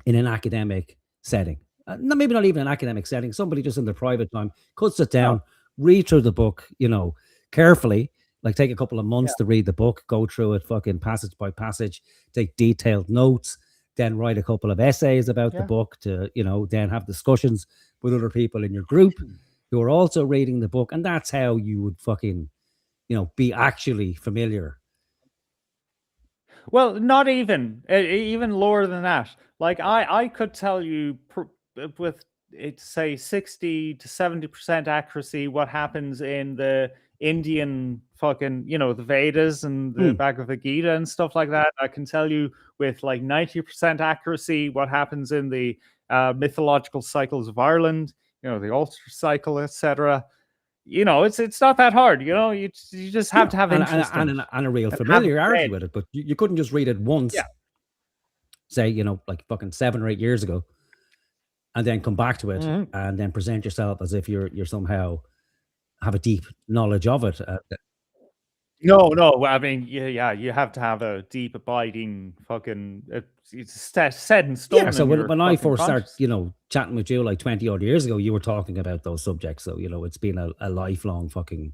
in an academic setting. Maybe not even an academic setting. Somebody just in their private time could sit down, read through the book, you know, carefully. Like take a couple of months to read the book, go through it, fucking passage by passage, take detailed notes. Then write a couple of essays about the book to, you know, then have discussions with other people in your group who are also reading the book. And that's how you would fucking, you know, be actually familiar. Well, not even lower than that. Like I could tell you with say 60 to 70% accuracy what happens in the Indian fucking, you know, the Vedas and the Bhagavad Gita and stuff like that. I can tell you with like 90% accuracy what happens in the mythological cycles of Ireland, you know, the Ulster cycle, etc. You know, it's not that hard. You know, you just have to have interest and a real familiarity with it. But you couldn't just read it once, say, you know, like fucking 7 or 8 years ago, and then come back to it and then present yourself as if you're somehow have a deep knowledge of it. No. I mean, you have to have a deep, abiding fucking. It's set in stone. Yeah. So when I first started, you know, chatting with you like 20 odd years ago, you were talking about those subjects. So you know, it's been a lifelong fucking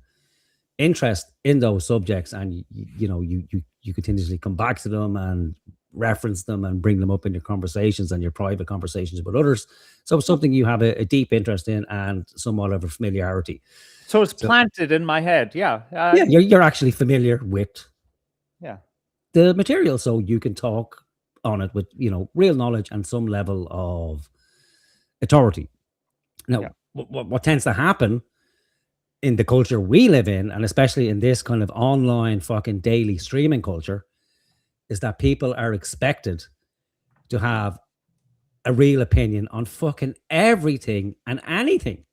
interest in those subjects, and you know, you continuously come back to them and reference them and bring them up in your conversations and your private conversations with others. So it's something you have a deep interest in and somewhat of a familiarity. So it's planted in my head. Yeah. You're actually familiar with the material, so you can talk on it with, you know, real knowledge and some level of authority. Now, what tends to happen in the culture we live in, and especially in this kind of online fucking daily streaming culture, is that people are expected to have a real opinion on fucking everything and anything.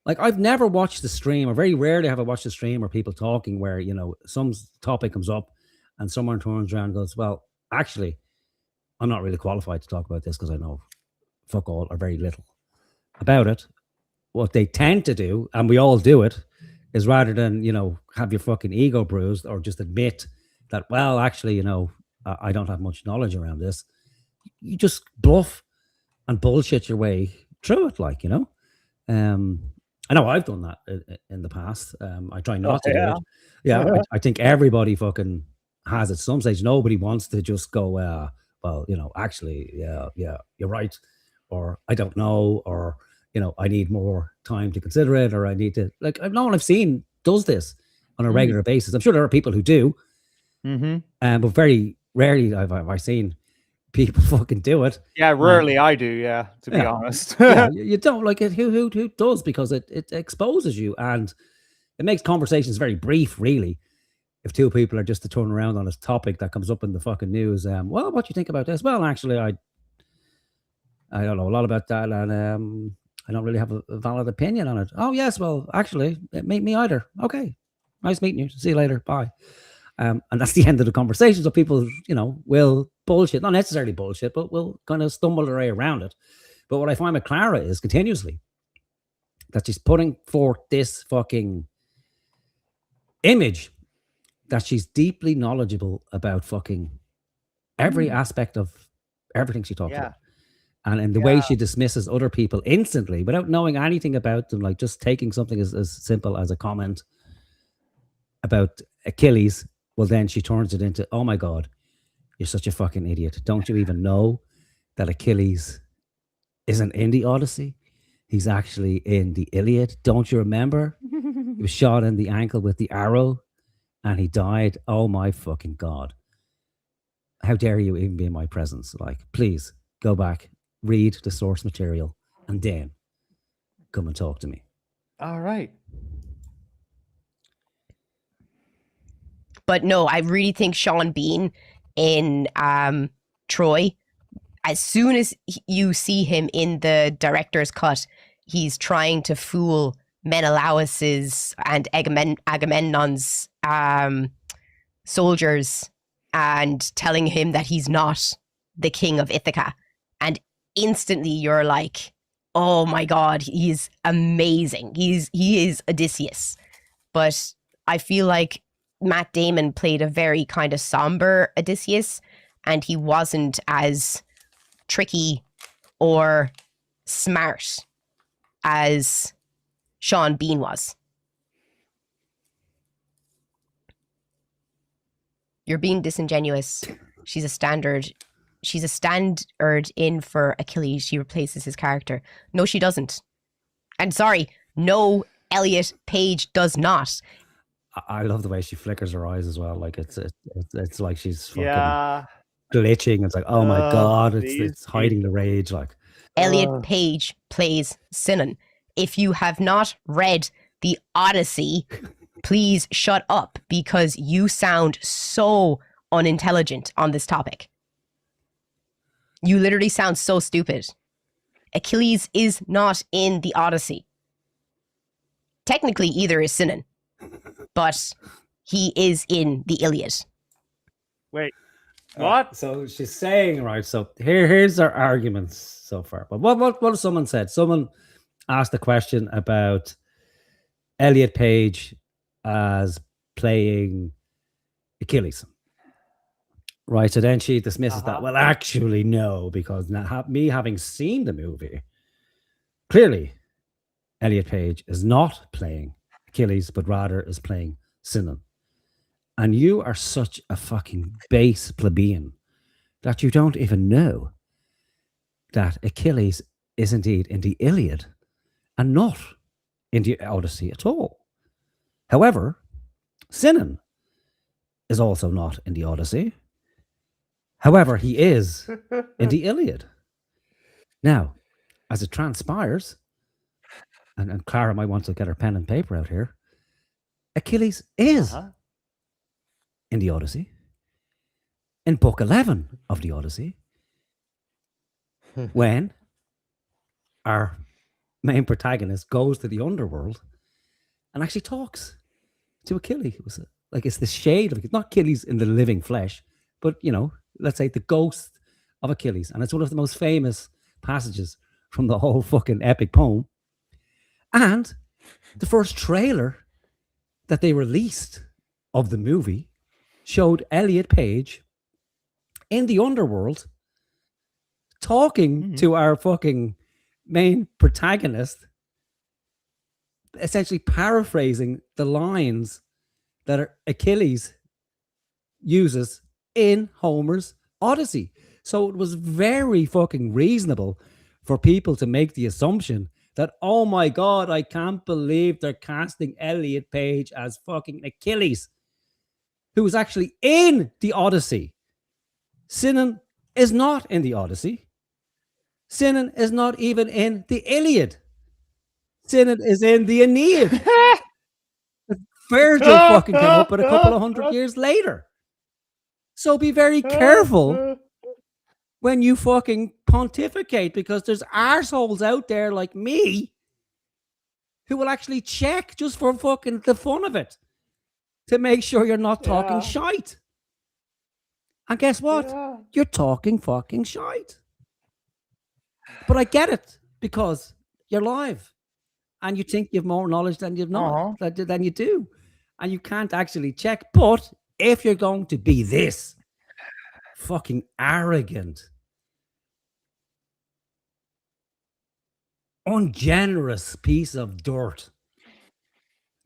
Like, I've never watched the stream, or very rarely have I watched a stream or people talking where, you know, some topic comes up and someone turns around and goes, well, actually, I'm not really qualified to talk about this because I know fuck all or very little about it. What they tend to do, and we all do it, is rather than, have your fucking ego bruised or just admit that, well, actually, I don't have much knowledge around this. You just bluff and bullshit your way through it, like, I know I've done that in the past. I try not to do it. Yeah, I think everybody fucking has at some stage. Nobody wants to just go, well, actually, yeah, you're right. Or I don't know, or, I need more time to consider it, or I need to, like, no one I've seen does this on a regular basis. I'm sure there are people who do, but very rarely have I seen people fucking do it. Yeah, rarely I do, to be honest. Yeah, you don't like it. Who does? Because it exposes you, and it makes conversations very brief, really. If two people are just to turn around on a topic that comes up in the fucking news, well, what do you think about this? Well, actually, I don't know a lot about that, and I don't really have a valid opinion on it. Oh, yes, well, actually, me either. Okay, nice meeting you. See you later. Bye. And that's the end of the conversation. So people, will bullshit, not necessarily bullshit, but will kind of stumble their way around it. But what I find with Clara is continuously that she's putting forth this fucking image that she's deeply knowledgeable about fucking every aspect of everything she talks about. And in the way she dismisses other people instantly without knowing anything about them, like just taking something as simple as a comment about Achilles. Well, then she turns it into, oh my God, you're such a fucking idiot. Don't you even know that Achilles isn't in the Odyssey? He's actually in the Iliad. Don't you remember? He was shot in the ankle with the arrow and he died. Oh my fucking God. How dare you even be in my presence? Like, please go back, read the source material, and then come and talk to me. All right. But no, I really think Sean Bean in Troy, as soon as you see him in the director's cut, he's trying to fool Menelaus's and Agamemnon's soldiers and telling him that he's not the king of Ithaca. And instantly you're like, oh my God, he's amazing. He is Odysseus. But I feel like Matt Damon played a very kind of somber Odysseus, and he wasn't as tricky or smart as Sean Bean was. You're being disingenuous. She's a standard in for Achilles. She replaces his character. No, she doesn't. And sorry, no, Elliot Page does not. I love the way she flickers her eyes as well. Like it's like she's fucking glitching. It's like, oh my God, it's hiding the rage. Like Elliot Page plays Sinan. If you have not read the Odyssey, please shut up because you sound so unintelligent on this topic. You literally sound so stupid. Achilles is not in the Odyssey. Technically, either is Sinan, but he is in the Iliad. Wait, what? So she's saying, right, so here's our arguments so far. But what someone said? Someone asked a question about Elliot Page as playing Achilles. Right, so then she dismisses that. Well, actually, no, because me having seen the movie, clearly Elliot Page is not playing Achilles, but rather is playing Sinan. And you are such a fucking base plebeian that you don't even know that Achilles is indeed in the Iliad and not in the Odyssey at all. However, Sinan is also not in the Odyssey. However, he is in the Iliad. Now, as it transpires, and Clara might want to get her pen and paper out here, Achilles is in the Odyssey. In book 11 of the Odyssey, when our main protagonist goes to the underworld and actually talks to Achilles. It's the shade of, not Achilles in the living flesh, but, let's say the ghost of Achilles. And it's one of the most famous passages from the whole fucking epic poem. And the first trailer that they released of the movie showed Elliot Page in the underworld talking to our fucking main protagonist, essentially paraphrasing the lines that Achilles uses in Homer's Odyssey. So it was very fucking reasonable for people to make the assumption that, oh my God, I can't believe they're casting Elliot Page as fucking Achilles, who was actually in the Odyssey. Sinan is not in the Odyssey. Sinan is not even in the Iliad. Sinan is in the Aeneid. Virgil fucking came up with a couple of 100 years later. So be very careful when you fucking pontificate, because there's arseholes out there like me who will actually check just for fucking the fun of it to make sure you're not talking shite. And guess what? You're talking fucking shite. But I get it, because you're live and you think you've more knowledge than you've not, than you do. And you can't actually check. But if you're going to be this fucking arrogant, ungenerous piece of dirt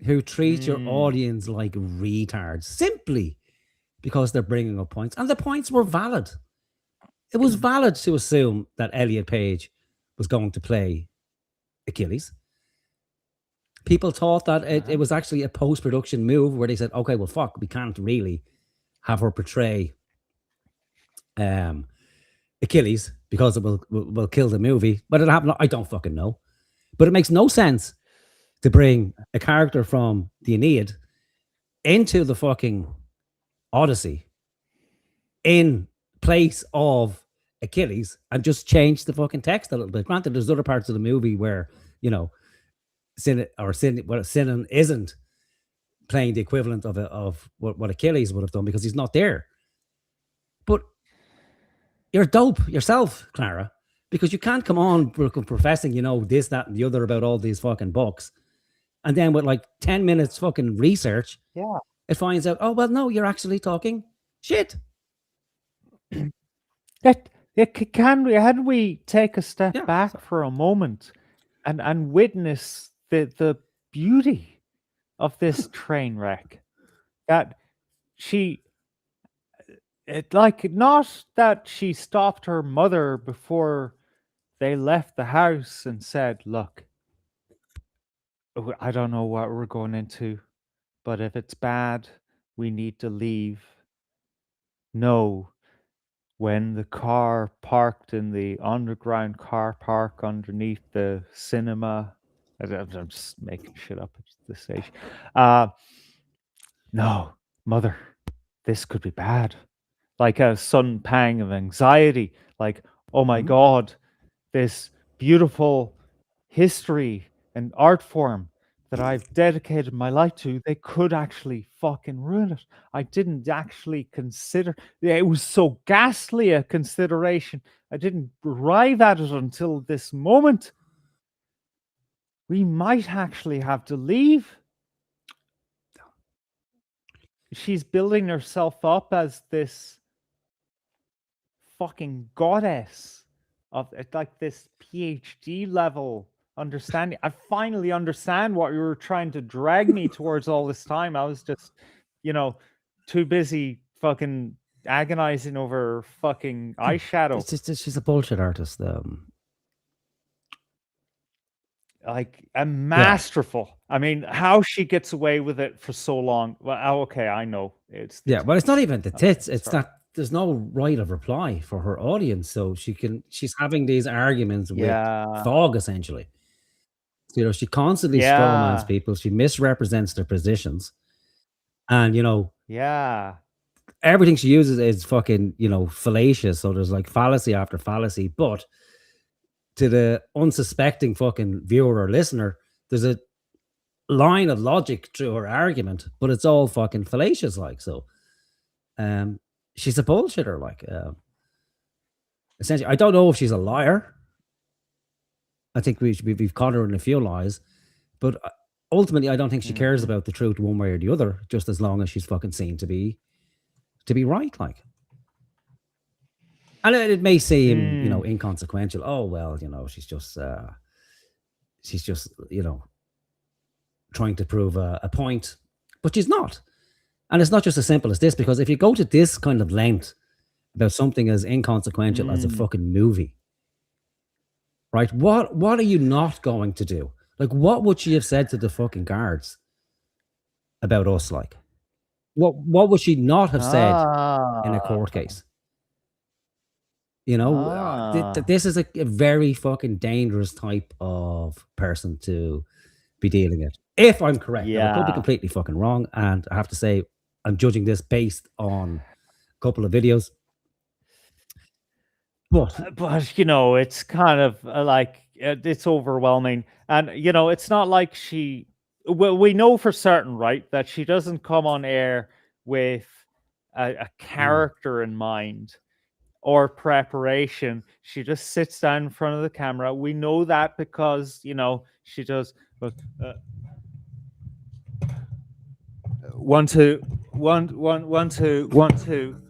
who treats your audience like retards simply because they're bringing up points, and the points were valid. It was valid to assume that Elliot Page was going to play Achilles. People thought that it was actually a post-production move where they said, okay, well, fuck, we can't really have her portray Achilles because it will kill the movie. But it happened, I don't fucking know. But it makes no sense to bring a character from the Aeneid into the fucking Odyssey in place of Achilles and just change the fucking text a little bit. Granted, there's other parts of the movie where, you know, Sinan isn't playing the equivalent of what Achilles would have done because he's not there. But you're dope yourself, Clara, because you can't come on professing, you know, this, that, and the other about all these fucking books. And then with like 10 minutes fucking research, it finds out, oh, well, no, you're actually talking shit. Can we take a step back for a moment and witness the beauty of this train wreck? That not that she stopped her mother before they left the house and said, look, I don't know what we're going into, but if it's bad, we need to leave. No. When the car parked in the underground car park underneath the cinema, I'm just making shit up at this stage. No, mother, this could be bad. Like a sudden pang of anxiety. Like, oh my God, this beautiful history and art form that I've dedicated my life to, they could actually fucking ruin it. I didn't actually consider. It was so ghastly a consideration. I didn't arrive at it until this moment. We might actually have to leave. She's building herself up as this fucking goddess of like this PhD level understanding. I finally understand what you were trying to drag me towards all this time. I was just, you know, too busy fucking agonizing over fucking eyeshadow. She's a bullshit artist. Like a masterful. I mean, how she gets away with it for so long. Well, okay, I know it's but it's not even the tits. It's that there's no right of reply for her audience, so she's having these arguments with Tadhg essentially. You know, she constantly strawmans people. She misrepresents their positions. And, you know, everything she uses is fucking, you know, fallacious. So there's like fallacy after fallacy. But to the unsuspecting fucking viewer or listener, there's a line of logic through her argument, but it's all fucking fallacious. Like, so she's a bullshitter. Like, essentially, I don't know if she's a liar. I think we've caught her in a few lies, but ultimately, I don't think she cares about the truth one way or the other, just as long as she's fucking seen to be right, like. And it may seem, you know, inconsequential. Oh well, you know, she's just you know, trying to prove a point, but she's not. And it's not just as simple as this, because if you go to this kind of length about something as inconsequential as a fucking movie, right? What are you not going to do? Like, what would she have said to the fucking guards about us? Like, what would she not have said in a court case? You know, this is a very fucking dangerous type of person to be dealing with. If I'm correct, now, I could be completely fucking wrong, and I have to say I'm judging this based on a couple of videos. But you know, it's kind of like it's overwhelming, and you know, it's not like she. Well, we know for certain, right, that she doesn't come on air with a character in mind or preparation. She just sits down in front of the camera. We know that because, you know, she does. But 1 2 1 1 1 2 1 2.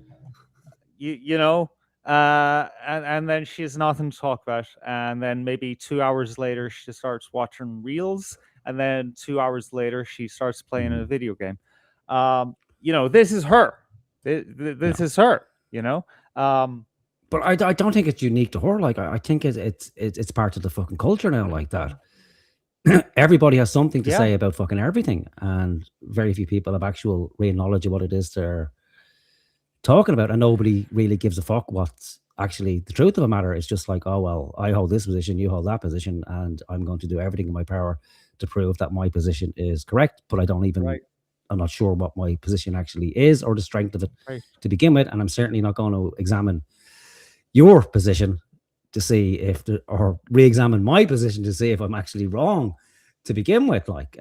You know. And then she has nothing to talk about, and then maybe 2 hours later she starts watching reels, and then 2 hours later she starts playing a video game. You know, this is her. This is her. You know. But I don't think it's unique to her. Like, I think it's part of the fucking culture now, like that. Everybody has something to say about fucking everything, and very few people have actual real knowledge of what it is they're talking about, and nobody really gives a fuck what's actually the truth of the matter. It's just like, oh well, I hold this position, you hold that position, and I'm going to do everything in my power to prove that my position is correct, but I don't even I'm not sure what my position actually is or the strength of it to begin with, and I'm certainly not going to examine your position to see if or re-examine my position to see if I'm actually wrong to begin with, like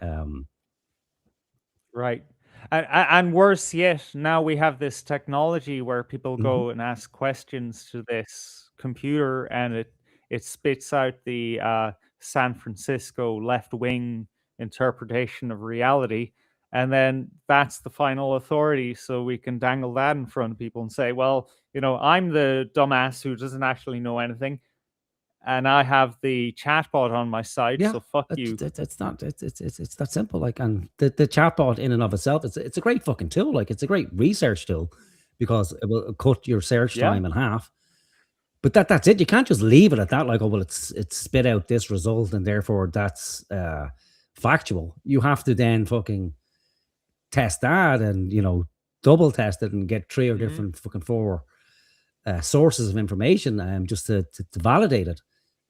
right. And worse yet, now we have this technology where people go and ask questions to this computer, and it spits out the San Francisco left-wing interpretation of reality, and then that's the final authority. So we can dangle that in front of people and say, well, you know, I'm the dumbass who doesn't actually know anything, and I have the chatbot on my side, so fuck you. It's that simple. Like, and the chatbot in and of itself, it's a great fucking tool. Like, it's a great research tool because it will cut your search time in half. But that's it. You can't just leave it at that. Like, oh well, it's spit out this result and therefore that's factual. You have to then fucking test that and, you know, double test it and get 3 or different fucking 4 sources of information just to validate it.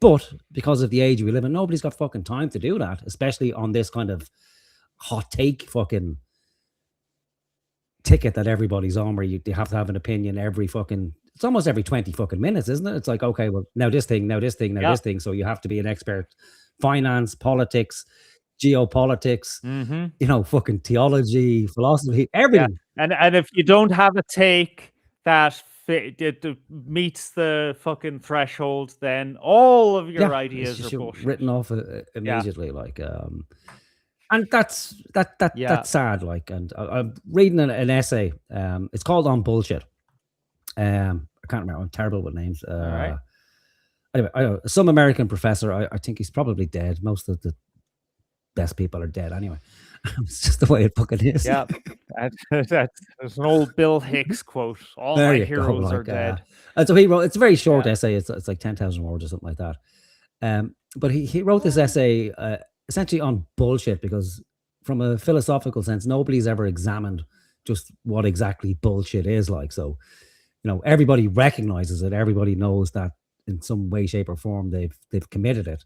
But because of the age we live in, nobody's got fucking time to do that, especially on this kind of hot take fucking ticket that everybody's on, where they have to have an opinion every fucking, it's almost every 20 fucking minutes, isn't it? It's like, okay, well, now this thing, now this thing, now this thing. So you have to be an expert, finance, politics, geopolitics, you know, fucking theology, philosophy, everything. And if you don't have a take that it meets the fucking threshold, then all of your ideas are bullshit. Written off immediately, like and that's sad. Like, and I'm reading an essay. It's called On Bullshit. I can't remember. I'm terrible with names. Anyway, I don't know, some American professor. I think he's probably dead. Most of the best people are dead anyway. It's just the way it fucking is. Yeah, that's an old Bill Hicks quote. All my heroes are dead. And so he wrote. It's a very short essay. It's like 10,000 words or something like that. But he wrote this essay essentially on bullshit, because from a philosophical sense, nobody's ever examined just what exactly bullshit is like. So, you know, everybody recognizes it. Everybody knows that in some way, shape, or form they've committed it.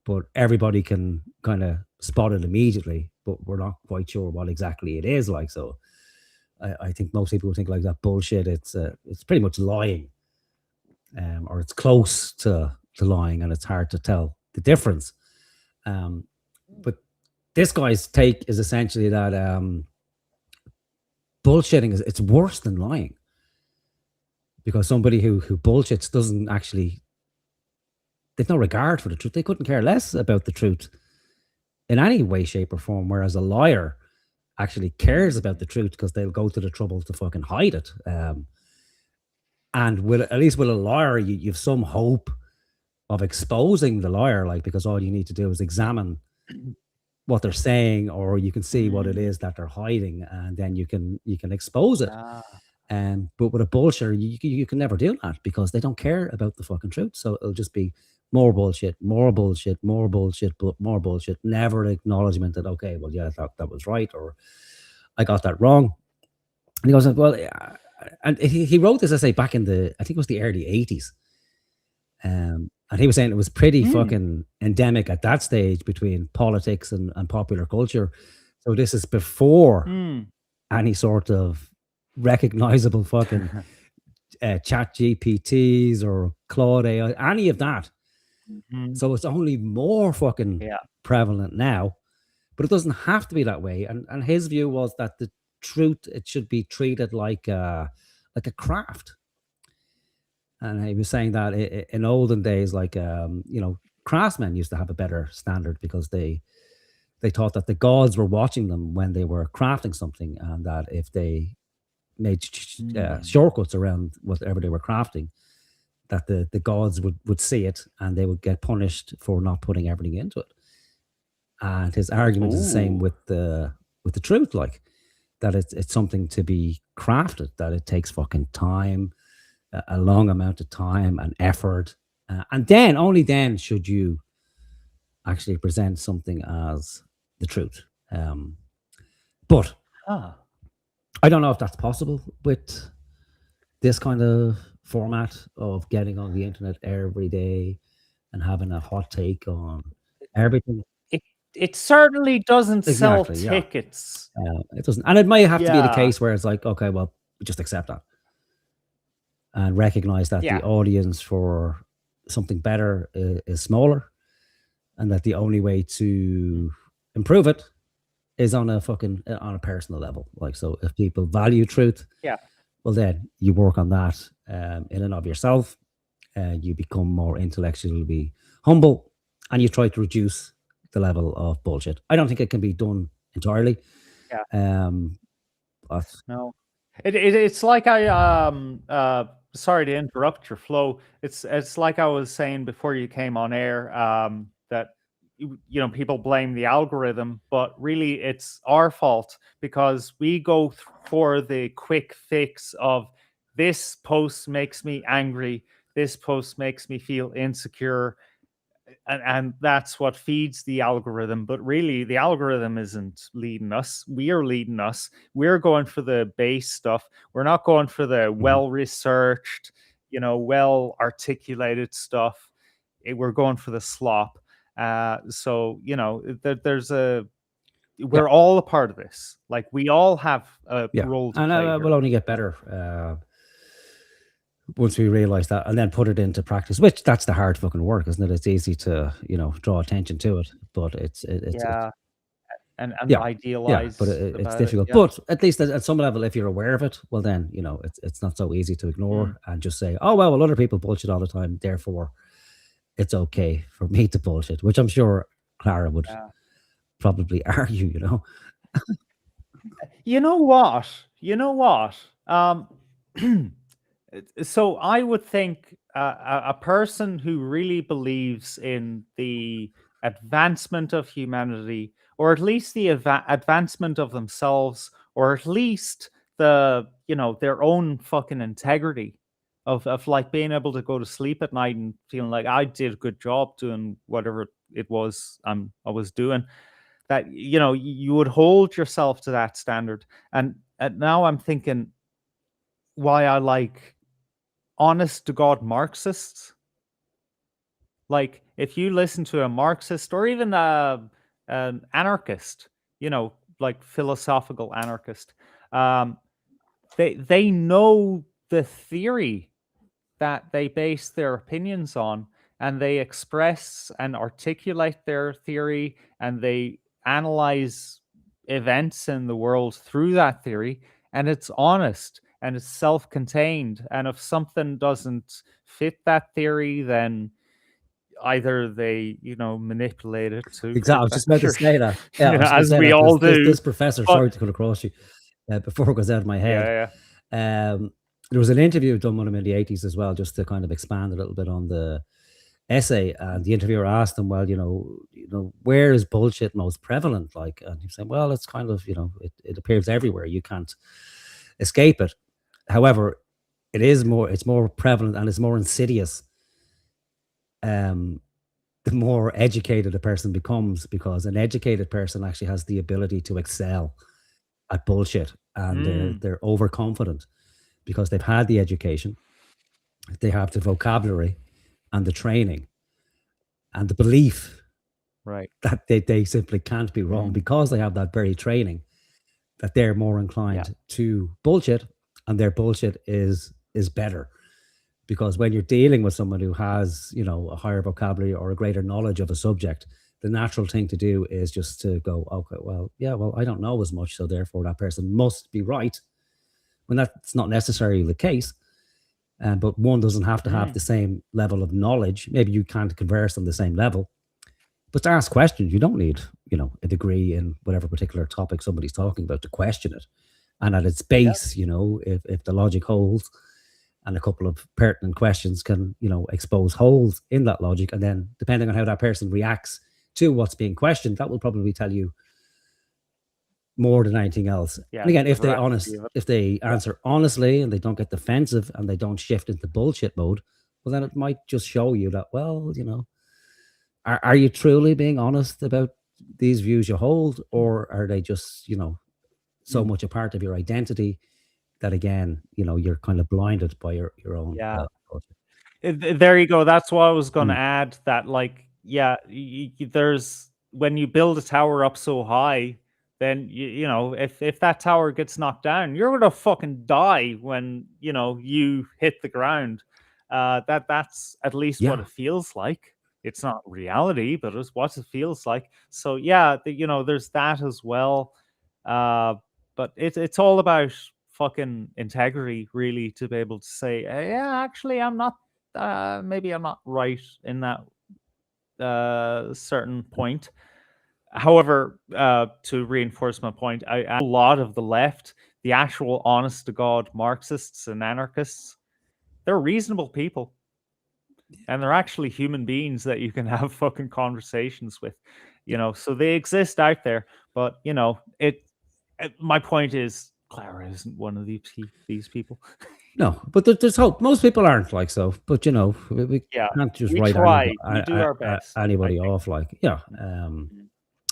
But everybody can kind of spot it immediately, but we're not quite sure what exactly it is like. So I think most people would think like that bullshit. It's pretty much lying, or it's close to lying, and it's hard to tell the difference. But this guy's take is essentially that bullshitting it's worse than lying, because somebody who bullshits doesn't actually, they've no regard for the truth. They couldn't care less about the truth in any way, shape, or form. Whereas a liar actually cares about the truth because they'll go to the trouble to fucking hide it. And at least with a liar, you've some hope of exposing the liar, like, because all you need to do is examine what they're saying, or you can see what it is that they're hiding, and then you can expose it. But with a bullshitter, you can never do that because they don't care about the fucking truth. So it'll just be more bullshit, more bullshit, more bullshit, but more bullshit. Never an acknowledgement that, okay, well, yeah, that was right, or I got that wrong. And he goes, well, and he wrote this essay back in I think it was the early 80s. And he was saying it was pretty fucking endemic at that stage between politics and popular culture. So this is before any sort of recognizable fucking chat GPTs or Claude AI, any of that. So it's only more fucking prevalent now, but it doesn't have to be that way. And his view was that the truth, it should be treated like a craft. And he was saying that in olden days, like, craftsmen used to have a better standard because they thought that the gods were watching them when they were crafting something, and that if they made shortcuts around whatever they were crafting, that the gods would see it and they would get punished for not putting everything into it. And his argument is the same with the truth, like that it's something to be crafted, that it takes fucking time, a long amount of time and effort, and then only then should you actually present something as the truth. But I don't know if that's possible with this kind of format of getting on the internet every day and having a hot take on everything. It certainly doesn't sell tickets. It doesn't, and it might have to be the case where it's like, okay, well, just accept that and recognize that the audience for something better is smaller, and that the only way to improve it is on a personal level. Like, so if people value truth, well, then you work on that in and of yourself. You become more intellectually humble, and you try to reduce the level of bullshit. I don't think it can be done entirely. But No, it's like sorry to interrupt your flow. It's like I was saying before you came on air, that people blame the algorithm, but really it's our fault because we go for the quick fix of this post makes me angry, this post makes me feel insecure, and that's what feeds the algorithm. But really the algorithm isn't leading us, we're leading us. We're going for the base stuff, we're not going for the well-researched, well articulated stuff. We're going for the slop. So there's we're all a part of this. Like, we all have a role to play. And we'll only get better once we realize that, and then put it into practice, which that's the hard fucking work, isn't it? It's easy to draw attention to it, but it's idealize, but it's difficult. But at least at some level, if you're aware of it, well, then it's not so easy to ignore and just say, oh well, other people bullshit all the time, therefore it's okay for me to bullshit, which I'm sure Clara would probably argue. You know what? So I would think a person who really believes in the advancement of humanity, or at least the advancement of themselves, or at least the their own fucking integrity of like being able to go to sleep at night and feeling like I did a good job doing whatever it was I was doing, that you would hold yourself to that standard. And now I'm thinking why I like honest to God Marxists. Like, if you listen to a Marxist or even an anarchist, like philosophical anarchist, they know the theory that they base their opinions on, and they express and articulate their theory, and they analyze events in the world through that theory, and it's honest and it's self-contained. And if something doesn't fit that theory, then either they, manipulate it to Exactly. I was just about to say that. Yeah, I was as say we that. all This, do. this professor, But- sorry to cut across you, before it goes out of my head. Yeah. There was an interview done with him in the 80s as well, just to kind of expand a little bit on the essay. And the interviewer asked him, well, where is bullshit most prevalent? Like, and he said, well, it's kind of, it appears everywhere. You can't escape it. However, it's more prevalent and it's more insidious. The more educated a person becomes, because an educated person actually has the ability to excel at bullshit, and they're overconfident because they've had the education, they have the vocabulary and the training and the belief right, that they simply can't be wrong because they have that very training, that they're more inclined to bullshit, and their bullshit is better. Because when you're dealing with someone who has, a higher vocabulary or a greater knowledge of a subject, the natural thing to do is just to go, okay, well, I don't know as much, so therefore that person must be right. When that's not necessarily the case. But one doesn't have to have the same level of knowledge. Maybe you can't converse on the same level. But to ask questions, you don't need, a degree in whatever particular topic somebody's talking about to question it. And at its base, if the logic holds, and a couple of pertinent questions can, expose holes in that logic. And then depending on how that person reacts to what's being questioned, that will probably tell you more than anything else. Yeah, and again, if they answer honestly and they don't get defensive and they don't shift into bullshit mode, well, then it might just show you that, well, are you truly being honest about these views you hold, or are they just, so much a part of your identity that, again, you're kind of blinded by your own. There you go. That's what I was going to add. That, like, there's, when you build a tower up so high, then if that tower gets knocked down, you're gonna fucking die when you hit the ground. That's at least what it feels like. It's not reality, but it's what it feels like. So there's that as well. But it's all about fucking integrity, really, to be able to say, actually, I'm not. Maybe I'm not right in that certain point. However, to reinforce my point, a lot of the left, the actual honest to God Marxists and anarchists, they're reasonable people. And they're actually human beings that you can have fucking conversations with, so they exist out there. But, my point is, Clara isn't one of these people. No, but there's hope. Most people aren't like so, but we can't just write we do our best. Anybody off, like,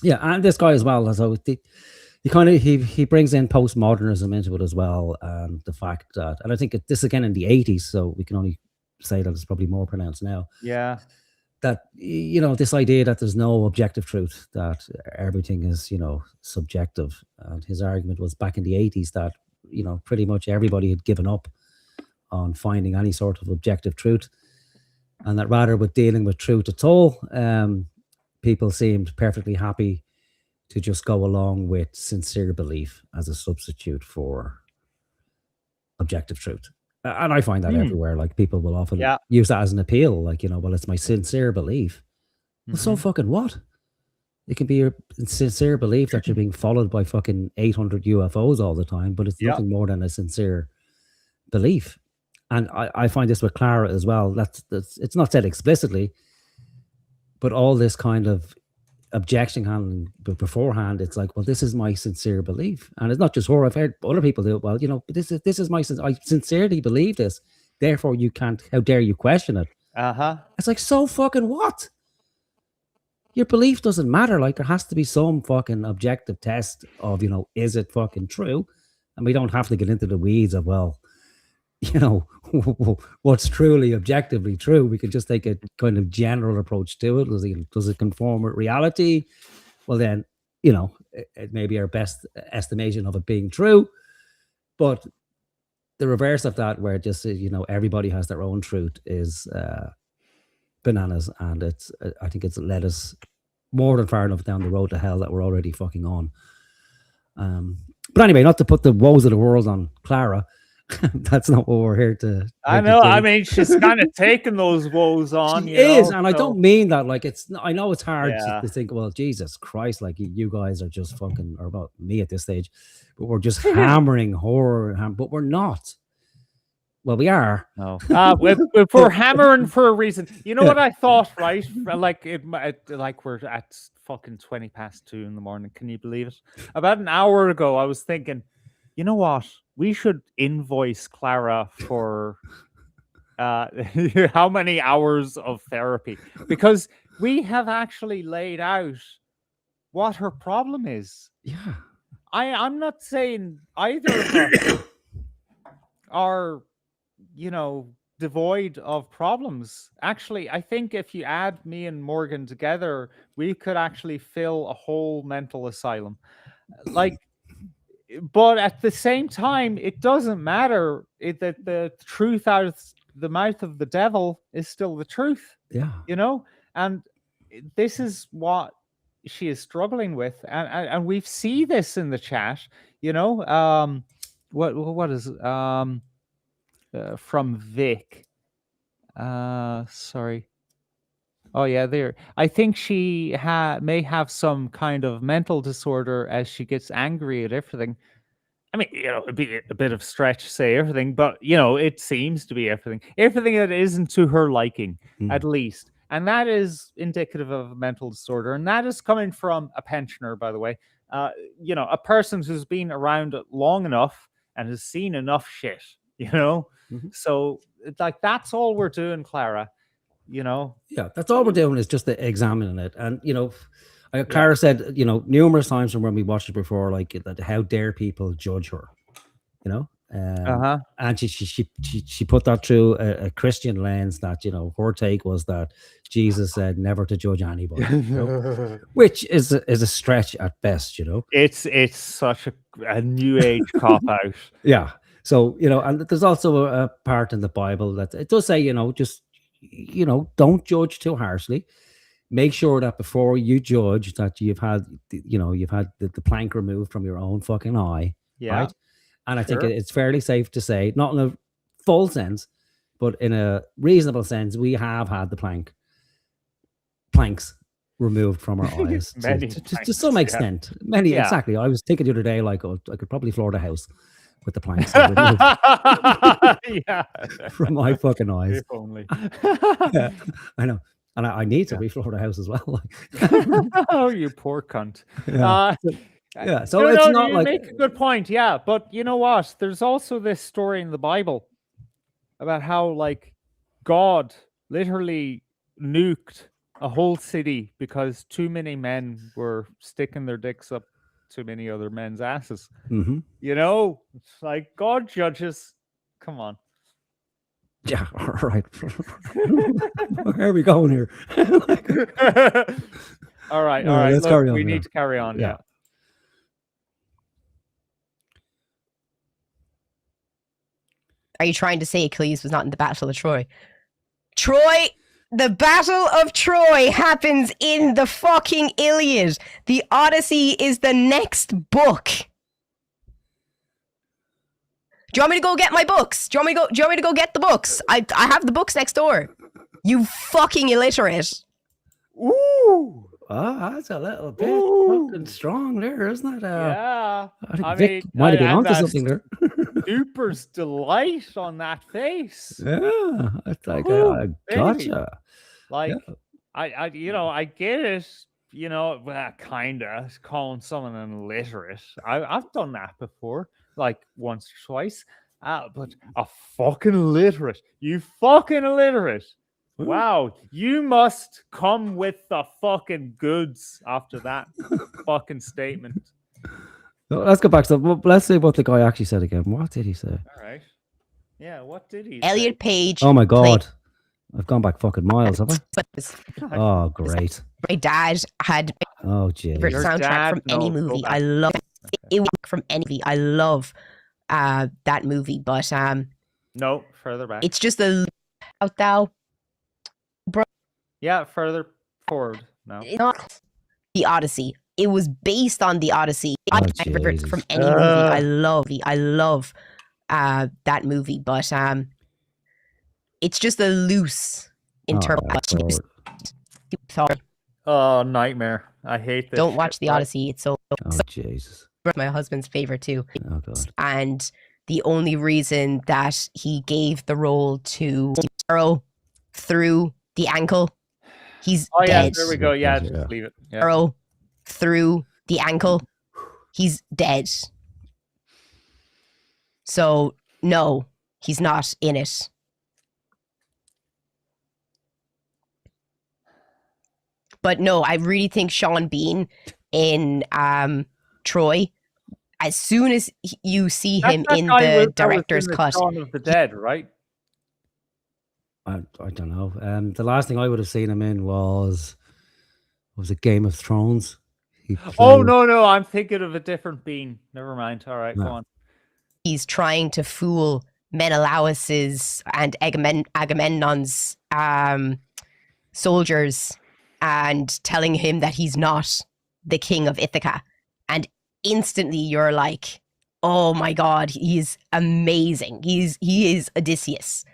and this guy as well. So he brings in postmodernism into it as well, and the fact that, and I think this again in the 80s, so we can only say that it's probably more pronounced now. Yeah, that this idea that there's no objective truth, that everything is subjective, and his argument was back in the 80s that pretty much everybody had given up on finding any sort of objective truth, and that rather with dealing with truth at all, people seemed perfectly happy to just go along with sincere belief as a substitute for objective truth. And I find that everywhere. Like, people will often use that as an appeal, like, well, it's my sincere belief. Well, so fucking what? It can be your sincere belief that you're being followed by fucking 800 UFOs all the time, but it's nothing more than a sincere belief. And I find this with Clara as well. That's it's not said explicitly, but all this kind of objection handling beforehand, it's like, well, this is my sincere belief. And it's not just her. I've heard other people do it. Well, but this is my I sincerely believe this. Therefore, you can't. How dare you question it? It's like, so fucking what? Your belief doesn't matter. Like, there has to be some fucking objective test of, is it fucking true? And we don't have to get into the weeds of, well, what's truly objectively true. We could just take a kind of general approach to it. Does it conform with reality? Well, then, it may be our best estimation of it being true. But the reverse of that, where just, everybody has their own truth, is bananas. And I think it's led us more than far enough down the road to hell that we're already fucking on. But anyway, not to put the woes of the world on Clara. That's not what we're here to. I know. I mean, she's kind of taking those woes on. She you is, know, and I don't mean that like it's. I know it's hard Yeah. to think. Well, Jesus Christ, like you guys are just fucking, or about me at this stage, but we're just hammering horror, but we're not. Well, we are. No, we're hammering for a reason. You know what I thought, right? Like like we're at fucking 2:20 in the morning. Can you believe it? About an hour ago, I was thinking, you know what? We should invoice Clara for how many hours of therapy, because we have actually laid out what her problem is. Yeah, I'm not saying either of us are, you know, devoid of problems. Actually, I think if you add me and Morgan together, we could actually fill a whole mental asylum. Like, but at the same time, it doesn't matter that the truth out of the mouth of the devil is still the truth. Yeah, you know, and this is what she is struggling with, and we see this in the chat. You know, what is from Vic? Sorry. Oh yeah, there. I think she may have some kind of mental disorder as she gets angry at everything. I mean, you know, it'd be a bit of stretch to say everything, but you know, it seems to be everything. Everything that isn't to her liking, at least. And that is indicative of a mental disorder. And that is coming from a pensioner, by the way. You know, a person who's been around long enough and has seen enough shit, you know? So like that's all we're doing, Clara. You know, yeah, that's all we're doing is just examining it. And you know, like Clara said, you know, numerous times from when we watched it before, like that, how dare people judge her, you know? And she put that through a Christian lens, that, you know, her take was that Jesus said never to judge anybody, you know? Which is a stretch at best, you know. It's such a new age cop out. Yeah. So, you know, and there's also a part in the Bible that it does say, you know, just, you know, don't judge too harshly. Make sure that before you judge that you've had, you know, you've had the plank removed from your own fucking eye. Yeah. Right. And I think it's fairly safe to say, not in a full sense, but in a reasonable sense, we have had the planks removed from our eyes to some extent. Many, exactly. I was thinking the other day, like, oh, I could probably floor the house with the planks removed from my fucking eyes. If only. Yeah, I know. And I need to refloor the house as well. Oh, you poor cunt. Yeah, so it's not you like make a good point. Yeah, but you know what? There's also this story in the Bible about how, like, God literally nuked a whole city because too many men were sticking their dicks up too many other men's asses. Mm-hmm. You know, it's like God judges. Come on. Yeah, all right. Where are we going here? all right. Let's carry on. We need to carry on. Yeah. Are you trying to say Achilles was not in the Battle of Troy? The Battle of Troy happens in the fucking Iliad. The Odyssey is the next book. Do you want me to go get my books? Do you want me to go get the books? I have the books next door. You fucking illiterate. Ooh. Oh, that's a little bit fucking strong there, isn't it? Yeah. I think Vic might have been onto something there. Duper's delight on that face. Yeah, it's like I gotcha. Like, I you know, I get it. You know, kinda calling someone an illiterate. I've done that before, like once or twice. But a fucking illiterate. You fucking illiterate. Wow, you must come with the fucking goods after that fucking statement. So let's go back to let's see what the guy actually said again. What did he say? All right. Yeah, what did he Elliot say? Page. Oh my god. I've gone back fucking miles, have I? Oh, great. My dad had oh, geez. favorite soundtrack from any movie. I love it from any movie. I love that movie, but no, further back. It's just a out thou. Bro. Yeah, further forward. No. It's not the Odyssey. It was based on the Odyssey. Oh, from any movie. I love that movie, but it's just a loose interpretation. Oh, nightmare! I hate this. Don't watch the Odyssey. It's so. Oh Jesus! My husband's favorite too. Oh God! And the only reason that he gave the role to Arrow through the ankle, he's dead. There we go. Yeah, just leave it. Yeah. Arrow through the ankle, he's dead. So no, he's not in it. But no, I really think Sean Bean in Troy, as soon as you see him in the director's cut. Dawn of the Dead, right? I don't know. The last thing I would have seen him in was it Game of Thrones? Oh no, I'm thinking of a different Bean. Never mind. All right, go on. He's trying to fool Menelaus's and Agamemnon's soldiers and telling him that he's not the king of Ithaca. And instantly you're like, oh my God, he's amazing. He is Odysseus.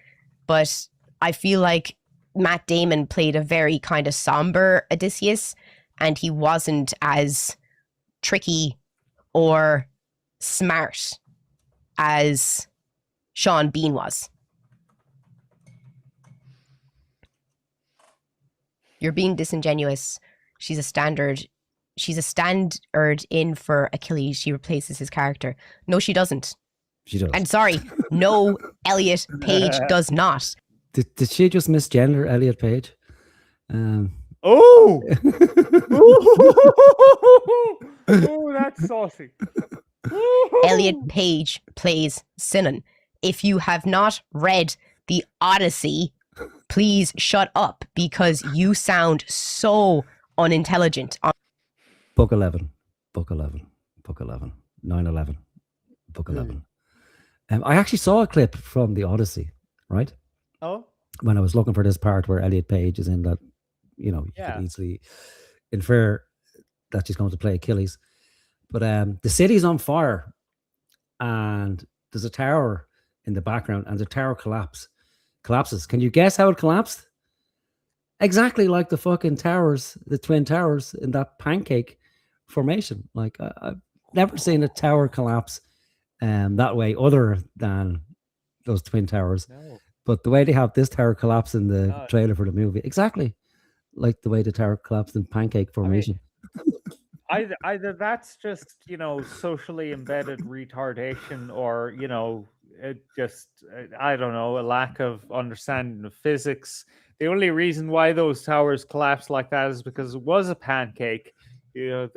But I feel like Matt Damon played a very kind of somber Odysseus, and he wasn't as tricky or smart as Sean Bean was. You're being disingenuous. She's a standard in for Achilles. She replaces his character. No, she doesn't. She does. I'm sorry. No, Elliot Page does not. Did she just misgender Elliot Page? Oh! Oh, that's saucy. Elliot Page plays Sinan. If you have not read the Odyssey, please shut up because you sound so unintelligent. Book 11, 9/11, Book 11. I actually saw a clip from the Odyssey, right? Oh. When I was looking for this part where Elliot Page is in that, you can easily infer that she's going to play Achilles. But the city's on fire and there's a tower in the background and the tower collapses. Can you guess how it collapsed? Exactly like the fucking towers, the twin towers in that pancake formation. Like I've never seen a tower collapse that way other than those twin towers. No. But the way they have this tower collapse in the trailer for the movie, exactly like the way the tower collapsed in pancake formation. Either that's just, socially embedded retardation or, it just, I don't know, a lack of understanding of physics. The only reason why those towers collapsed like that is because it was a pancake. The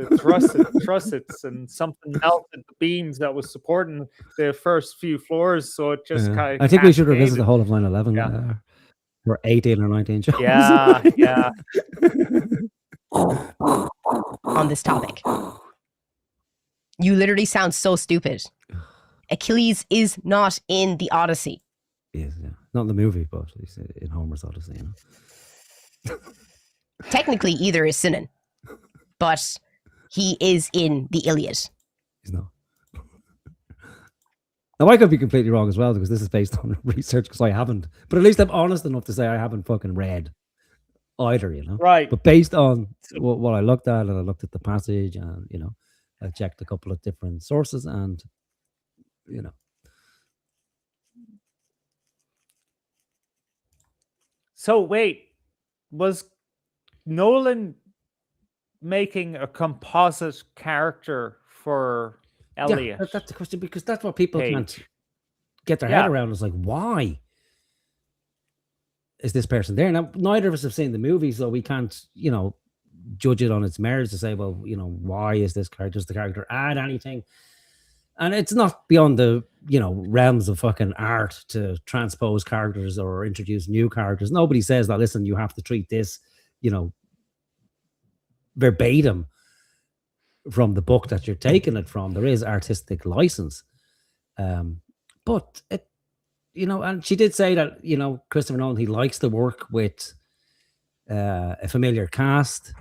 trussets and something melted the beams that was supporting the first few floors. So it just kind of. I think we should revisit the whole of 9/11. We're 18 or 19 shows. Yeah. On this topic. You literally sound so stupid. Achilles is not in the Odyssey. Yes, yeah. Not in the movie, but he's in Homer's Odyssey. Technically, either is Sinan, but he is in the Iliad. He's not. Now, I could be completely wrong as well because this is based on research because I haven't. But at least I'm honest enough to say I haven't fucking read either, Right. But based on what I looked at, and I looked at the passage, and I checked a couple of different sources, and So wait, was Nolan making a composite character for Elliot? Yeah, that's the question because that's what people can't get their head around. It's like, why is this person there? Now, neither of us have seen the movie, so we can't, judge it on its merits to say, well, why is this character? Does the character add anything? And it's not beyond the, realms of fucking art to transpose characters or introduce new characters. Nobody says that, listen, you have to treat this, verbatim from the book that you're taking it from. There is artistic license. But it, and she did say that, Christopher Nolan, he likes to work with a familiar cast.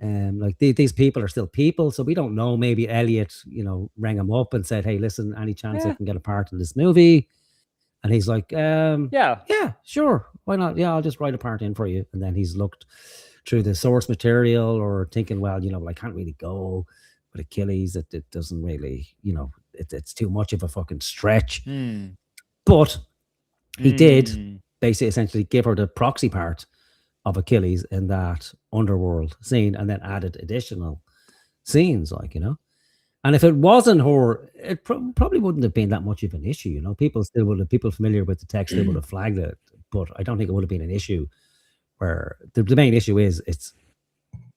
Like these people are still people, so we don't know. Maybe Elliot, rang him up and said, "Hey, listen, any chance I can get a part in this movie?" And he's like, Yeah. yeah, sure, why not? Yeah, I'll just write a part in for you." And then he's looked through the source material, or thinking, well, I can't really go with Achilles. It doesn't really, it's too much of a fucking stretch. But he did basically essentially give her the proxy part of Achilles in that underworld scene, and then added additional scenes, And if it wasn't her, it probably wouldn't have been that much of an issue. People familiar with the text still would have flagged it, but I don't think it would have been an issue. Where the main issue is it's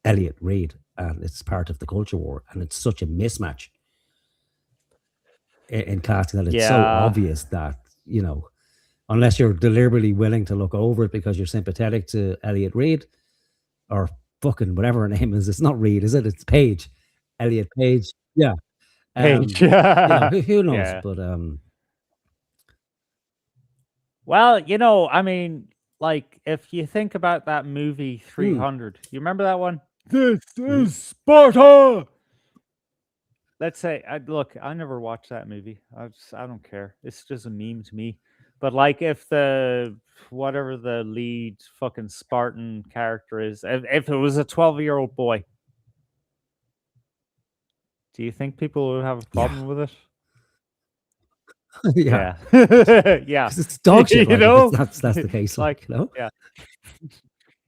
Elliot Reed, and it's part of the culture war, and it's such a mismatch in casting that it's so obvious that unless you're deliberately willing to look over it because you're sympathetic to Elliot Reed, or fucking whatever her name is. It's not Reed, is it? It's Page. Elliot Page. Yeah. Page. Who knows? Yeah. But well, I mean, like, if you think about that movie 300, you remember that one? This is Sparta. Let's say, look, I never watched that movie. I don't care. It's just a meme to me. But like, if whatever the lead fucking Spartan character is, if it was a 12-year-old boy, do you think people would have a problem with it? Yeah. Yeah. It's dog shit, that's the case. Yeah.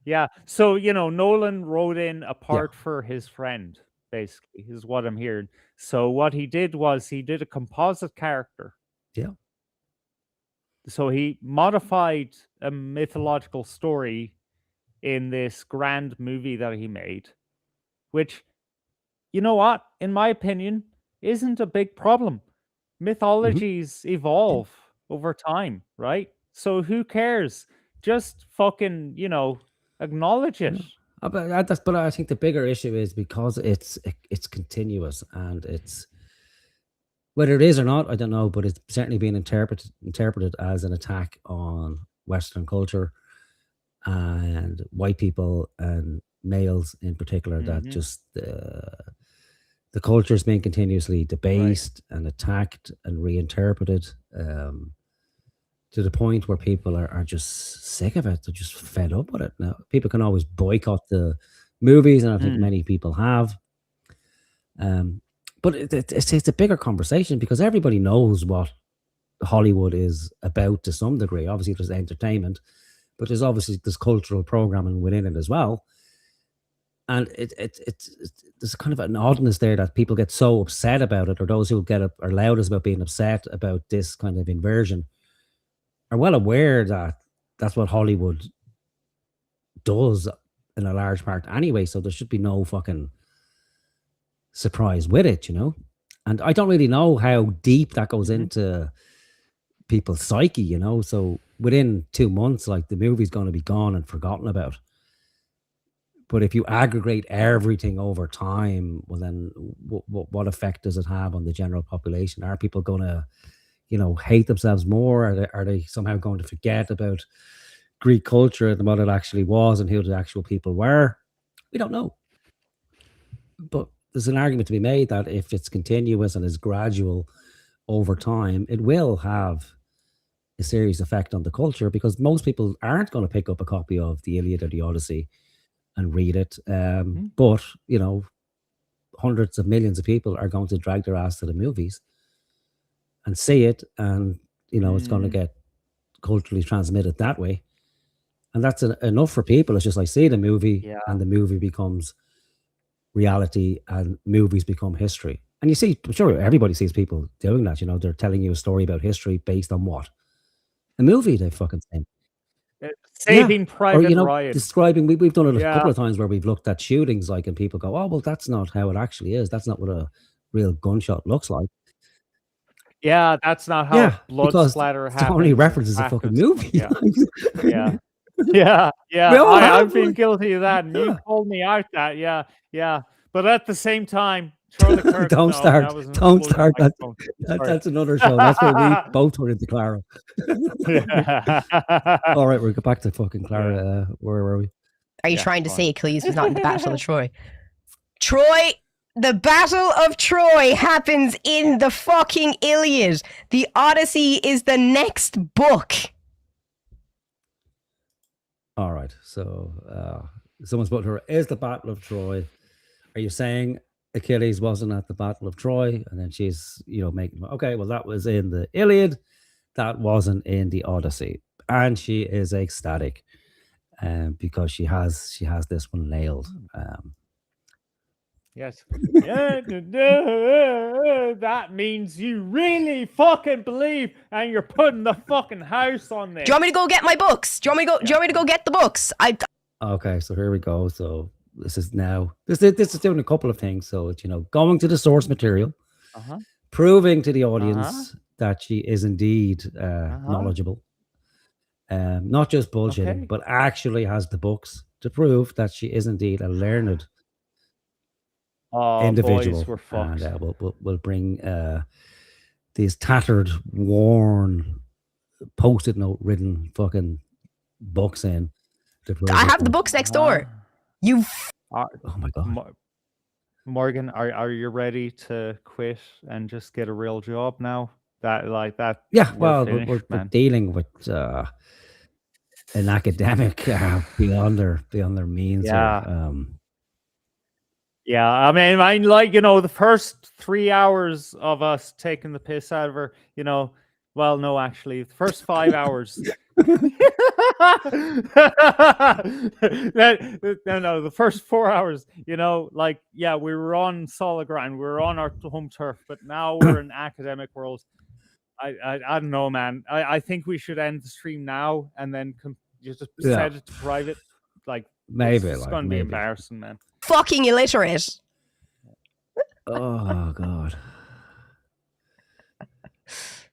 Yeah. So, Nolan wrote in a part for his friend, basically, is what I'm hearing. So what he did was he did a composite character. Yeah. So he modified a mythological story in this grand movie that he made, which, you know what, in my opinion, isn't a big problem. Mythologies evolve over time, right? So who cares? Just fucking, acknowledge it. But I think the bigger issue is because it's continuous, and it's, whether it is or not, I don't know, but it's certainly being interpreted as an attack on Western culture and white people and males in particular. That just the culture is being continuously debased and attacked and reinterpreted, to the point where people are just sick of it. They're just fed up with it. Now, people can always boycott the movies, and I think many people have. But it's a bigger conversation, because everybody knows what Hollywood is about to some degree. Obviously, there's entertainment, but there's cultural programming within it as well. And there's kind of an oddness there that people get so upset about it, or those who are loudest about being upset about this kind of inversion are well aware that that's what Hollywood does in a large part anyway. So there should be no fucking surprise with it, And I don't really know how deep that goes into people's psyche, So within 2 months, like, the movie's going to be gone and forgotten about. But if you aggregate everything over time, well, then what effect does it have on the general population? Are people going to, hate themselves more? Are they somehow going to forget about Greek culture and what it actually was and who the actual people were? We don't know. But there's an argument to be made that if it's continuous and is gradual over time, it will have a serious effect on the culture, because most people aren't going to pick up a copy of the Iliad or the Odyssey and read it. But, hundreds of millions of people are going to drag their ass to the movies and see it. And, it's going to get culturally transmitted that way. And that's enough for people. It's just like, see the movie and the movie becomes reality and movies become history. And you see, I'm sure everybody sees people doing that. They're telling you a story about history based on what? A movie they fucking seen. Saving Private Ryan. Describing, we've done it a couple of times where we've looked at shootings, like, and people go, oh, well, that's not how it actually is. That's not what a real gunshot looks like. Yeah, that's not how blood splatter happens. Tony references a fucking movie. Yeah. I've been guilty of that, and you called me out that. Yeah. But at the same time, Charlie Kirk. Don't start that. That's another show. That's where we both were into Clara. All right, we'll go back to fucking Clara. Where were we? Are you trying to say Achilles was not in the Battle of Troy? Troy, the Battle of Troy happens in the fucking Iliad. The Odyssey is the next book. All right. So someone's put her, is the Battle of Troy? Are you saying Achilles wasn't at the Battle of Troy? And then she's, making, okay, well, that was in the Iliad. That wasn't in the Odyssey. And she is ecstatic because she has this one nailed. Yes. That means you really fucking believe, and you're putting the fucking house on this. Do you want me to go get my books? Do you want me to go get the books? Okay, so here we go. So this is doing a couple of things. So it's, going to the source material, proving to the audience that she is indeed knowledgeable, not just bullshitting, but actually has the books to prove that she is indeed a learned individual. Boys, we're fucked. And we'll bring these tattered, worn, post-it note written fucking books in. I have the books next door. Oh my god, Morgan, are you ready to quit and just get a real job now? That. Yeah, well, finished, we're dealing with an academic beyond their means. Yeah. Yeah, I mean, the first 3 hours of us taking the piss out of her, well, no, actually, the first 5 hours. No, the first 4 hours, we were on solid ground, we were on our home turf, but now we're in academic world. I don't know, man. I think we should end the stream now and then just set it to private. Maybe it's going to be embarrassing, man. Fucking illiterate. Oh god.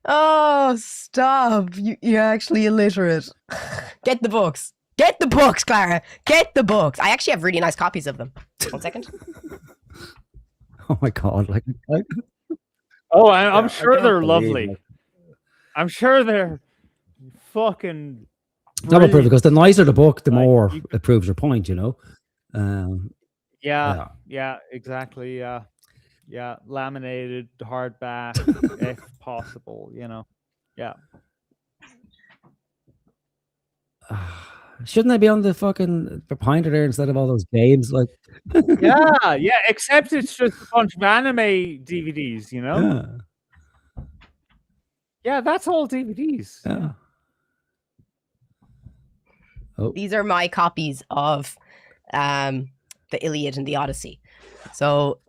Oh, stop. You're actually illiterate. Get the books. Get the books, Clara. Get the books. I actually have really nice copies of them. 1 second. Oh my god. I'm sure they're lovely. I'm sure they're fucking double proof, because the nicer the book, the more it proves your point, Yeah, exactly. Yeah, laminated, hardback, if possible. Yeah. Shouldn't they be on the fucking pointer there instead of all those games? Yeah. Except it's just a bunch of anime DVDs. Yeah, that's all DVDs. Yeah. Oh. These are my copies of the Iliad and the Odyssey. So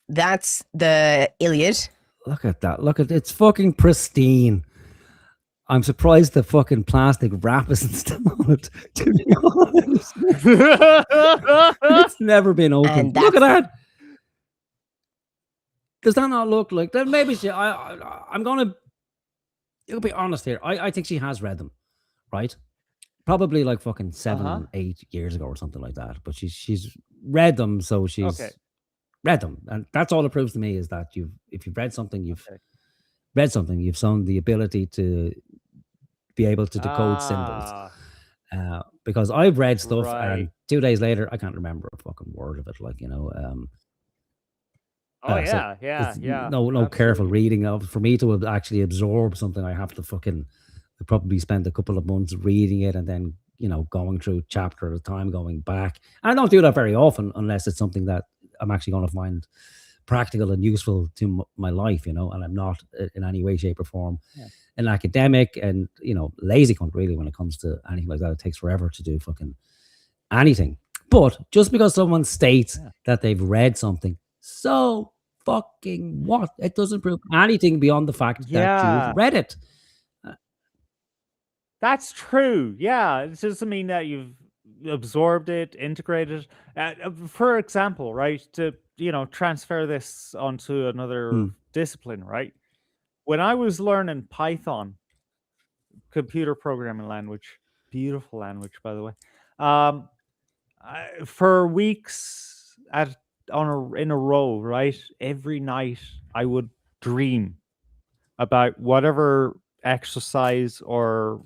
that's the Iliad. Look at that. Look at it's fucking pristine. I'm surprised the fucking plastic wrap isn't still on it, to be honest. It's never been opened. Look at that. Does that not look like that? Maybe I'm gonna be honest here. I think she has read them, right? Probably like fucking 7, 8 years ago or something like that. But she's read them, so she's read them, and that's all it proves to me, is that if you've read something, you've shown the ability to be able to decode symbols. Because I've read stuff and 2 days later I can't remember a fucking word of it. No careful reading of for me to actually absorb something. I have to probably spend a couple of months reading it and then going through chapter at a time, going back. And I don't do that very often unless it's something that I'm actually going to find practical and useful to my life, and I'm not in any way, shape or form an academic and, lazy cunt really when it comes to anything like that. It takes forever to do fucking anything. But just because someone states that they've read something, so fucking what? It doesn't prove anything beyond the fact that you've read it. That's true. Yeah, it doesn't mean that you've absorbed it, integrated. For example, right, to transfer this onto another discipline, right? When I was learning Python, computer programming language, beautiful language, by the way, for weeks in a row, right, every night I would dream about whatever exercise or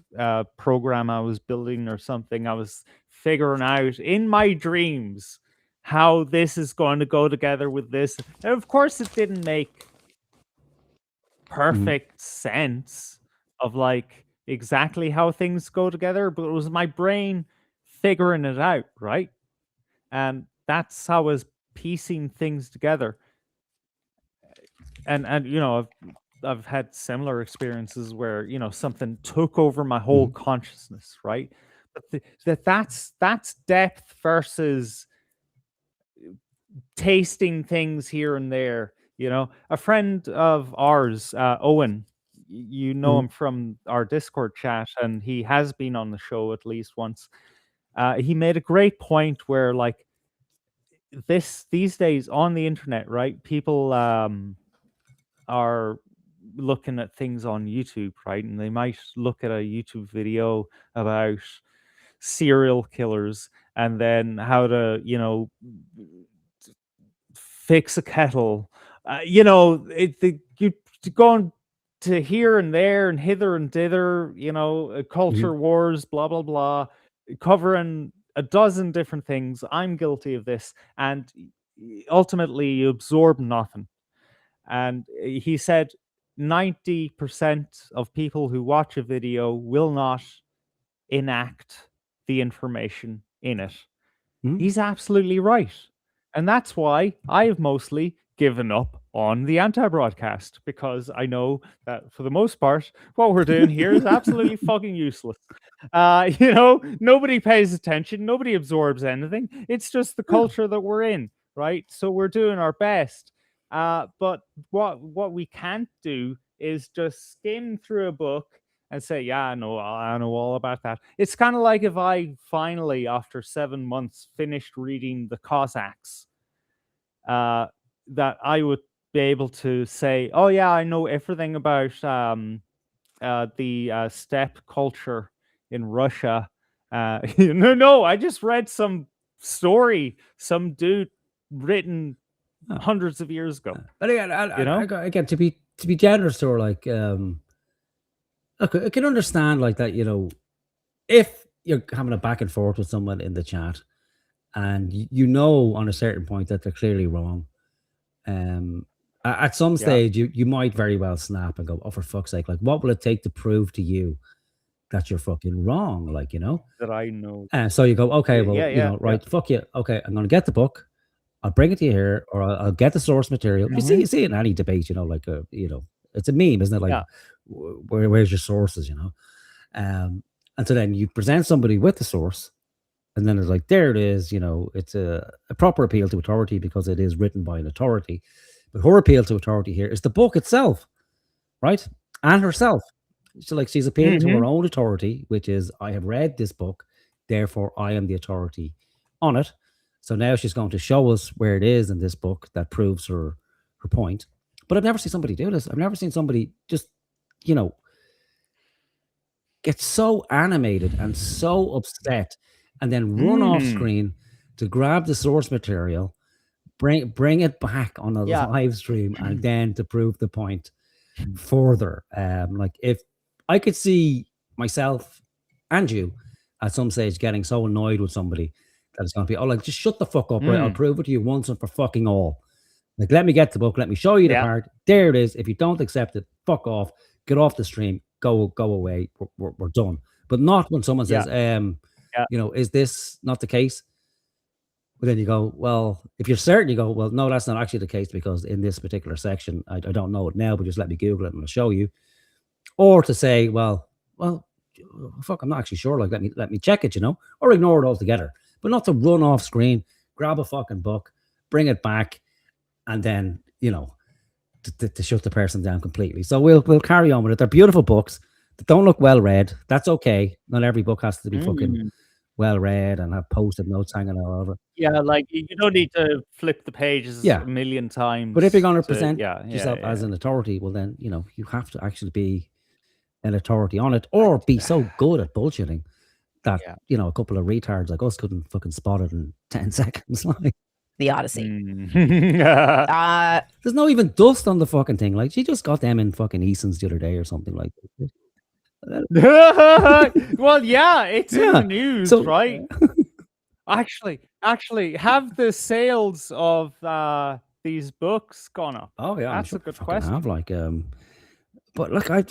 program I was building or something. I was figuring out in my dreams how this is going to go together with this. And of course, it didn't make perfect sense of like exactly how things go together, but it was my brain figuring it out, right? And that's how I was piecing things together. And you know, I've had similar experiences where, you know, something took over my whole consciousness, right? But that's depth versus tasting things here and there. You know, a friend of ours, Owen, you know him from our Discord chat, and he has been on the show at least once. He made a great point where, like, these days on the internet, right? People are looking at things on YouTube, right? And they might look at a YouTube video about serial killers and then how to, you know, fix a kettle. You know, you going to here and there and hither and thither, you know, culture wars, blah, blah, blah, covering a dozen different things. I'm guilty of this. And ultimately, you absorb nothing. And he said 90% of people who watch a video will not enact the information in it. He's absolutely right. And that's why I've mostly given up on the anti-broadcast, because I know that for the most part, what we're doing here is absolutely fucking useless. You know, nobody pays attention, nobody absorbs anything. It's just the culture that we're in, right? So we're doing our best. But what we can't do is just skim through a book and say, yeah, I know all about that. It's kind of like if I finally, after 7 months, finished reading The Cossacks, that I would be able to say, oh yeah, I know everything about the steppe culture in Russia. No, I just read some story, some dude written hundreds of years ago. But again, you know, again, to be generous, or like, look, I can understand like that. You know, if you're having a back and forth with someone in the chat, and you know on a certain point that they're clearly wrong, at some stage you might very well snap and go, "Oh, for fuck's sake! Like, what will it take to prove to you that you're fucking wrong?" Like, you know, that I know. And so you go, "Okay, well, you know, right? Fuck you. Okay, I'm going to get the book. I'll bring it to you here, or I'll get the source material." You see it in any debate, you know, like, you know, it's a meme, isn't it? Like, where's your sources, you know? And so then you present somebody with the source, and then it's like, there it is, you know, it's a proper appeal to authority because it is written by an authority. But her appeal to authority here is the book itself, right? And herself. So, like, she's appealing to her own authority, which is, I have read this book, therefore I am the authority on it. So now she's going to show us where it is in this book that proves her point. But I've never seen somebody do this. I've never seen somebody just, you know, get so animated and so upset and then run off screen to grab the source material, bring it back on a live stream, and then to prove the point further. Like, if I could see myself and you at some stage getting so annoyed with somebody that it's going to be, oh, like, just shut the fuck up, right? I'll prove it to you once and for fucking all. Like, let me get the book, let me show you the part. There it is. If you don't accept it, fuck off, get off the stream, go away. We're done. But not when someone says, you know, is this not the case? But then you go, well, if you're certain, you go, well, no, that's not actually the case, because in this particular section, I don't know it now, but just let me Google it and I'll show you. Or to say, well, fuck, I'm not actually sure. Like, let me check it, you know, or ignore it altogether. But not to run off screen, grab a fucking book, bring it back, and then, you know, to shut the person down completely. So we'll carry on with it. They're beautiful books that don't look well read. That's okay. Not every book has to be fucking well read and have post-it notes hanging all over. Yeah, like, you don't need to flip the pages a million times. But if you're going to present yourself as an authority, well, then, you know, you have to actually be an authority on it, or be so good at bullshitting that, you know, a couple of retards like us couldn't fucking spot it in 10 seconds. Like the Odyssey. There's no even dust on the fucking thing. Like, she just got them in fucking Eason's the other day or something like that. Well, yeah, it's in the news, right? Actually, Actually, have the sales of these books gone up? Oh yeah, I'm That's sure a good fucking question. have but look, I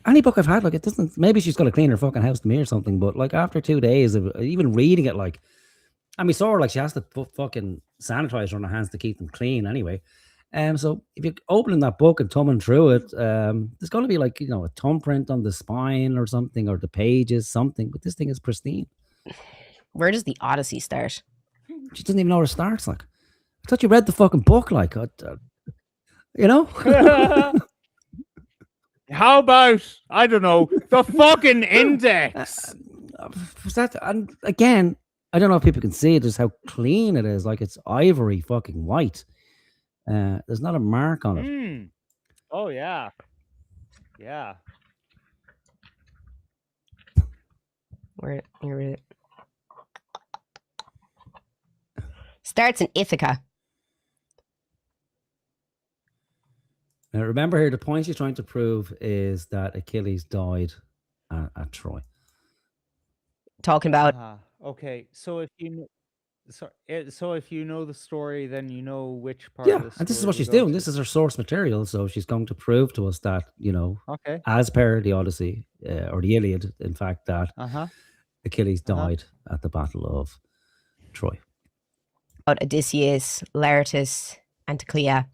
any book I've had, like, it doesn't. Maybe she's got to clean her fucking house to me or something. But like after 2 days of even reading it, like, and we saw her, like, she has to put fucking sanitizer on her hands to keep them clean anyway. So if you're opening that book and thumbing through it, there's going to be, like, a thumbprint on the spine or something, or the pages, something. But this thing is pristine. Where does the Odyssey start? She doesn't even know where it starts. Like, I thought you read the fucking book. Like, How about, I don't know, the fucking index? Was that? And again, I don't know if people can see it, just how clean it is. Like, it's ivory fucking white. There's not a mark on it. Oh yeah, yeah. Where it starts in Ithaca. Now, remember here, the point she's trying to prove is that Achilles died at Troy. Talking about Okay, so if you so if you know the story, then you know which part. Yeah, of the and this is story what we she's go doing. to. This is her source material, so she's going to prove to us that, Okay. as per the Odyssey or the Iliad, in fact, that Achilles died at the Battle of Troy. About Odysseus, Laertes, and Clara.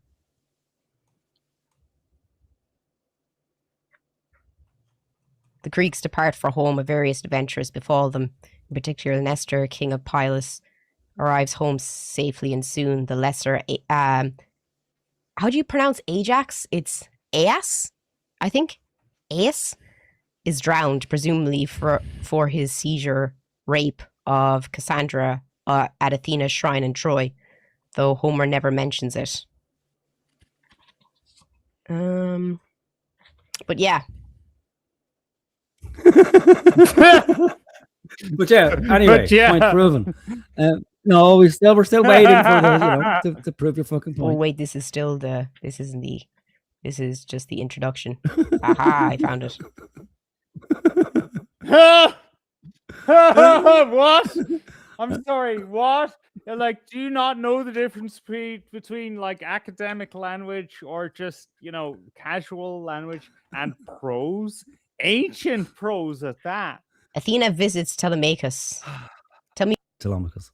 The Greeks depart for home, and various adventures befall them. In particular, Nestor, king of Pylos, arrives home safely, and soon the lesser, how do you pronounce Ajax? It's Aias, I think. Aias is drowned, presumably for his seizure rape of Cassandra at Athena's shrine in Troy, though Homer never mentions it. But yeah. But yeah, anyway, point proven. No, we're still waiting for the, to prove your fucking point. Oh wait, this is just the introduction. Aha, I found it. What? I'm sorry, what? Like, do you not know the difference between like academic language or just, casual language and prose? Ancient prose at that. Athena visits Telemachus. Telemachus.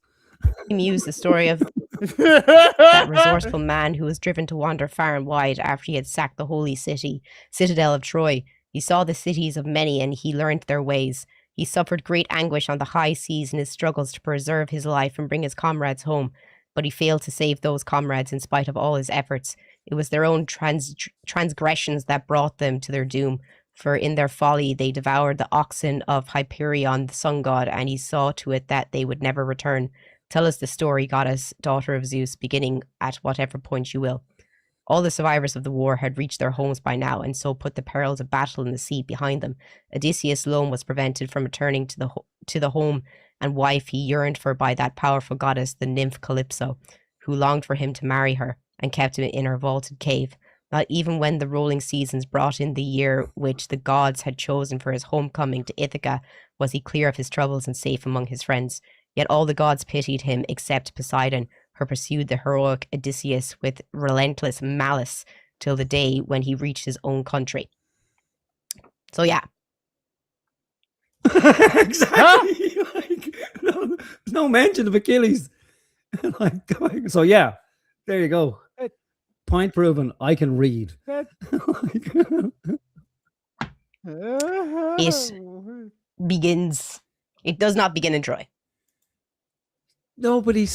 Muse the story of that resourceful man who was driven to wander far and wide after he had sacked the holy citadel of Troy. He saw the cities of many and he learned their ways. He suffered great anguish on the high seas in his struggles to preserve his life and bring his comrades home, but he failed to save those comrades in spite of all his efforts. It was their own transgressions that brought them to their doom, for in their folly they devoured the oxen of Hyperion, the sun god, and he saw to it that they would never return. Tell us the story, goddess, daughter of Zeus, beginning at whatever point you will. All the survivors of the war had reached their homes by now, and so put the perils of battle in the sea behind them. Odysseus alone was prevented from returning to the home and wife he yearned for by that powerful goddess, the nymph Calypso, who longed for him to marry her, and kept him in her vaulted cave. Not even when the rolling seasons brought in the year which the gods had chosen for his homecoming to Ithaca was he clear of his troubles and safe among his friends. Yet all the gods pitied him except Poseidon, who pursued the heroic Odysseus with relentless malice till the day when he reached his own country. So yeah. Exactly. There's no mention of Achilles. So yeah, there you go. Point proven. I can read. It begins. It does not begin in Troy. Nobody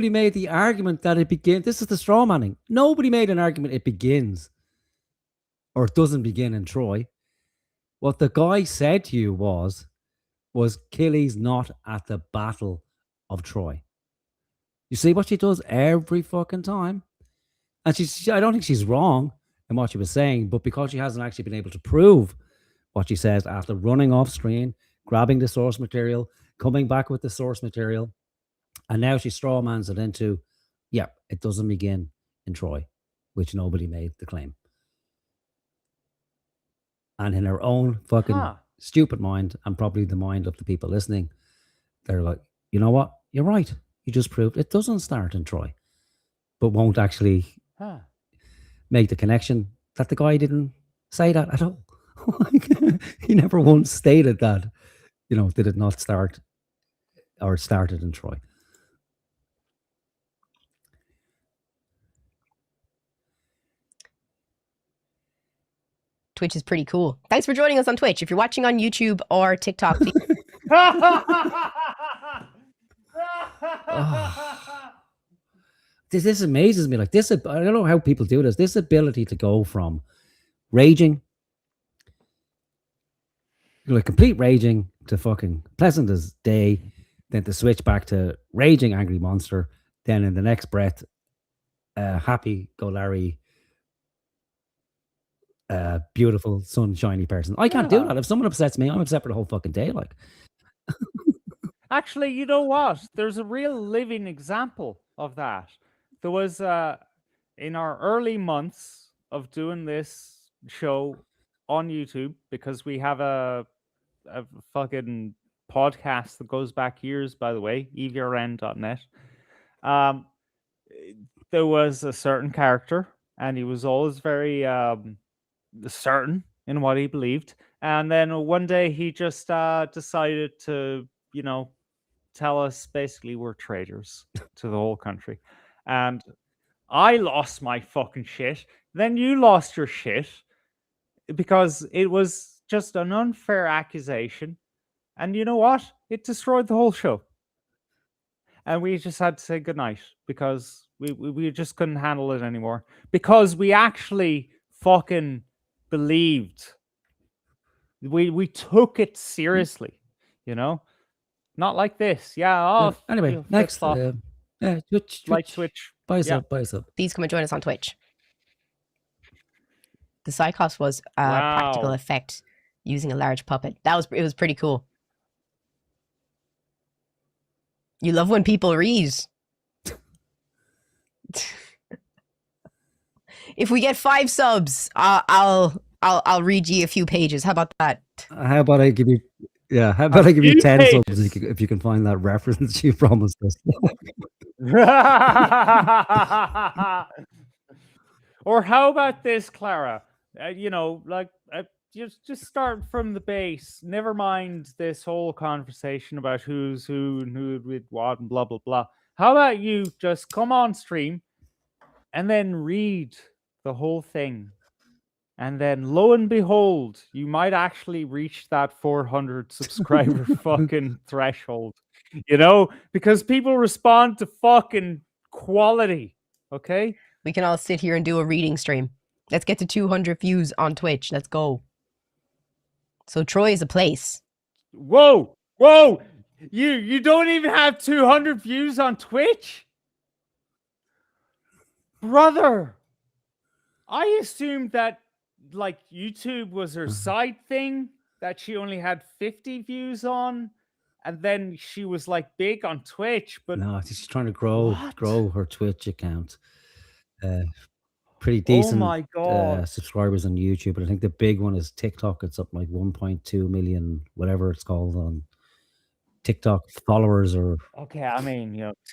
made the argument that it begins. This is the straw manning. Nobody made an argument it begins or it doesn't begin in Troy. What the guy said to you was Achilles not at the Battle of Troy. You see what she does every fucking time? And I don't think she's wrong in what she was saying, but because she hasn't actually been able to prove what she says after running off screen, grabbing the source material, coming back with the source material, and now she strawmans it into, it doesn't begin in Troy, which nobody made the claim. And in her own fucking stupid mind, and probably the mind of the people listening, they're like, you know what? You're right. You just proved it doesn't start in Troy, but won't actually make the connection that the guy didn't say that at all. He never once stated that, did it not start or started in Troy. Twitch is pretty cool. Thanks for joining us on Twitch. If you're watching on YouTube or TikTok, This amazes me. Like this, I don't know how people do this. This ability to go from raging, like complete raging, to fucking pleasant as day, then to switch back to raging angry monster, then in the next breath, happy go Larry, beautiful sunshiny person. I can't do that. If someone upsets me, I'm upset for the whole fucking day. Like, actually, you know what? There's a real living example of that. There was in our early months of doing this show on YouTube, because we have a fucking podcast that goes back years, by the way, evrn.net. There was a certain character, and he was always very certain in what he believed. And then one day he just decided to, tell us basically we're traitors to the whole country. And I lost my fucking shit. Then you lost your shit, because it was just an unfair accusation. And you know what? It destroyed the whole show. And we just had to say goodnight, because we just couldn't handle it anymore. Because we actually fucking believed. We took it seriously, Not like this. Yeah. Anyway, next. Twitch. Like Twitch. Buy us up. please come and join us on Twitch. The Psychos was a practical effect using a large puppet. It was pretty cool. You love when people read. If we get 5 subs, I'll read you a few pages. How about that? How about I give you? Yeah. How about I give you 10 subs if you can find that reference you promised us? Or how about this, Clara? Just start from the base. Never mind this whole conversation about who's who and who did what and blah, blah, blah. How about you just come on stream and then read the whole thing? And then lo and behold, you might actually reach that 400 subscriber fucking threshold, because people respond to fucking quality. Okay. We can all sit here and do a reading stream. Let's get to 200 views on Twitch. Let's go. So Troy is a place. Whoa. You don't even have 200 views on Twitch? Brother, I assumed that YouTube was her side thing that she only had 50 views on, and then she was big on Twitch. But no, she's trying to grow her Twitch account. Pretty decent. Oh my God. Subscribers on YouTube, but I think the big one is TikTok. It's up 1.2 million, whatever it's called, on TikTok followers. Or okay,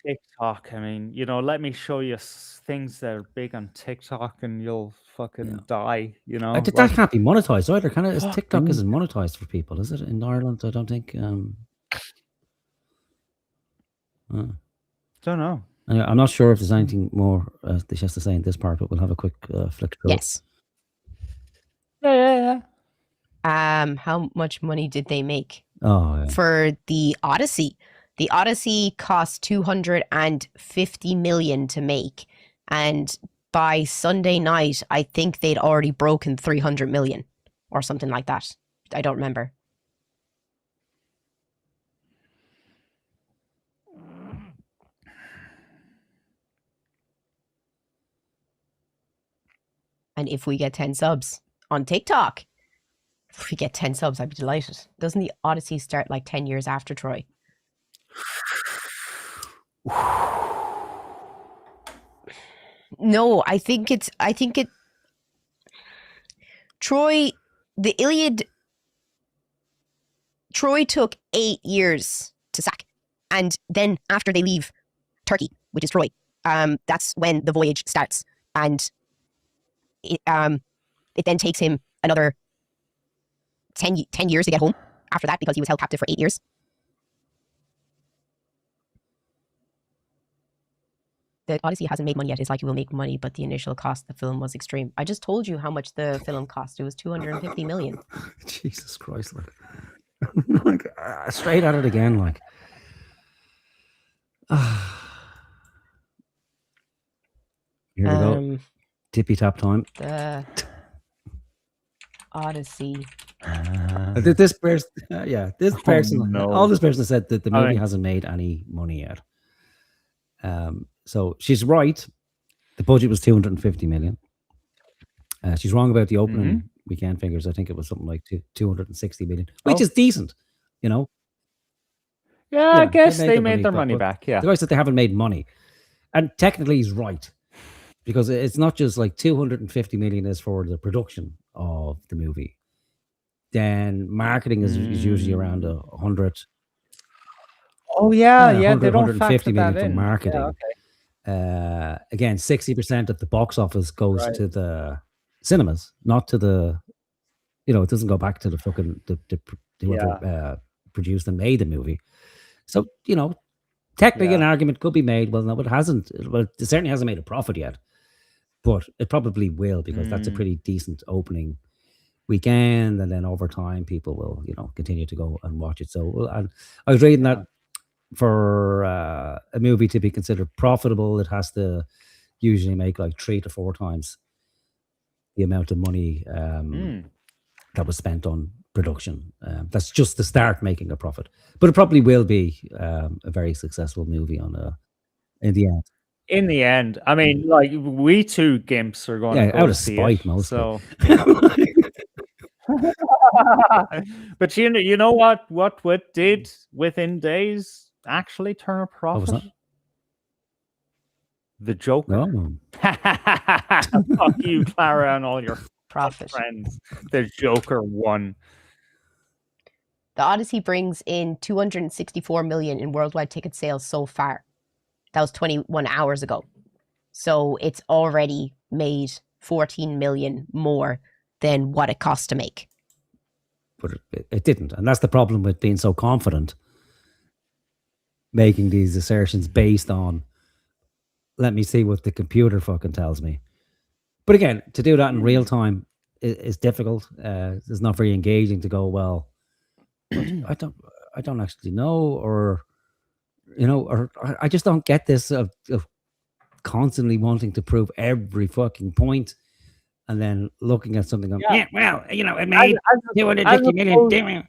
TikTok. Let me show you things that are big on TikTok, and you'll fucking die. That can't be monetized either, can it? TikTok isn't monetized for people, is it? In Ireland, I don't think. Don't know. I'm not sure if there's anything more that she has to say in this part, but we'll have a quick flick through. Yes. Yeah. How much money did they make? Oh, yeah. For the Odyssey? The Odyssey cost 250 million to make, and by Sunday night, I think they'd already broken 300 million or something like that. I don't remember. And if we get 10 subs on TikTok, if we get 10 subs, I'd be delighted. Doesn't the Odyssey start 10 years after Troy? No, I think it. Troy, the Iliad. Troy took 8 years to sack. And then after they leave Turkey, which is Troy, that's when the voyage starts. And it then takes him another 10 years to get home after that, because he was held captive for 8 years. The Odyssey hasn't made money yet. It's like it will make money, but the initial cost of the film was extreme. I just told you how much the film cost. It was 250 million. Jesus Christ, like straight at it again, like. Here we go. Tippy tap time. The Odyssey. This person, this person, no. all this person said that the movie hasn't made any money yet. So she's right. The budget was 250 million. She's wrong about the opening weekend figures. I think it was something like 260 million, which is decent, you know. Yeah, I guess they made their money back. Yeah, the guy said they haven't made money, and technically he's right, because it's not just like 250 million is for the production of the movie. Then marketing is usually around 100. Oh yeah, yeah. 100, They don't 150 million that for in. marketing. Yeah, okay. Again, 60% of the box office goes to the cinemas, not to the, you know, it doesn't go back to the fucking whoever produced and made the movie. So, you know, technically an argument could be made. Well, no, it hasn't. Well, it certainly hasn't made a profit yet, but it probably will, because that's a pretty decent opening weekend, and then over time people will, you know, continue to go and watch it. So, and I was reading that for a movie to be considered profitable, it has to usually make like 3 to 4 times the amount of money that was spent on production. That's just to start making a profit, but it probably will be a very successful movie in the end. In the end, I mean, like, we two gimps are going to go out of see spite, it, mostly. so. But you know what did within days actually turn a profit? What was that? The Joker. Oh. Fuck you, Clara, and all your Profit. friends. The Joker won. The Odyssey brings in 264 million in worldwide ticket sales so far. That was 21 hours ago. So it's already made 14 million more than what it cost to make. But it didn't. And that's the problem with being so confident, making these assertions based on, let me see what the computer fucking tells me. But again, to do that in real time is difficult. It's not very engaging to go, well, I don't actually know, or, you know, or I just don't get this of constantly wanting to prove every fucking point, and then looking at something going, well, you know, it made 250 million.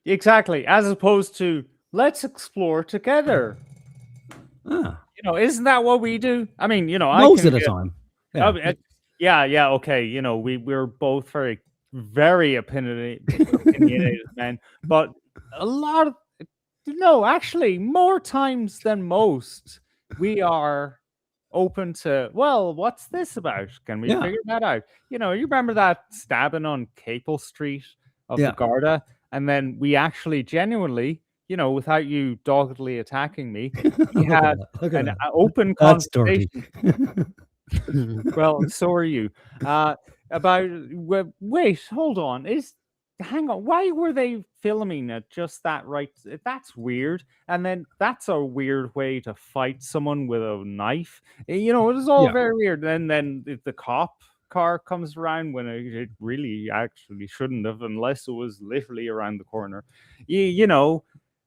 Exactly. As opposed to, let's explore together. You know, isn't that what we do? I mean, you know, most of the time. Yeah. Okay. You know, we're both very opinionated men, but a lot of, no, actually, more times than most, we are open to, well, what's this about? Can we figure that out? You know, you remember that stabbing on Capel Street of the Garda? And then we actually genuinely, you know, without you doggedly attacking me, we had an open conversation. Well, so are you. About, wait, hold on. Hang on. Why were they filming it just that right? That's weird. And then that's a weird way to fight someone with a knife. You know, it was all very weird. And then if the cop car comes around when it really actually shouldn't have, unless it was literally around the corner. You know,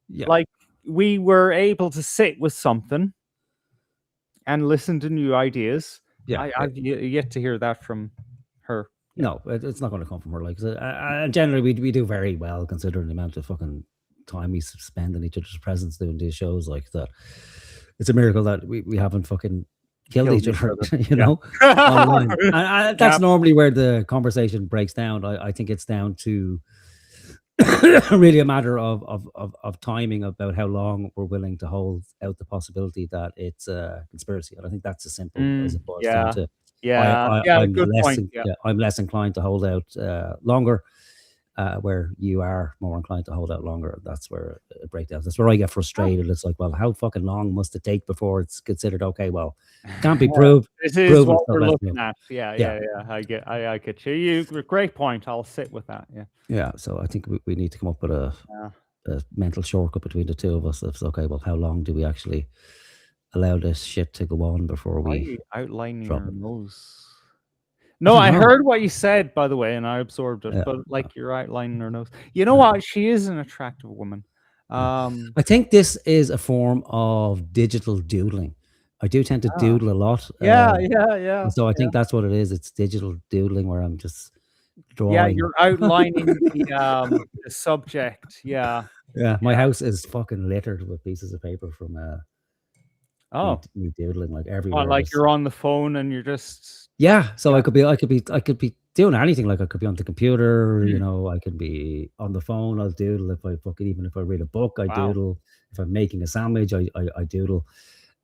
like, we were able to sit with something and listen to new ideas. I've yet to hear that from her. No, it's not going to come from her. Like, generally, we do very well considering the amount of fucking time we spend in each other's presence doing these shows like that. It's a miracle that we haven't fucking killed each other, you know, online. And that's normally where the conversation breaks down. I think it's down to really a matter of timing, about how long we're willing to hold out the possibility that it's a conspiracy. And I think that's as simple as it boils down to. Good point. I'm less inclined to hold out longer. where you are more inclined to hold out longer. That's where it breaks down. That's where I get frustrated. It's like, well, how fucking long must it take before it's considered okay? Well, can't be proved. This is proven, what so we're let's looking move. at. Yeah. I get you. Great point. I'll sit with that. Yeah. So I think we need to come up with a mental shortcut between the two of us. It's okay. Well, how long do we actually allow this shit to go on before we outlining drop your it? nose? No, I heard what you said, by the way, and I absorbed it. Yeah. But like you're outlining her nose. You know what? She is an attractive woman. I think this is a form of digital doodling. I do tend to doodle a lot. Yeah. So I think that's what it is. It's digital doodling where I'm just drawing. Yeah, you're outlining the subject. Yeah. Yeah, my house is fucking littered with pieces of paper from me doodling like everywhere. Like you're on the phone and you're just so I could be doing anything. Like I could be on the computer, you know, I could be on the phone, I'll doodle. Even if I read a book, I doodle. If I'm making a sandwich, I doodle.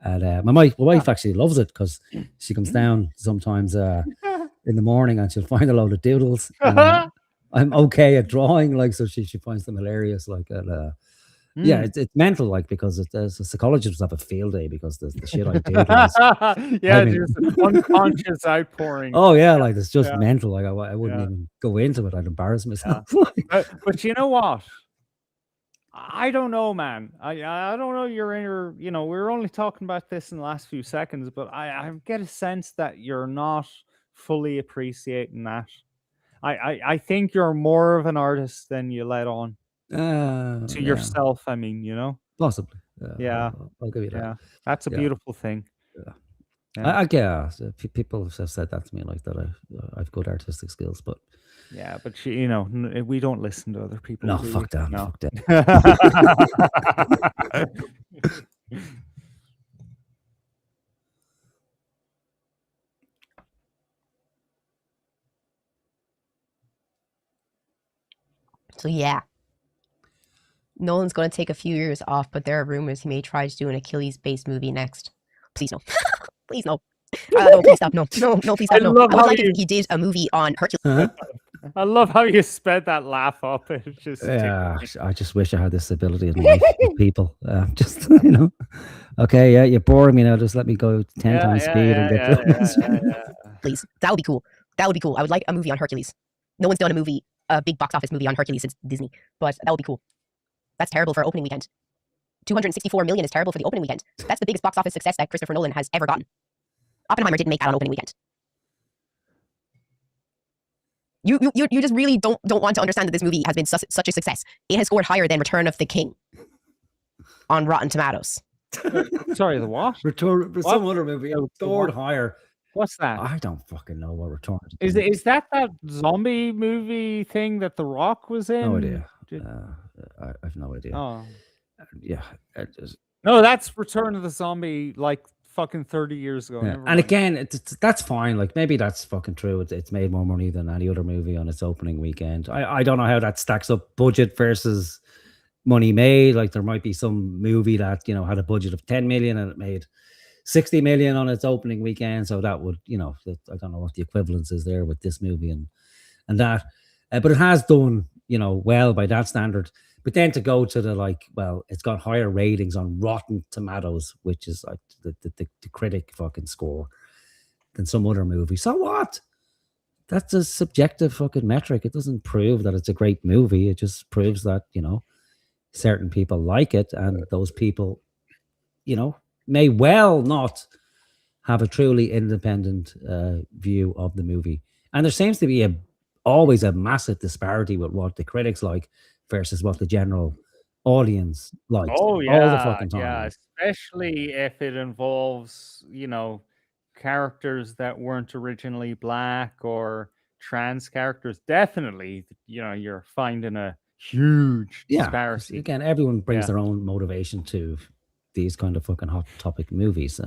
And my wife actually loves it because she comes down sometimes in the morning and she'll find a load of doodles. And I'm okay at drawing, like, so she finds them hilarious. Like, yeah, it's mental, like, because the psychologists have a field day because the shit I do. Just an unconscious outpouring. Oh yeah, like it's just mental. Like I wouldn't even go into it. I'd embarrass myself. But you know what? I don't know, man. I don't know. You're in your, you know, we were only talking about this in the last few seconds, but I get a sense that you're not fully appreciating that. I think you're more of an artist than you let on to yourself. I mean, you know, possibly. I'll give you that. Yeah, that's a beautiful thing. I guess people have said that to me, like that I've good artistic skills, but you know, we don't listen to other people. No, fuck that. No. Fuck that. So yeah, Nolan's going to take a few years off, but there are rumors he may try to do an Achilles-based movie next. Please no, please no. No, please stop. No, please stop. No. I would like if he did a movie on Hercules. I love how you sped that laugh up. It's just I just wish I had this ability in life with people. Just you know, okay, you're boring me now. Just let me go 10 times speed and get Please, that would be cool. That would be cool. I would like a movie on Hercules. No one's done a big box office movie on Hercules since Disney, but that would be cool. That's terrible for opening weekend. 264 million is terrible for the opening weekend. That's the biggest box office success that Christopher Nolan has ever gotten. Oppenheimer didn't make that on opening weekend. You just really don't want to understand that this movie has been such a success. It has scored higher than Return of the King on Rotten Tomatoes. Sorry, the what? Some other movie scored higher. What's that? I don't fucking know what Return is that zombie movie thing that The Rock was in? No idea. I have no idea. Oh, yeah. No, that's Return of the Zombie, like fucking 30 years ago. Yeah. And again, that's fine. Like maybe that's fucking true. It's made more money than any other movie on its opening weekend. I don't know how that stacks up budget versus money made. Like there might be some movie that, you know, had a budget of 10 million and it made 60 million on its opening weekend. So that would, you know, I don't know what the equivalence is there with this movie and that. But it has done, you know, well by that standard. But then to go to the like, well, it's got higher ratings on Rotten Tomatoes, which is like the critic fucking score than some other movie. So what? That's a subjective fucking metric. It doesn't prove that it's a great movie. It just proves that, you know, certain people like it, and those people, you know, may well not have a truly independent view of the movie. And there seems to be always a massive disparity with what the critics like versus what the general audience likes. Oh yeah, all the fucking time. Yeah, especially if it involves, you know, characters that weren't originally black or trans characters. Definitely, you know, you're finding a huge disparity. Again, everyone brings their own motivation to these kind of fucking hot topic movies.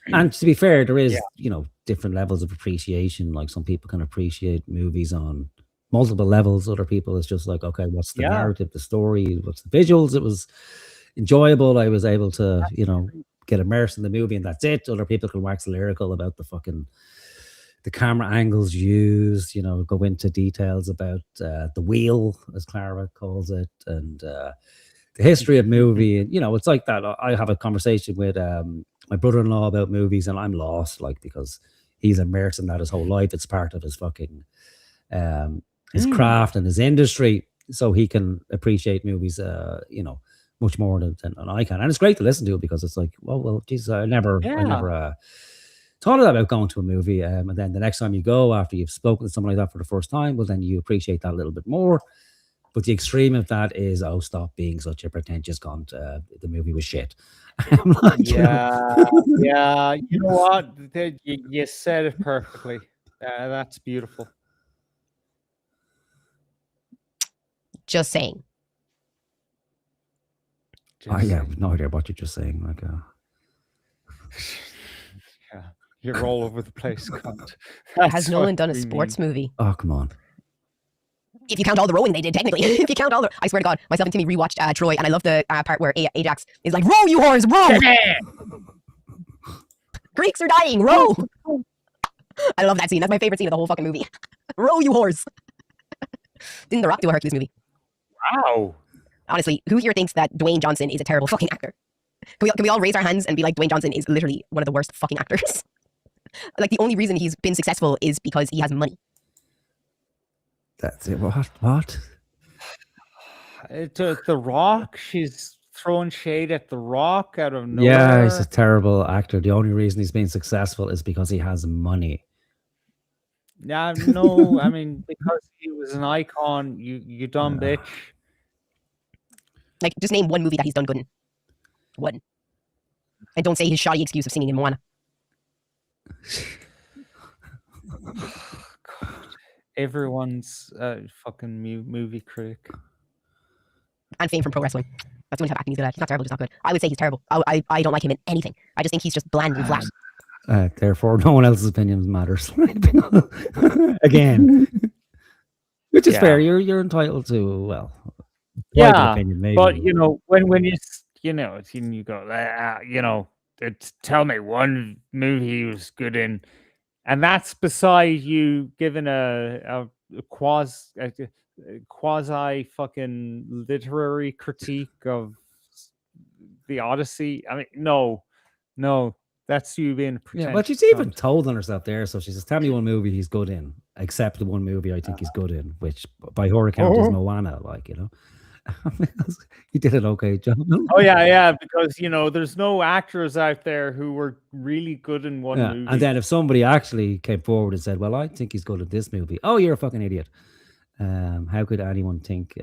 And to be fair, there is, you know, different levels of appreciation. Like some people can appreciate movies on multiple levels. Other people, it's just like, okay, what's the narrative, the story, what's the visuals? It was enjoyable. I was able to, you know, get immersed in the movie and that's it. Other people can wax lyrical about the the camera angles used, you know, go into details about the wheel, as Clara calls it, and the history of movie. And, you know, it's like that. I have a conversation with my brother-in-law about movies, and I'm lost, like, because he's immersed in that his whole life. It's part of his fucking his craft and his industry, so he can appreciate movies, you know, much more than I can. And it's great to listen to, because it's like, well, geez, I never thought about going to a movie. And then the next time you go, after you've spoken to someone like that for the first time, well, then you appreciate that a little bit more. But the extreme of that is, oh, stop being such a pretentious cunt. The movie was shit. I'm like, yeah. You know what? You said it perfectly. That's beautiful. Just saying. I have no idea what you're just saying. Like, yeah, you're all over the place, cunt. Has Nolan done a sports movie? Oh, come on. If you count all the rowing they did, technically. If you count all the... I swear to God, myself and Timmy rewatched Troy, and I love the part where Ajax is like, row, you whores, row! Greeks are dying, row! I love that scene. That's my favorite scene of the whole fucking movie. Row, you whores! Didn't The Rock do a Hercules movie? Wow. Honestly, who here thinks that Dwayne Johnson is a terrible fucking actor? Can we all raise our hands and be like, Dwayne Johnson is literally one of the worst fucking actors? Like, the only reason he's been successful is because he has money. That's it. What? The Rock? She's throwing shade at The Rock out of nowhere. Yeah, he's a terrible actor. The only reason he's been successful is because he has money. Yeah, no, I mean, because he was an icon, you dumb bitch. Like, just name one movie that he's done good in. One. And don't say his shoddy excuse of singing in Moana. Everyone's fucking movie critic. And Fame from pro wrestling. That's the only type of acting he's good at. He's not terrible, just not good. I would say he's terrible. I don't like him in anything. I just think he's just bland and flat. Therefore, no one else's opinion matters. Again. Which is fair. You're entitled to, well, opinion, maybe. But, you know, when you go, you know, tell me one movie he was good in. And that's beside you giving a quasi fucking literary critique of the Odyssey. I mean, no, that's you being pretentious. Yeah, but she's even told on herself there. So she says, "Tell me one movie he's good in, except the one movie I think he's good in, which by her account is Moana." Like, you know, he did an okay job. Oh yeah, because you know, there's no actors out there who were really good in one movie. And then if somebody actually came forward and said, "Well, I think he's good at this movie," oh, you're a fucking idiot. How could anyone think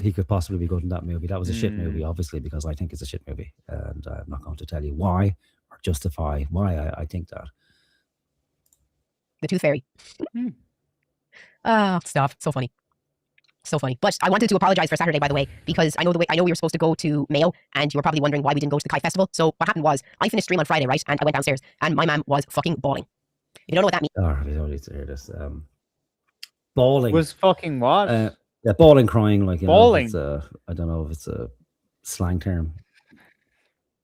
he could possibly be good in that movie? That was a shit movie, obviously, because I think it's a shit movie, and I'm not going to tell you why or justify why I think that. The Tooth Fairy. Stop. So funny. So funny. But I wanted to apologize for Saturday, by the way, because I know we were supposed to go to Mayo, and you were probably wondering why we didn't go to the Kite Festival. So what happened was, I finished stream on Friday, right? And I went downstairs, and my mom was fucking bawling. If you don't know what that means. Oh, we don't need to hear this. Bawling. Was fucking what? Yeah, bawling, crying, like, you bawling. Know, I don't know if it's a slang term.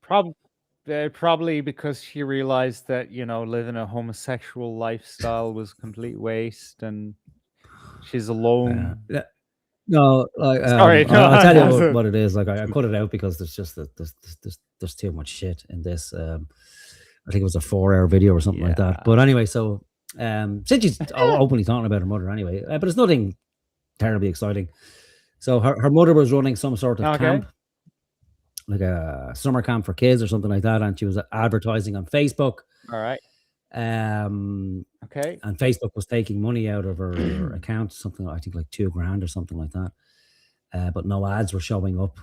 Probably because she realized that, you know, living a homosexual lifestyle was a complete waste, and she's alone. No, like, sorry, no, I'll tell you what it is. Like, I cut it out because there's just there's too much shit in this. I think it was a 4-hour video or something like that. But anyway, so since she's openly talking about her mother anyway, but it's nothing terribly exciting. So her mother was running some sort of camp, like a summer camp for kids or something like that, and she was advertising on Facebook. All right. And Facebook was taking money out of her account, something I think like $2,000 or something like that. But no ads were showing up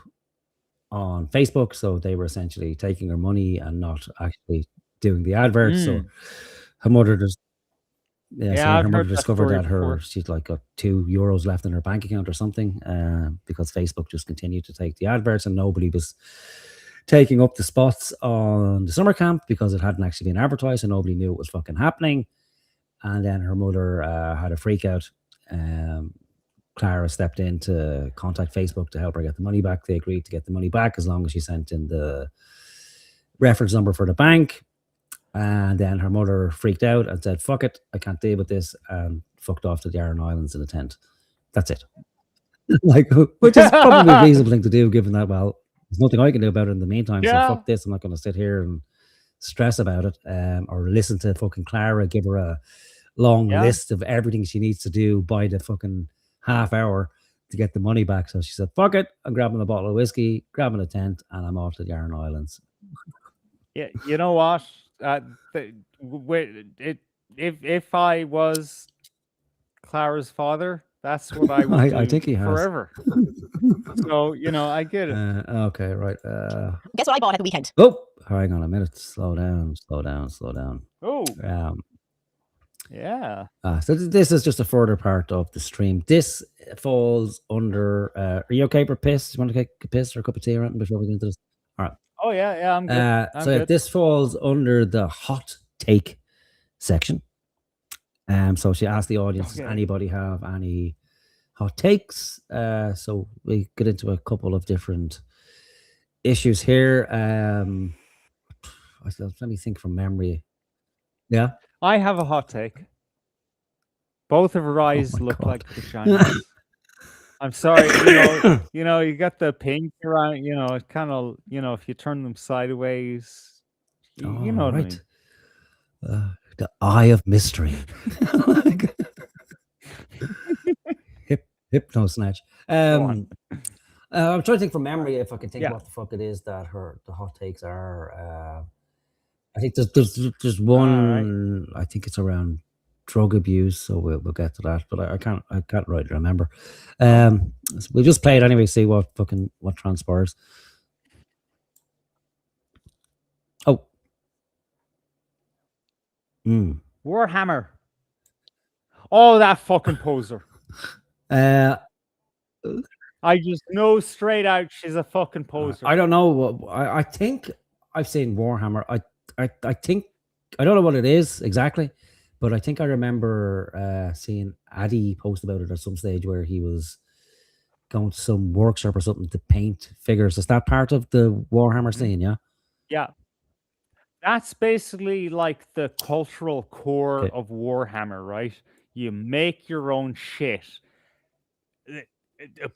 on Facebook, so they were essentially taking her money and not actually doing the adverts. So her mother just her mother discovered that she's like got €2 left in her bank account or something, because Facebook just continued to take the adverts and nobody was taking up the spots on the summer camp because it hadn't actually been advertised and nobody knew it was fucking happening. And then her mother had a freak out. Clara stepped in to contact Facebook to help her get the money back. They agreed to get the money back as long as she sent in the reference number for the bank. And then her mother freaked out and said, fuck it, I can't deal with this, and fucked off to the Aran Islands in a tent. That's it. Like, which is probably a reasonable thing to do, given that, well, there's nothing I can do about it in the meantime, so fuck this, I'm not going to sit here and stress about it, or listen to fucking Clara give her a long list of everything she needs to do by the fucking half hour to get the money back. So she said, fuck it, I'm grabbing a bottle of whiskey, grabbing a tent, and I'm off to the Aran Islands. Yeah, you know what? If I was Clara's father, that's what I would do. I think he has. Forever. So, I get it. Okay, right. Guess what I bought at the weekend? Oh, hang on a minute. Slow down. Oh. So this is just a further part of the stream. This falls under. Are you okay for piss? You want to take a piss or a cup of tea or anything before we get into this? All right. Oh yeah, I'm good. So this falls under the hot take section. So she asked the audience, does anybody have any hot takes? So we get into a couple of different issues here. Let me think from memory. Yeah. I have a hot take. Both of her eyes look like vaginas. I'm sorry, you got the pink around, it kind of, if you turn them sideways, you know what I mean. The eye of mystery. Hypno snatch. I'm trying to think from memory if I can think what the fuck it is that the hot takes are. I think there's one. Right. I think it's around drug abuse, so we'll get to that. But I can't really remember. We'll just play it anyway. See what transpires. Oh. Warhammer. Oh, that fucking poser. I just know straight out she's a fucking poser. I don't know. I think I've seen Warhammer. I think I don't know what it is exactly, but I think I remember seeing Addy post about it at some stage where he was going to some workshop or something to paint figures. Is that part of the Warhammer scene? Yeah. Yeah. That's basically like the cultural core of Warhammer, right? You make your own shit.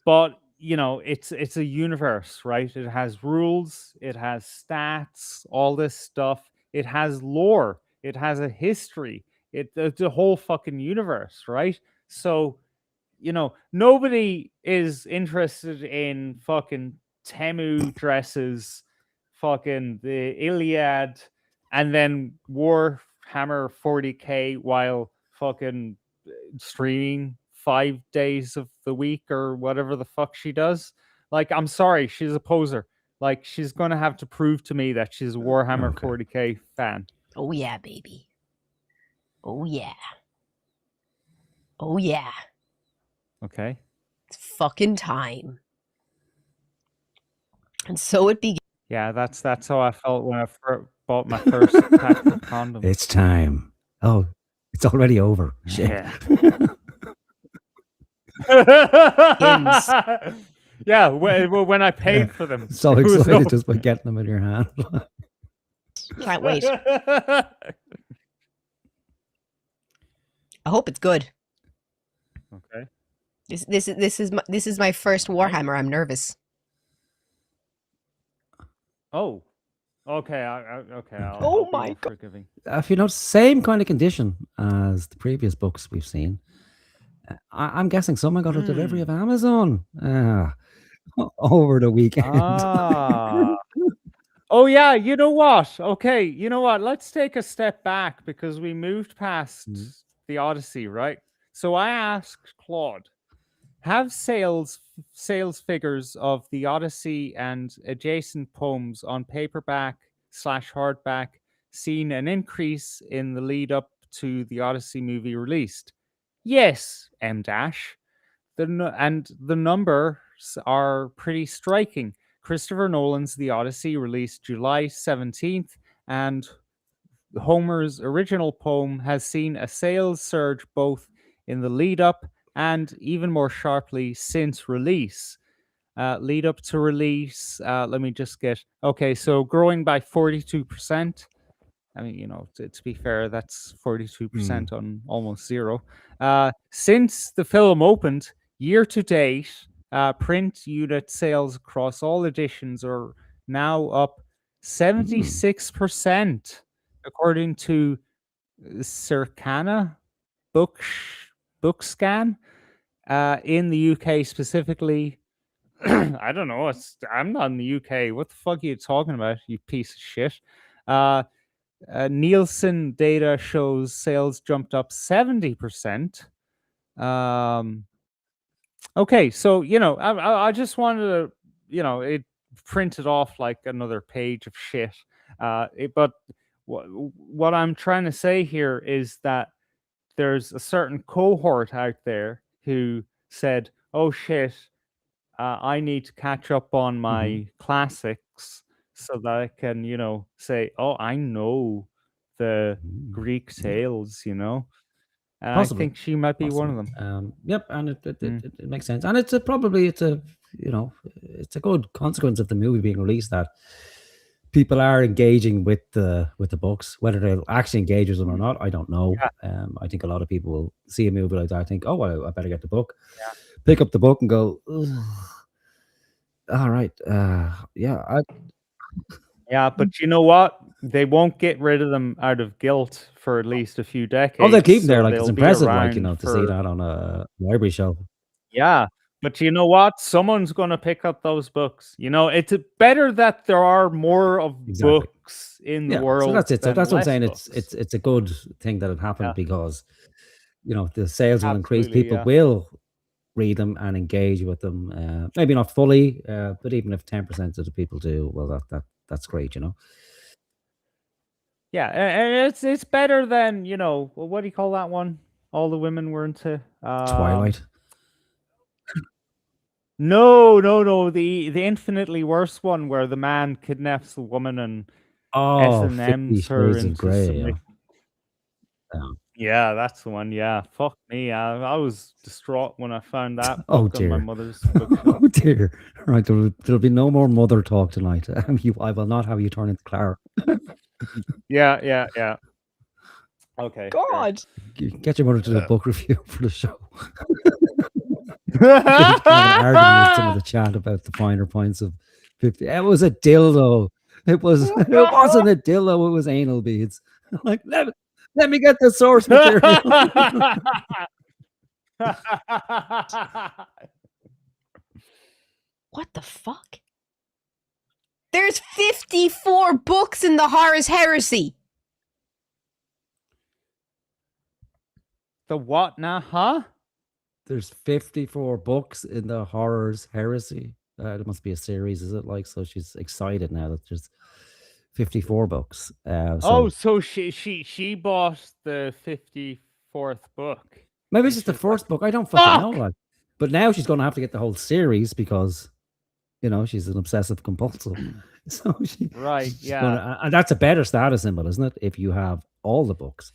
But, it's a universe, right? It has rules, it has stats, all this stuff. It has lore, it has a history. It's a whole fucking universe, right? So, nobody is interested in fucking Temu dresses, fucking the Iliad, and then Warhammer 40k while fucking streaming 5 days of the week or whatever the fuck she does. Like, I'm sorry, she's a poser. Like, she's gonna have to prove to me that she's a Warhammer 40k fan. Oh yeah, baby. Oh yeah. Oh yeah. Okay. It's fucking time. And so it began. Yeah, that's how I felt when I bought my first pack of condoms. It's time. Oh, it's already over. Shit. Yeah. Yeah, when I paid for them. So excited just by getting them in your hand. Can't wait. I hope it's good. Okay. This is my first Warhammer. I'm nervous. Oh. Okay. Okay. Oh my god. If you know, same kind of condition as the previous books we've seen. I'm guessing someone got a delivery of Amazon over the weekend. Oh yeah, you know what? Okay, you know what? Let's take a step back because we moved past the Odyssey, right? So I asked Claude, have sales figures of the Odyssey and adjacent poems on paperback/hardback seen an increase in the lead up to the Odyssey movie released? Yes, M dash. And the numbers are pretty striking. Christopher Nolan's The Odyssey released July 17th, and Homer's original poem has seen a sales surge both in the lead up and even more sharply since release. Lead up to release, let me just get... Okay, so growing by 42%. I mean, to be fair, that's 42% on almost zero. Since the film opened, year to date, print unit sales across all editions are now up 76%, according to Circana book scan. In the UK specifically, I don't know. I'm not in the UK. What the fuck are you talking about, you piece of shit? Nielsen data shows sales jumped up 70%. Okay, so I just wanted to, it printed off like another page of shit. But what I'm trying to say here is that there's a certain cohort out there who said, "Oh shit, I need to catch up on my classics so that I can, say, oh, I know the Greek tales, And I Possibly. think she might be one of them. Yep, and it makes sense, and it's a it's a good consequence of the movie being released that people are engaging with the books. Whether they'll actually engage with them or not, I don't know. Yeah. I think a lot of people will see a movie like that, think, oh, well, I better get the book. Pick up the book and go, ugh. All right, yeah, Yeah, but you know what? They won't get rid of them out of guilt for at least a few decades. Oh, they'll keep them there. so Like, it's they'll be impressive, like, around to see that on a library shelf. Yeah, but you know what? Someone's going to pick up those books. It's better that there are more of books in the world. So that's it. So than that's what I'm less saying. books. It's a good thing that it happened because the sales will increase. Absolutely, People yeah. will read them and engage with them. Maybe not fully, but even if 10% of the people do, well, that's great. Yeah, and it's better than what do you call that one? All the women were into Twilight. No, the infinitely worse one where the man kidnaps the woman and Oh, S&M's 50 her Shades of into Grey. submission. Yeah, that's the one. Yeah, fuck me. I was distraught when I found that Oh book on my dear. mother's bookshelf. Oh dear. Right, there'll be no more mother talk tonight. I will not have you turn into Clara. Yeah. Okay. God. Get your mother to do a book review for the show. Arguing with some of the chat about the finer points of 50. It was a dildo. It wasn't a dildo. It was anal beads. Like, let me get the source material. What the fuck? There's 54 books in the Horus Heresy. The what now, huh? There's 54 books in the Horrors Heresy. It must be a series, is it? Like, so she's excited now that there's 54 books. So she bought the 54th book. Maybe it's just the first book. I don't fucking know. Like, but now she's going to have to get the whole series because, she's an obsessive compulsive. So right, yeah. And that's a better status symbol, isn't it? If you have all the books.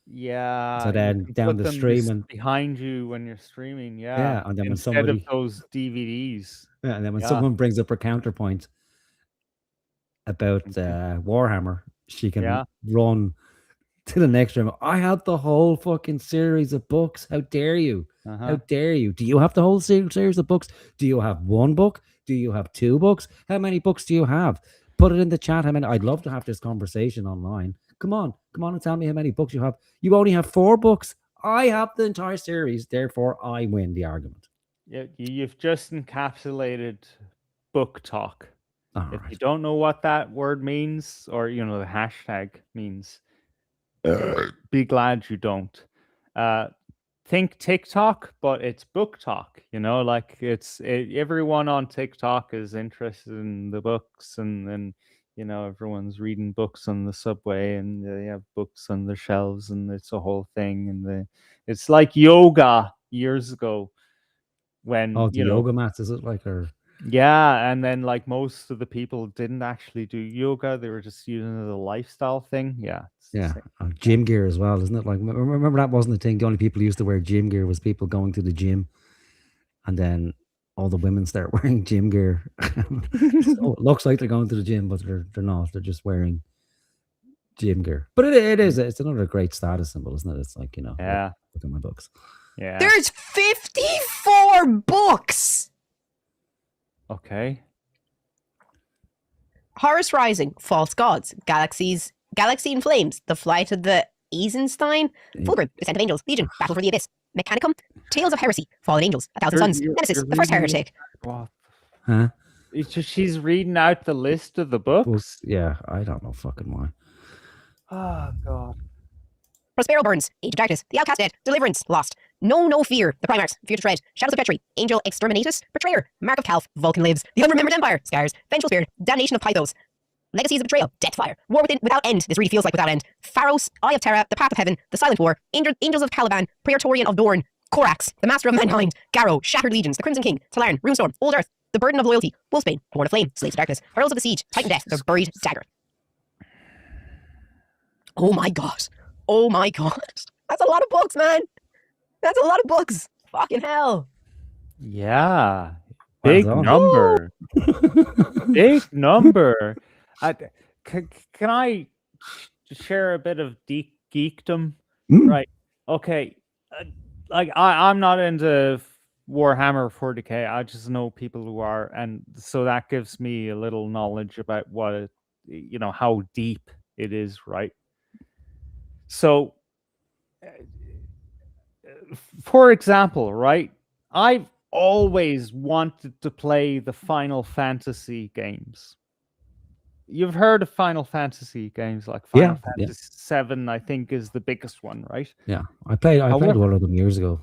Yeah. So then down the stream and behind you when you're streaming, yeah. Yeah, and then when instead of those DVDs. Yeah, and then when someone brings up her counterpoint about Warhammer, she can run to the next room. I have the whole fucking series of books. How dare you? How dare you? Do you have the whole series of books? Do you have one book? Do you have two books? How many books do you have? Put it in the chat. I'd love to have this conversation online. Come on and tell me how many books you have. You only have 4 books. I have the entire series, therefore I win the argument. Yeah, you've just encapsulated book talk. If right. you don't know what that word means, or the hashtag means, be glad you don't. Think TikTok, but it's book talk. Like everyone on TikTok is interested in the books, and everyone's reading books on the subway, and they have books on the shelves, and it's a whole thing. And it's like yoga years ago when the yoga mats, is it like Yeah, and then like most of the people didn't actually do yoga; they were just using it as a lifestyle thing. Yeah, gym gear as well, isn't it? Like, remember that wasn't the thing. The only people who used to wear gym gear was people going to the gym, and then all the women start wearing gym gear. So it looks like they're going to the gym, but they're not. They're just wearing gym gear. But it's another great status symbol, isn't it? It's like, Yeah. look at my books. Yeah. There's 54 books. Okay. Horus Rising, False Gods, Galaxy in Flames, The Flight of the Eisenstein, Fulgrim, Descent of Angels, Legion, Battle for the Abyss, Mechanicum, Tales of Heresy, Fallen Angels, A Thousand Suns, Nemesis, The First Heretic. What? Huh? It's just she's reading out the list of the books. Yeah, I don't know fucking why. Oh God. Prospero Burns, Age of Darkness, The Outcast Dead, Deliverance, Lost, No Fear, The Primarchs, Fear to Tread, Shadows of Petri, Angel Exterminatus, Betrayer, Mark of Calf, Vulcan Lives, The Unremembered Empire, Scars, Vengeful Spirit, Damnation of Pythos, Legacies of Betrayal, Deathfire, War Without End, this really feels like Without End, Pharos, Eye of Terra, The Path of Heaven, The Silent War, Angels of Caliban, Praetorian of Dorne, Corax, The Master of Mankind, Garrow, Shattered Legions, The Crimson King, Talarn, Runestorm, Old Earth, The Burden of Loyalty, Wolfsbane, Horn of Flame, Slaves of Darkness, Heralds of the Siege, Titan Death, The Buried Dagger. Oh my god. Oh my god. That's a lot of books, man. That's a lot of books. Fucking hell. Yeah. Big Well done. number. Big number. Can I share a bit of geekdom? Right. Okay. Like I'm not into Warhammer 40k. I just know people who are, and so that gives me a little knowledge about what how deep it is, right? So, for example, right, I've always wanted to play the Final Fantasy games. You've heard of Final Fantasy games, like Final Fantasy 7, I think, is the biggest one, right? Yeah, I played one of them years ago.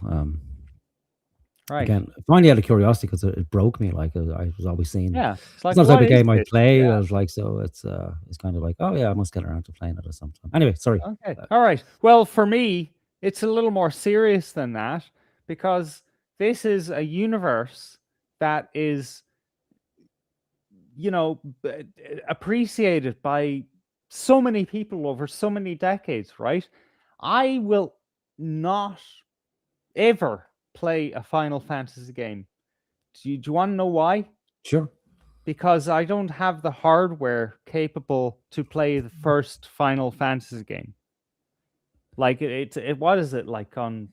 Right. Again, finally out of curiosity, because it broke me. Like I was always saying, yeah, it's like, not the type of game I play. I was like, so it's kind of like, oh yeah, I must get around to playing it at some time. Anyway, sorry. Okay, all right. Well, for me, it's a little more serious than that, because this is a universe that is, appreciated by so many people over so many decades, right? I will not ever play a Final Fantasy game. Do you want to know why? Sure. Because I don't have the hardware capable to play the first Final Fantasy game. Like it what is it, like on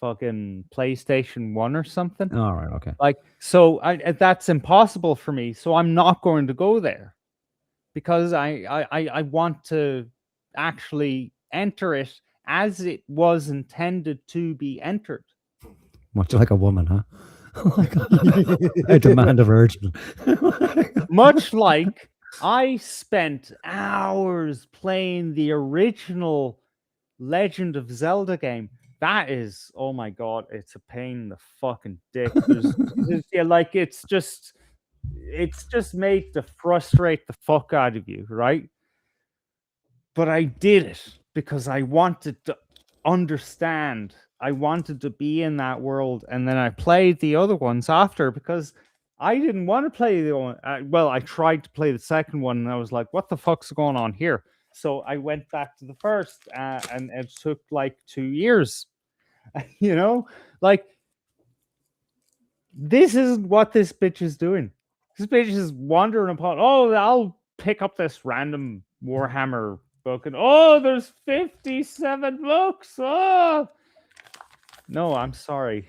fucking PlayStation 1 or something? All right, okay. Like, so that's impossible for me. So I'm not going to go there, because I want to actually enter it as it was intended to be entered. Much like a woman, huh? Oh my God. I demand a virgin. Much like I spent hours playing the original Legend of Zelda game. That is, oh my God, it's a pain in the fucking dick. It's just made to frustrate the fuck out of you, right? But I did it because I wanted to understand. I wanted to be in that world, and then I played the other ones after, because I didn't want to play the one. I tried to play the second one, and I was like, "What the fuck's going on here?" So I went back to the first, and it took like 2 years. Like, this isn't what this bitch is doing. This bitch is wandering upon. Oh, I'll pick up this random Warhammer book, and there's 57 books. Oh. No, I'm sorry.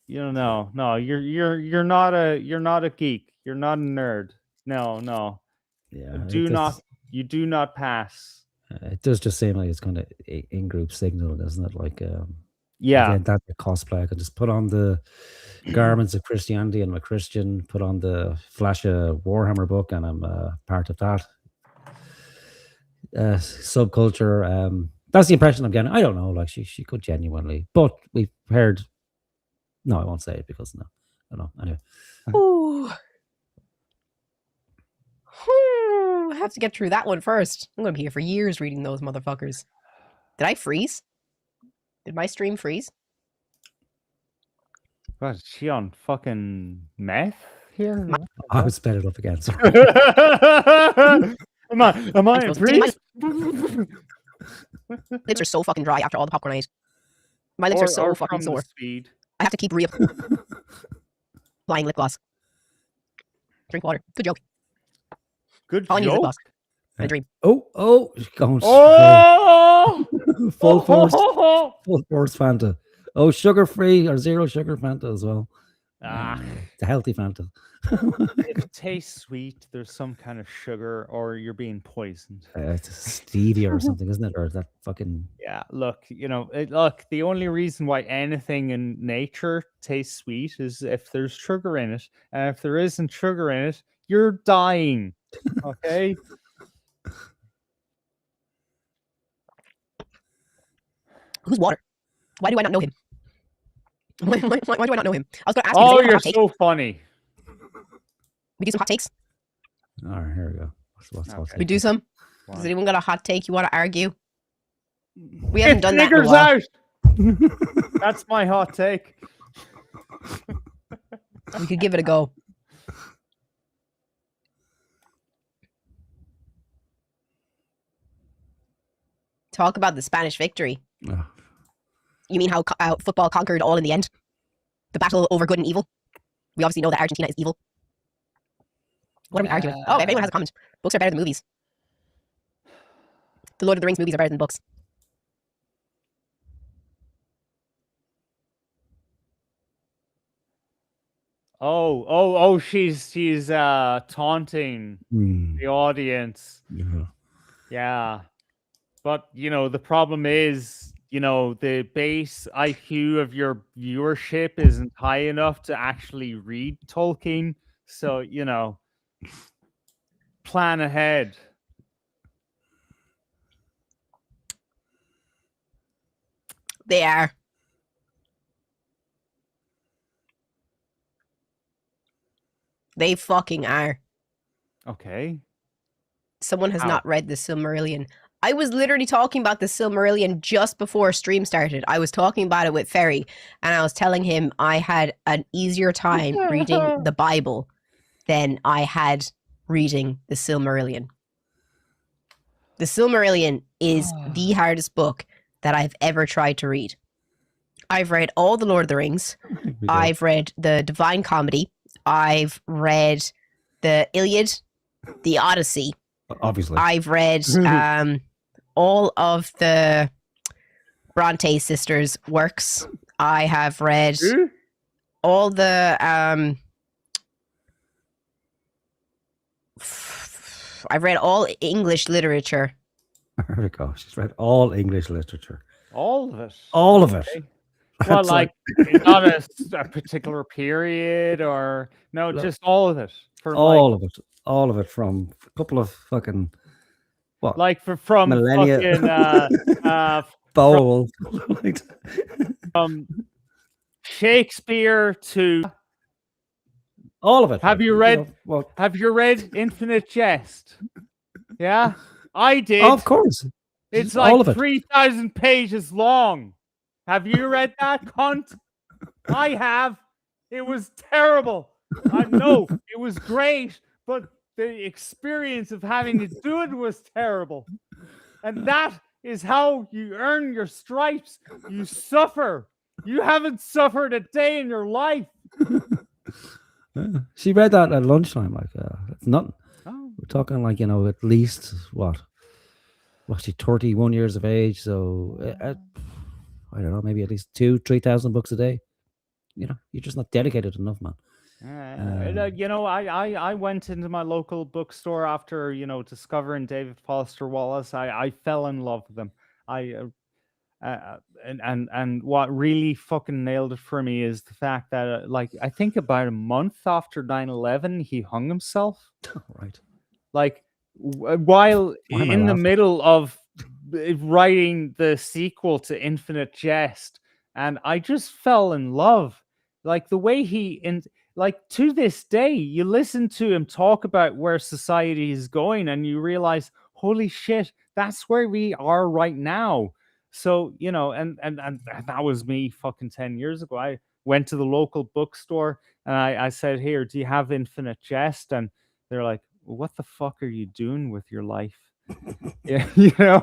No, you're not a geek. You're not a nerd. No. Yeah. You do not pass. It does just seem like it's kind of in-group signal, doesn't it? Like, yeah, again, that's a cosplay. I can just put on the garments of Christianity, and I'm a Christian. Put on the flash a Warhammer book, and I'm part of that subculture. That's the impression I'm getting. I don't know. Like, she could genuinely, but we've heard. No, I won't say it because no, I don't know. Anyway. Ooh. I have to get through that one first. I'm going to be here for years reading those motherfuckers. Did I freeze? Did my stream freeze? What, is she on fucking meth here? I would sped it up again. Sorry. Am I in freeze? Lips are so fucking dry after all the popcorn I ate. My lips are so fucking sore. Speed. I have to keep applying lip gloss. Drink water. Good joke. Good All I need is lip joke. gloss. A dream. Oh, going Oh! full force Fanta. Oh, sugar free or zero sugar Fanta as well. It's a healthy Fanta. If it tastes sweet, there's some kind of sugar, or you're being poisoned. It's stevia or something, isn't it? Or that fucking... Yeah, look, look, the only reason why anything in nature tastes sweet is if there's sugar in it. And if there isn't sugar in it, you're dying. Okay? Who's Water? Why do I not know him? Why do I not know him? I was going to ask you. Oh, you're so funny. We do some hot takes. All right, here we go. What's hot We take? do some. Wow. Does anyone got a hot take you want to argue? We haven't done that in a Niggers while. out. That's my hot take. We could give it a go. Talk about the Spanish victory. Oh. You mean how football conquered all in the end? The battle over good and evil? We obviously know that Argentina is evil. What are we arguing? Oh, if anyone has a comment. Books are better than movies. The Lord of the Rings movies are better than books. She's taunting the audience. Yeah. But, the problem is, the base IQ of your viewership isn't high enough to actually read Tolkien. So, plan ahead. They are. They fucking are. Okay. Someone has not read the Silmarillion. I was literally talking about the Silmarillion just before stream started. I was talking about it with Ferry, and I was telling him I had an easier time reading the Bible than I had reading the Silmarillion. The Silmarillion is the hardest book that I've ever tried to read. I've read all the Lord of the Rings. I've read the Divine Comedy. I've read the Iliad, the Odyssey. Obviously. I've read all of the Bronte sisters' works. I have read all the I've read all English literature. There we go. She's read all English literature. All of it. All of it. Okay. Well, like not a particular period or no, just all of it. All of it. All of it from a couple of fucking what? Like from millennia. Fucking Bowl. From Shakespeare to all of it. Have you read? Have you read Infinite Jest? Yeah, I did. Of course. It's all like of it. 3,000 pages long. Have you read that, cunt? I have. It was terrible. I know it was great, but the experience of having to do it was terrible. And that is how you earn your stripes. You suffer. You haven't suffered a day in your life. She read that at lunchtime. Like, it's nothing. Oh. We're talking like, at least what? Was she 31 years of age? So I don't know, maybe at least 2,000-3,000 books a day. You're just not dedicated enough, man. I went into my local bookstore after discovering David Foster Wallace. I fell in love with him. And what really fucking nailed it for me is the fact that I think about a month after 9/11 he hung himself. Right. Like while in the middle of writing the sequel to Infinite Jest, and I just fell in love. Like the way to this day, you listen to him talk about where society is going and you realize, holy shit, that's where we are right now. So, and that was me fucking 10 years ago. I went to the local bookstore and I said, here, do you have Infinite Jest? And they're like, what the fuck are you doing with your life? Yeah,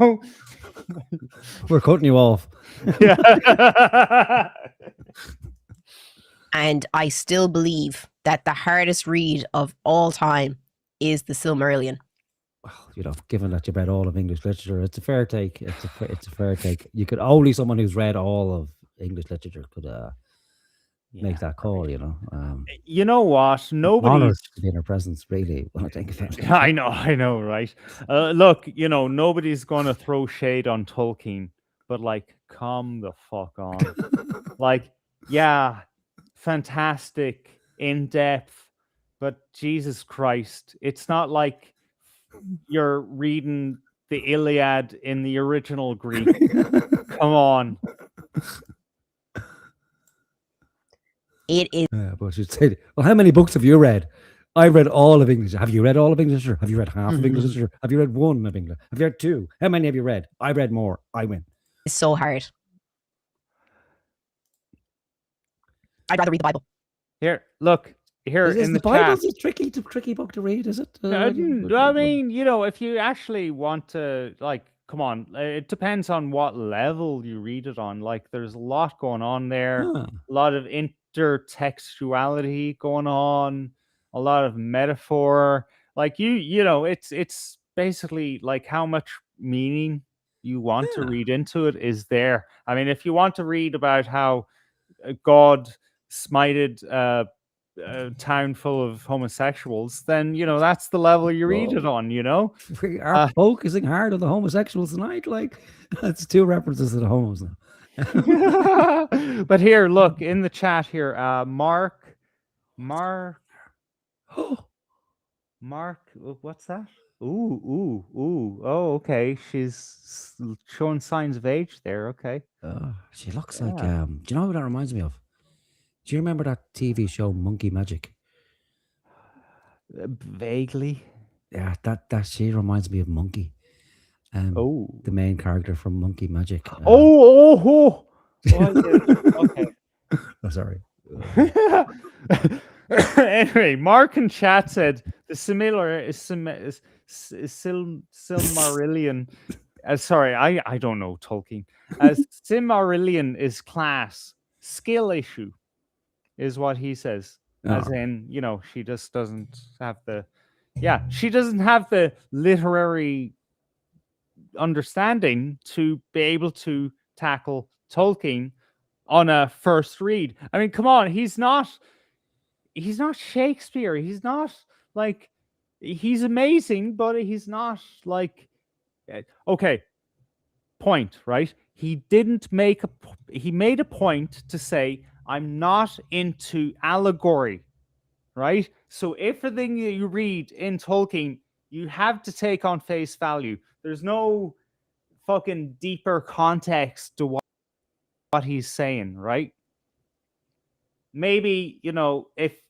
we're cutting you off. Yeah. And I still believe that the hardest read of all time is the Silmarillion. you know, given that you've read all of English literature, it's a fair take. It's a fair take. You could only someone who's read all of English literature could make that call. You know. You know what? Honored Nobody's. to be in her presence, really. When I think about it. I know, right? Look, you know, nobody's gonna throw shade on Tolkien, but like, come the fuck on. Like, yeah, fantastic, in depth, but Jesus Christ, it's not like you're reading the Iliad in the original Greek. Come on. It is. But you'd say, well, how many books have you read? I read all of English. Have you read all of English literature? Have you read half of English literature? Have you read one of English? Have you read two? How many have you read? I read more. I win. It's so hard. I'd rather read the Bible. Here, look. Here Is in the the Bible chat. a tricky book to read? Is it? I mean, you know, if you actually want to, like, come on, it depends on what level you read it on. Like, there's a lot going on there, a lot of intertextuality going on, a lot of metaphor. Like, you know, it's basically like how much meaning you want to read into it is there. I mean, if you want to read about how God smited a town full of homosexuals, then you know that's the level you read it on. You know, we are focusing hard on the homosexuals tonight. Like, that's two references to the homos now. But here, look in the chat here. Mark, what's that? Ooh. Oh, okay. She's showing signs of age there. Okay. She looks like. Do you know what that reminds me of? Do you remember that TV show Monkey Magic? Vaguely. Yeah, that she reminds me of Monkey. The main character from Monkey Magic. Oh, okay. Oh, sorry. Anyway, Mark in chat said the Silmarillion. Sorry, I don't know Tolkien. Silmarillion is class skill issue, is what he says. As in, you know, she just doesn't have she doesn't have the literary understanding to be able to tackle Tolkien on a first read. I mean, come on, he's not Shakespeare. He's not like, he's amazing, but he's not like, okay, point, right? He made a point to say, I'm not into allegory, right? So everything that you read in Tolkien, you have to take on face value. There's no fucking deeper context to what he's saying, right? Maybe, you know, if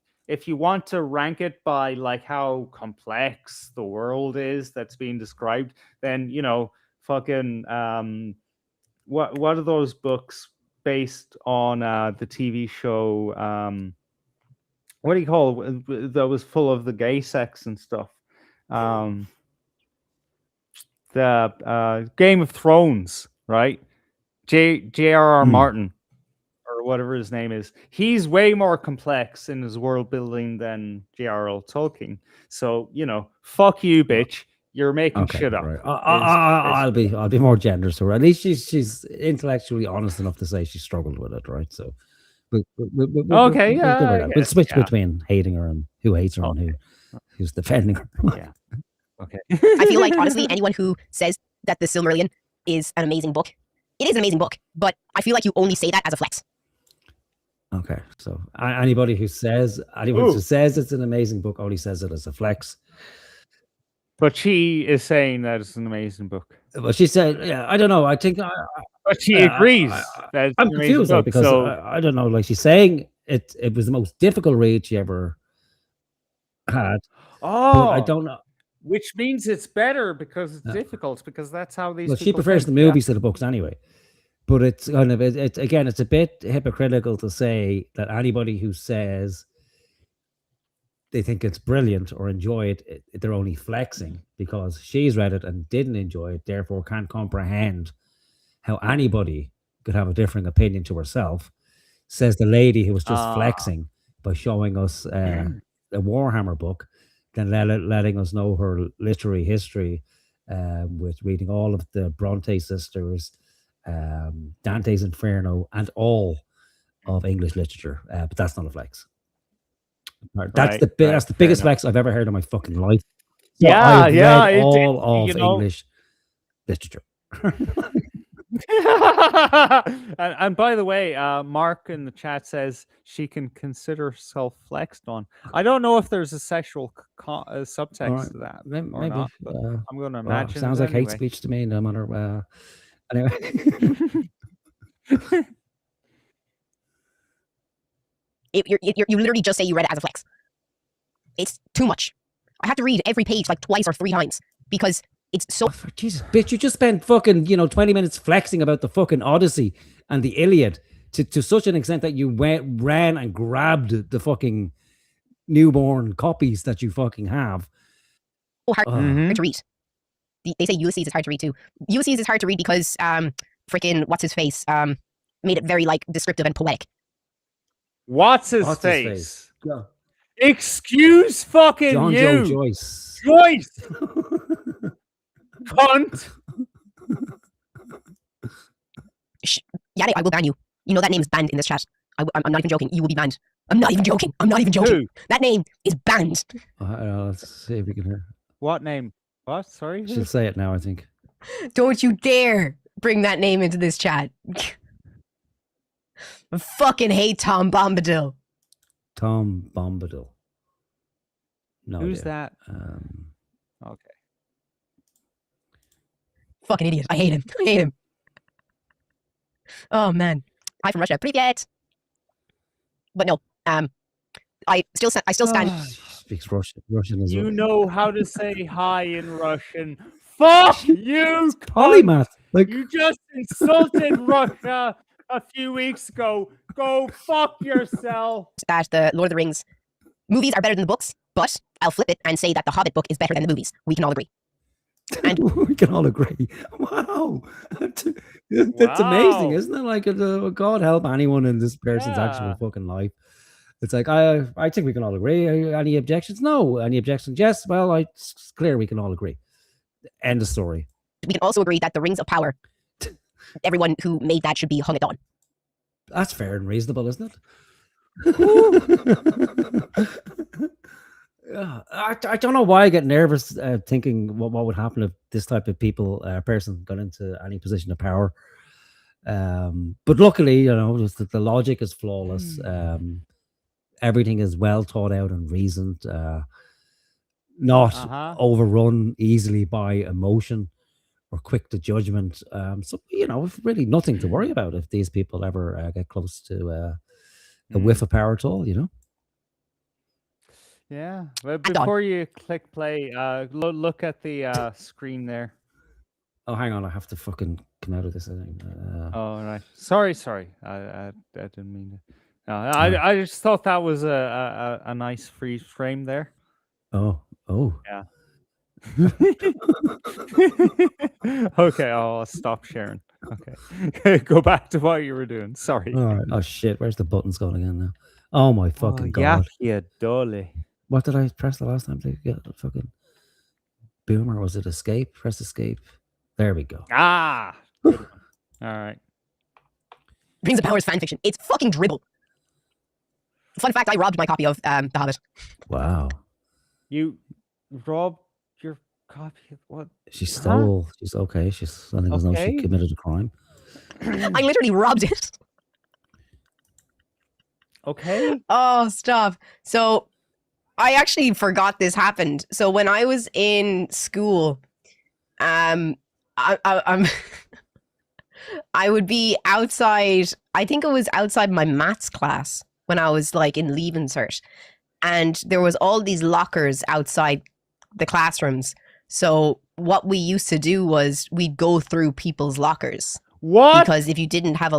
you want to rank it by like how complex the world is that's being described, then, you know, fucking what are those books based on the TV show? What do you call it? That was full of the gay sex and stuff. The Game of Thrones, right? J.R.R. Martin, or whatever his name is. He's way more complex in his world building than J.R.R. Tolkien. So, you know, fuck you, bitch. You're making shit up. Right. I'll be more generous to her. At least she's intellectually honest enough to say she struggled with it, right? So we'll switch between hating her and who hates her and who's defending her. Yeah. Okay. I feel like, honestly, anyone who says that the Silmarillion is an amazing book, it is an amazing book, but I feel like you only say that as a flex. Okay, so anyone who says it's an amazing book only says it as a flex. But she is saying that it's an amazing book. Well, she said, yeah, I don't know. I think, but she agrees. That I'm confused though, because I don't know. Like, she's saying it was the most difficult read she ever had. Oh, I don't know. Which means it's better because it's difficult, because that's how these. Well, she prefers the movies to the books anyway. But it's kind of it's a bit hypocritical to say that anybody who says they think it's brilliant or enjoy it, they're only flexing because she's read it and didn't enjoy it, therefore can't comprehend how anybody could have a different opinion to herself, says the lady who was just flexing by showing us a Warhammer book then letting us know her literary history with reading all of the Bronte sisters, Dante's Inferno, and all of English literature. But that's not a flex. That's the biggest flex I've ever heard in my fucking life. So I've read all of English literature. and by the way, Mark in the chat says she can consider herself flexed on. I don't know if there's a sexual subtext to that maybe, or not, but I'm going to imagine. Sounds like hate speech to me, no matter. Anyway. You literally just say you read it as a flex. It's too much. I have to read every page like twice or 3 times because it's so. Oh, Jesus, bitch! You just spent fucking 20 minutes flexing about the fucking Odyssey and the Iliad to such an extent that you ran and grabbed the fucking newborn copies that you fucking have. Hard to read. They say Ulysses is hard to read too. Ulysses is hard to read because freaking what's his face made it very like descriptive and poetic. What's his face? Yeah. Excuse fucking John you. Joe Joyce. Joyce. Cunt. Yannick, I will ban you. You know that name is banned in this chat. I'm not even joking. You will be banned. I'm not even joking. Who? That name is banned. Let's see if we can hear. What name? What? Sorry? She'll say it now, I think. Don't you dare bring that name into this chat. I fucking hate Tom Bombadil. Tom Bombadil. No. Who's idea. that? Okay. Fucking idiot. I hate him. Oh man. Hi from Russia. Привет. But no. I still stand. Speaks Russian as well. You know how to say hi in Russian. Fuck you, polymath. Like you just insulted Russia a few weeks ago. Go fuck yourself. That the Lord of the Rings movies are better than the books, but I'll flip it and say that the Hobbit book is better than the movies. We can all agree. And we can all agree. Wow. That's amazing, isn't it? Like, God help anyone in this person's actual fucking life. It's like, I think we can all agree. Any objections? No. Any objections? Yes. Well, it's clear we can all agree. End of story. We can also agree that the Rings of Power, everyone who made that should be hung at dawn. That's fair and reasonable, isn't it? I don't know why I get nervous thinking what would happen if this type of person got into any position of power. But luckily, just the logic is flawless. Everything is well thought out and reasoned, not overrun easily by emotion or quick to judgment. So, really nothing to worry about if these people ever get close to a whiff of power at all, Yeah. Well, before you click play, look at the screen there. Oh, hang on. I have to fucking come out of this. Oh, right. Sorry. I didn't mean to. No, I just thought that was a nice freeze frame there. Oh. Yeah. Okay, I'll stop sharing. Okay. Go back to what you were doing. Sorry. All right. Oh, shit. Where's the buttons going again now? Oh, my fucking God. Yeah, dolly. What did I press the last time to get the fucking boomer? Was it escape? Press escape. There we go. All right. Rings of Power is fan fiction. It's fucking dribble. Fun fact, I robbed my copy of The Hobbit. Wow. You robbed your copy of what? She stole. She's okay. She's letting us know she committed a crime. I literally robbed it. Okay. Oh, stop. So I actually forgot this happened. So when I was in school, I would be outside. I think it was outside my maths class when I was like in Leaving Cert, and there was all these lockers outside the classrooms. So what we used to do was we'd go through people's lockers. What? Because if you didn't have a...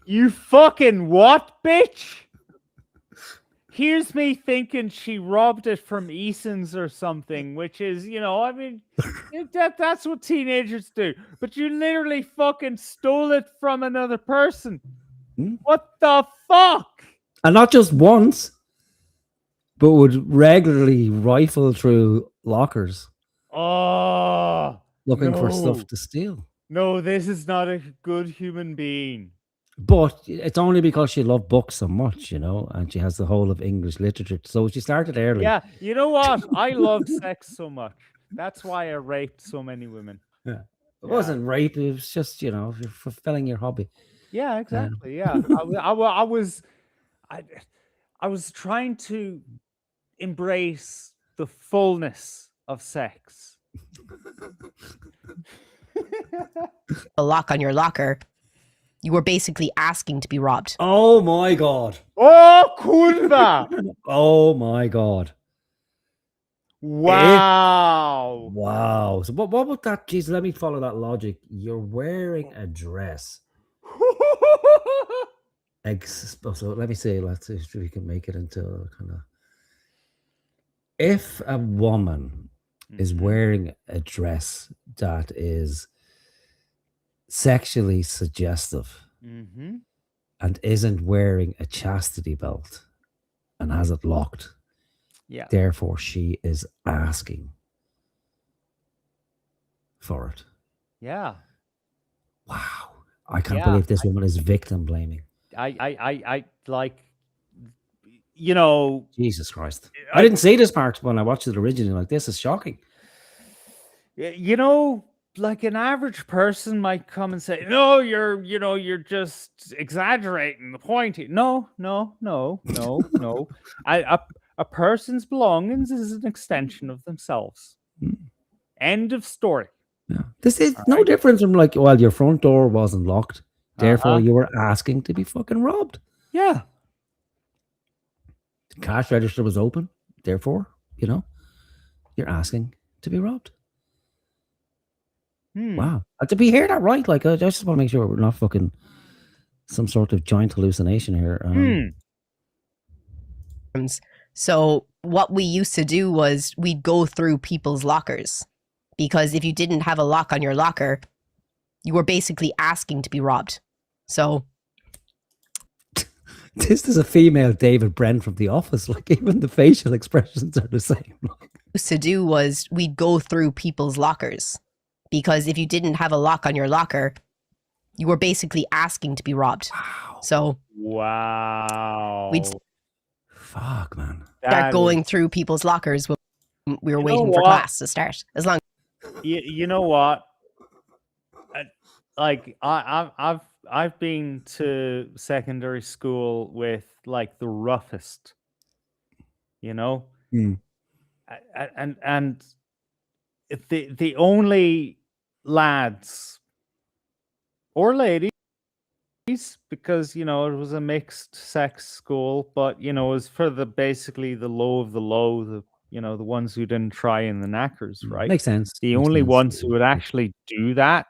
You fucking what, bitch? Here's me thinking she robbed it from Eason's or something, which is, that's what teenagers do. But you literally fucking stole it from another person. What the fuck? And not just once. but would regularly rifle through lockers Oh, looking for stuff no. to steal. No, this is not a good human being. But it's only because she loved books so much, you know, and she has the whole of English literature. So she started early. Yeah, you know what? I love sex so much. That's why I raped so many women. Yeah. It wasn't rape. It was just, you know, you're fulfilling your hobby. Yeah, exactly. Yeah, I was trying to embrace the fullness of sex. A lock on your locker, you were basically asking to be robbed. Oh my God. Oh, kurva! Oh my God. Wow. Wow. So what would that, geez, let me follow that logic. You're wearing a dress. So let me see, let's see if we can make it into kind of, if a woman is wearing a dress that is sexually suggestive and isn't wearing a chastity belt and has it locked, yeah, therefore she is asking for it. Yeah. Wow. I can't believe this woman is victim blaming. I like, you know, Jesus Christ. I didn't see this part when I watched it originally. Like, this is shocking. You know, like an average person might come and say, no, you're just exaggerating the point. No. A person's belongings is an extension of themselves. End of story. Yeah. This is no different from like, well, your front door wasn't locked. Therefore, you were asking to be fucking robbed. Yeah. The cash register was open. Therefore, you know, you're asking to be robbed. Wow. Did we hear that right? Like, I just want to make sure we're not fucking some sort of joint hallucination here. So what we used to do was we'd go through people's lockers, because if you didn't have a lock on your locker, you were basically asking to be robbed. So this is a female David Brent from The Office. Like, even the facial expressions are the same. What we used to do was we'd go through people's lockers, because if you didn't have a lock on your locker, you were basically asking to be robbed. Wow. So we'd fuck, man. Start going through people's lockers when we were waiting for class to start. As long you know what? Like I've been to secondary school with like the roughest, you know, and the only lads or ladies, because, you know, it was a mixed sex school, but, you know, it was for the basically the low of the low, the, you know, the ones who didn't try in the knackers, right? Makes sense. The only ones who would actually do that.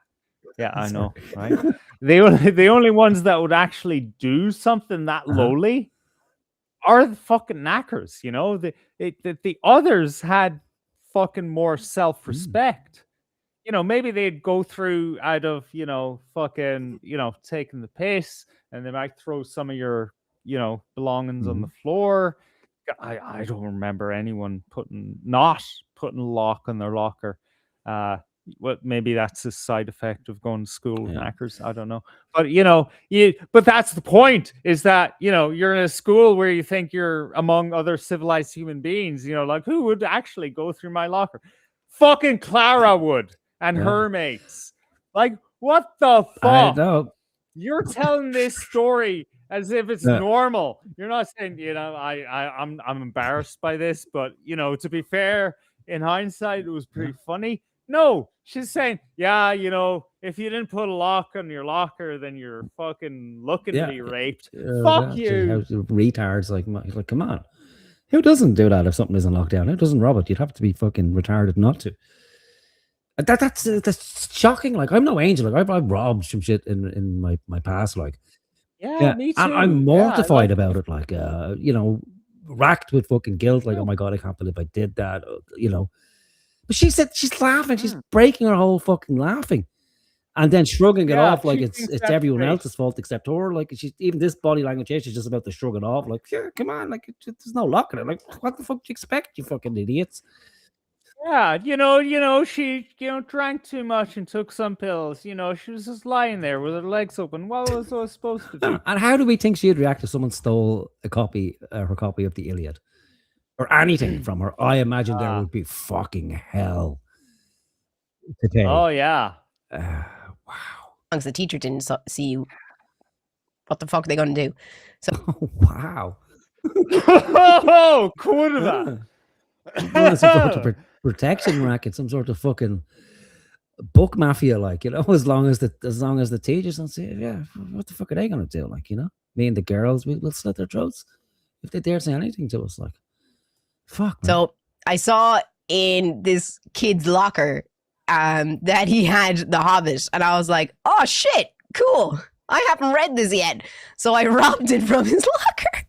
Yeah, I know, right? The only ones that would actually do something that lowly are the fucking knackers, you know? The others had fucking more self-respect. You know, maybe they'd go through out of, you know, fucking, you know, taking the piss, and they might throw some of your, you know, belongings on the floor. I don't remember anyone not putting a lock on their locker. Maybe that's a side effect of going to school with knackers. I don't know. But, you know, but that's the point, is that, you know, you're in a school where you think you're among other civilized human beings, you know, like, who would actually go through my locker? Fucking Clara would, and her mates. Like, what the fuck? I know. You're telling this story as if it's normal. You're not saying, you know, I'm embarrassed by this, but, you know, to be fair, in hindsight, it was pretty funny. No, she's saying, yeah, you know, if you didn't put a lock on your locker, then you're fucking looking to be raped. Fuck you. Retards, like, come on. Who doesn't do that if something isn't locked down? Who doesn't rob it? You'd have to be fucking retarded not to. That's shocking. Like, I'm no angel. Like, I've robbed some shit in my past. Like, me too. And I'm mortified about it. Like, you know, racked with fucking guilt. Like, oh my God, I can't believe I did that. You know, but she said she's laughing. She's breaking her whole fucking laughing. And then shrugging it off like 2 it's things it's that's everyone great. else's fault except her. Like she's even this body language here, she's just about to shrug it off. Like, yeah, come on, like there's no luck in it. Like, what the fuck do you expect, you fucking idiots? Yeah, she, drank too much and took some pills. She was just lying there with her legs open. What was I supposed to do? And how do we think she'd react if someone stole her copy of the Iliad or anything from her? I imagine there would be fucking hell today. Oh yeah. As the teacher didn't see you, what the fuck are they gonna do? So wow. Oh, kurwa. Some sort of protection racket, some sort of fucking book mafia, like, as long as the teachers don't say, yeah, what the fuck are they gonna do? Like, me and the girls, we'll slit their throats if they dare say anything to us. Like, fuck, man. So I saw in this kid's locker that he had The Hobbit, and I was like, oh shit, cool. I haven't read this yet. So I robbed it from his locker.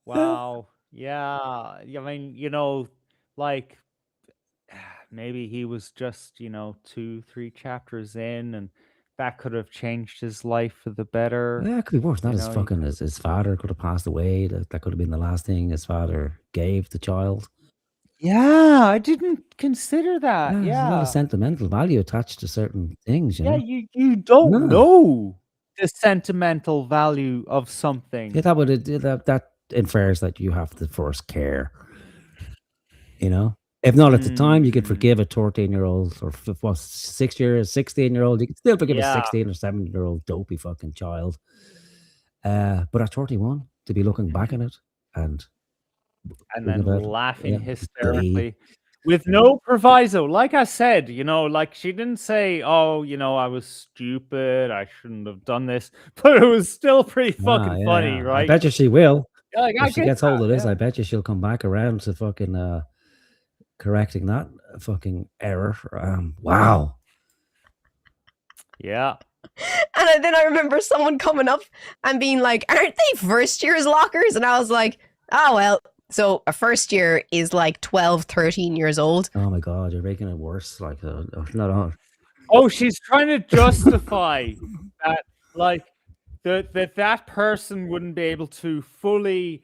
Wow. Yeah. I mean, like maybe he was just, 2-3 chapters in, and that could have changed his life for the better. Yeah, it could be worse. Not his father could have passed away. That could have been the last thing his father gave the child. Yeah, I didn't consider that. There's a lot Yeah. of sentimental value attached to certain things, Yeah, you don't know the sentimental value of something. Yeah, that infers that you have to first care. If not at the time, you could forgive a 13-year-old or 16-year-old. You could still forgive a 16 or 17-year-old dopey fucking child. But at 31, to be looking back at it and then laughing glee. hysterically with no proviso. Like I said, like she didn't say, oh, I was stupid, I shouldn't have done this, but it was still pretty fucking funny, right? I bet you she will. Yeah, like, if she gets hold of this, I bet you she'll come back around to fucking correcting that fucking error. Wow. Yeah. And then I remember someone coming up and being like, aren't they first year's lockers? And I was like, oh, well, so a first year is like 12, 13 years old. Oh my God, you're making it worse. Like, not on. Oh, she's trying to justify that, like, that person wouldn't be able to fully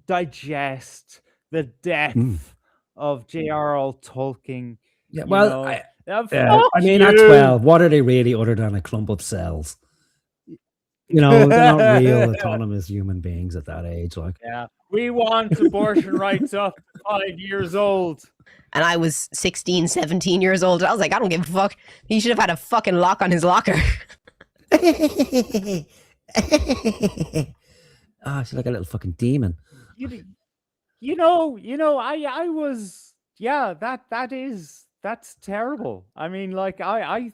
digest the depth of J.R.R. Tolkien. Yeah, well, I mean, at 12, what are they really other than a clump of cells? They're not real autonomous human beings at that age. Like, yeah, we want abortion rights up to 5 years old. And I was 16, 17 years old. I was like, I don't give a fuck. He should have had a fucking lock on his locker. She's like a little fucking demon. I was, yeah, that's terrible. I mean, like, I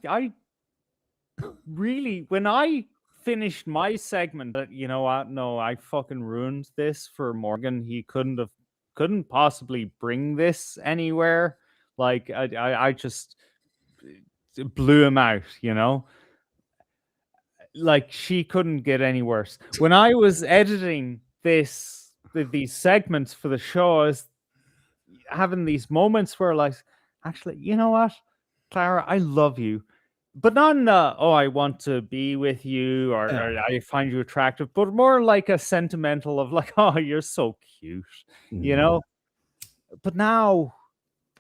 really, when I finished my segment, that, what, no, I fucking ruined this for Morgan. He couldn't possibly bring this anywhere. Like, I just blew him out, like, she couldn't get any worse. When I was editing these segments for the show, I was having these moments where, like, actually, you know what, Clara, I love you, but not in I want to be with you, or I find you attractive, but more like a sentimental of like, oh, you're so cute, But now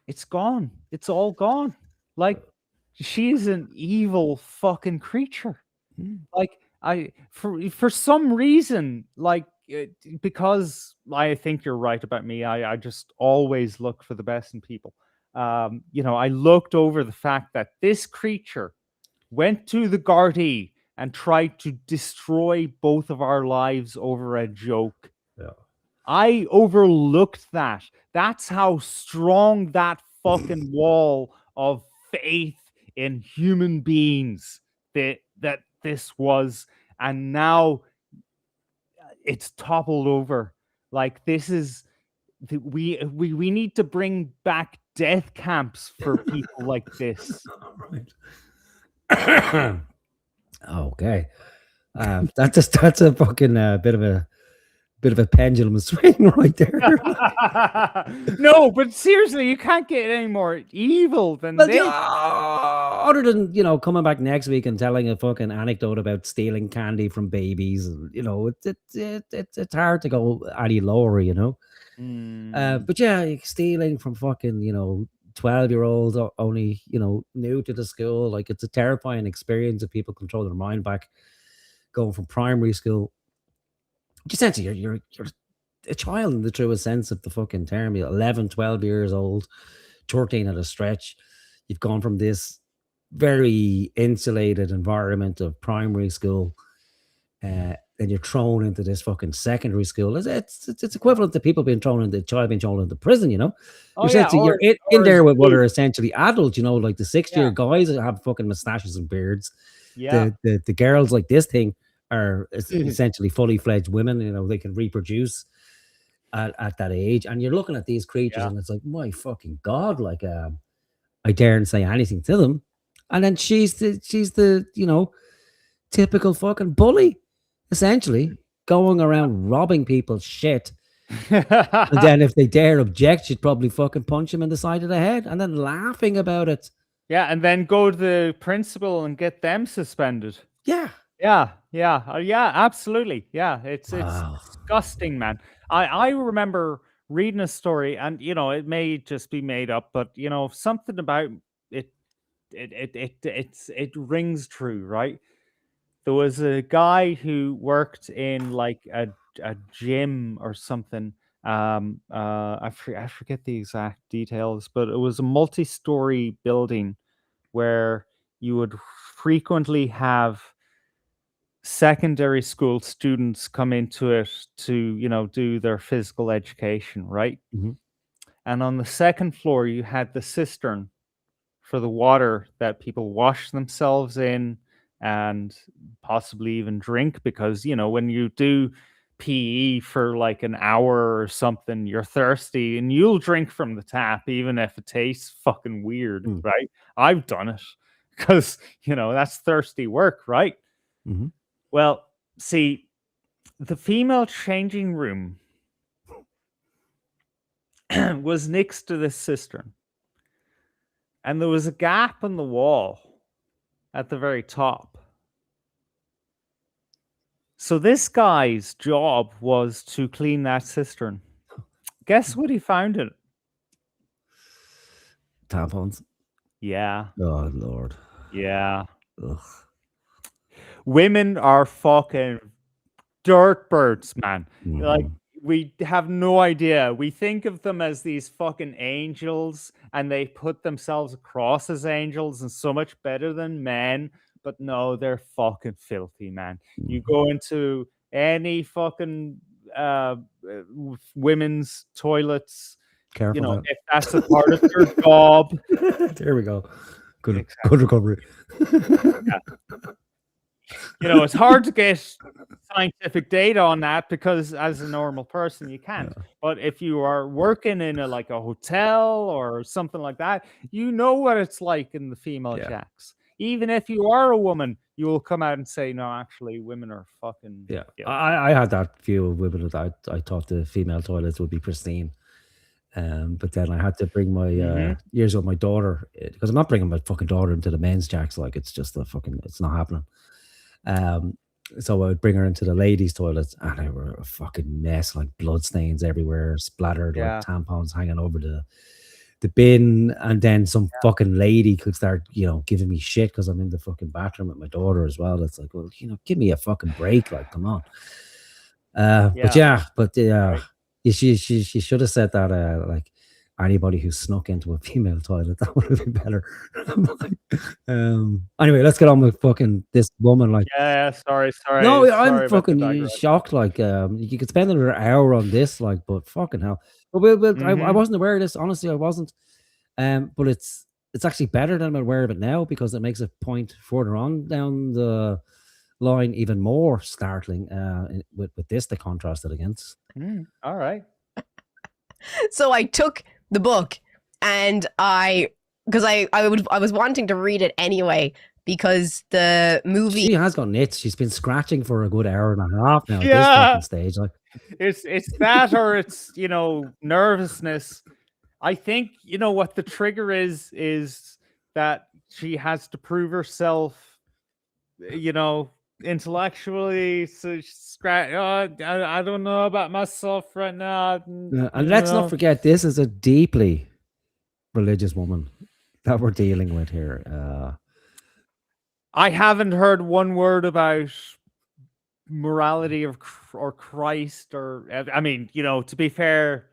it's gone. It's all gone. Like, she's an evil fucking creature. Like, for some reason, like, because I think you're right about me, I just always look for the best in people. I looked over the fact that this creature went to the Gardaí and tried to destroy both of our lives over a joke. Yeah. I overlooked that. That's how strong that fucking wall of faith in human beings that this was, and now it's toppled over. Like, this is we need to bring back death camps for people like this. Okay. That's a fucking bit of a Bit of a pendulum swing right there. No, but seriously, you can't get any more evil than this. Other than, you know, coming back next week and telling a fucking anecdote about stealing candy from babies, and you know, it's hard to go any lower, you know. But yeah, stealing from fucking, you know, 12-year-olds only, you know, new to the school, like it's a terrifying experience if people control their mind back, going from primary school. Essentially, you're a child in the truest sense of the fucking term. You're 11, 12 years old, 13 at a stretch. You've gone from this very insulated environment of primary school, then you're thrown into this fucking secondary school. It's equivalent to people being thrown into prison, you know. You're in there with what are essentially adults, you know, like the 6-year guys that have fucking mustaches and beards. Yeah. The girls like this thing are essentially fully fledged women, you know, they can reproduce at that age. And you're looking at these creatures and it's like, my fucking God, like I daren't say anything to them. And then she's the, you know, typical fucking bully, essentially, going around robbing people's shit. And then if they dare object, she'd probably fucking punch him in the side of the head and then laughing about it. Yeah, and then go to the principal and get them suspended. Yeah. Yeah, absolutely. Yeah, it's disgusting, man. I remember reading a story, and you know, it may just be made up, but you know, something about it rings true, right? There was a guy who worked in like a gym or something. I forget the exact details, but it was a multi-story building where you would frequently have secondary school students come into it to, you know, do their physical education, right? And on the second floor, you had the cistern for the water that people wash themselves in and possibly even drink, because, you know, when you do PE for like an hour or something, you're thirsty and you'll drink from the tap, even if it tastes fucking weird, right? I've done it because, you know, that's thirsty work, right? Well, see, the female changing room was next to this cistern. And there was a gap in the wall at the very top. So this guy's job was to clean that cistern. Guess what he found in it? Tampons. Yeah. Oh, Lord. Yeah. Ugh. Women are fucking dirt birds, man. Like, we have no idea. We think of them as these fucking angels, and they put themselves across as angels and so much better than men. But no, they're fucking filthy, man. You go into any fucking women's toilets, Careful, you know, man. if that's a part of your job. There we go. Good recovery. Yeah. You know, it's hard to get scientific data on that because as a normal person, you can't. But if you are working in a hotel or something like that, you know what it's like in the female jacks. Even if you are a woman, you will come out and say, no, actually, women are fucking... Yeah. I had that view of women that I thought the female toilets would be pristine. But then I had to bring my years with my daughter, because I'm not bringing my fucking daughter into the men's jacks. Like, it's just it's not happening. So I would bring her into the ladies' toilets, and they were a fucking mess, like blood stains everywhere, splattered, like tampons hanging over the bin. And then some fucking lady could start, you know, giving me shit because I'm in the fucking bathroom with my daughter as well. It's like, well, you know, give me a fucking break, like, come on. She should have said that, like, anybody who snuck into a female toilet, that would have been better. Anyway, let's get on with fucking this woman. Like, sorry. No, I'm fucking shocked. Like, you could spend another hour on this, like, but fucking hell. But I wasn't aware of this. Honestly, I wasn't. But it's actually better than I'm aware of it now, because it makes a point further on down the line even more startling. With this to contrast it against. All right. So I took the book, and I was wanting to read it anyway, because the movie... She has got nits. She's been scratching for a good hour and a half now at this fucking stage. Like, it's that, or it's nervousness. I think what the trigger is that she has to prove herself, intellectually. So she's I don't know about myself right now. And let's not forget, this is a deeply religious woman that we're dealing with here. I haven't heard one word about morality or Christ, or I mean, to be fair,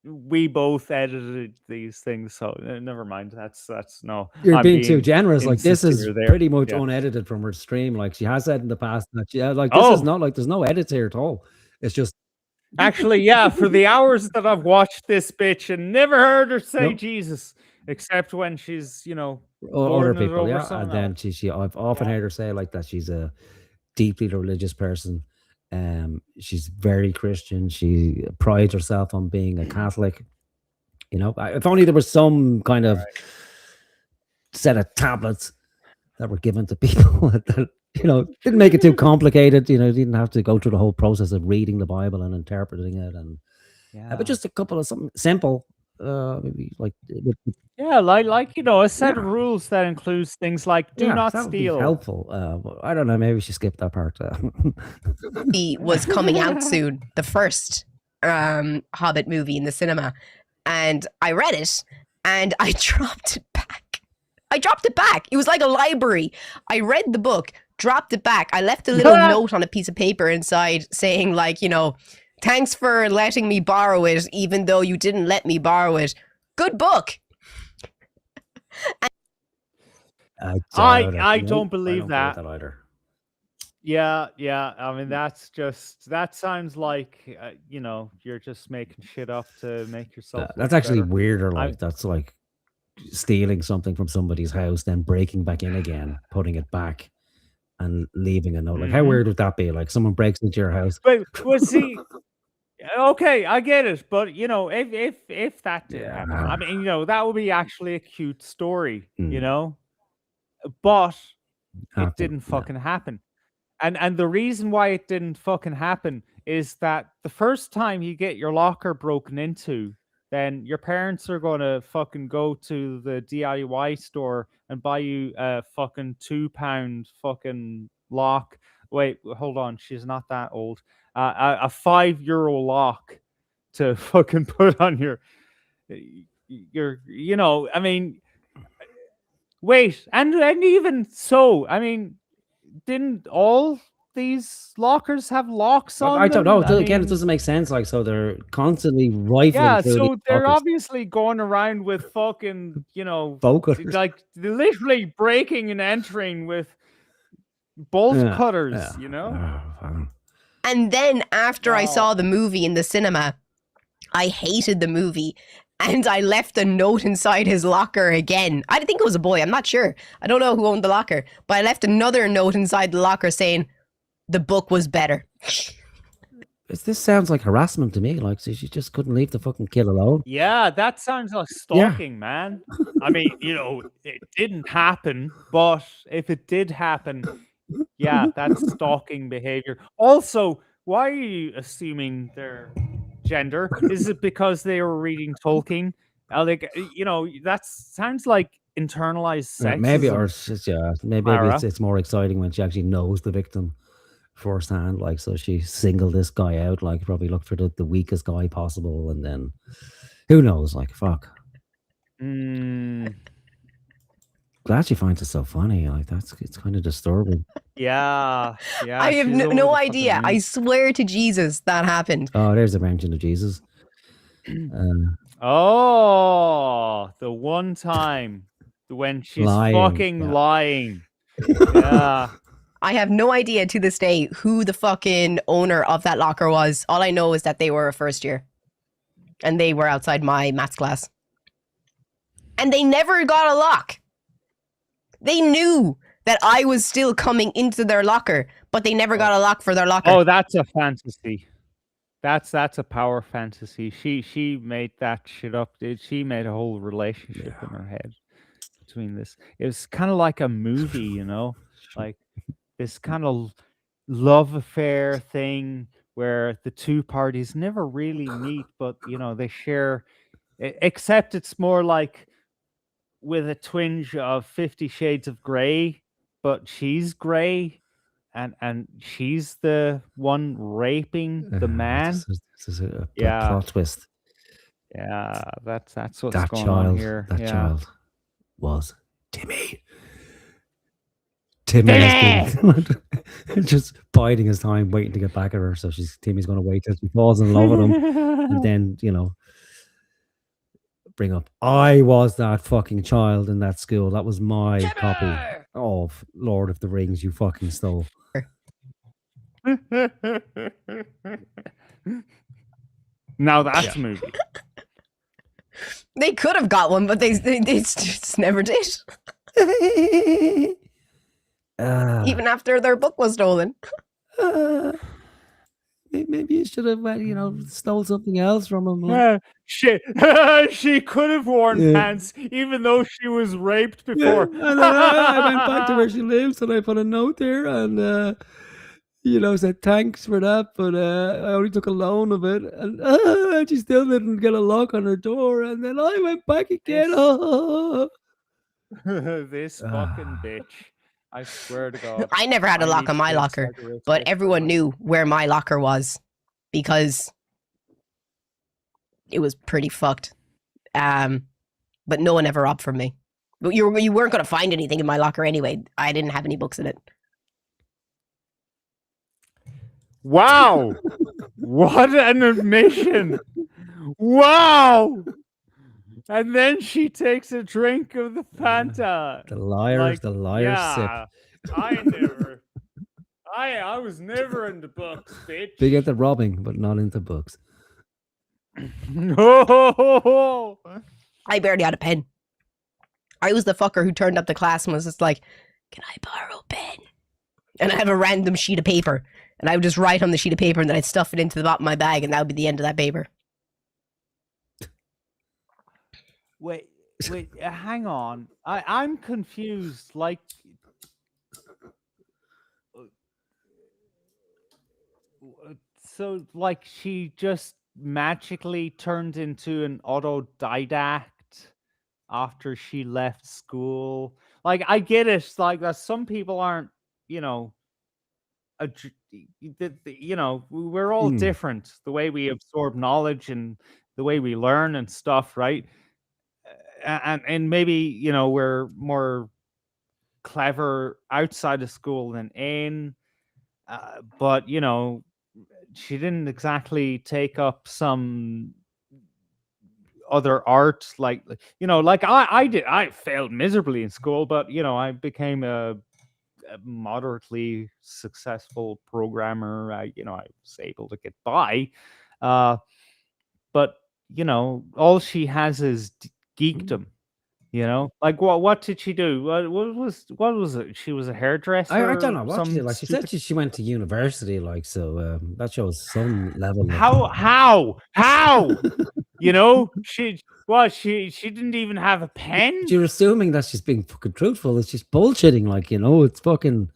we both edited these things, so never mind. That's no. You're being too generous. Like, this is there. pretty much unedited from her stream. Like, she has said in the past that this is not like there's no edits here at all. It's just actually, yeah, for the hours that I've watched this bitch and never heard her say Jesus, except when she's other people, and then she I've often heard her say like that she's a deeply religious person. She's very Christian. She prides herself on being a Catholic. If only there was some kind of set of tablets that were given to people that didn't make it too complicated. Didn't have to go through the whole process of reading the Bible and interpreting it, and but just a couple of something simple, maybe like a set of rules that includes things like do not that would be steal. helpful. I don't know. Maybe she skipped that part. He was coming out soon, the first Hobbit movie in the cinema, and I read it and I dropped it back. It was like a library. I read the book, dropped it back. I left a little note on a piece of paper inside saying, like, thanks for letting me borrow it, even though you didn't let me borrow it. Good book. I don't believe that. Either. Yeah. I mean, that sounds like you're just making shit up to make yourself. That's actually better. weirder. Like, that's like stealing something from somebody's house, then breaking back in again, putting it back, and leaving a note. Like, how weird would that be? Like, someone breaks into your house. But see. Okay, I get it, but if that did happen, I mean, that would be actually a cute story, but it didn't fucking happen. And the reason why it didn't fucking happen is that the first time you get your locker broken into, then your parents are gonna fucking go to the DIY store and buy you a fucking £2 fucking lock. Wait, hold on, she's not that old. A €5 lock to fucking put on your I mean, wait, and even so, I mean, didn't all these lockers have locks on I don't them? know. Again, it doesn't make sense. Like, so they're constantly rifling through so these they're lockers. obviously going around with fucking, Focus. like literally breaking and entering with bolt cutters, And then after I saw the movie in the cinema, I hated the movie, and I left a note inside his locker again. I think it was a boy. I'm not sure. I don't know who owned the locker, but I left another note inside the locker saying the book was better. This sounds like harassment to me. Like, so she just couldn't leave the fucking kid alone. Yeah, that sounds like stalking, man. I mean, it didn't happen, but if it did happen, yeah, that's stalking behavior. Also, why are you assuming their gender? Is it because they were reading Tolkien? That sounds like internalized sexism. Maybe, or maybe it's more exciting when she actually knows the victim firsthand. Like, so she singled this guy out. Like, probably looked for the weakest guy possible, and then who knows? Like, fuck. Glad she finds it so funny. Like, it's kind of disturbing. Yeah. I have no idea. I swear to Jesus that happened. Oh, there's a mention of Jesus. The one time when she's fucking lying. Yeah. I have no idea to this day who the fucking owner of that locker was. All I know is that they were a first year, and they were outside my maths class, and they never got a lock. They knew that I was still coming into their locker, but they never got a lock for their locker. Oh, that's a fantasy. That's a power fantasy. She made that shit up. She made a whole relationship in her head between this. It was kind of like a movie, like this kind of love affair thing where the two parties never really meet, but they share. Except it's more like with a twinge of 50 Shades of Grey, but she's grey, and she's the one raping the man. This is a Yeah. plot twist. Yeah, that's what's That going on child, here. that Yeah. child was Timmy. Timmy has been just biding his time, waiting to get back at her. So Timmy's going to wait till she falls in love with him, and then bring up, I was that fucking child in that school. That was my copy of Lord of the Rings you fucking stole. Now that's a movie. They could have got one, but they just never did. Even after their book was stolen. Maybe you should have, stole something else from him. She could have worn pants, even though she was raped before. And then I went back to where she lives, and I put a note there, and said thanks for that, but I only took a loan of it, and she still didn't get a lock on her door, and then I went back again. This fucking bitch. I swear to God. I never had a lock on my locker, but everyone knew where my locker was because it was pretty fucked. But no one ever robbed from me. But you weren't going to find anything in my locker anyway. I didn't have any books in it. Wow. What an admission. Wow. And then she takes a drink of the Fanta. The liar sip. I was never in the books, bitch. Big at the robbing, but not into books. No. I barely had a pen. I was the fucker who turned up to class and was just like, can I borrow a pen? And I have a random sheet of paper. And I would just write on the sheet of paper and then I'd stuff it into the bottom of my bag and that would be the end of that paper. Wait, hang on. I'm confused. Like, so like she just magically turned into an autodidact after she left school. Like, I get it. Like that some people aren't, we're all different. The way we absorb knowledge and the way we learn and stuff, right? And maybe we're more clever outside of school than in, but she didn't exactly take up some other art like I did. I failed miserably in school, but I became a moderately successful programmer. I was able to get by, but all she has is geekdom. Like what did she do? What was it? She was a hairdresser. I don't know what she did. Like she said, she went to university. Like so, that shows some level. How? She didn't even have a pen. You're assuming that she's being fucking truthful. It's just bullshitting. Like it's fucking.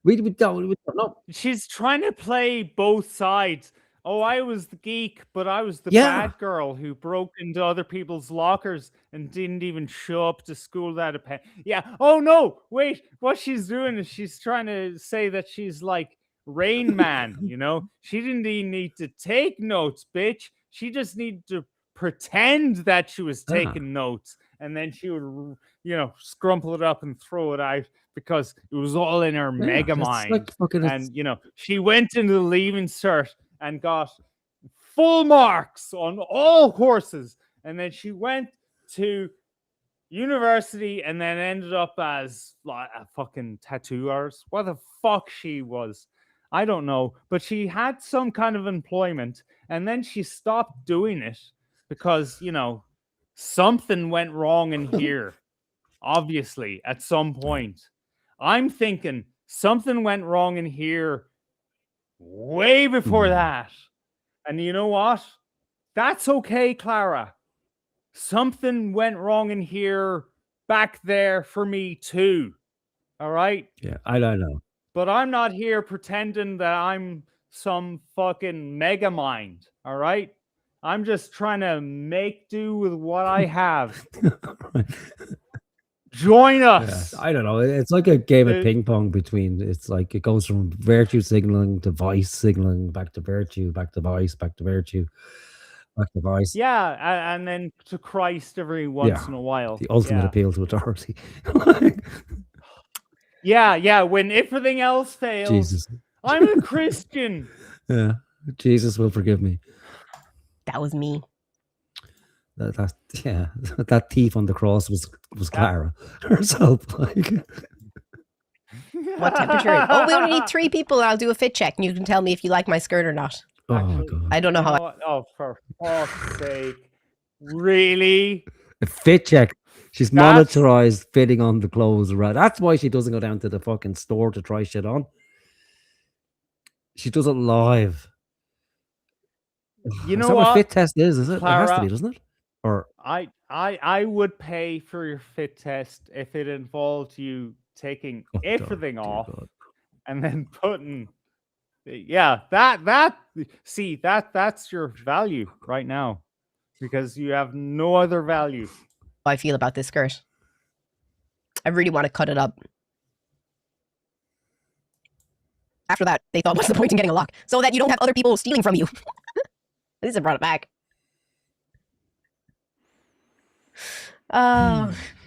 We don't know. She's trying to play both sides. Oh, I was the geek, but I was the bad girl who broke into other people's lockers and didn't even show up to school without a pen. Yeah. Oh, no. Wait. What she's doing is she's trying to say that she's like Rain Man, She didn't even need to take notes, bitch. She just needed to pretend that she was taking notes. And then she would, scrumple it up and throw it out because it was all in her mega mind. Like and, she went into the leaving cert and got full marks on all courses. And then she went to university and then ended up as like a fucking tattoo artist. What the fuck she was, I don't know. But she had some kind of employment and then she stopped doing it because, something went wrong in here. Obviously, at some point. I'm thinking something went wrong in here way before that. And you know what? That's okay, Clara. Something went wrong in here back there for me too. All right? Yeah, I don't know. But I'm not here pretending that I'm some fucking mega mind. All right. I'm just trying to make do with what I have. Join us. I don't know. It's like a game of ping pong between. It's like it goes from virtue signaling to vice signaling, back to virtue, back to vice, back to virtue, back to vice. Yeah, and then to Christ every once in a while. The ultimate appeal to authority. Yeah. When everything else fails, Jesus. I'm a Christian. Yeah, Jesus will forgive me. That was me. That thief on the cross was Clara herself. Like, What temperature? Oh, we only need 3 people. I'll do a fit check, and you can tell me if you like my skirt or not. oh god, I don't know how. Oh, for fuck's sake! Really? a fit check. She's monitorized fitting on the clothes, right? That's why she doesn't go down to the fucking store to try shit on. She does it live. You know is that what? a fit test is it? Clara, it has to be, doesn't it? Or I would pay for your fit test if it involved you taking everything off and then putting. Yeah, that's your value right now, because you have no other value. How I feel about this skirt. I really want to cut it up. After that, they thought, what's the point in getting a lock? So that you don't have other people stealing from you. At least I brought it back.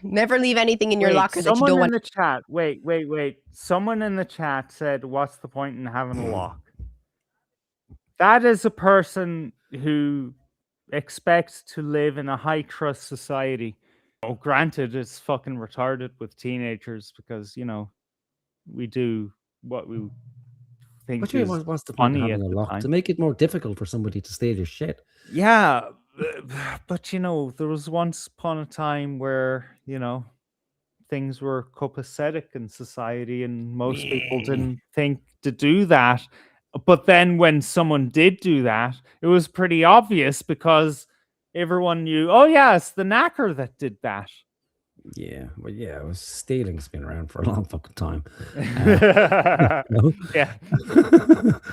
Never leave anything in your locker that you don't want. Someone in the chat. Wait. Someone in the chat said, "What's the point in having a lock?" That is a person who expects to live in a high trust society. Oh, granted, it's fucking retarded with teenagers because we do what we think what's the point funny of at having a the lock? time. To make it more difficult for somebody to steal your shit. Yeah, but there was once upon a time where things were copacetic in society, and most people didn't think to do that. But then when someone did do that, it was pretty obvious because everyone knew. Oh yeah, it's the knacker that did that. Yeah, well, yeah, stealing's been around for a long fucking time. Yeah.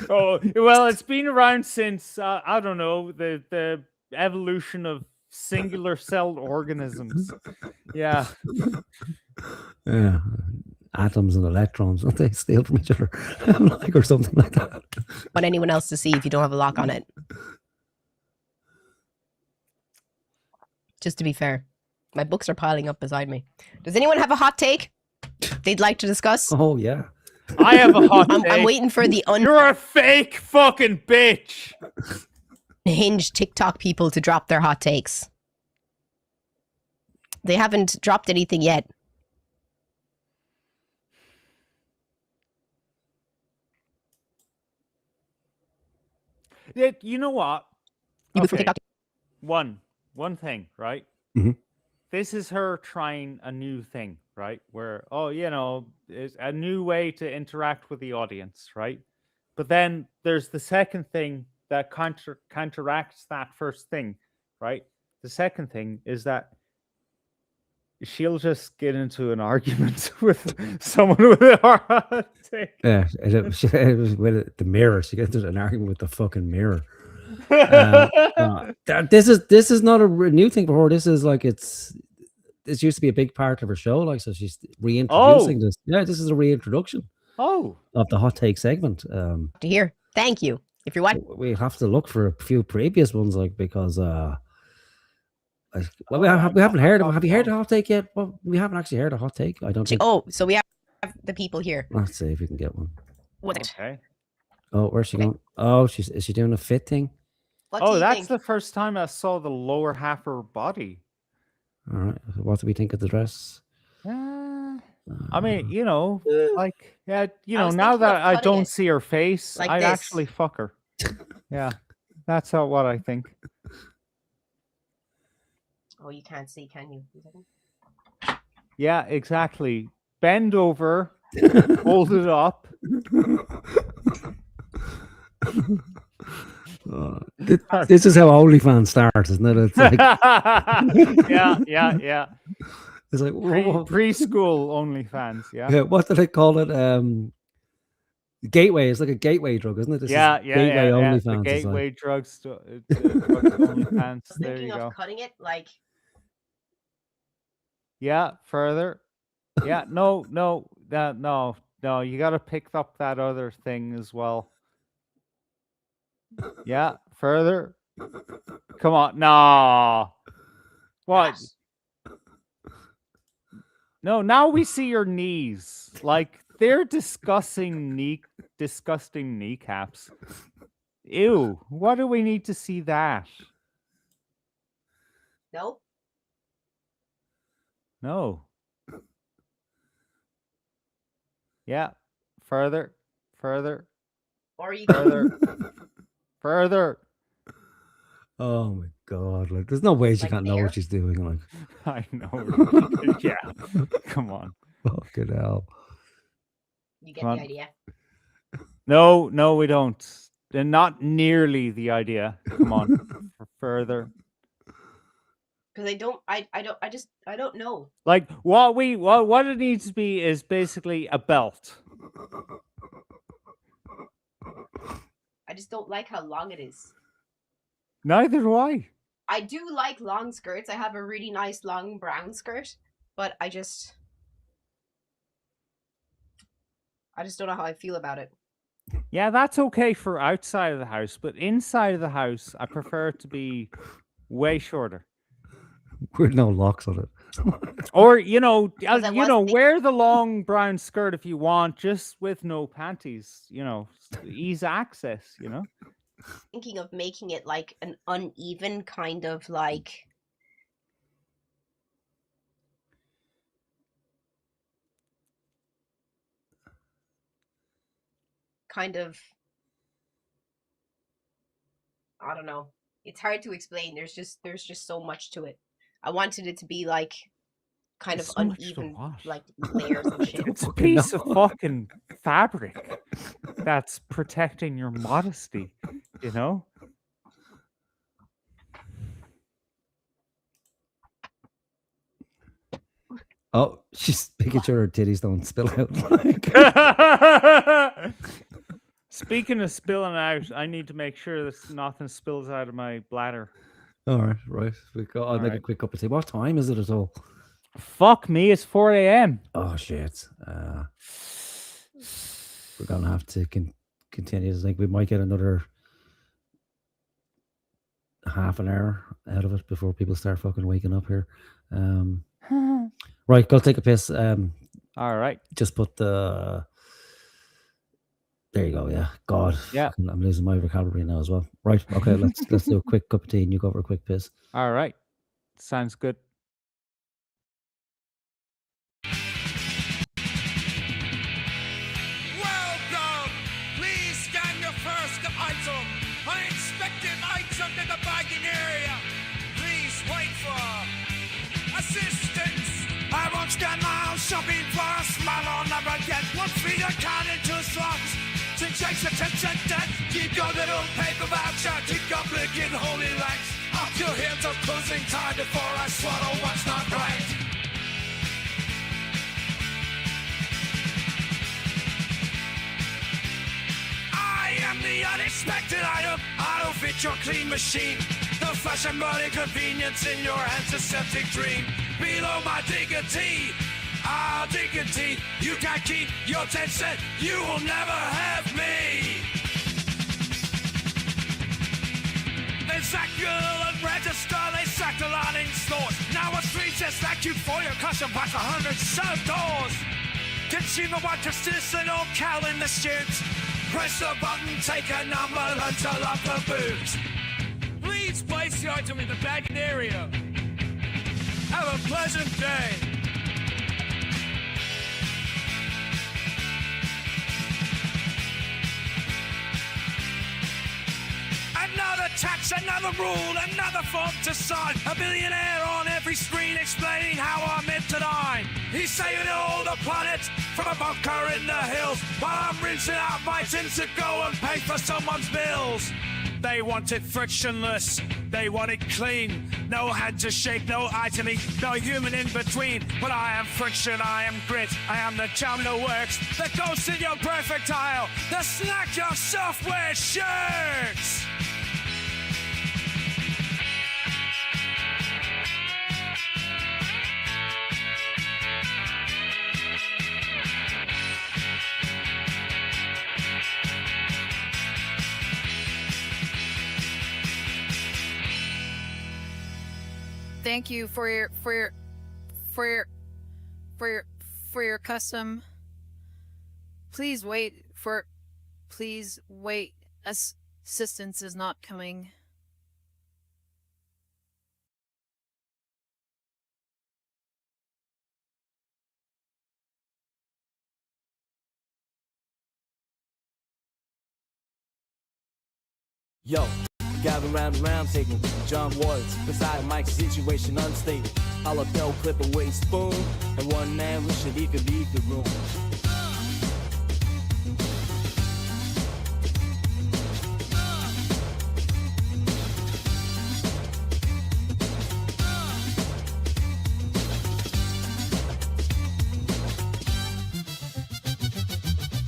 Oh well, it's been around since I don't know, the evolution of singular celled organisms. Yeah. Yeah, atoms and electrons, don't they steal from each other, or something like that? Want anyone else to see if you don't have a lock on it? Just to be fair. My books are piling up beside me. Does anyone have a hot take they'd like to discuss? Oh, yeah. I have a hot take. I'm waiting for the You're a fake fucking bitch. unhinged TikTok people to drop their hot takes. They haven't dropped anything yet. You know what? Okay. One thing, right? Mm-hmm. This is her trying a new thing, right? Where, it's a new way to interact with the audience, right? But then there's the second thing that counteracts that first thing, right? The second thing is that she'll just get into an argument with someone with a hot take. Yeah, it was with the mirror. She gets into an argument with the fucking mirror. This is not a new thing for her. This is like this used to be a big part of her show. Like, so she's reintroducing this. Yeah, this is a reintroduction. Of the hot take segment. To hear. Thank you. If you're watching, we have to look for a few previous ones, like, because we haven't heard of. Have you heard a hot take yet? Well, we haven't actually heard a hot take. I don't think. Oh, so we have the people here. Let's see if we can get one. What? Okay. Oh, where's she going? Oh, is she doing a fit thing? That's the first time I saw the lower half of her body. All right. What do we think of the dress? I mean, now that I don't see her face, like I'd this. actually fuck her. Yeah, that's what I think. Oh, you can't see, can you? Yeah, exactly. Bend over, hold it up. This is how OnlyFans starts, isn't it? It's like yeah. It's like preschool OnlyFans. Yeah. What do they call it? Gateway is like a gateway drug, isn't it? This Yeah, is yeah, gateway yeah, yeah. only The fans. gateway drugs, drugs only pants. There Thinking you of go. cutting it, like Yeah, further. Yeah, no, no, no. You got to pick up that other thing as well. Yeah, further. Come on, no. What? No, now we see your knees. Like they're disgusting kneecaps. Ew. Why do we need to see that? nope. No. Yeah. Further. Further. Or you Further. Further. Oh my god! Like, there's no way she Like can't know there? what she's doing. Like, I know. Yeah. Come on. fucking hell. you get Come on. the idea. No, no, we don't. They're not nearly the idea. Come on. Further. Because I don't know. Like what it needs to be is basically a belt. I just don't like how long it is. Neither do I. I do like long skirts. I have a really nice long brown skirt, but I just don't know how I feel about it. Yeah, that's okay for outside of the house, but inside of the house, I prefer it to be way shorter. With no locks on it. Or wear the long brown skirt if you want, just with no panties. Ease access. Thinking of making it like an uneven kind of like I don't know. It's hard to explain. There's just so much to it. I wanted it to be like kind There's of so much to uneven, what? like layers and shit. It's a piece of fucking fabric that's protecting your modesty, Oh, she's making sure her titties don't spill out. Speaking of spilling out, I need to make sure that nothing spills out of my bladder. All right. I'll make a quick cup of tea. What time is it at all? Fuck me, it's 4 a.m. Oh shit. We're gonna have to continue. I think we might get another half an hour out of it before people start fucking waking up here. Right, go take a piss. All right. Just put the. There you go. Yeah. God. Yeah. I'm losing my vocabulary now as well. Right. Okay. Let's do a quick cup of tea and you go for a quick piss. All right. Sounds good. Welcome! Please scan your first item. Unexpected item in the bagging area. Please wait for assistance. I won't scan my own shopping for a smile I'll never get. One finger count in 2 slots. To chase attention debt. Keep your little paper voucher. Keep your blinking holy lights. Up your hands of closing time before I swallow what's not right. I am the unexpected item. I don't fit your clean machine. The flash and burning convenience in your antiseptic dream. Below my dignity, I'll dignity. You can't keep your 10 cents. You will never have me. They sack your and register. They sacked a lot in stores. Now a 3 cents vacuum for your custom box 100 sub doors. Consumer want justice and all cow in the shins. Press the button, take a number, until up the boobs. Please place the item in the bagging area. Have a pleasant day. Another tax, another rule, another form to sign. A billionaire on every screen explaining how I'm meant to dine. He's saving all the planets from a bunker in the hills, while I'm rinsing out my sins to go and pay for someone's bills. They want it frictionless, they want it clean. No hand to shake, no eye to meet, no human in between. But I am friction, I am grit, I am the jam that works, the ghost in your perfect tile, the snack your software shirts. Thank you for your custom. Please wait. Assistance is not coming. Yo, gather round the round table. John Waters, beside Mike's situation unstable. Hollow bell clip away spoon, and one man wishing he could leave the room.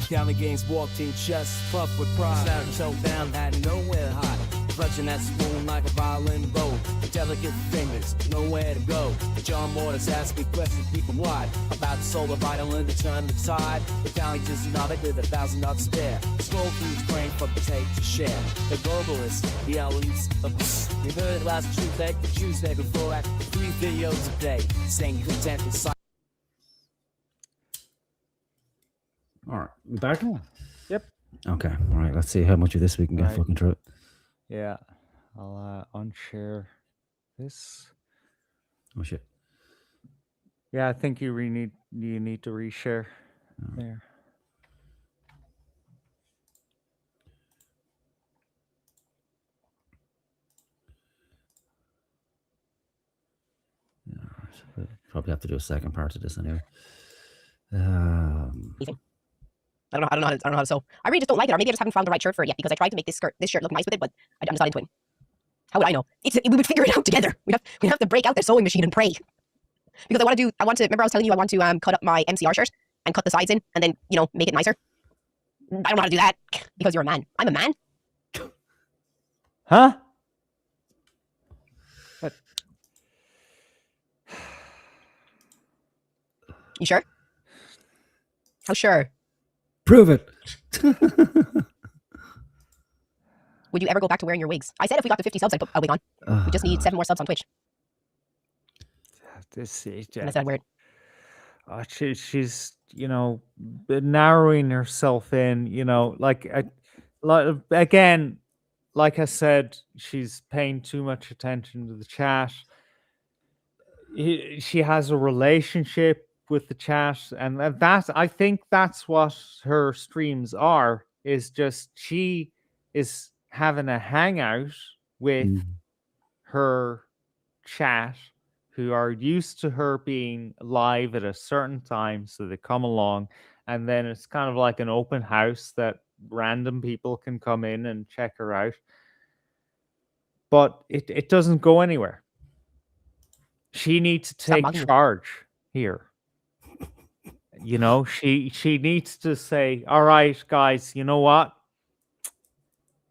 County games walked in chest, puffed with pride. Saturn choke down, had nowhere to hide. Clutching that spoon like a violin bow. Delicate fingers, nowhere to go. John Waters asked me questions deep and wide about the soul of violin to turn the tide. The county just nodded with $1,000 to spare. Scroll through his brain from the tape to share. The globalists, the elites, we heard it last Tuesday before that. 3 videos a day, saying content and silence. All right, we back? Yep. Okay, all right, let's see how much of this we can get fucking through it. Yeah, I'll unshare this. Oh shit. Yeah, I think you need to reshare there. Yeah, so probably have to do a second part to this anyway. I don't know how to sew. I really just don't like it, or maybe I just haven't found the right shirt for it yet, because I tried to make this shirt look nice with it, but I'm just not into it. How would I know? We would figure it out together. We'd have to break out the sewing machine and pray. Because remember I was telling you I want to cut up my MCR shirt and cut the sides in and then, make it nicer. I don't know how to do that because you're a man. I'm a man. Huh? What? You sure? How sure? Prove it. Would you ever go back to wearing your wigs? I said if we got to 50 subs, I'd put a wig on. We just need 7 more subs on Twitch. This is And I said weird. She's narrowing herself in. Again, like I said, she's paying too much attention to the chat. She has a relationship with the chat, and I think that's what her streams are. Is just she is having a hangout with her chat, who are used to her being live at a certain time, so they come along, and then it's kind of like an open house that random people can come in and check her out. But it doesn't go anywhere. She needs to take charge here. She needs to say, all right, guys, you know what?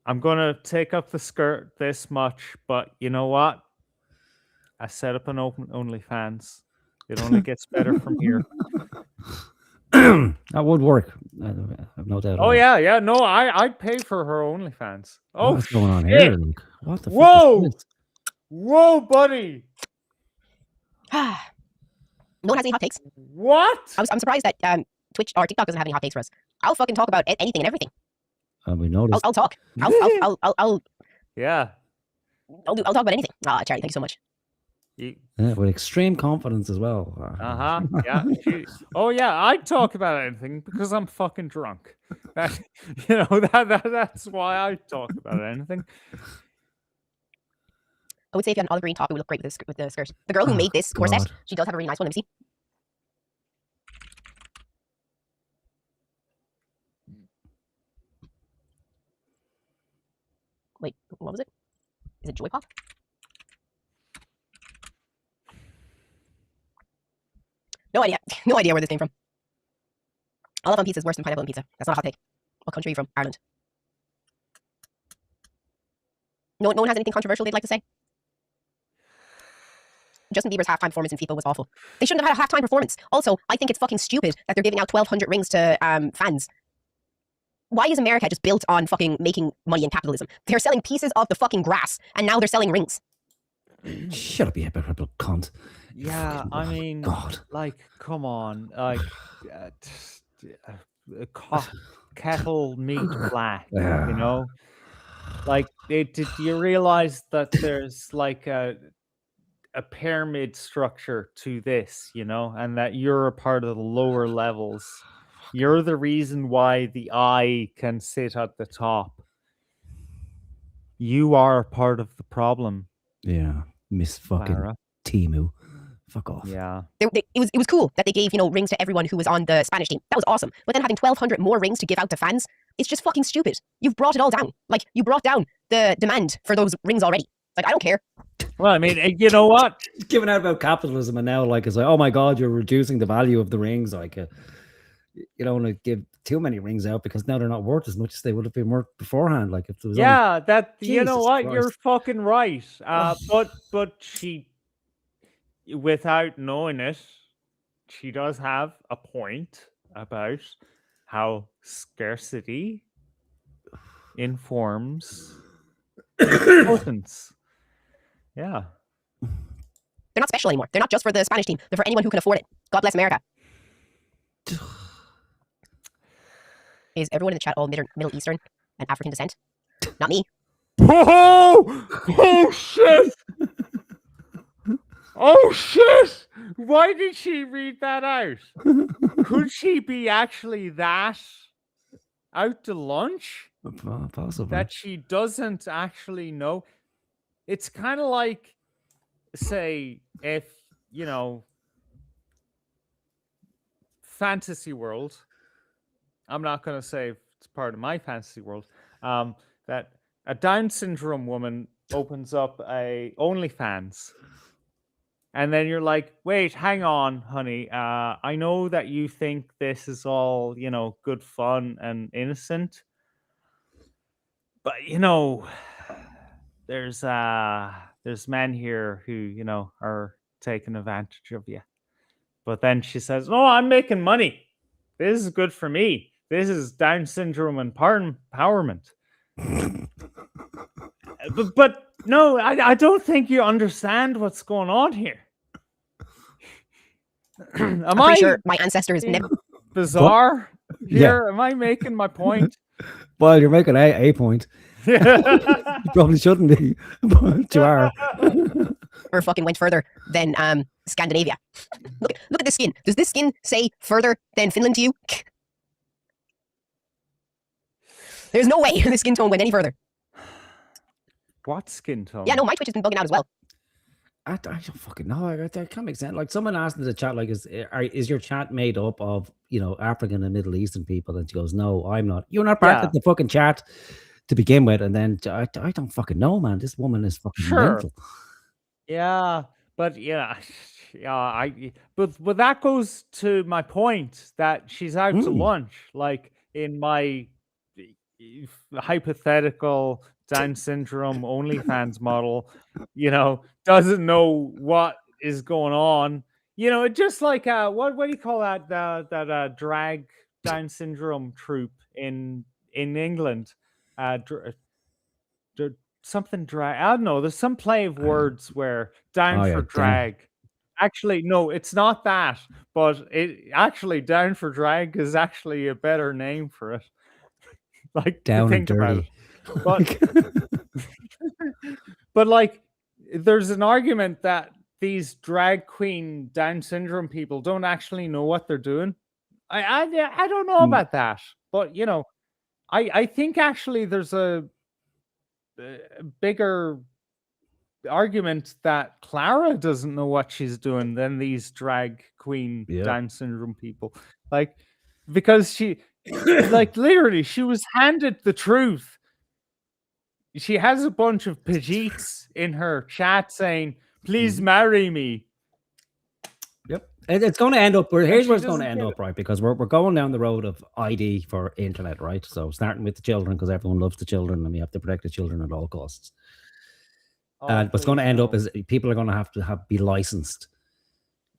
I'm going to take up the skirt this much, but you know what? I set up an open OnlyFans. It only gets better from here. That would work. I have no doubt. Oh, yeah. No, I'd pay for her OnlyFans. Oh, what's going on shit. here? Luke? What the Whoa! fuck is this? Whoa, buddy! No one has any hot takes. What? I'm surprised that Twitch or TikTok doesn't have any hot takes for us. I'll fucking talk about anything and everything. We noticed. I'll talk. I'll yeah. I'll talk about anything. Charlie, thank you so much. Yeah, with extreme confidence as well. Yeah. Oh yeah, I talk about anything because I'm fucking drunk. That's why I talk about anything. I would say if you had an olive green top, it would look great with the skirt. The girl who made this corset, she does have a really nice one. Let me see. Wait, what was it? Is it Joy Pop? No idea. No idea where this came from. Olive on pizza is worse than pineapple on pizza. That's not a hot take. What country are you from? Ireland. No one has anything controversial they'd like to say? Justin Bieber's halftime performance in FIFA was awful. They shouldn't have had a halftime performance. Also, I think it's fucking stupid that they're giving out 1,200 rings to fans. Why is America just built on fucking making money in capitalism? They're selling pieces of the fucking grass, and now they're selling rings. Shut up, you hypocritical cunt. Yeah, I mean, God. like, come on, like, kettle meat black, you know? Like, did you realize that there's like a pyramid structure to this, you know, and that you're a part of the lower levels? You're the reason why the eye can sit at the top. You are part of the problem. Yeah, Miss fucking Clara. Timu. Fuck off. Yeah. It was cool that they gave, you know, rings to everyone who was on the Spanish team. That was awesome. But then having 1,200 more rings to give out to fans, it's just fucking stupid. You've brought it all down. Like, you brought down the demand for those rings already. Like, I don't care. Well, I mean, you know what? Giving out about capitalism, and now, like, it's like, oh my God, you're reducing the value of the rings. Like, you don't want to give too many rings out because now they're not worth as much as they would have been worth beforehand. Like, if there was yeah, that Jesus you know what, Christ. you're fucking right. But she, without knowing it, she does have a point about how scarcity informs importance. Yeah. They're not special anymore. They're not just for the Spanish team. They're for anyone who can afford it. God bless America. Is everyone in the chat all Middle Eastern and African descent? Not me. Oh shit! Oh shit! Why did she read that out? Could she be actually that out to lunch? Possibly. That she doesn't actually know? It's kind of like, say, if, you know, fantasy world, I'm not going to say it's part of my fantasy world, that a Down syndrome woman opens up a OnlyFans. And then you're like, wait, hang on, honey. I know that you think this is all, you know, good fun and innocent. But, you know, there's men here who, you know, are taking advantage of you. But then she says, no, I'm making money. This is good for me. This is Down syndrome empowerment. but no, I don't think you understand what's going on here. I'm pretty sure my ancestors never bizarre here. Am I making my point? Well, you're making a point. You probably shouldn't be, but you are. or fucking went further than Scandinavia. Look at this skin. Does this skin say further than Finland to you? There's no way the skin tone went any further. What skin tone? Yeah, no, my Twitch has been bugging out as well. I don't fucking know. I can't make sense. Like, someone asked in the chat, like, is your chat made up of, you know, African and Middle Eastern people? And she goes, no, I'm not. You're not part of the fucking chat to begin with. And then I don't fucking know, man. This woman is fucking mental. Yeah, but but that goes to my point that she's out to lunch. Like, in my hypothetical Down syndrome OnlyFans model, you know, doesn't know what is going on. You know, it just like what do you call that that drag Down syndrome troupe in England? Something drag. I don't know. There's some play of words where down for drag. Actually, no, it's not that. But it actually Down for drag is actually a better name for it. Like, down think and about dirty. it. But like, there's an argument that these drag queen Down syndrome people don't actually know what they're doing. I don't know about that, but you know, I think actually there's a bigger argument that Clara doesn't know what she's doing than these drag queen Down syndrome people. Like, because she, like, literally, she was handed the truth. She has a bunch of Pajeets in her chat saying, "Please marry me." Yep. It's going to end up. Here's she where it's going to doesn't end get up, right? Because we're going down the road of ID for internet, right? So starting with the children, because everyone loves the children, and we have to protect the children at all costs. Oh, And what's going to please end no. up is people are going to have be licensed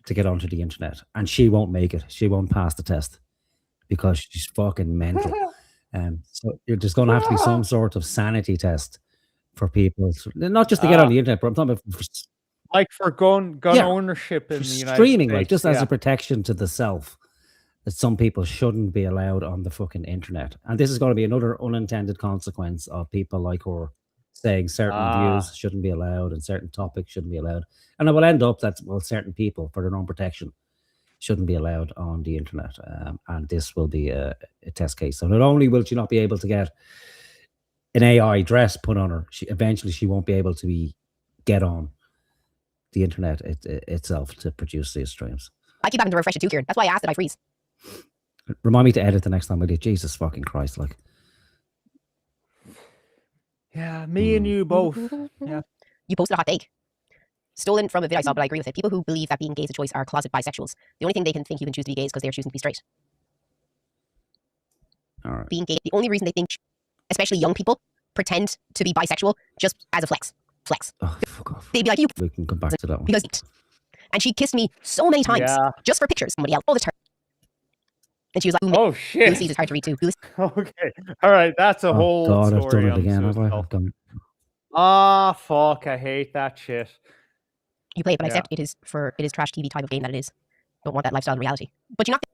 to get onto the internet, and she won't make it. She won't pass the test because she's fucking mental. So there's going to have to be some sort of sanity test for people, not just to get on the internet, but I'm talking about like for gun ownership in the United States. Streaming, like just as a protection to the self, that some people shouldn't be allowed on the fucking internet. And this is going to be another unintended consequence of people like her saying certain views shouldn't be allowed and certain topics shouldn't be allowed. And it will end up that, well, certain people, for their own protection, shouldn't be allowed on the internet. And this will be a test case. So not only will she not be able to get an AI dress put on her, eventually she won't be able to get on the internet itself to produce these streams. I keep having to refresh it too, Kieran. That's why I asked that I freeze. Remind me to edit the next time, will you? Jesus fucking Christ, like. Yeah, me and you both. Yeah. You posted a hot take. Stolen from a video I saw, but I agree with it. People who believe that being gay is a choice are closet bisexuals. The only thing they can think you can choose to be gay is because they are choosing to be straight. All right. Being gay, the only reason they think, especially young people, pretend to be bisexual just as a flex. Oh, fuck off. They'd be like, you. We can come back to that one. Because, and she kissed me so many times just for pictures. Somebody else. Oh, this her. And she was like, "Oh shit, Ulysses is hard to read too." Okay, all right, that's a whole God, story. I've done it on again. Have I? itself. I've done. Ah, fuck! I hate that shit. You play it, but I accept it is trash TV type of game that it is. Don't want that lifestyle in reality. But you're not.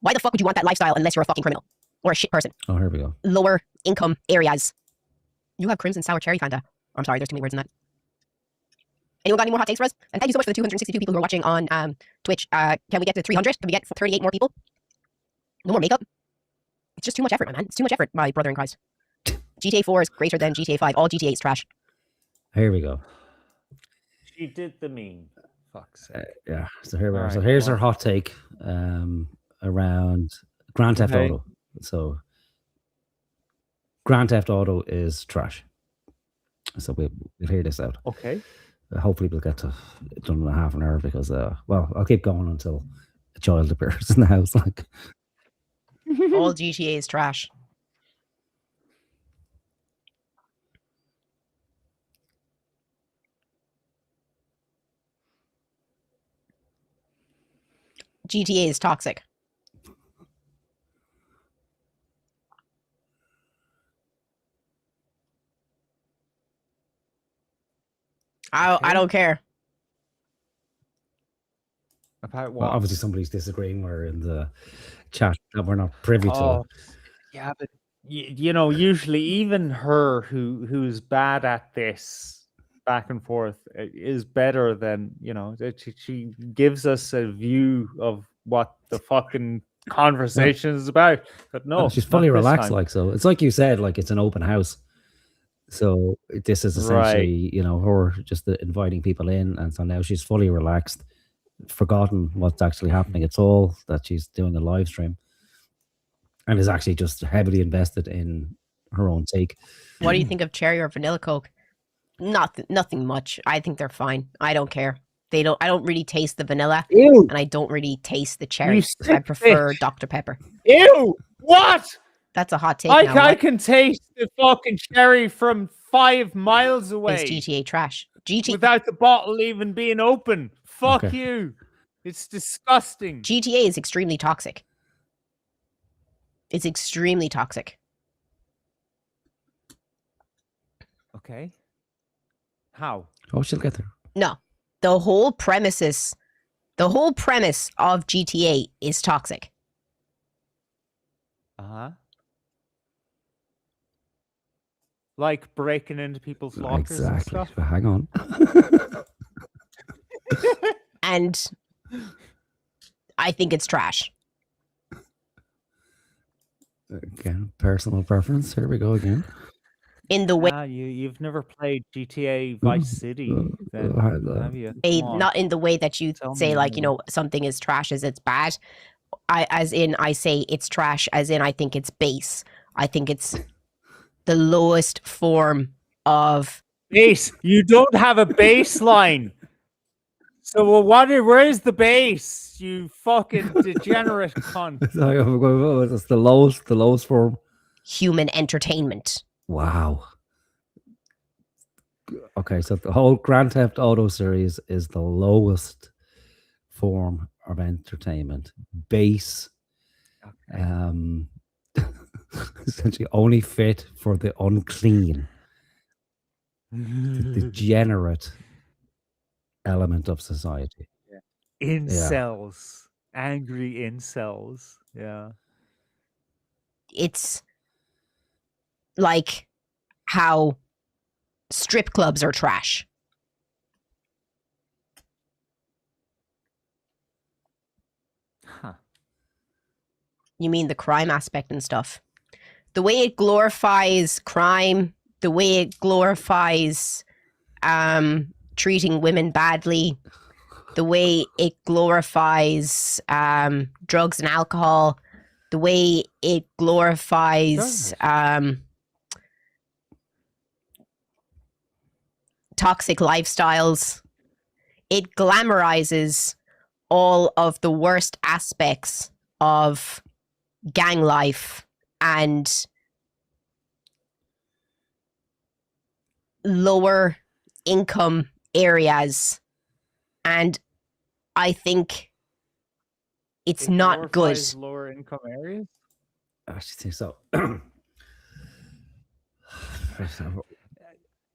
Why the fuck would you want that lifestyle unless you're a fucking criminal or a shit person? Oh, here we go. Lower income areas. You have Crimson Sour Cherry Fanta. I'm sorry, there's too many words in that. Anyone got any more hot takes for us? And thank you so much for the 262 people who are watching on Twitch. Can we get to 300? Can we get 38 more people? No more makeup? It's just too much effort, my man. It's too much effort, my brother in Christ. GTA 4 is greater than GTA 5. All GTA is trash. Here we go. She did the meme. Fuck's sake. Yeah. So here we are. Right, So here's go our hot take around Grand Theft Auto. So Grand Theft Auto is trash. So we'll hear this out. Okay. Hopefully we'll get to done in a half an hour because well, I'll keep going until a child appears in the house. Like all GTA is trash. GTA is toxic. I don't care. About what? well, obviously somebody's disagreeing. We're in the chat that we're not privy to. Yeah, but you know, usually even her who's bad at this back and forth is better than, you know, she gives us a view of what the fucking conversation is about. But no, she's fully not this relaxed. time. Like, so it's like you said, like it's an open house. So this is essentially, you know, her just inviting people in, and so now she's fully relaxed, forgotten what's actually happening. It's all that she's doing a live stream, and is actually just heavily invested in her own take. What do you think of cherry or vanilla Coke? Nothing much. I think they're fine. I don't care. I don't really taste the vanilla, Ew. and I don't really taste the cherry. sick I prefer bitch. Dr. Pepper. Ew! What? That's a hot take. I can taste the fucking cherry from 5 miles away. It's GTA trash. Without the bottle even being open. Fuck Okay. you. It's disgusting. GTA is extremely toxic. It's extremely toxic. Okay. How? Oh, she'll get there. No. The whole premise of GTA is toxic. Uh-huh. Like breaking into people's lockers and Exactly. stuff. But hang on. And I think it's trash. Again, personal preference. Here we go again. In the way, you've never played GTA Vice City, then, have you? not in the way that you say, like, you know, something is trash as it's bad. I say it's trash as in I think it's base. I think it's the lowest form of base. You don't have a baseline. So where is the base? You fucking degenerate cunt. That's the lowest form. human entertainment. Wow. Okay, so the whole Grand Theft Auto series is the lowest form of entertainment. Base. Okay. Essentially only fit for the unclean, the degenerate element of society. Incels. Angry incels. Yeah. It's like how strip clubs are trash. Huh. You mean the crime aspect and stuff? The way it glorifies crime, the way it glorifies treating women badly, the way it glorifies drugs and alcohol, the way it glorifies toxic lifestyles. It glamorizes all of the worst aspects of gang life and lower income areas. And I think it's not good. Lower income areas? I should think so.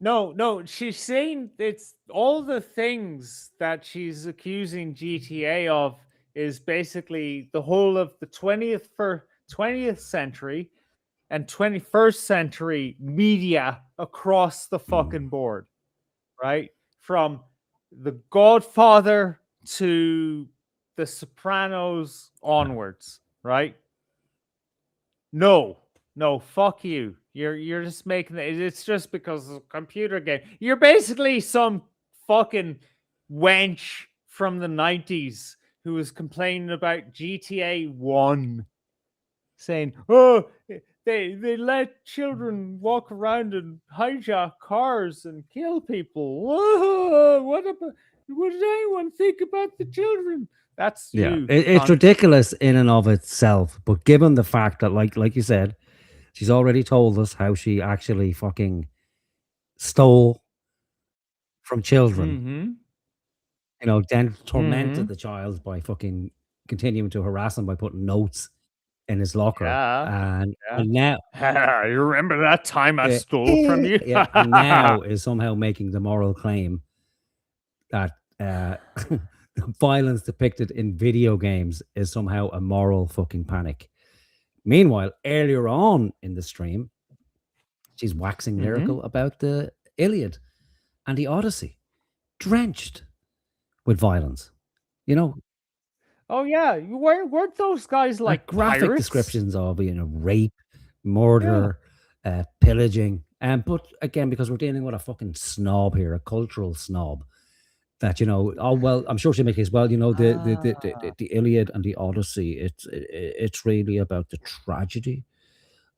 No, she's saying it's all the things that she's accusing GTA of is basically the whole of the 20th century and 21st century media across the fucking board, right? From The Godfather to The Sopranos onwards, right? No, fuck you. You're just making it. It's just because of a computer game. You're basically some fucking wench from the 90s who was complaining about GTA 1, saying, "Oh, they let children walk around and hijack cars and kill people. Whoa, what did anyone think about the children?" That's you. It's ridiculous in and of itself, but given the fact that, like you said, she's already told us how she actually fucking stole from children. You know, then tormented the child by fucking continuing to harass him by putting notes in his locker. And now you remember that time I stole from you? And now is somehow making the moral claim that violence depicted in video games is somehow a moral fucking panic. Meanwhile, earlier on in the stream, she's waxing lyrical about the Iliad and the Odyssey, drenched with violence. You know, oh yeah, weren't those guys like graphic pirates? descriptions of rape, murder, pillaging, but again, because we're dealing with a fucking snob here, a cultural snob. That I'm sure she'll make it as well. The Iliad and the Odyssey. It's really about the tragedy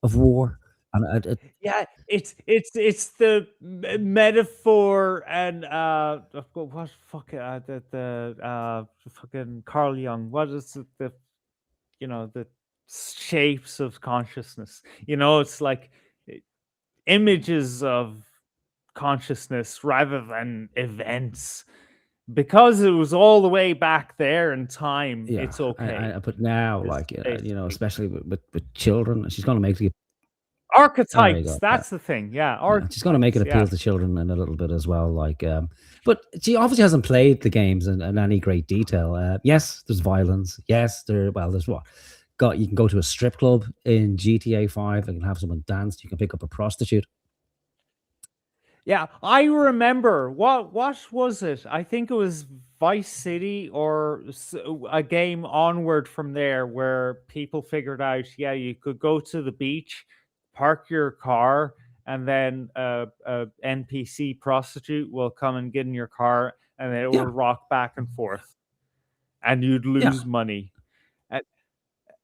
of war, and it's the metaphor and what the fucking Carl Jung. What is it, the shapes of consciousness? It's like images of consciousness rather than events. Because it was all the way back there in time, it's okay. But now, especially with children, she's going to make the archetypes. That's the thing. She's going to make it appeal to children in a little bit as well. But she obviously hasn't played the games in any great detail. Yes, there's violence. Yes, there's what? You can go to a strip club in GTA 5 and have someone dance. You can pick up a prostitute. Yeah, I remember. What was it? I think it was Vice City or a game onward from there where people figured out, you could go to the beach, park your car, and then a NPC prostitute will come and get in your car, and it will rock back and forth, and you'd lose money.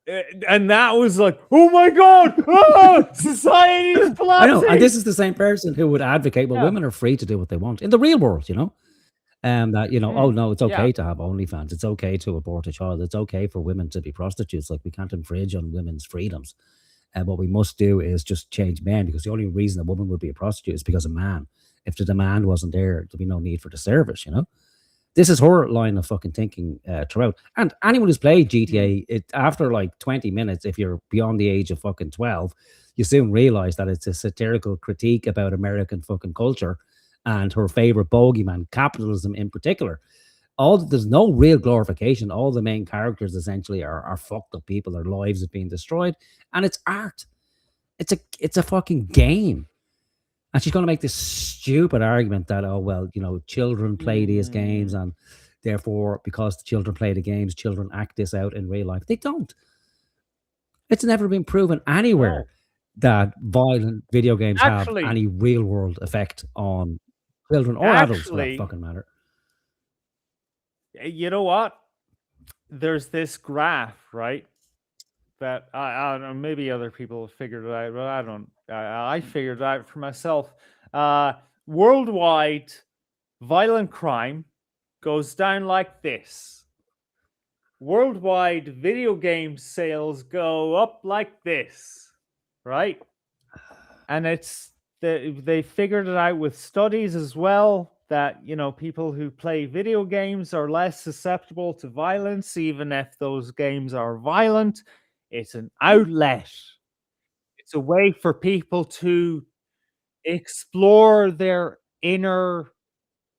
And that was like, oh my god, society is collapsing. I know, and this is the same person who would advocate, well, Yeah. women are free to do what they want in the real world, you know. That, you know, oh no, it's okay Yeah. to have OnlyFans, it's okay to abort a child, it's okay for women to be prostitutes. Like, we can't infringe on women's freedoms. And what we must do is just change men, because the only reason a woman would be a prostitute is because of man. If the demand wasn't there, there'd be no need for the service, you know. This is her line of fucking thinking throughout. And anyone who's played GTA, after like 20 minutes, if you're beyond the age of fucking 12, you soon realize that it's a satirical critique about American fucking culture and her favorite bogeyman, capitalism in particular. There's no real glorification. All the main characters essentially are fucked up people. Their lives have been destroyed, and it's art. It's a fucking game. And she's going to make this stupid argument that, oh, well, you know, children play these games, and therefore, because the children play the games, children act this out in real life. They don't. It's never been proven anywhere that violent video games have any real world effect on children or adults, for that fucking matter. You know what? There's this graph, right? That I don't know, maybe other people have figured it out, but I don't. I figured it out for myself. Worldwide violent crime goes down like this. Worldwide video game sales go up like this, right? And they figured it out with studies as well, that, you know, people who play video games are less susceptible to violence, even if those games are violent. It's an outlet. It's a way for people to explore their inner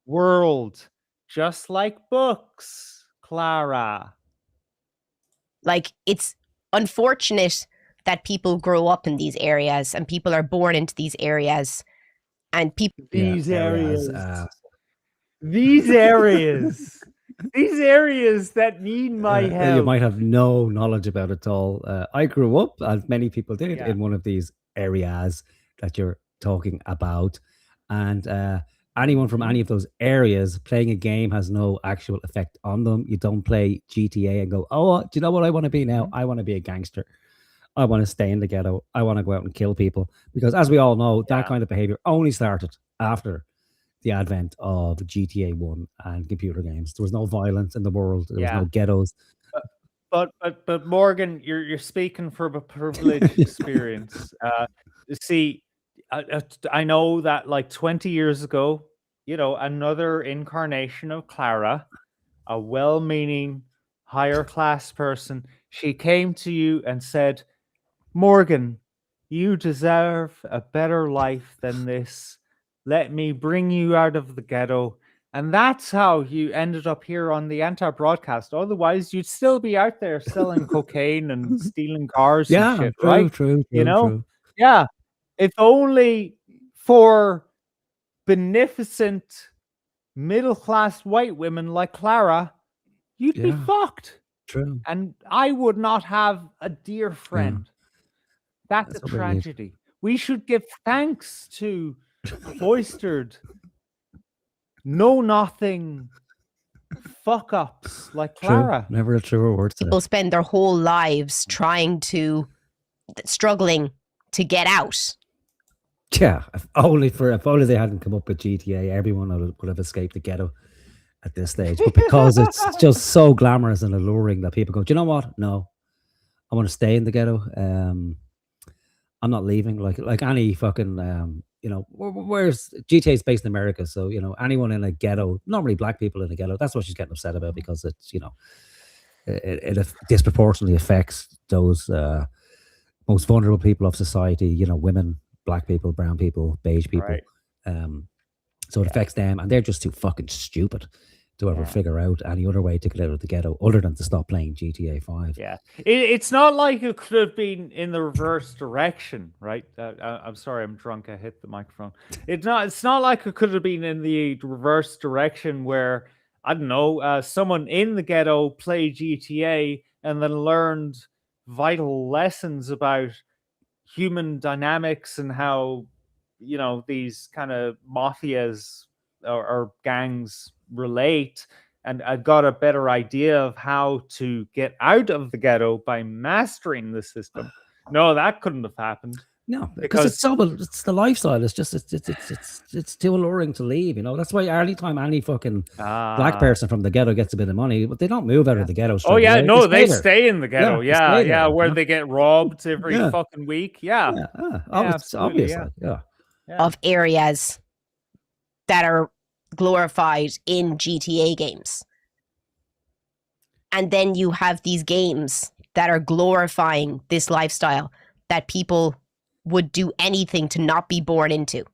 world, just like books, Clara. Like, it's unfortunate that people grow up in these areas and people are born into these areas, and people these areas that need my help. You might have no knowledge about it all. I grew up, as many people did, in one of these areas that you're talking about, and anyone from any of those areas playing a game has no actual effect on them. You don't play GTA and go, oh, do you know what I want to be now? I want to be a gangster. I want to stay in the ghetto. I want to go out and kill people. Because as we all know, that kind of behavior only started after the advent of GTA 1 and computer games. There was no violence in the world. There was no ghettos. But Morgan, you're speaking from a privileged experience. See, I know that like 20 years ago, you know, another incarnation of Clara, a well-meaning, higher class person, she came to you and said, Morgan, you deserve a better life than this. Let me bring you out of the ghetto. And that's how you ended up here on the anti-broadcast. Otherwise, you'd still be out there selling cocaine and stealing cars and shit, right? True, you know? true. Yeah. If only for beneficent middle-class white women like Clara, you'd be fucked. True. And I would not have a dear friend. That's a what we need. tragedy. We should give thanks to cloistered, know-nothing fuck-ups like Clara. True. Never a truer word. People spend their whole lives struggling to get out. Yeah, if only they hadn't come up with GTA, everyone would have escaped the ghetto at this stage. But because it's just so glamorous and alluring that people go, do you know what? No, I want to stay in the ghetto. I'm not leaving. Like any fucking you know, where's GTA is based in America, so you know, anyone in a ghetto, normally black people in a ghetto, that's what she's getting upset about, because it's, you know, it disproportionately affects those most vulnerable people of society, you know, women, black people, brown people, beige people. So it affects them, and they're just too fucking stupid to ever figure out any other way to get out of the ghetto other than to stop playing GTA 5. Yeah, it's not like it could have been in the reverse direction, right? I'm sorry, I'm drunk. I hit the microphone. It's not like it could have been in the reverse direction where, I don't know, someone in the ghetto played GTA and then learned vital lessons about human dynamics and how, you know, these kind of mafias or gangs relate, and I got a better idea of how to get out of the ghetto by mastering the system. No, that couldn't have happened. No, because it's the lifestyle. It's just it's too alluring to leave. You know, that's why anytime any fucking black person from the ghetto gets a bit of money, but they don't move out of the ghetto. Oh yeah, away. no, they there. stay in the ghetto. Yeah, where they get robbed every Yeah. fucking week. Yeah, Obviously, yeah. Of areas that are glorified in GTA games. And then you have these games that are glorifying this lifestyle that people would do anything to not be born into.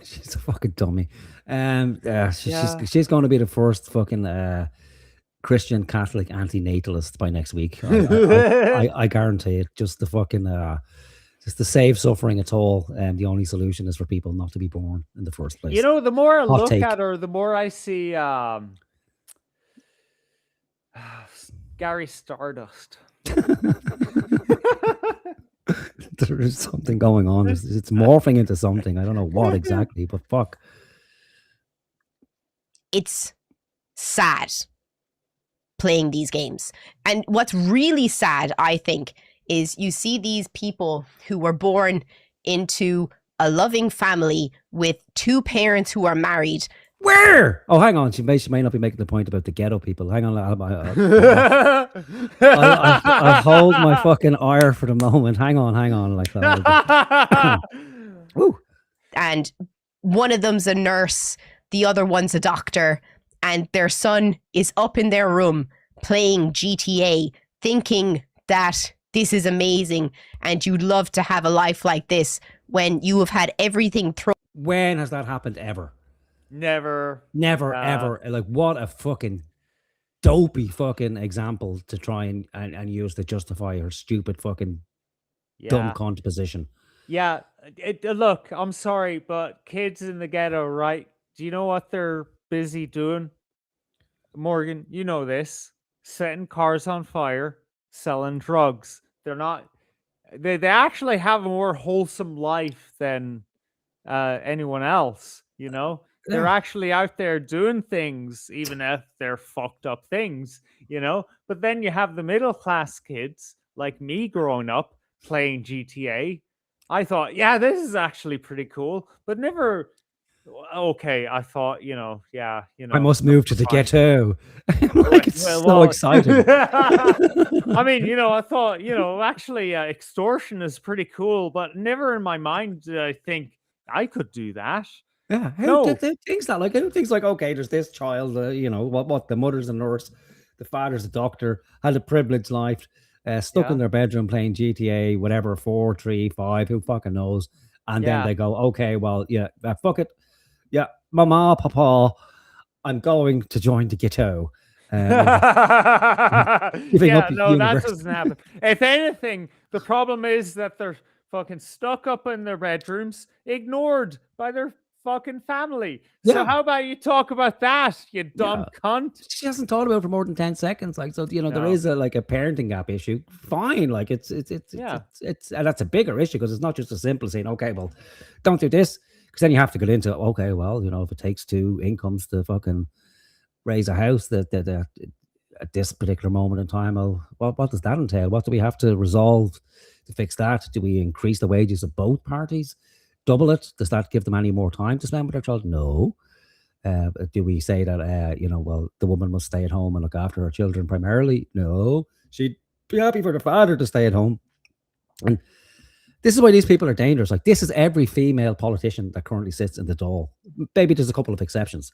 She's a fucking dummy. She's going to be the first fucking Christian Catholic anti-natalist by next week. I guarantee it. Just the fucking just to save suffering at all, and the only solution is for people not to be born in the first place. You know, the more I Hot look take. at her, the more I see Gary Stardust. There is something going on. It's morphing into something. I don't know what exactly, but fuck. It's sad playing these games. And what's really sad, I think, is you see these people who were born into a loving family with two parents who are married. Where? Oh, hang on. She may not be making the point about the ghetto people. Hang on. I'll hold my fucking ire for the moment. Hang on. Like that. Woo. And one of them's a nurse, the other one's a doctor, and their son is up in their room playing GTA, thinking that this is amazing and you'd love to have a life like this when you have had everything thrown. When has that happened ever? Never, ever. Like, what a fucking dopey fucking example to try and use to justify her stupid fucking dumb cunt position. Yeah, look, I'm sorry, but kids in the ghetto, right? Do you know what they're busy doing? Morgan, you know this. Setting cars on fire, selling drugs. They're not... They actually have a more wholesome life than anyone else, you know? They're actually out there doing things, even if they're fucked up things, you know? But then you have the middle class kids, like me growing up, playing GTA. I thought, yeah, this is actually pretty cool, but never... Okay, I thought, I must move to the ghetto. Like, it's so exciting. I mean, I thought, actually extortion is pretty cool, but never in my mind did I think I could do that. Yeah, who thinks that? Like, who thinks like, okay, there's this child, what the mother's a nurse, the father's a doctor, had a privileged life, stuck in their bedroom playing GTA, whatever, 4, 3, 5, who fucking knows? And then they go, okay, well, fuck it. Yeah, mama, papa, I'm going to join the ghetto. That doesn't happen. If anything, the problem is that they're fucking stuck up in their bedrooms, ignored by their fucking family. So how about you talk about that, you dumb cunt? She hasn't thought about it for more than 10 seconds. Like, so, there is a parenting gap issue. Fine. Like, it's and that's a bigger issue because it's not just as simple as saying, okay, well, don't do this. Because then you have to get into, okay, well, if it takes 2 incomes to fucking raise a house that at this particular moment in time, what does that entail? What do we have to resolve to fix that? Do we increase the wages of both parties? Double it? Does that give them any more time to spend with their child? No. Do we say that, well, the woman must stay at home and look after her children primarily? No. She'd be happy for the father to stay at home. And this is why these people are dangerous. Like, this is every female politician that currently sits in the Dáil. Maybe there's a couple of exceptions.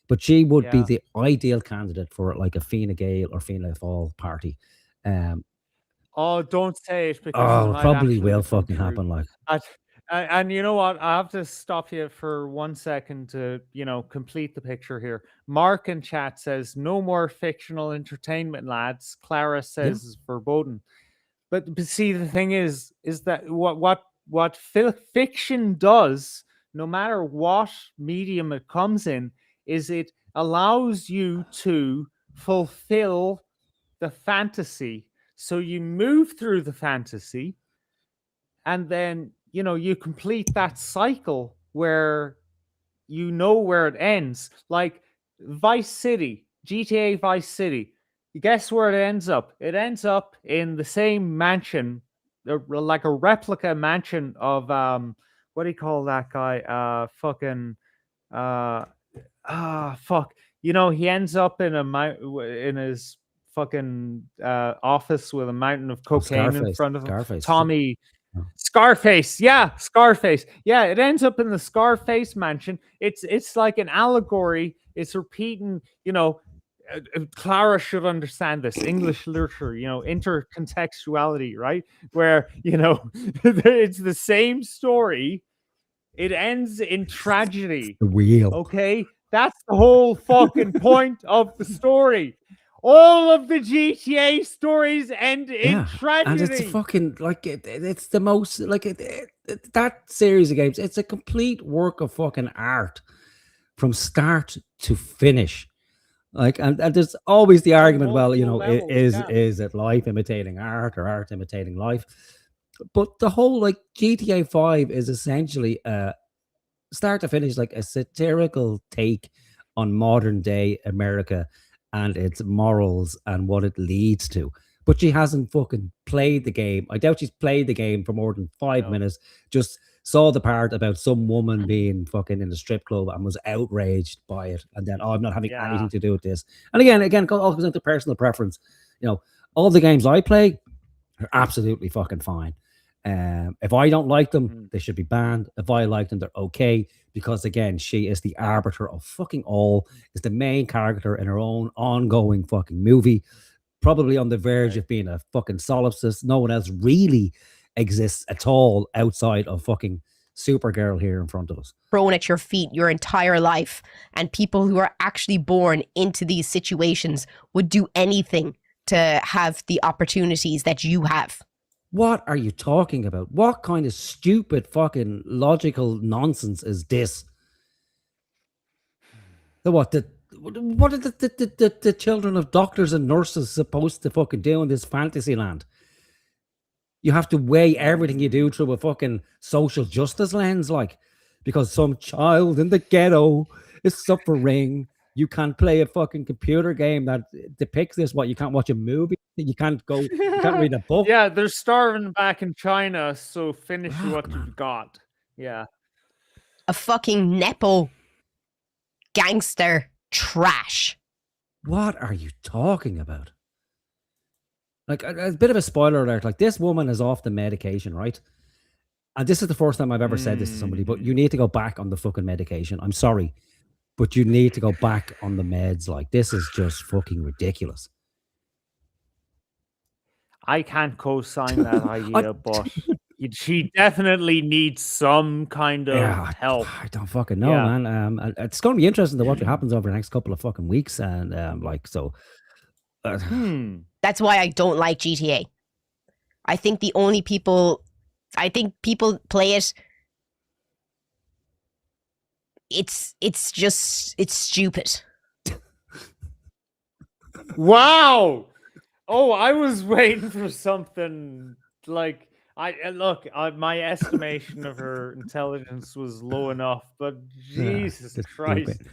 But she would be the ideal candidate for like a Fine Gael or Fianna Fáil party. Oh, don't say it because it probably will fucking happen. Like, and you know what? I have to stop you for 1 second to complete the picture here. Mark in chat says no more fictional entertainment, lads. Clara says is verboten. But see, the thing is that what fiction does, no matter what medium it comes in, is it allows you to fulfill the fantasy. So you move through the fantasy, and then you complete that cycle where you know where it ends. Like Vice City, GTA Vice City. Guess where it ends up? It ends up in the same mansion, like a replica mansion of what do you call that guy? Fuck. You know, he ends up in in his fucking office with a mountain of cocaine in front of him. Scarface. Tommy Oh. Scarface, yeah, Scarface. Yeah, it ends up in the Scarface mansion. It's like an allegory. It's repeating, you know, Clara should understand this English literature, you know, intercontextuality, right? Where, you know, it's the same story. It ends in tragedy. The wheel. Okay? That's the whole fucking point of the story. All of the GTA stories end in tragedy. And it's fucking like it's the most like that series of games. It's a complete work of fucking art from start to finish. Like, and there's always the argument, well, you know, levels, is it life imitating art or art imitating life? But the whole like GTA 5 is essentially start to finish like a satirical take on modern day America and its morals and what it leads to. But she hasn't fucking played the game. I doubt she's played the game for more than 5 minutes. Just saw the part about some woman being fucking in a strip club and was outraged by it. And then, oh, I'm not having anything to do with this. And again, it all goes into personal preference. You know, all the games I play are absolutely fucking fine. If I don't like them, they should be banned. If I like them, they're okay. Because again, she is the arbiter of fucking all, is the main character in her own ongoing fucking movie, probably on the verge of being a fucking solipsist. No one else really exists at all outside of fucking Supergirl here in front of us. Thrown at your feet your entire life, and people who are actually born into these situations would do anything to have the opportunities that you have. What are you talking about? What kind of stupid fucking logical nonsense is this? What are the children of doctors and nurses supposed to fucking do in this fantasy land? You have to weigh everything you do through a fucking social justice lens, like, because some child in the ghetto is suffering. You can't play a fucking computer game that depicts this. What, you can't watch a movie? You can't read a book? Yeah, they're starving back in China, so finish what you've got. Yeah. A fucking Nepo gangster trash. What are you talking about? Like, a bit of a spoiler alert, like, this woman is off the medication, right? And this is the first time I've ever said this to somebody, but you need to go back on the fucking medication. I'm sorry, but you need to go back on the meds. Like, this is just fucking ridiculous. I can't co-sign that idea, but she definitely needs some kind of help. I don't fucking know, man. It's going to be interesting to watch what happens over the next couple of fucking weeks, and like, so. That's why I don't like GTA. I think people play it. It's stupid. Wow. Oh, I was waiting for something like my estimation of her intelligence was low enough, but Jesus Christ. Stupid.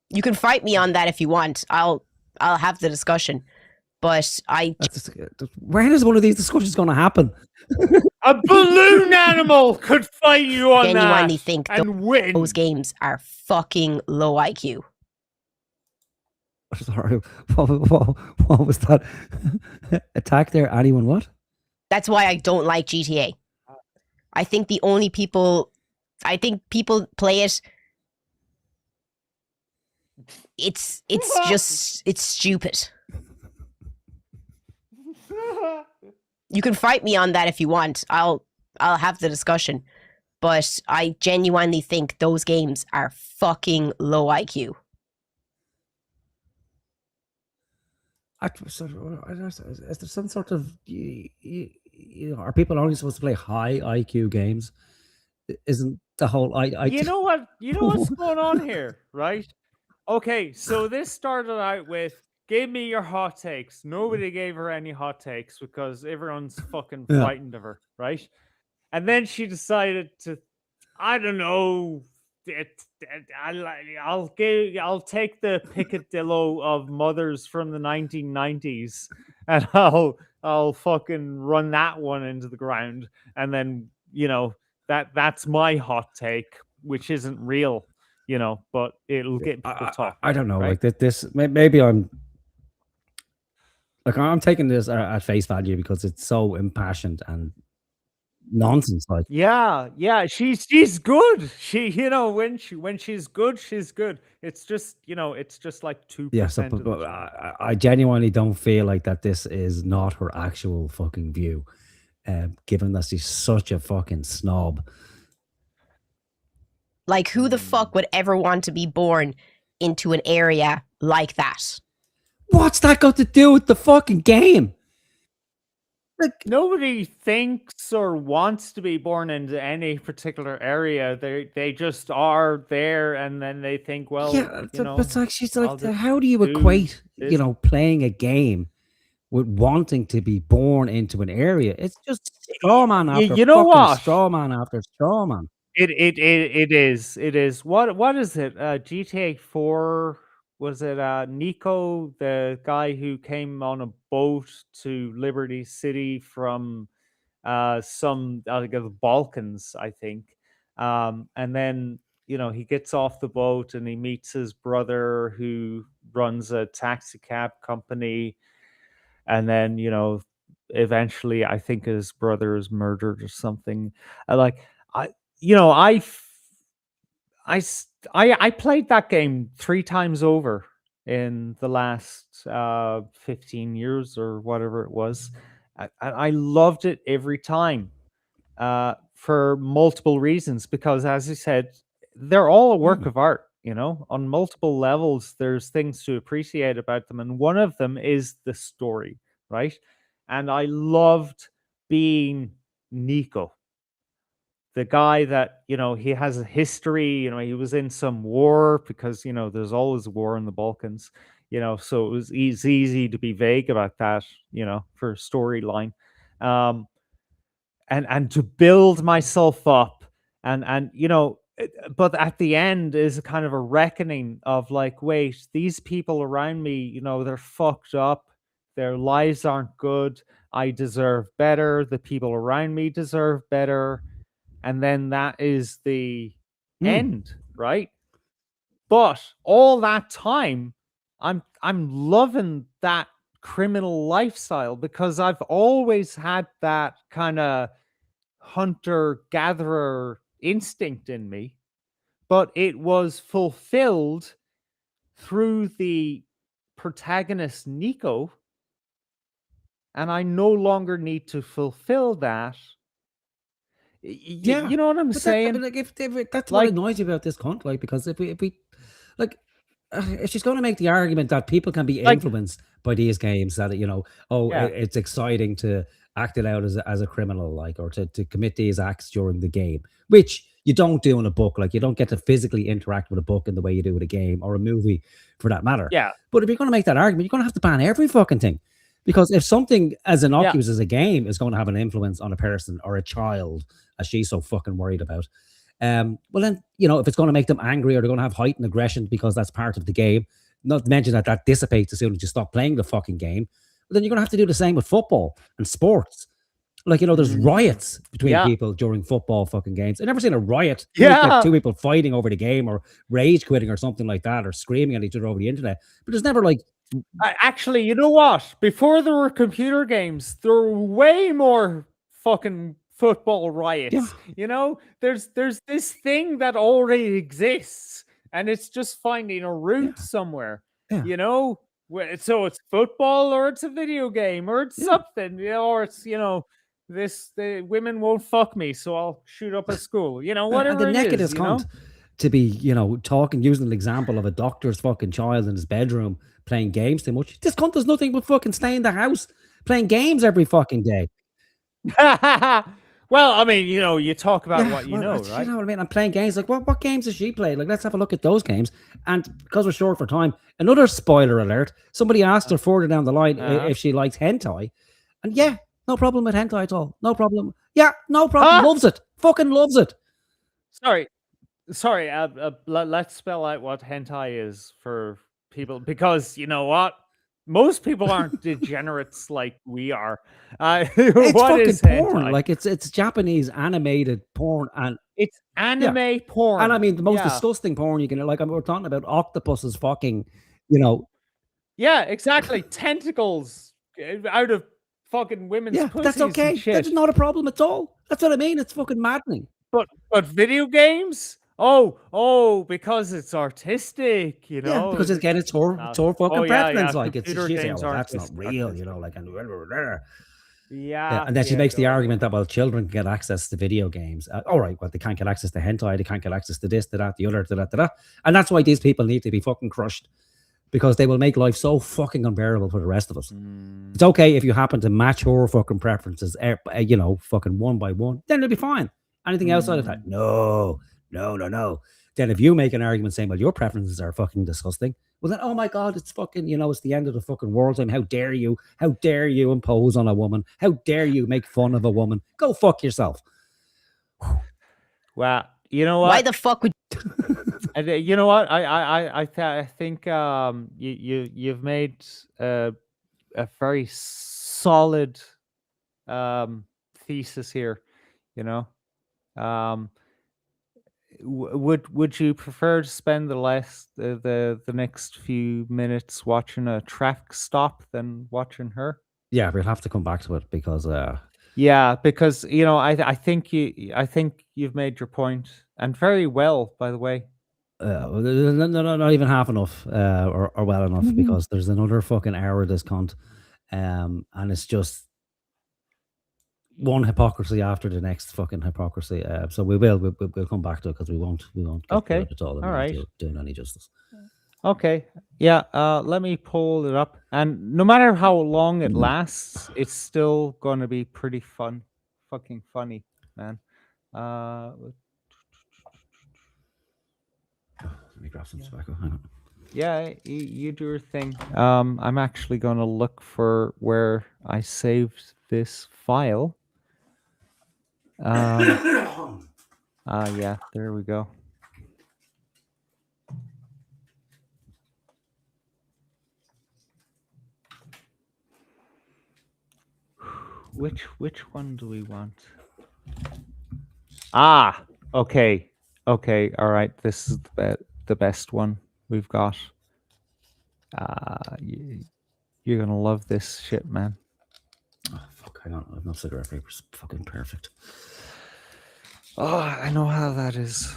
You can fight me on that if you want. I'll have the discussion. But when is one of these discussions going to happen? A balloon animal could fight you on genuinely that think and win. Those games are fucking low IQ. Sorry, what was that? Attack there? Anyone what? That's why I don't like GTA. I think people play it. It's stupid. You can fight me on that if you want. I'll have the discussion. But I genuinely think those games are fucking low IQ. Is there some sort of, are people only supposed to play high IQ games? Isn't the whole You know what's going on here, right? Okay, so this started out with, give me your hot takes. Nobody gave her any hot takes because everyone's fucking frightened of her, right? And then she decided to, I don't know, I'll take the picadillo of mothers from the 1990s, and I'll fucking run that one into the ground, and then that's my hot take, which isn't real, but it'll get people talking. I don't know, right? like this. Maybe I'm taking this at face value because it's so impassioned and nonsense. Like, Yeah, she's good. When she's good, she's good. It's just like 2% yeah. So, of the but time. I genuinely don't feel like that this is not her actual fucking view, given that she's such a fucking snob. Like, who the fuck would ever want to be born into an area like that? What's that got to do with the fucking game? Like, nobody thinks or wants to be born into any particular area. They just are there, and then they think, well, Yeah, but it's like she's like, how do you do equate, this. Playing a game with wanting to be born into an area? It's just straw man after You know fucking what? straw man after straw man. It is. What is it? GTA 4, was it Nico, the guy who came on a boat to Liberty City from some like the Balkans, I think. And then he gets off the boat and he meets his brother who runs a taxi cab company, and then eventually I think his brother is murdered or something. I you know I played that game 3 times over in the last 15 years or whatever it was. I loved it every time, for multiple reasons, because as I said, they're all a work of art. On multiple levels, there's things to appreciate about them, and one of them is the story, right? And I loved being Nico, the guy that he has a history. He was in some war, because there's always war in the Balkans. So it was easy to be vague about that, for storyline, and to build myself up, and but at the end is a kind of a reckoning of like, wait, these people around me, they're fucked up, their lives aren't good, I deserve better, the people around me deserve better. And then that is the end, right? But all that time, I'm loving that criminal lifestyle, because I've always had that kind of hunter-gatherer instinct in me, but it was fulfilled through the protagonist Nico, and I no longer need to fulfill that. Yeah, you know what I'm saying? But if that's what annoys you about this cunt, like, because if we like, if she's going to make the argument that people can be influenced by these games, that it's exciting to act it out as a criminal, like, or to commit these acts during the game, which you don't do in a book. Like, you don't get to physically interact with a book in the way you do with a game or a movie, for that matter. Yeah. But if you're going to make that argument, you're going to have to ban every fucking thing. Because if something as innocuous as a game is going to have an influence on a person or a child, as she's so fucking worried about, well then, if it's going to make them angry, or they're going to have heightened aggression because that's part of the game, not to mention that dissipates as soon as you stop playing the fucking game, then you're going to have to do the same with football and sports. Like, there's riots between people during football fucking games. I've never seen a riot. Like 2 people fighting over the game, or rage quitting or something like that, or screaming at each other over the internet. But there's never like... Actually, you know what? Before there were computer games, there were way more fucking football riots. There's this thing that already exists, and it's just finding a route somewhere. So it's football, or it's a video game, or it's something, or it's the women won't fuck me, so I'll shoot up a school. Whatever. And the naked is cunt to be talking, using an example of a doctor's fucking child in his bedroom playing games too much. This cunt does nothing but fucking stay in the house playing games every fucking day. Well, I mean, you talk about what you know, right? You know what I mean? I'm playing games. Like, what games does she play? Like, let's have a look at those games. And because we're short for time, another spoiler alert. Somebody asked her further down the line if she likes hentai. And no problem with hentai at all. No problem. Yeah, no problem. Loves it. Fucking loves it. Sorry. Sorry, let's spell out what hentai is for people, because you know what? Most people aren't degenerates like we are. It's What fucking is porn. hentai? Like it's Japanese animated porn, and It's anime porn. and I mean the most Yeah. disgusting porn you can, like, we're talking about octopuses fucking, you know. Yeah, exactly. Tentacles out of fucking women's Yeah, pussies that's okay. and shit. That's not a problem at all. That's what I mean. It's fucking maddening. But video games? Oh, because it's artistic, you know. Yeah, because again, it's her fucking preference. Like, it's computer she's saying, games well, aren't that's not just real, artistic. you know, like, and Yeah, and then she yeah, makes the go. argument that, well, children can get access to video games. All right, well, they can't get access to hentai, they can't get access to this, to that, the other, to that, to that. And that's why these people need to be fucking crushed, because they will make life so fucking unbearable for the rest of us. It's okay if you happen to match her fucking preferences, you know, fucking one by one, then it'll be fine. Anything outside of that, no. Then if you make an argument saying, well, your preferences are fucking disgusting, well then, oh my God, it's fucking, you know, it's the end of the fucking world time. How dare you impose on a woman? How dare you make fun of a woman? Go fuck yourself. Well, you know what? Why the fuck would And you know what? I think you've made a very solid thesis here. You know, would you prefer to spend the next few minutes watching a traffic stop than watching her? Yeah, we'll have to come back to it because Yeah, because you know, I think you've made your point, and very well, by the way. no, not even half enough, or well enough, because there's another fucking hour of this cunt, and it's just one hypocrisy after the next fucking hypocrisy. So we'll come back to it, because we won't get Okay, to it at all. all right. Doing any justice. Okay, yeah. Let me pull it up, and no matter how long it lasts, it's still going to be pretty fucking funny, man. Let me grab some tobacco. Hang on. Yeah, you do your thing. I'm actually going to look for where I saved this file. Yeah, there we go. Which one do we want? Okay, all right. This is the best one we've got. You're gonna love this shit, man. Oh, fuck, hang on. I have no cigarette paper. It's fucking perfect. Oh, I know how that is.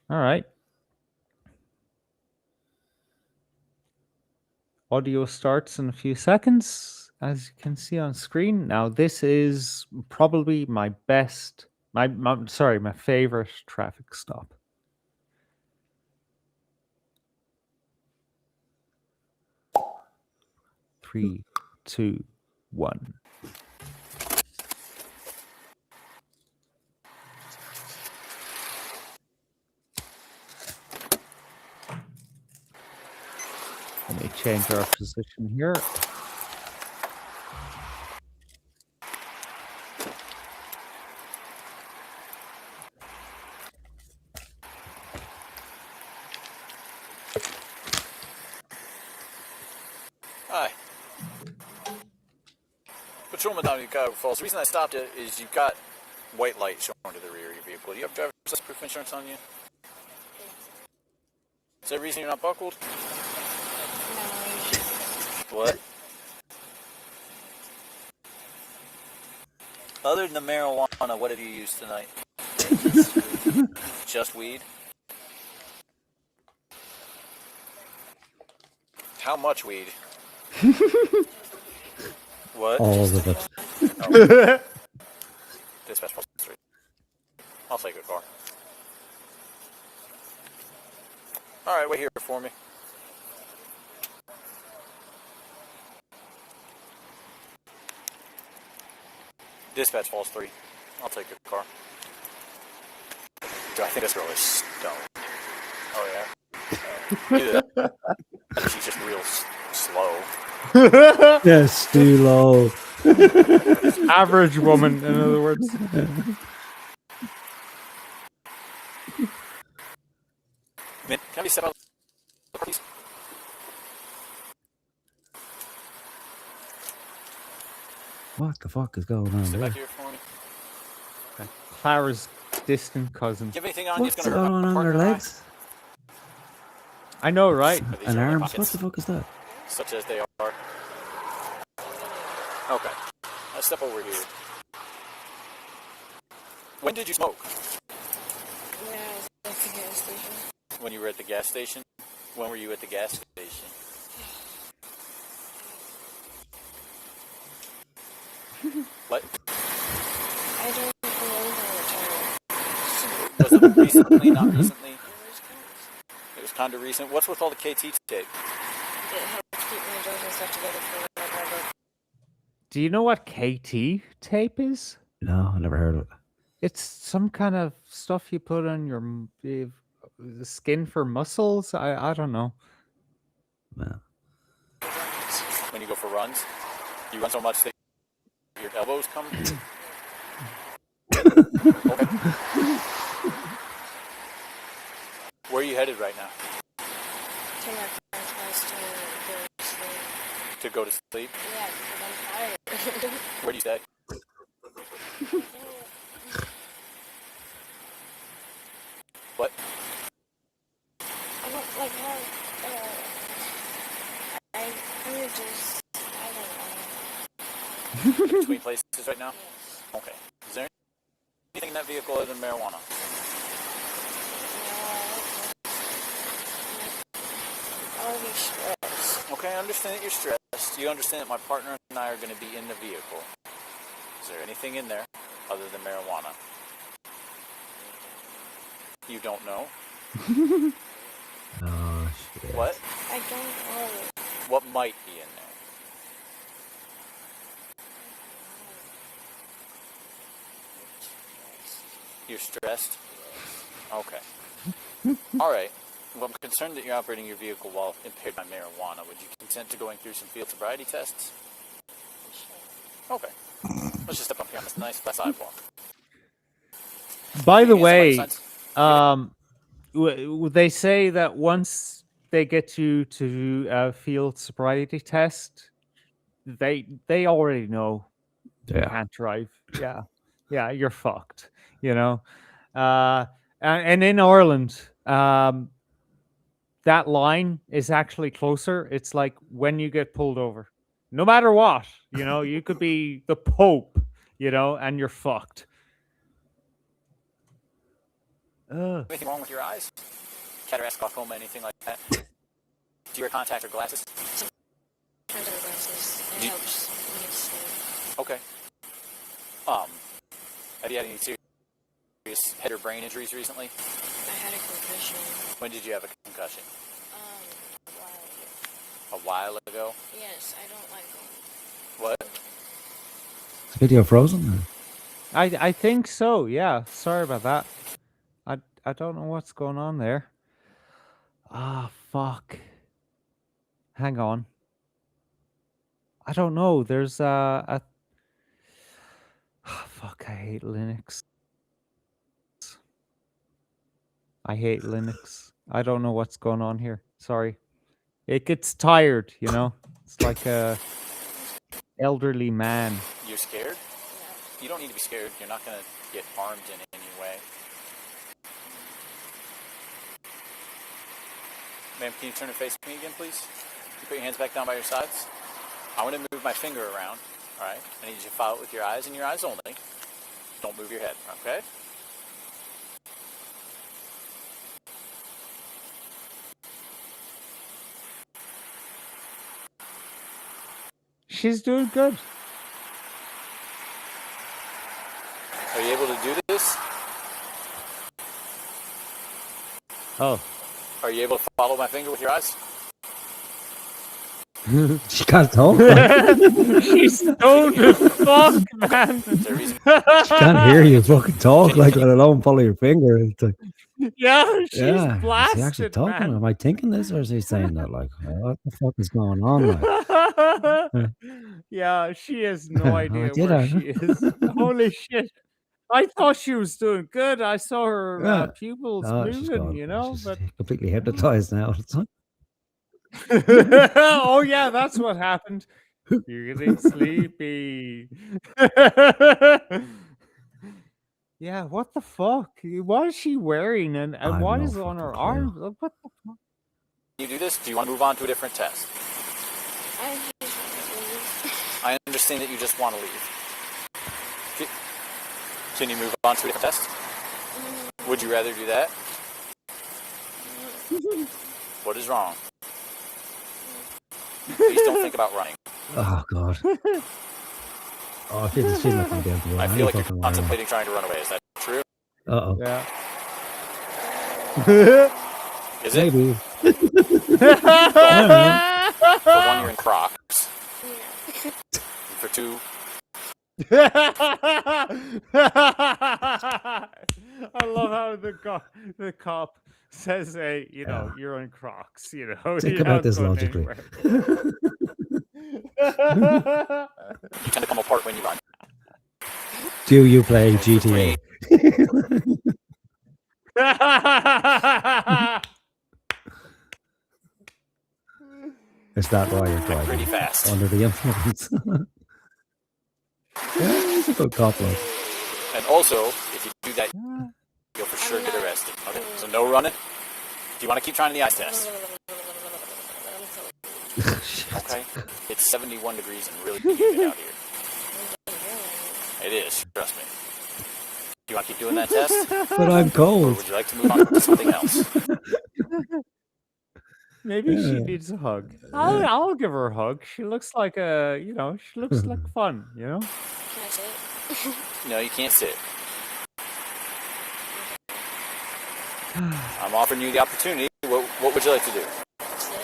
All right. Audio starts in a few seconds, as you can see on screen. Now, this is probably my favorite traffic stop. Three, two, one. Let me change our position here. Hi. Patrolman Downie-Kruger Falls. The reason I stopped it is you've got white light showing to the rear of your vehicle. Do you have driver's proof insurance on you? Is there a reason you're not buckled? What? Other than the marijuana, what have you used tonight? Just weed? How much weed? What? All of it. Oh. Dispatch plus 3. I'll take a car. Alright, wait here for me. Dispatch falls 3. I'll take a car. Dude, I think this girl is stoned. Oh yeah. Either that, or she's just real slow. Yes, too low. Average woman, in other words. Can I be step out, please? What the fuck is going on Step there? back here for me. Clara's distant cousin. Do you have anything on you What's that's going to hurt going my on partner her and I? legs? I know, right? Are these And your only arms? What pockets? the fuck is that? Such as they are. Okay. Let's step over here. When did you smoke? Yeah, I was at the gas station. When you were at the gas station? When were you at the gas station? What? I don't remember what time. Was it recently, not recently? It was kind of recent. What's with all the KT tape? It helps keep my jaws and stuff together for whenever I go. Do you know what KT tape is? No, I never heard of it. It's some kind of stuff you put on your the skin for muscles. I don't know. No. When you go for runs? You run so much that your elbows come? Okay. Where are you headed right now? To my parents' house to go to sleep. To go to sleep? Yeah, because I'm tired. Where do you stay? What? I don't like how, I kind of just, I don't know. Between places right now? Okay. Is there anything in that vehicle other than marijuana? I'll be stressed. Okay, I understand that you're stressed. You understand that my partner and I are going to be in the vehicle. Is there anything in there other than marijuana? You don't know? Oh, shit. What? I don't know. What might be in there? You're stressed? Okay. All right. Well, I'm concerned that you're operating your vehicle while impaired by marijuana. Would you consent to going through some field sobriety tests? Okay. Let's just step up here on this nice flat sidewalk. By the Can you way, answer my they say that once they get you to a field sobriety test, they already know you can't drive. Yeah, you're fucked. You know, and in Ireland, that line is actually closer. It's like when you get pulled over, no matter what, you know, you could be the Pope, you know, and you're fucked. Anything wrong with your eyes? Cataract, glaucoma, anything like that? Do you wear contact or glasses? Sometimes I wear glasses. It helps when it's sleep. Okay. Have you had any serious head or brain injuries recently? I had a concussion. When did you have a concussion? A while ago. A while ago? Yes, I don't like going. What? Is the video frozen? I think so. Yeah. Sorry about that. I don't know what's going on there. Ah, fuck. Hang on. I don't know. There's a fuck. I hate Linux. I hate Linux. I don't know what's going on here. Sorry. It gets tired, you know. It's like a elderly man. You're scared? You don't need to be scared. You're not going to get harmed in any way. Ma'am, can you turn and face me again, please? Can you put your hands back down by your sides? I want to move my finger around, all right? I need you to follow it with your eyes and your eyes only. Don't move your head, okay? She's doing good. Are you able to do this? Oh. Are you able to follow my finger with your eyes? She can't talk. She's stoned as fuck, man. She can't hear you fucking talk, like, let alone follow your finger. It's like... Yeah, she's Yeah, is he actually blasted, talking? man. Am I thinking this, or is he saying that? Like, what the fuck is going on? Like, Yeah, she has no idea did where I? she is. Holy shit. I thought she was doing good. I saw her Yeah. pupils Oh, she's moving, gone. you know, She's but completely hypnotized now. It's like, oh yeah, that's what happened. You're getting sleepy. Yeah, what the fuck? What is she wearing and I've what no is on her fucking arm? clue. What the fuck? You do this? Do you want to move on to a different test? I just want to leave. I understand that you just want to leave. Can you move on to a different test? Would you rather do that? What is wrong? Please don't think about running. Oh god. Oh, she's not going to be able to run I any feel like you're fucking way. contemplating trying to run away. Is that true? Uh-oh. Yeah. Is it? Maybe. For one, you're in Crocs. For two, I love how the cop says, "Hey, you know, you're on Crocs. You know, Think you're about not this going logically. anywhere." you tend to come apart when you run. Do you play GTA? Is that why you're driving? Pretty fast. Under the influence. Yeah, he's a good cop, like. And also, if you do that, you'll for sure get arrested. Okay, so no running. Do you want to keep trying the ice test? Okay. It's 71 degrees and really humid out here. It is, trust me. Do you want to keep doing that test? But I'm Or cold. would you like to move on to something else? Maybe she Yeah. needs a hug. I'll give her a hug. She looks like she looks like fun, you know? Can I sit? No, you can't sit. I'm offering you the opportunity. What would you like to do? Sit.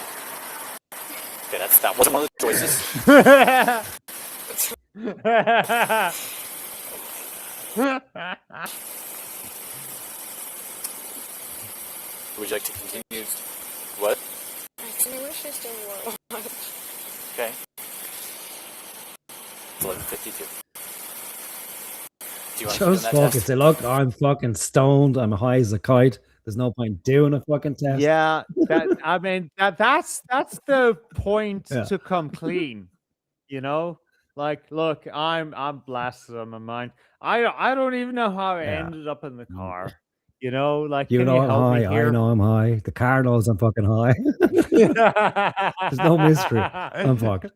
Okay, that wasn't one of the choices. Would you like to continue? What? I wish I still wore one. Okay. It's 11:52. Do you want to keep doing Just that fucking test? say, look, I'm fucking stoned. I'm high as a kite. There's no point doing a fucking test. Yeah, I mean that's the point Yeah. to come clean, you know? Like, look, I'm blasted on my mind. I don't even know how I Yeah. ended up in the car. You know, like You can know you I'm help me high. here? I know I'm high. The car knows I'm fucking high. There's no mystery. I'm fucked.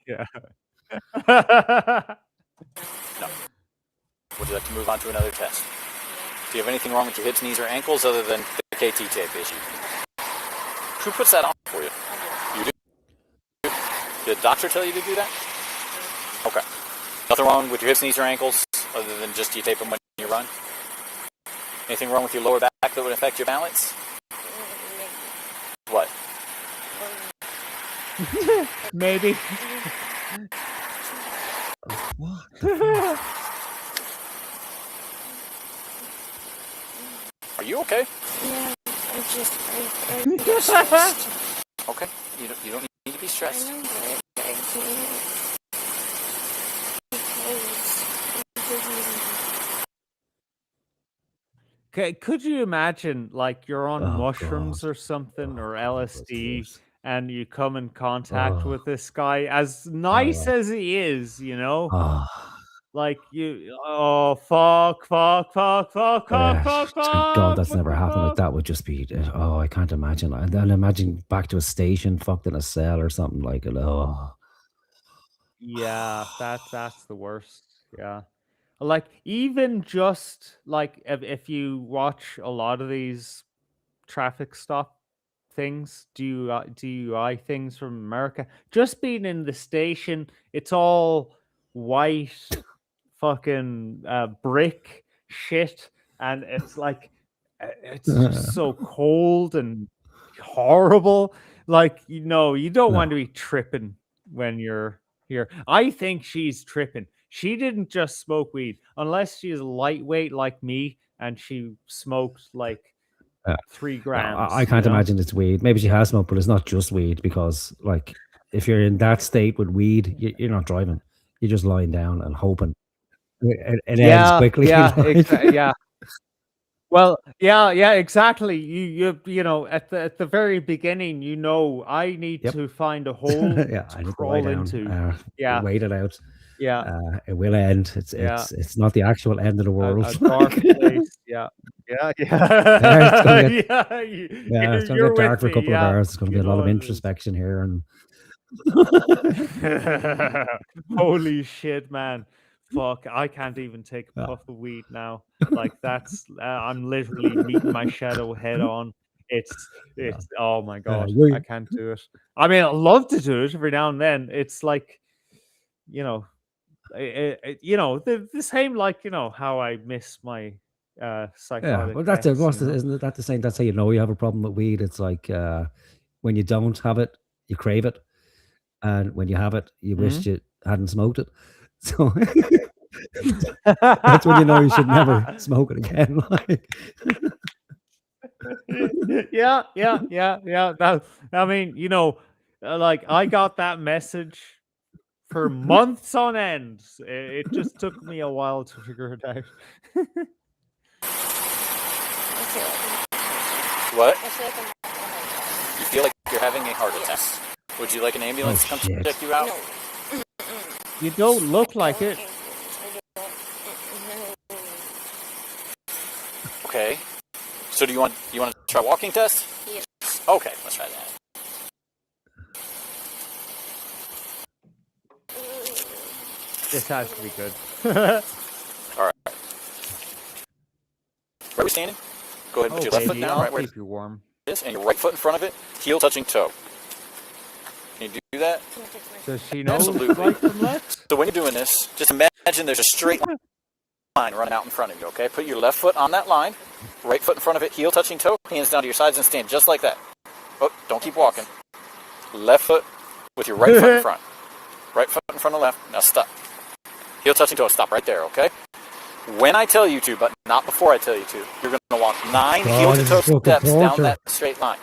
Yeah. No. Would you like to move on to another test? Do you have anything wrong with your hips, knees, or ankles other than the KT tape issue? Who puts that on for you? You do? Did the doctor tell you to do that? Okay. Nothing wrong with your hips, knees, or ankles other than just you tape them when you run? Anything wrong with your lower back that would affect your balance? What? Maybe. What? Are you okay? Yeah, I'm get stressed. Okay. You don't need to be I stressed. know, but I can't. Okay, could you imagine like you're on Oh, mushrooms God. or something or Oh, LSD that's and you come in contact Oh. with this guy, as nice Oh. as he is, you know? Oh. Like fuck, Yeah, thank God that's what never the happened. Like fuck? that would just be. Oh, I can't imagine. And then imagine back to a station, fucked in a cell or something like it. Oh, Yeah, that's the worst. Yeah. Like even just like if you watch a lot of these traffic stop things, DUI things from America, just being in the station, it's all white fucking brick shit, and it's like it's just so cold and horrible. Like, you know, you don't want to be tripping when you're here. I think she's tripping. she didn't just smoke weed, unless she is lightweight like me and she smoked like 3 grams. I can't you know? imagine it's weed. Maybe she has smoked, but it's not just weed, because like if you're in that state with weed, you're not driving. You're just lying down and hoping it ends quickly. Yeah. Well, yeah, exactly. You know, at the very beginning, you know, I need to find a hole Yeah, to I need to lie crawl down. into. Yeah, Wait it out. yeah, It will end. It's not the actual end of the world. a dark place. Yeah, Yeah, it's gonna get yeah. it's gonna You're get dark with for a me. couple of Yeah, hours. There's gonna be you a lot know of what it is. introspection here, and Holy shit, man. Fuck, I can't even take a puff of weed now. Like that's I'm literally meeting my shadow head on. It's oh my god, I can't do it. I mean, I love to do it every now and then. It's like, you know, you know, the same like, you know, how I miss my psychotic well, that's it. ex, you know? Isn't it that the same? That's how you know you have a problem with weed. It's like when you don't have it, you crave it, and when you have it, you wish you hadn't smoked it. So that's when you know you should never smoke it again. Like, yeah. That, I mean, you know, like I got that message for months on end. It just took me a while to figure it out. What? You feel like you're having a heart attack. Would you like an ambulance to come check you out? You don't look like it. Okay. So do you want to try walking test? Yes. Okay, let's try that. This has to be good. All right. Where are we standing? Go ahead and put your left foot down, I'll right where keep you warm. it is, and your right foot in front of it, heel touching toe. Can you do that? Does she know Absolutely. right from left? So when you're doing this, just imagine there's a straight line running out in front of you, okay? Put your left foot on that line, right foot in front of it, heel touching toe, hands down to your sides and stand just like that. Oh, don't keep walking. Left foot with your right foot in front. Right foot in front of left. Now stop. Heel touching toe, stop right there, okay? When I tell you to, but not before I tell you to, you're going to walk 9 heel-to-toe steps down that straight line.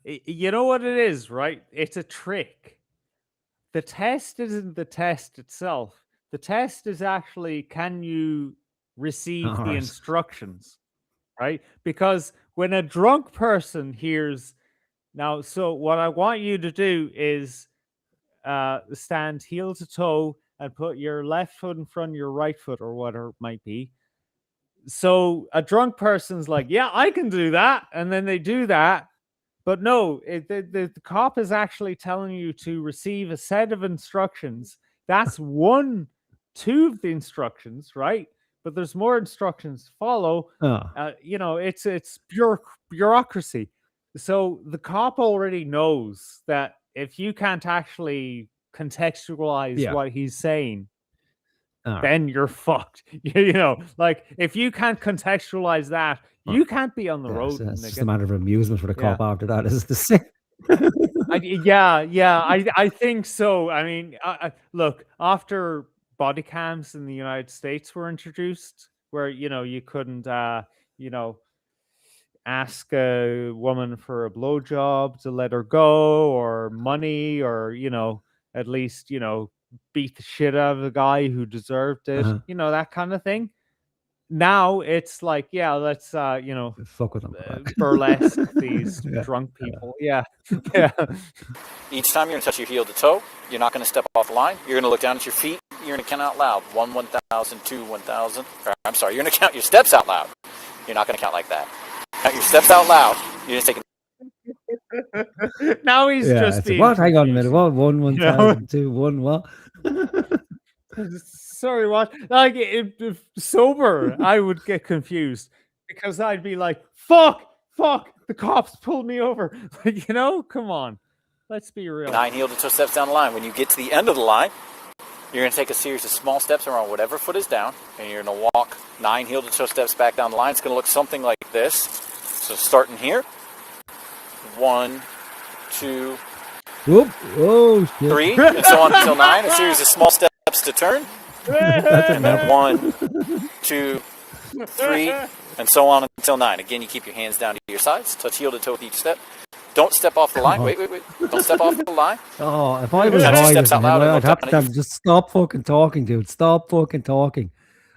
You know what it is, right? It's a trick. The test isn't the test itself. The test is actually, can you receive the Alright. instructions, right? Because when a drunk person hears, now, so what I want you to do is stand heel to toe and put your left foot in front of your right foot or whatever it might be. So a drunk person's like, yeah, I can do that. And then they do that. But no, the cop is actually telling you to receive a set of instructions. That's 2 of the instructions, right? But there's more instructions to follow. You know, it's bureaucracy. So the cop already knows that if you can't actually contextualize what he's saying, then you're fucked. You know, like if you can't contextualize that, you can't be on the road. So it's just a matter of amusement for the cop after that. Is the same. I think so. I mean, look, after body cams in the United States were introduced, where you know you couldn't, you know, ask a woman for a blowjob to let her go, or money, or you know, at least you know, beat the shit out of the guy who deserved it, you know, that kind of thing. Now it's like, yeah, let's you know, fuck with them, burlesque these drunk people. Yeah. Each time you're going to touch your heel to toe, you're not going to step off the line. You're going to look down at your feet. You're going to count out loud. 1, 1,000, 2, 1,000. I'm sorry, you're going to count your steps out loud. You're not going to count like that. Count your steps out loud. You're just taking. Now he's just being what? Hang on a minute. What? 1, 1,000, 2, 1, what? Sorry, what? Like, if sober, I would get confused because I'd be like, fuck, the cops pulled me over. Like, you know, come on. Let's be real. 9 heel-to-toe steps down the line. When you get to the end of the line, you're going to take a series of small steps around whatever foot is down, and you're going to walk 9 heel-to-toe steps back down the line. It's going to look something like this. So starting here, 1, 2, Whoop. Oh, shit. 3, and so on until 9. A series of small steps to turn. That didn't happen. 1, 2, 3, and so on until 9. Again, you keep your hands down to your sides. Touch heel to toe with each step. Don't step off the line. Wait. Don't step off the line. Oh, if I was Catch your hiding, steps out loud and I'd look have down to at tell him, just stop fucking talking, dude. Stop fucking talking.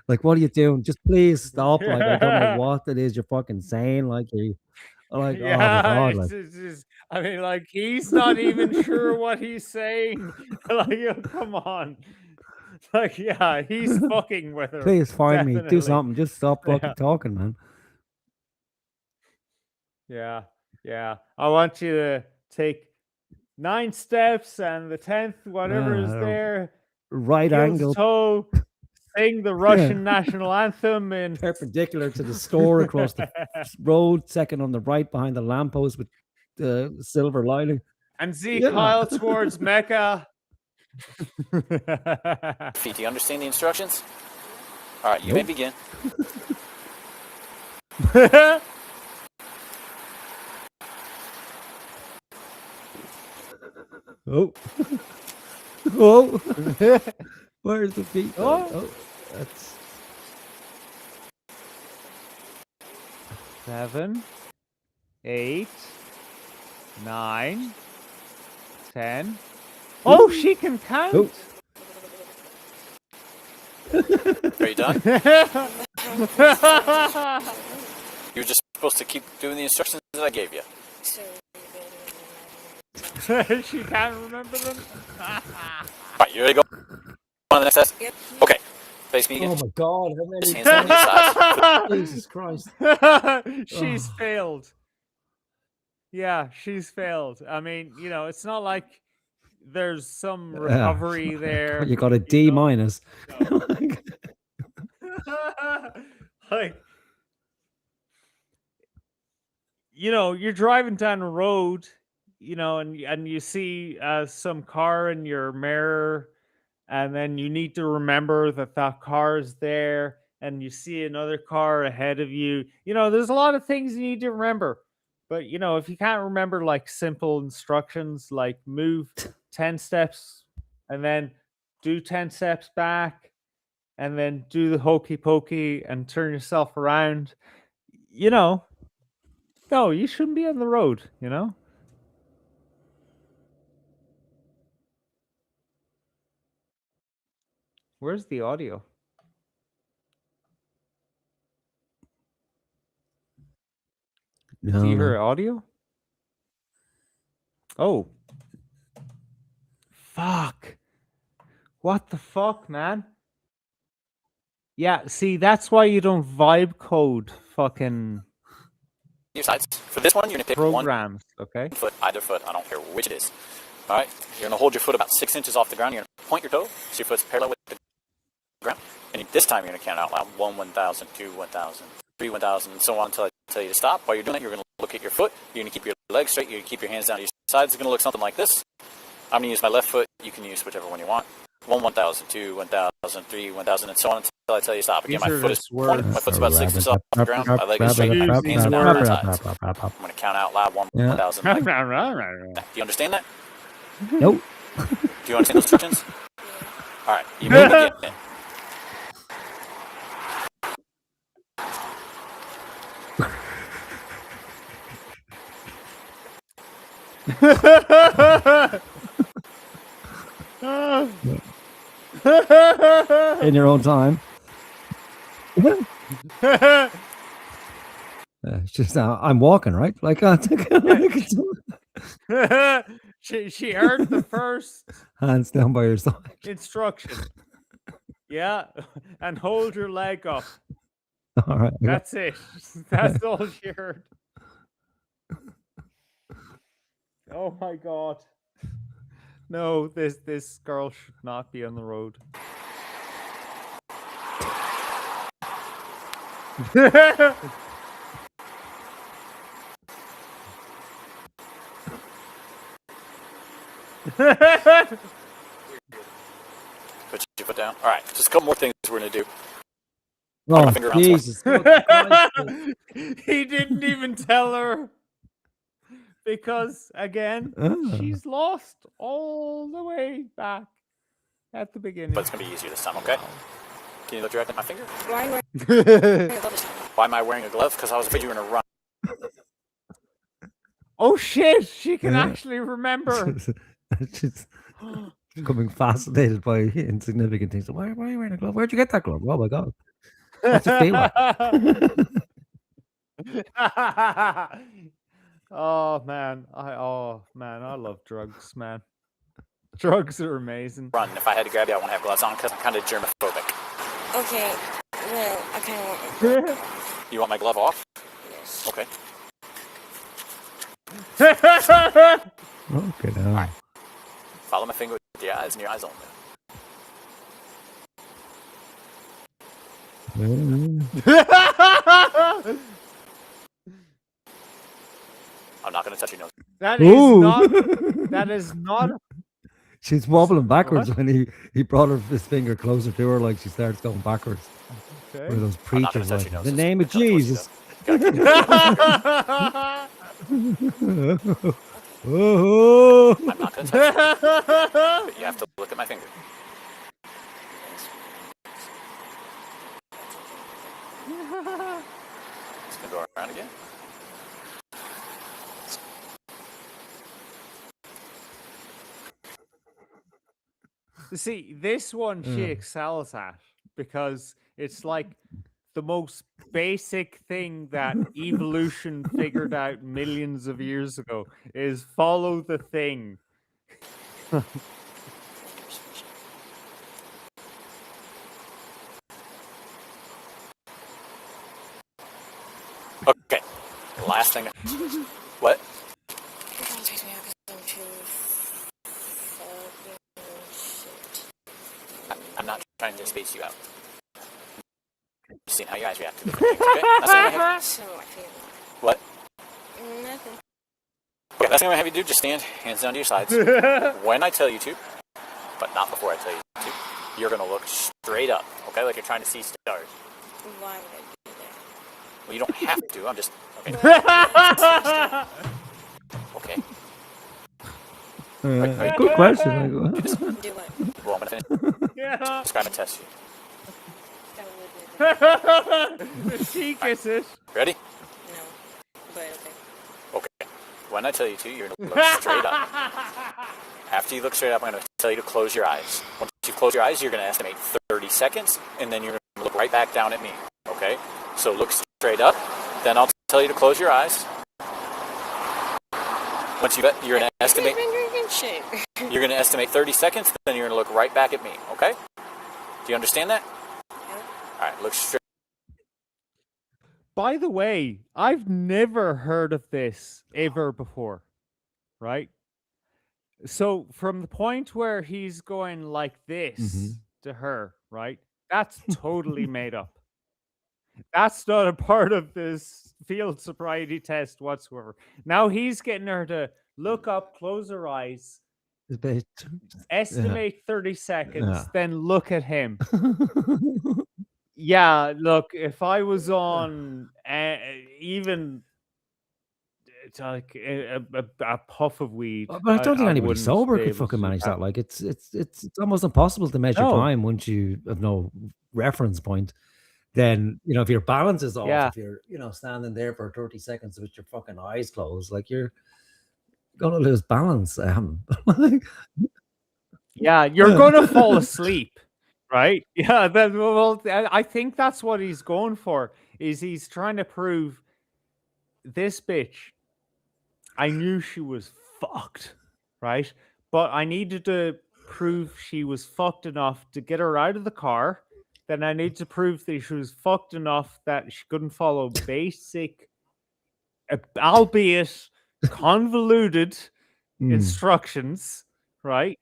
Like, what are you doing? Just please stop. Like, I don't know what it is you're fucking saying. Like, you, like, oh my god, like, it's just, I mean, like, he's not even sure what he's saying. Like, oh, come on. Like, yeah, he's fucking with her. please find me. Do definitely. something. Just stop fucking Yeah. talking, man. Yeah. I want you to take 9 steps, and the 10th, whatever is there, Right heel to angle, toe, sing the Russian national anthem in perpendicular to the store across the road, second on the right behind the lamppost with the silver lining. and Z Yeah. Kyle towards Mecca. Feet. Do you understand the instructions? All right, you may begin. Oh. Oh. Where's the feet? Oh, that's 7, 8, 9, 10. Oh, she can count. Are you done? You're just supposed to keep doing the instructions that I gave you. She can't remember them. All right, you ready to go on to the next test? Yep. Okay. Face me again. oh my god, how many Hands down on your sides. Jesus Christ. She's failed. Yeah, she's failed. I mean, you know, it's not like there's some recovery there. You got a D minus. Like, you know, you're driving down the road, you know, and you see some car in your mirror, and then you need to remember that car is there, and you see another car ahead of you. You know, there's a lot of things you need to remember. But, you know, if you can't remember like simple instructions, like move 10 steps and then do 10 steps back and then do the hokey pokey and turn yourself around, you know, no, you shouldn't be on the road, you know? Where's the audio? No, Do you hear audio? Oh. Fuck. What the fuck, man? Yeah, see, that's why you don't vibe code fucking Your sides. For this one, you're going to pick programs, okay? 1 foot, either foot. I don't care which it is. All right? You're going to hold your foot about 6 inches off the ground. You're going to point your toe so your foot's parallel with the ground. And this time, you're going to count out loud. 1, 1,000, 2, 1,000, 3, 1,000, and so on until I tell you to stop. While you're doing that, you're going to look at your foot. You're going to keep your legs straight. You're going to keep your hands down to your sides. It's going to look something like this. I'm going to use my left foot. You can use whichever one you want. 1, 1,000, 2, 1,000, 3, 1,000, and so on until I tell you to stop. Again, my foot is pointed. My foot's about 6 inches off the ground. My leg is straight. Hands are down to my sides. I'm going to count out loud 1, 1,000. Do you understand that? Nope. Do you understand those instructions? All right. You may begin. In your own time. It's just I'm walking, right? Like she heard the first hands down by your side. instruction. Yeah, and hold your leg up. All right. That's it. That's all she heard. Oh my god. No, this girl should not be on the road. Put your foot down. All right, just a couple more things we're going to do. Oh, Jesus. He didn't even tell her. Because again, she's lost all the way back at the beginning. But it's going to be easier this time, okay? Can you look directly at my finger? Why am I wearing a glove? Because I was afraid you were going to run. Oh shit! She can actually remember. She's becoming fascinated by insignificant things. Why are you wearing a glove? Where'd you get that glove? Oh my god! What's it feel like? Oh man, I love drugs, man. Drugs are amazing. Run. If I had to grab you, I won't have gloves on because I'm kind of germophobic. Okay, well, I kind of want. You want my glove off? Yes. Okay. Okay, now. All right. Follow my finger with your eyes and your eyes only. I'm not going to touch your nose. That is not. That is not. She's wobbling backwards when he brought his finger closer to her, like she starts going backwards. Okay. One of those I'm not gonna preachers, touch like, your the nose. name of It's gonna force you Jesus. Oh. I'm not going to touch you. But you have to look at my finger. It's going to go around again. See, this one she excels at because it's like the most basic thing that evolution figured out millions of years ago is follow the thing. Okay. Last thing. What? I'm not trying to space you out. Just seeing how your eyes react to different things, okay? That's what I'm gonna have. What? Nothing. Okay, that's what I'm gonna have you do. Just stand, hands down to your sides. When I tell you to, but not before I tell you to, you're gonna look straight up, okay? Like you're trying to see stars. Why would I do that? Well, you don't have to. I'm just okay. Okay. Good question. Do what? Well, I'm gonna finish. Yeah. Describe and test you. The cheek is it. Ready? No, but okay. Okay. When I tell you to, you're gonna look straight up. After you look straight up, I'm gonna tell you to close your eyes. Once you close your eyes, you're gonna estimate 30 seconds, and then you're gonna look right back down at me. Okay? So look straight up. Then I'll tell you to close your eyes. Once you're gonna estimate. You're gonna estimate 30 seconds. Then you're gonna look right back at me. Okay? Do you understand that? All right. Look straight. By the way, I've never heard of this ever before, right? So from the point where he's going like this to her, right? That's totally made up. That's not a part of this field sobriety test whatsoever. Now he's getting her to look up, close her eyes, estimate 30 seconds, then look at him. Yeah, look, if I was on even like a puff of weed, But I don't think anybody wouldn't sober be could able fucking to do manage that. that. Like it's almost impossible to measure No. time once you have no reference point. Then if your balance is off, Yeah. if you're standing there for 30 seconds with your fucking eyes closed, like you're gonna lose balance. Yeah, you're gonna fall asleep, right? Yeah, I think that's what he's going for. Is he's trying to prove this bitch. I knew she was fucked, right? But I needed to prove she was fucked enough to get her out of the car. Then I need to prove that she was fucked enough that she couldn't follow basic, albeit convoluted instructions, right?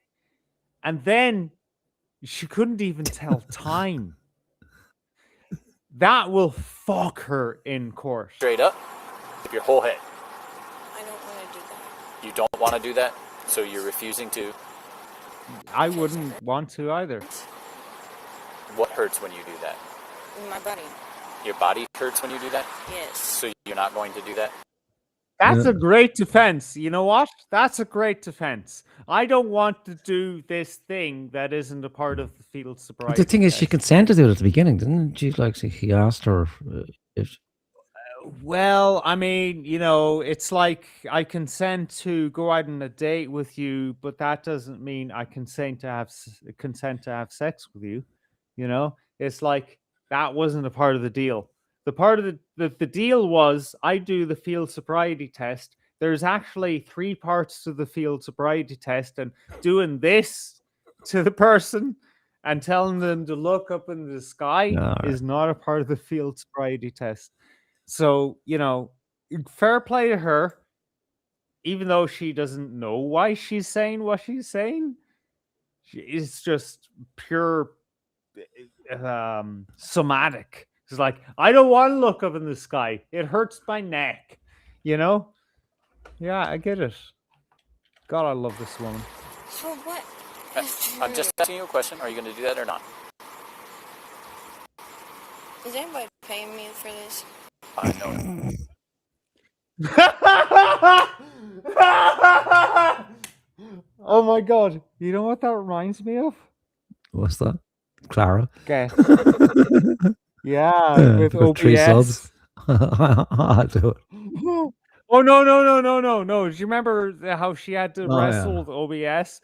And then she couldn't even tell time. That will fuck her in court. Straight up. Your whole head. I don't want to do that. You don't want to do that, so you're refusing to. I wouldn't want to either. What hurts when you do that? My body. Your body hurts when you do that? Yes. So you're not going to do that? That's a great defense. You know what? That's a great defense. I don't want to do this thing that isn't a part of the field But sobriety the thing is, she test. consented to it at the beginning, didn't she? Like, he asked her if. Well, I mean, you know, it's like I consent to go out on a date with you, but that doesn't mean I consent to have sex with you. You know, it's like that wasn't a part of the deal. The part of the deal was I do the field sobriety test. There's actually 3 parts to the field sobriety test, and doing this to the person and telling them to look up in the sky All right. is not a part of the field sobriety test. So, you know, fair play to her, even though she doesn't know why she's saying what she's saying. It's just pure somatic. It's like, I don't want to look up in the sky. It hurts my neck. You know? Yeah, I get it. God, I love this woman. For what? I'm just asking you a question. Are you going to do that or not? Is anybody paying me for this? No. Oh my god. You know what that reminds me of? What's that? Clara. Okay. Yeah, with OBS. 3 subs. I'll do it. Oh no. Do you remember how she had to Oh, wrestle yeah. with OBS?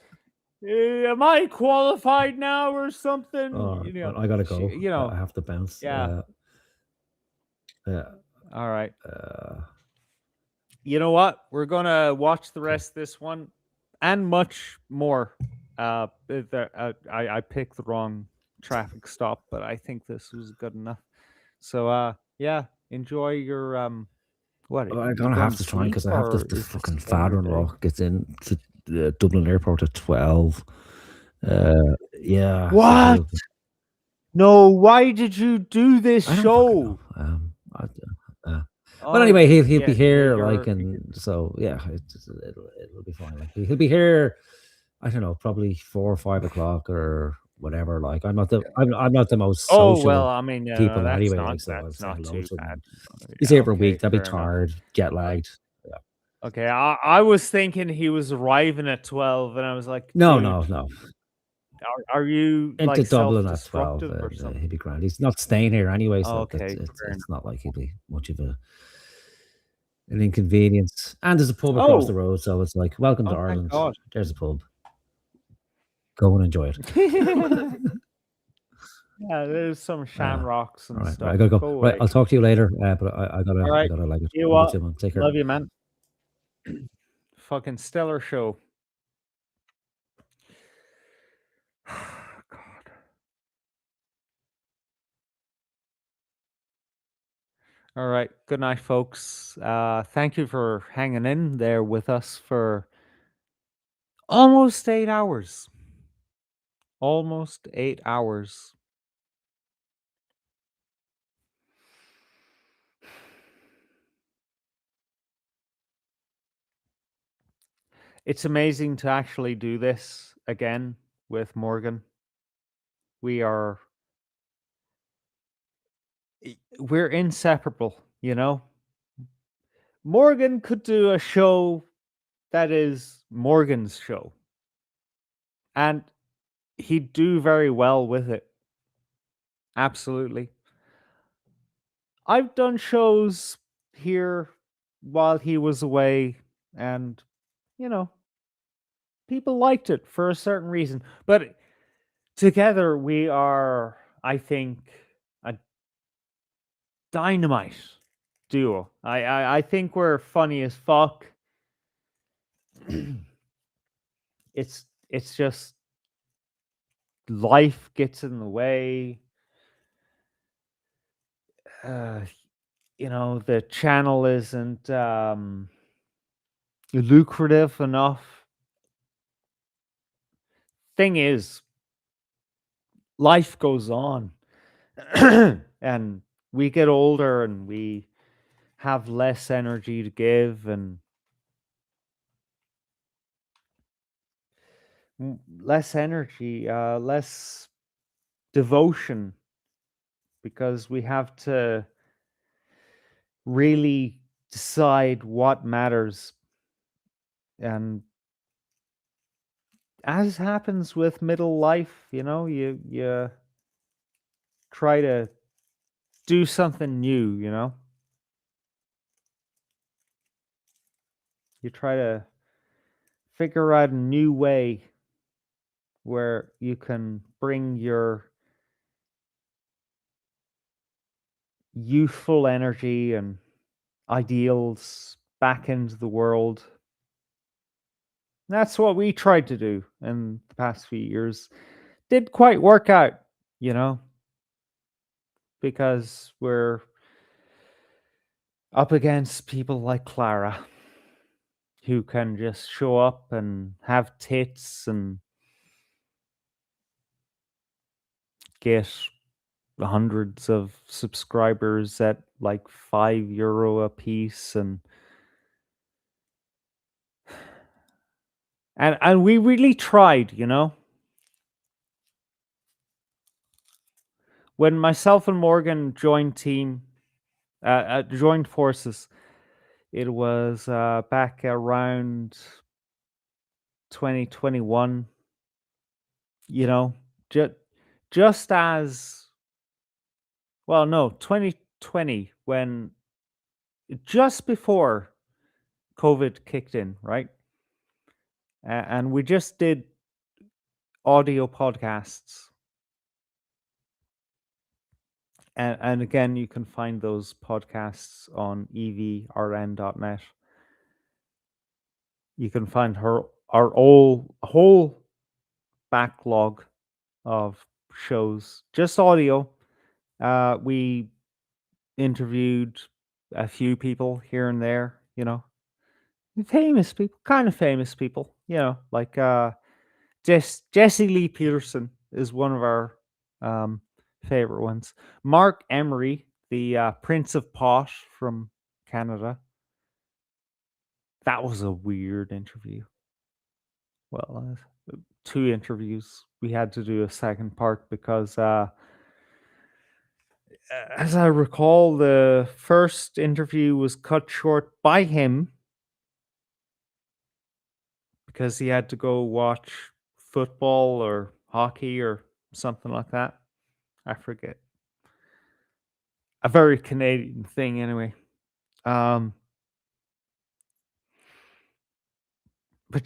Am I qualified now or something? Oh, You know, I gotta go. you know. I have to bounce. Yeah. Yeah. All right. You know what? We're gonna watch the rest of this one and much more. I picked the wrong traffic stop, but I think this was good enough. So yeah, enjoy your what? I'm gonna have to try because I have the this fucking the end of your father-in-law day? gets in to the Dublin airport at 12. Yeah. so What? he'll- No, why did you do this I don't show? But anyway, he'll yeah, be here, yeah, like, and so yeah, it'll be fine. Like, he'll be here. I don't know, probably 4 or 5 o'clock or whatever. Like, I'm not the most Oh social well, I mean, people that's anyway. not Like, so I'll say not hello too to him. bad. He's Yeah, here for a okay, week. They'll be fair enough. tired, jet lagged. Yeah. Okay, I was thinking he was arriving at 12, and I was like, No, dude, no. Are you Into like Dublin at 12. self-destructive or something? He'll be grand. He's not staying here anyway, so Okay, fair it's not like he'll be much of an inconvenience. And there's a pub across the Oh. road, so it's like, welcome to Oh, thank Ireland. God. There's a pub. Go and enjoy it. Yeah, there's some shamrocks and All right, stuff. I gotta go. Go Right, away. I'll talk to you later. But I gotta, All right. I gotta like it. You Love what? you too, man. Take care. Love you, man. Fucking stellar show. God. All right. Good night, folks. Thank you for hanging in there with us for almost 8 hours. Almost 8 hours. It's amazing to actually do this again with Morgan. We're inseparable, you know? Morgan could do a show that is Morgan's show. And he'd do very well with it. Absolutely. I've done shows here while he was away, and, you know, people liked it for a certain reason. But together we are, I think, a dynamite duo. I think we're funny as fuck. It's just life gets in the way. You know, the channel isn't lucrative enough. Thing is, life goes on. And we get older and we have less energy to give and less energy, less devotion, because we have to really decide what matters. And as happens with middle life, you try to do something new, You try to figure out a new way where you can bring your youthful energy and ideals back into the world. That's what we tried to do in the past few years. Did quite work out, because we're up against people like Clara, who can just show up and have tits and get hundreds of subscribers at like €5 a piece, and we really tried, When myself and Morgan joined forces, it was back around 2021, just as, well, no, 2020, when just before COVID kicked in, right? And we just did audio podcasts. And again, you can find those podcasts on evrn.net. You can find our whole backlog of shows, just audio. We interviewed a few people here and there, famous people, kind of famous people, like Jesse Lee Peterson is one of our favorite ones. Mark Emery, the Prince of Pot from Canada. That was a weird interview. Well, 2 interviews. We had to do a second part because, as I recall, the first interview was cut short by him because he had to go watch football or hockey or something like that. I forget. A very Canadian thing, anyway. But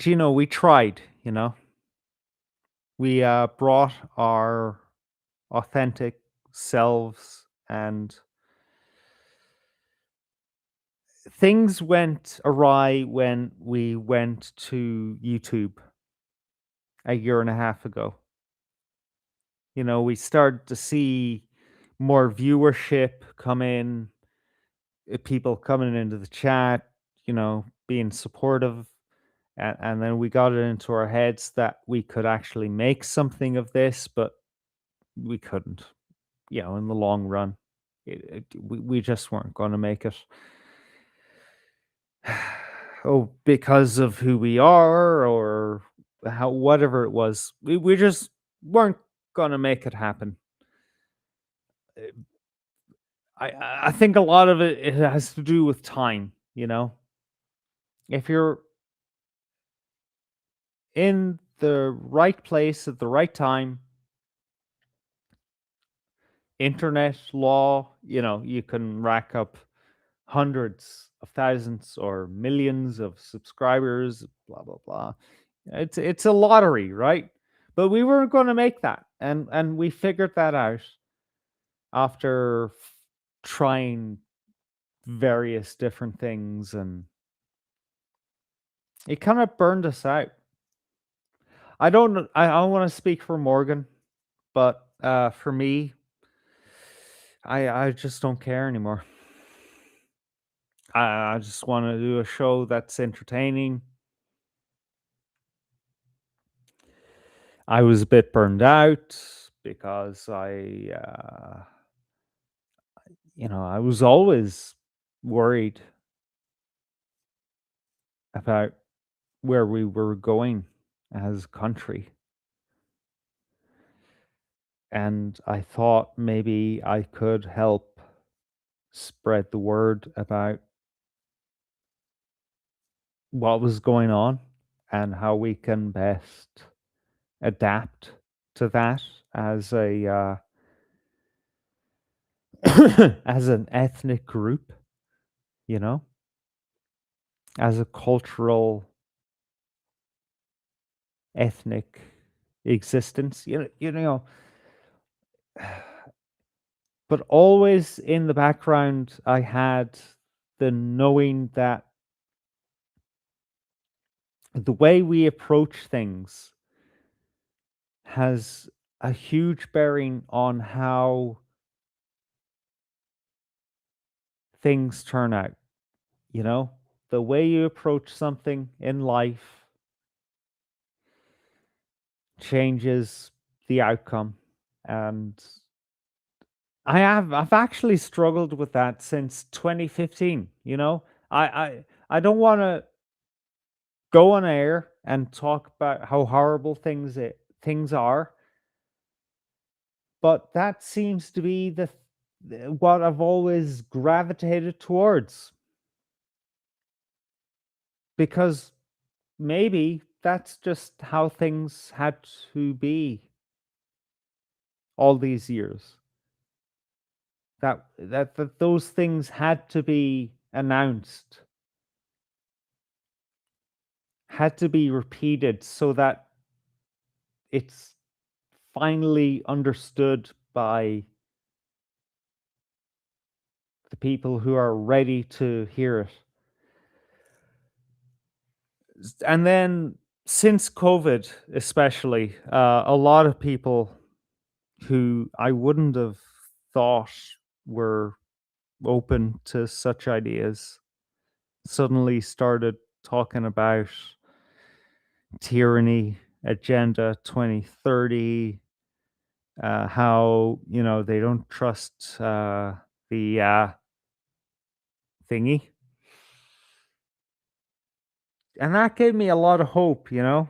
we tried. We brought our authentic selves, and things went awry when we went to YouTube a year and a half ago. We started to see more viewership come in, people coming into the chat, being supportive. And then we got it into our heads that we could actually make something of this, but we couldn't, in the long run. We just weren't going to make it. Oh, because of who we are or whatever it was. We just weren't going to make it happen. I think a lot of it has to do with time, If you're in the right place at the right time, internet law, you can rack up hundreds of thousands or millions of subscribers, blah blah blah. It's a lottery, right? But we weren't going to make that, and we figured that out after trying various different things, and it kind of burned us out. I don't want to speak for Morgan, but for me, I just don't care anymore. I just want to do a show that's entertaining. I was a bit burned out because I was always worried about where we were going as a country. And I thought maybe I could help spread the word about what was going on and how we can best adapt to that as a as an ethnic group, you know, as a cultural ethnic existence, you know. But always in the background, I had the knowing that the way we approach things has a huge bearing on how things turn out. You know, the way you approach something in life changes the outcome. And I've actually struggled with that since 2015. You know, I don't want to go on air and talk about how horrible things are, but that seems to be what I've always gravitated towards, because maybe that's just how things had to be all these years. That those things had to be announced, had to be repeated so that it's finally understood by the people who are ready to hear it. And then since COVID, especially, a lot of people who I wouldn't have thought were open to such ideas suddenly started talking about tyranny, Agenda 2030, how, you know, they don't trust the thingy. And that gave me a lot of hope, you know.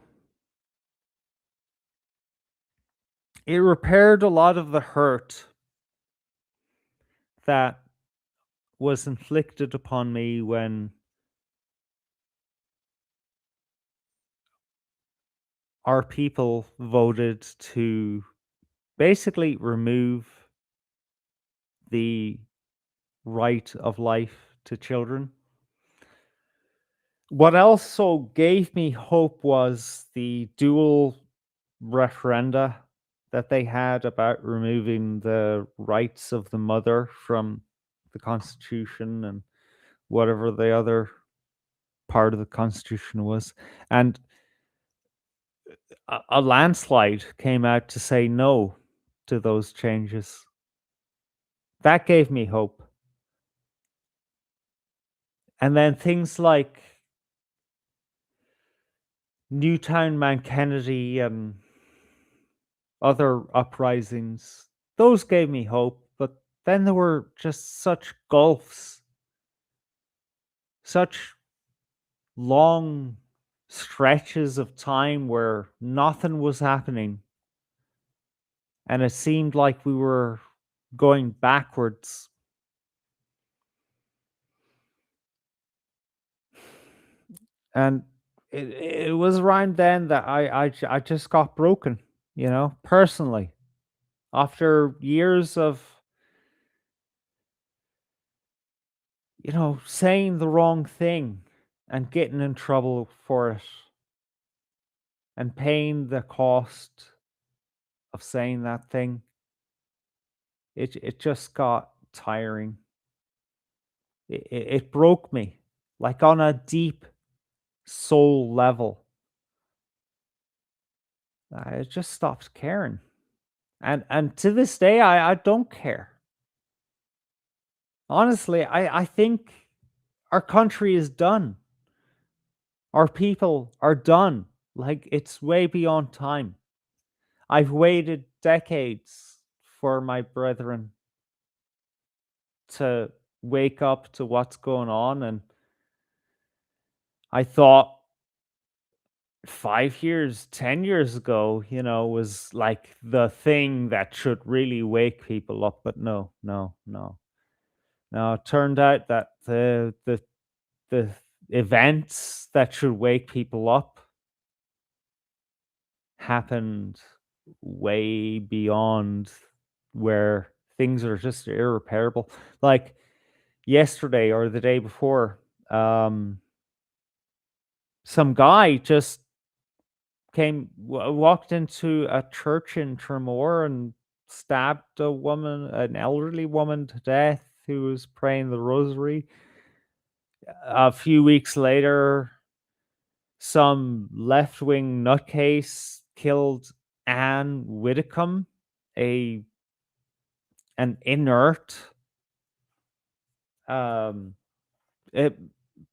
It repaired a lot of the hurt that was inflicted upon me when our people voted to basically remove the right of life to children. What also gave me hope was the dual referenda that they had about removing the rights of the mother from the Constitution and whatever the other part of the Constitution was. And a landslide came out to say no to those changes. That gave me hope. And then things like Newtown, Mount Kennedy, and other uprisings, those gave me hope. But then there were just such gulfs, such long stretches of time where nothing was happening. And it seemed like we were going backwards. And it was around then that I just got broken, you know, personally. After years of, you know, saying the wrong thing and getting in trouble for it and paying the cost of saying that thing, it just got tiring. It broke me, like on a deep soul level. I just stopped caring. And to this day, I don't care. Honestly, I think our country is done. Our people are done. Like, it's way beyond time. I've waited decades for my brethren to wake up to what's going on, and I thought 5 years, 10 years ago, you know, was like the thing that should really wake people up. But no. Now it turned out that the events that should wake people up happened way beyond where things are just irreparable. Like yesterday or the day before, some guy just walked into a church in Tremor and stabbed an elderly woman to death who was praying the rosary. A few weeks later, some left-wing nutcase killed Anne Widdecombe, an inert,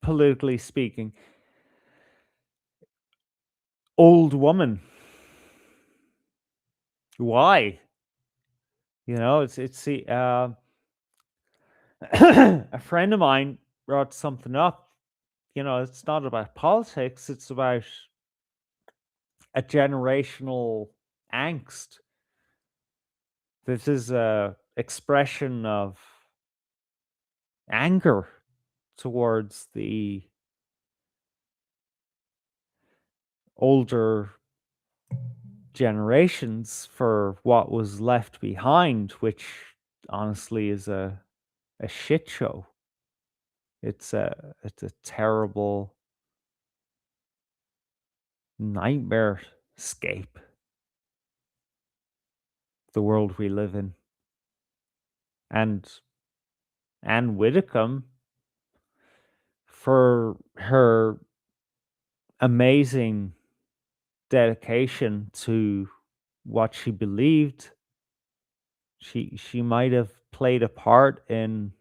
politically speaking, old woman. Why? It's a friend of mine brought something up. It's not about politics. It's about a generational angst. This is a expression of anger towards the older generations for what was left behind, which honestly is a shit show. It's a terrible nightmare scape, the world we live in. And Anne Widdecombe, for her amazing dedication to what she believed, she might have played a part in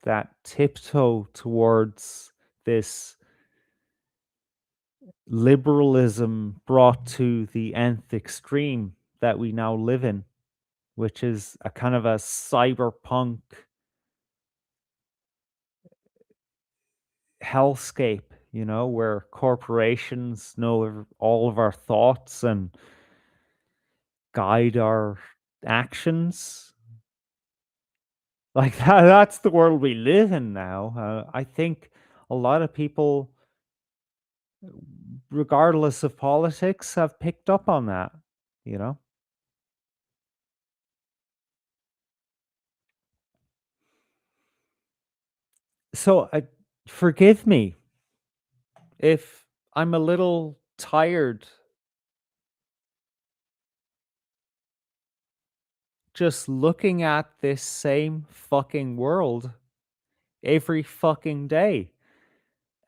that tiptoe towards this liberalism brought to the nth extreme that we now live in, which is a kind of a cyberpunk hellscape, where corporations know all of our thoughts and guide our actions. Like that's the world we live in now. I think a lot of people, regardless of politics, have picked up on that, So forgive me if I'm a little tired just looking at this same fucking world every fucking day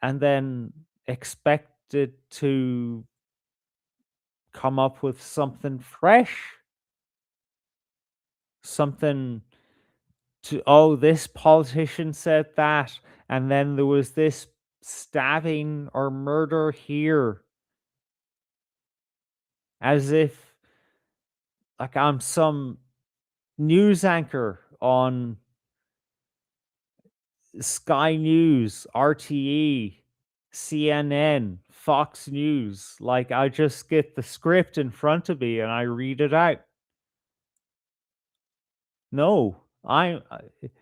and then expect it to come up with something fresh. Something to, this politician said that, and then there was this stabbing or murder here. As if like I'm some news anchor on Sky News, RTE, CNN, Fox News. Like I just get the script in front of me and I read it out. No,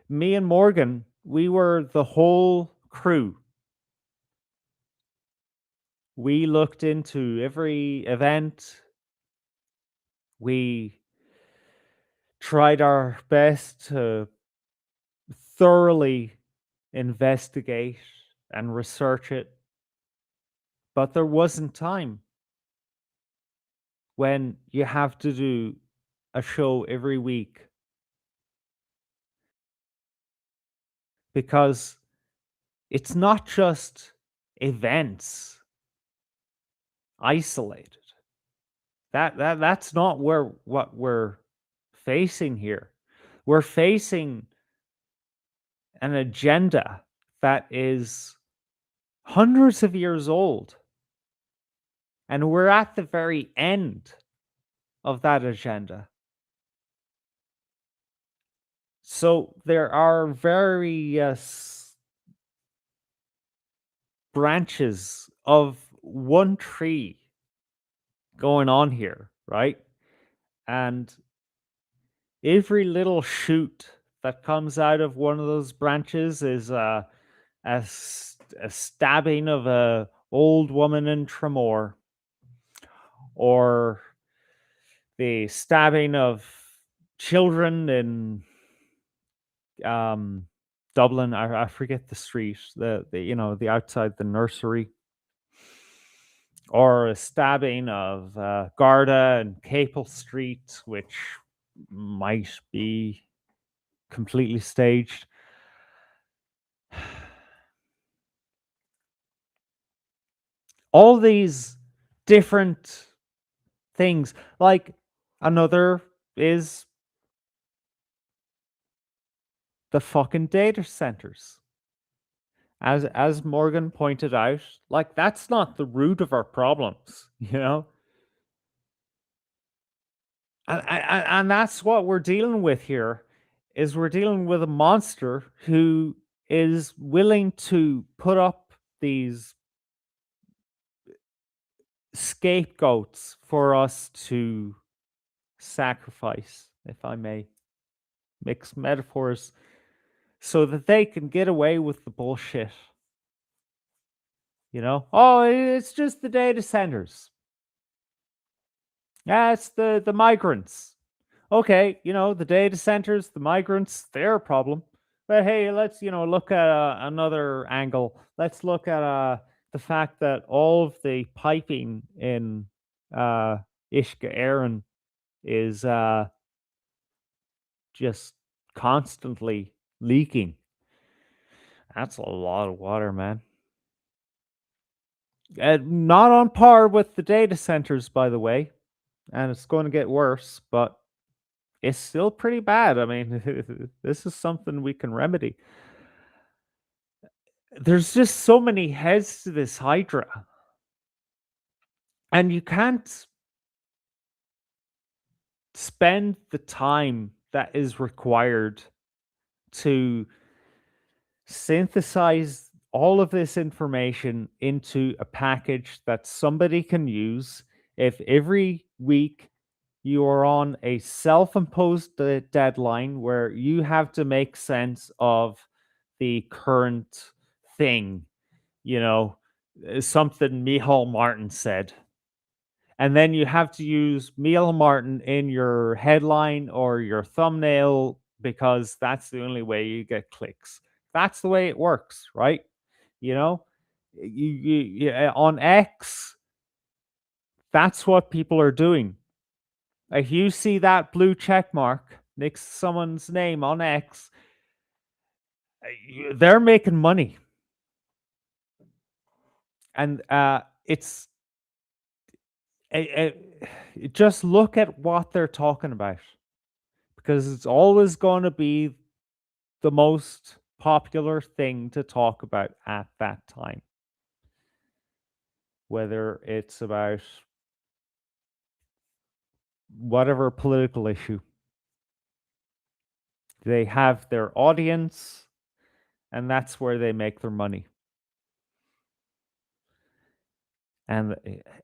me and Morgan, we were the whole crew. We looked into every event. We tried our best to thoroughly investigate and research it. But there wasn't time. When you have to do a show every week. Because it's not just events isolated. That's not what we're facing here. We're facing an agenda that is hundreds of years old. And we're at the very end of that agenda. So there are various branches of one tree going on here, right? And every little shoot that comes out of one of those branches is a a stabbing of a old woman in Tremor, or the stabbing of children in Dublin. I forget the street, the the outside the nursery, or a stabbing of Garda and Capel Street, which might be completely staged. All these different things, like another is the fucking data centers. As Morgan pointed out, like that's not the root of our problems, you know? And that's what we're dealing with here, is we're dealing with a monster who is willing to put up these scapegoats for us to sacrifice, if I may mix metaphors, so that they can get away with the bullshit. You know, oh, it's just the data centers. Yeah, it's the migrants. Okay, you know, the data centers, the migrants, they're a problem. But hey, let's, look at another angle. Let's look at the fact that all of the piping in Ishka Aaron is just constantly leaking. That's a lot of water, man. Not on par with the data centers, by the way, and it's going to get worse, but it's still pretty bad. I mean, this is something we can remedy. There's just so many heads to this Hydra, and you can't spend the time that is required to synthesize all of this information into a package that somebody can use if every week you are on a self-imposed deadline where you have to make sense of the current thing, something Michal Martin said. And then you have to use Michal Martin in your headline or your thumbnail because that's the only way you get clicks. That's the way it works, right? You on X, that's what people are doing. If you see that blue check mark next to someone's name on X, they're making money. And it's just look at what they're talking about, because it's always going to be the most popular thing to talk about at that time, whether it's about whatever political issue. They have their audience, and that's where they make their money. And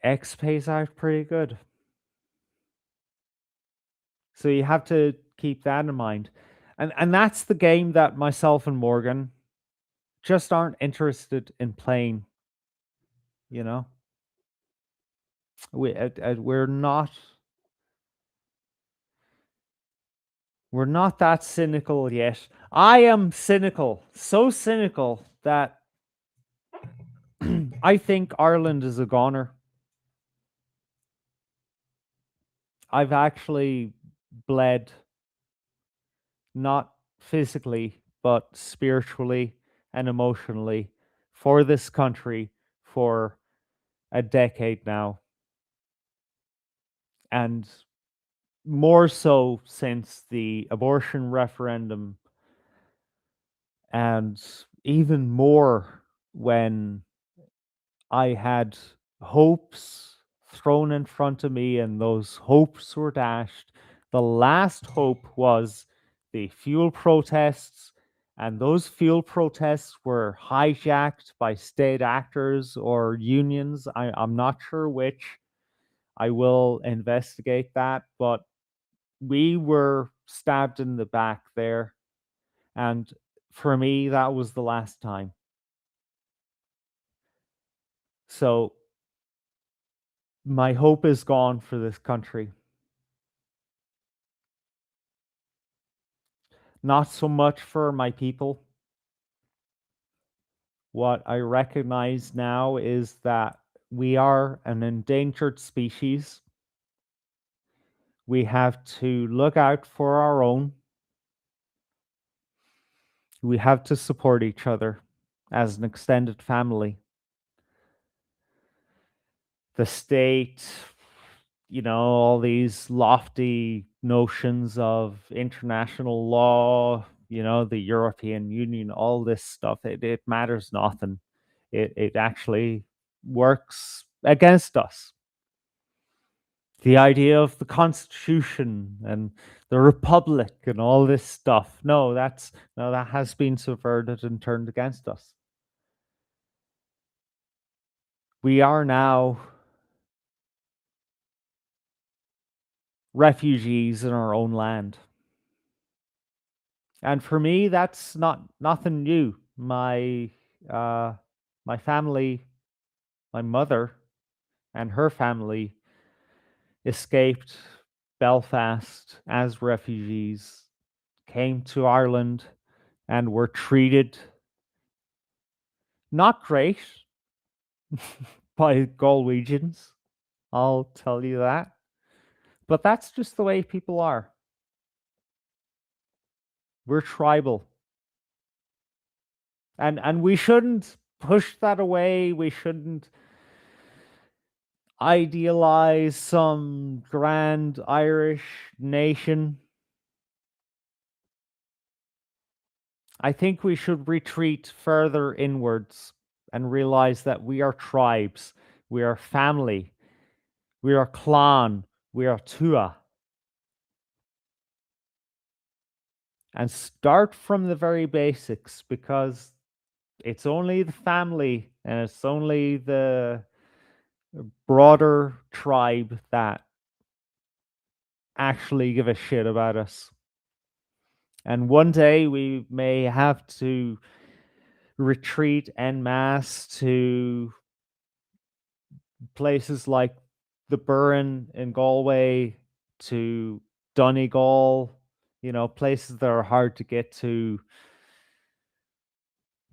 X pays out pretty good. So you have to keep that in mind. And that's the game that myself and Morgan just aren't interested in playing. We're not that cynical yet. I am cynical, so cynical that I think Ireland is a goner. I've actually bled, not physically, but spiritually and emotionally, for this country for a decade now. And more so since the abortion referendum, and even more when I had hopes thrown in front of me and those hopes were dashed. The last hope was the fuel protests, and those fuel protests were hijacked by state actors or unions. I'm not sure which. I will investigate that, but we were stabbed in the back there. And for me, that was the last time. So my hope is gone for this country. Not so much for my people. What I recognize now is that we are an endangered species. We have to look out for our own. We have to support each other as an extended family. The state, all these lofty notions of international law, the European Union, all this stuff, it matters nothing. It actually works against us. The idea of the Constitution and the Republic and all this stuff, that has been subverted and turned against us. We are now refugees in our own land. And for me, that's nothing new. My family, my mother and her family escaped Belfast as refugees, came to Ireland, and were treated not great by Galwegians. I'll tell you that. But that's just the way people are. We're tribal. And we shouldn't push that away. We shouldn't idealize some grand Irish nation. I think we should retreat further inwards and realize that we are tribes, we are family, we are clan, we are tua. And start from the very basics, because it's only the family and it's only the broader tribe that actually give a shit about us. And one day we may have to retreat en masse to places like the Burren in Galway, to Donegal, places that are hard to get to,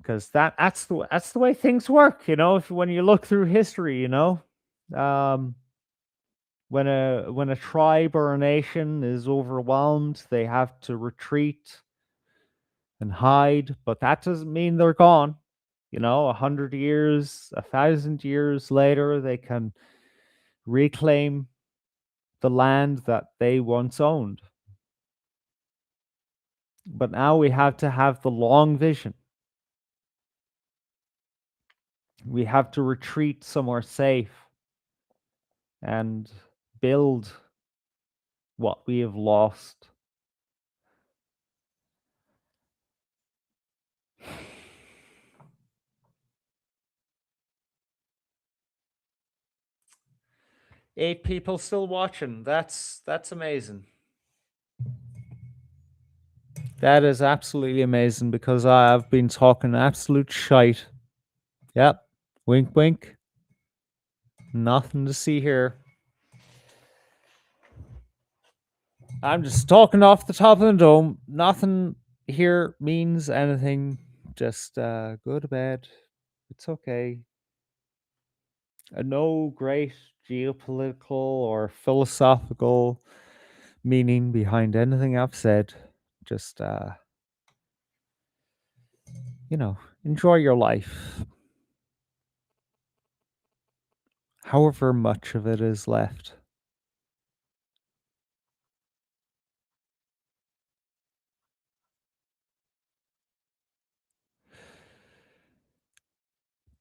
because that's the way things work. When you look through history, when a tribe or a nation is overwhelmed, they have to retreat and hide, but that doesn't mean they're gone. 100 years, 1,000 years later, they can reclaim the land that they once owned. But now we have to have the long vision. We have to retreat somewhere safe and build what we have lost. Eight people still watching. That's amazing. That is absolutely amazing, because I have been talking absolute shite. Yep. Wink, wink. Nothing to see here. I'm just talking off the top of the dome. Nothing here means anything. Just go to bed. It's okay. No great geopolitical or philosophical meaning behind anything I've said. Just, enjoy your life. However much of it is left.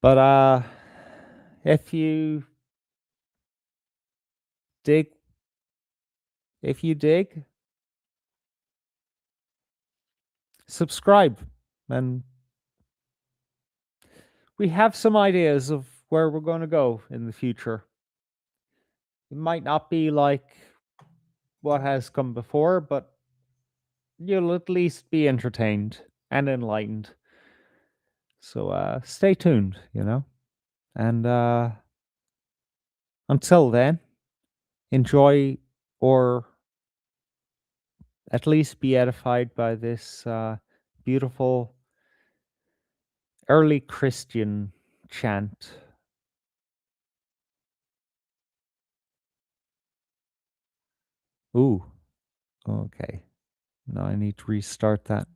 But if you dig, subscribe, and we have some ideas of where we're going to go in the future. It might not be like what has come before, but you'll at least be entertained and enlightened. So stay tuned, And until then, enjoy or at least be edified by this beautiful early Christian chant. Ooh, okay. Now I need to restart that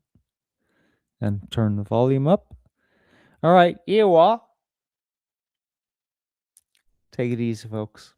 and turn the volume up. All right, Ewa. Take it easy, folks.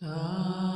Ta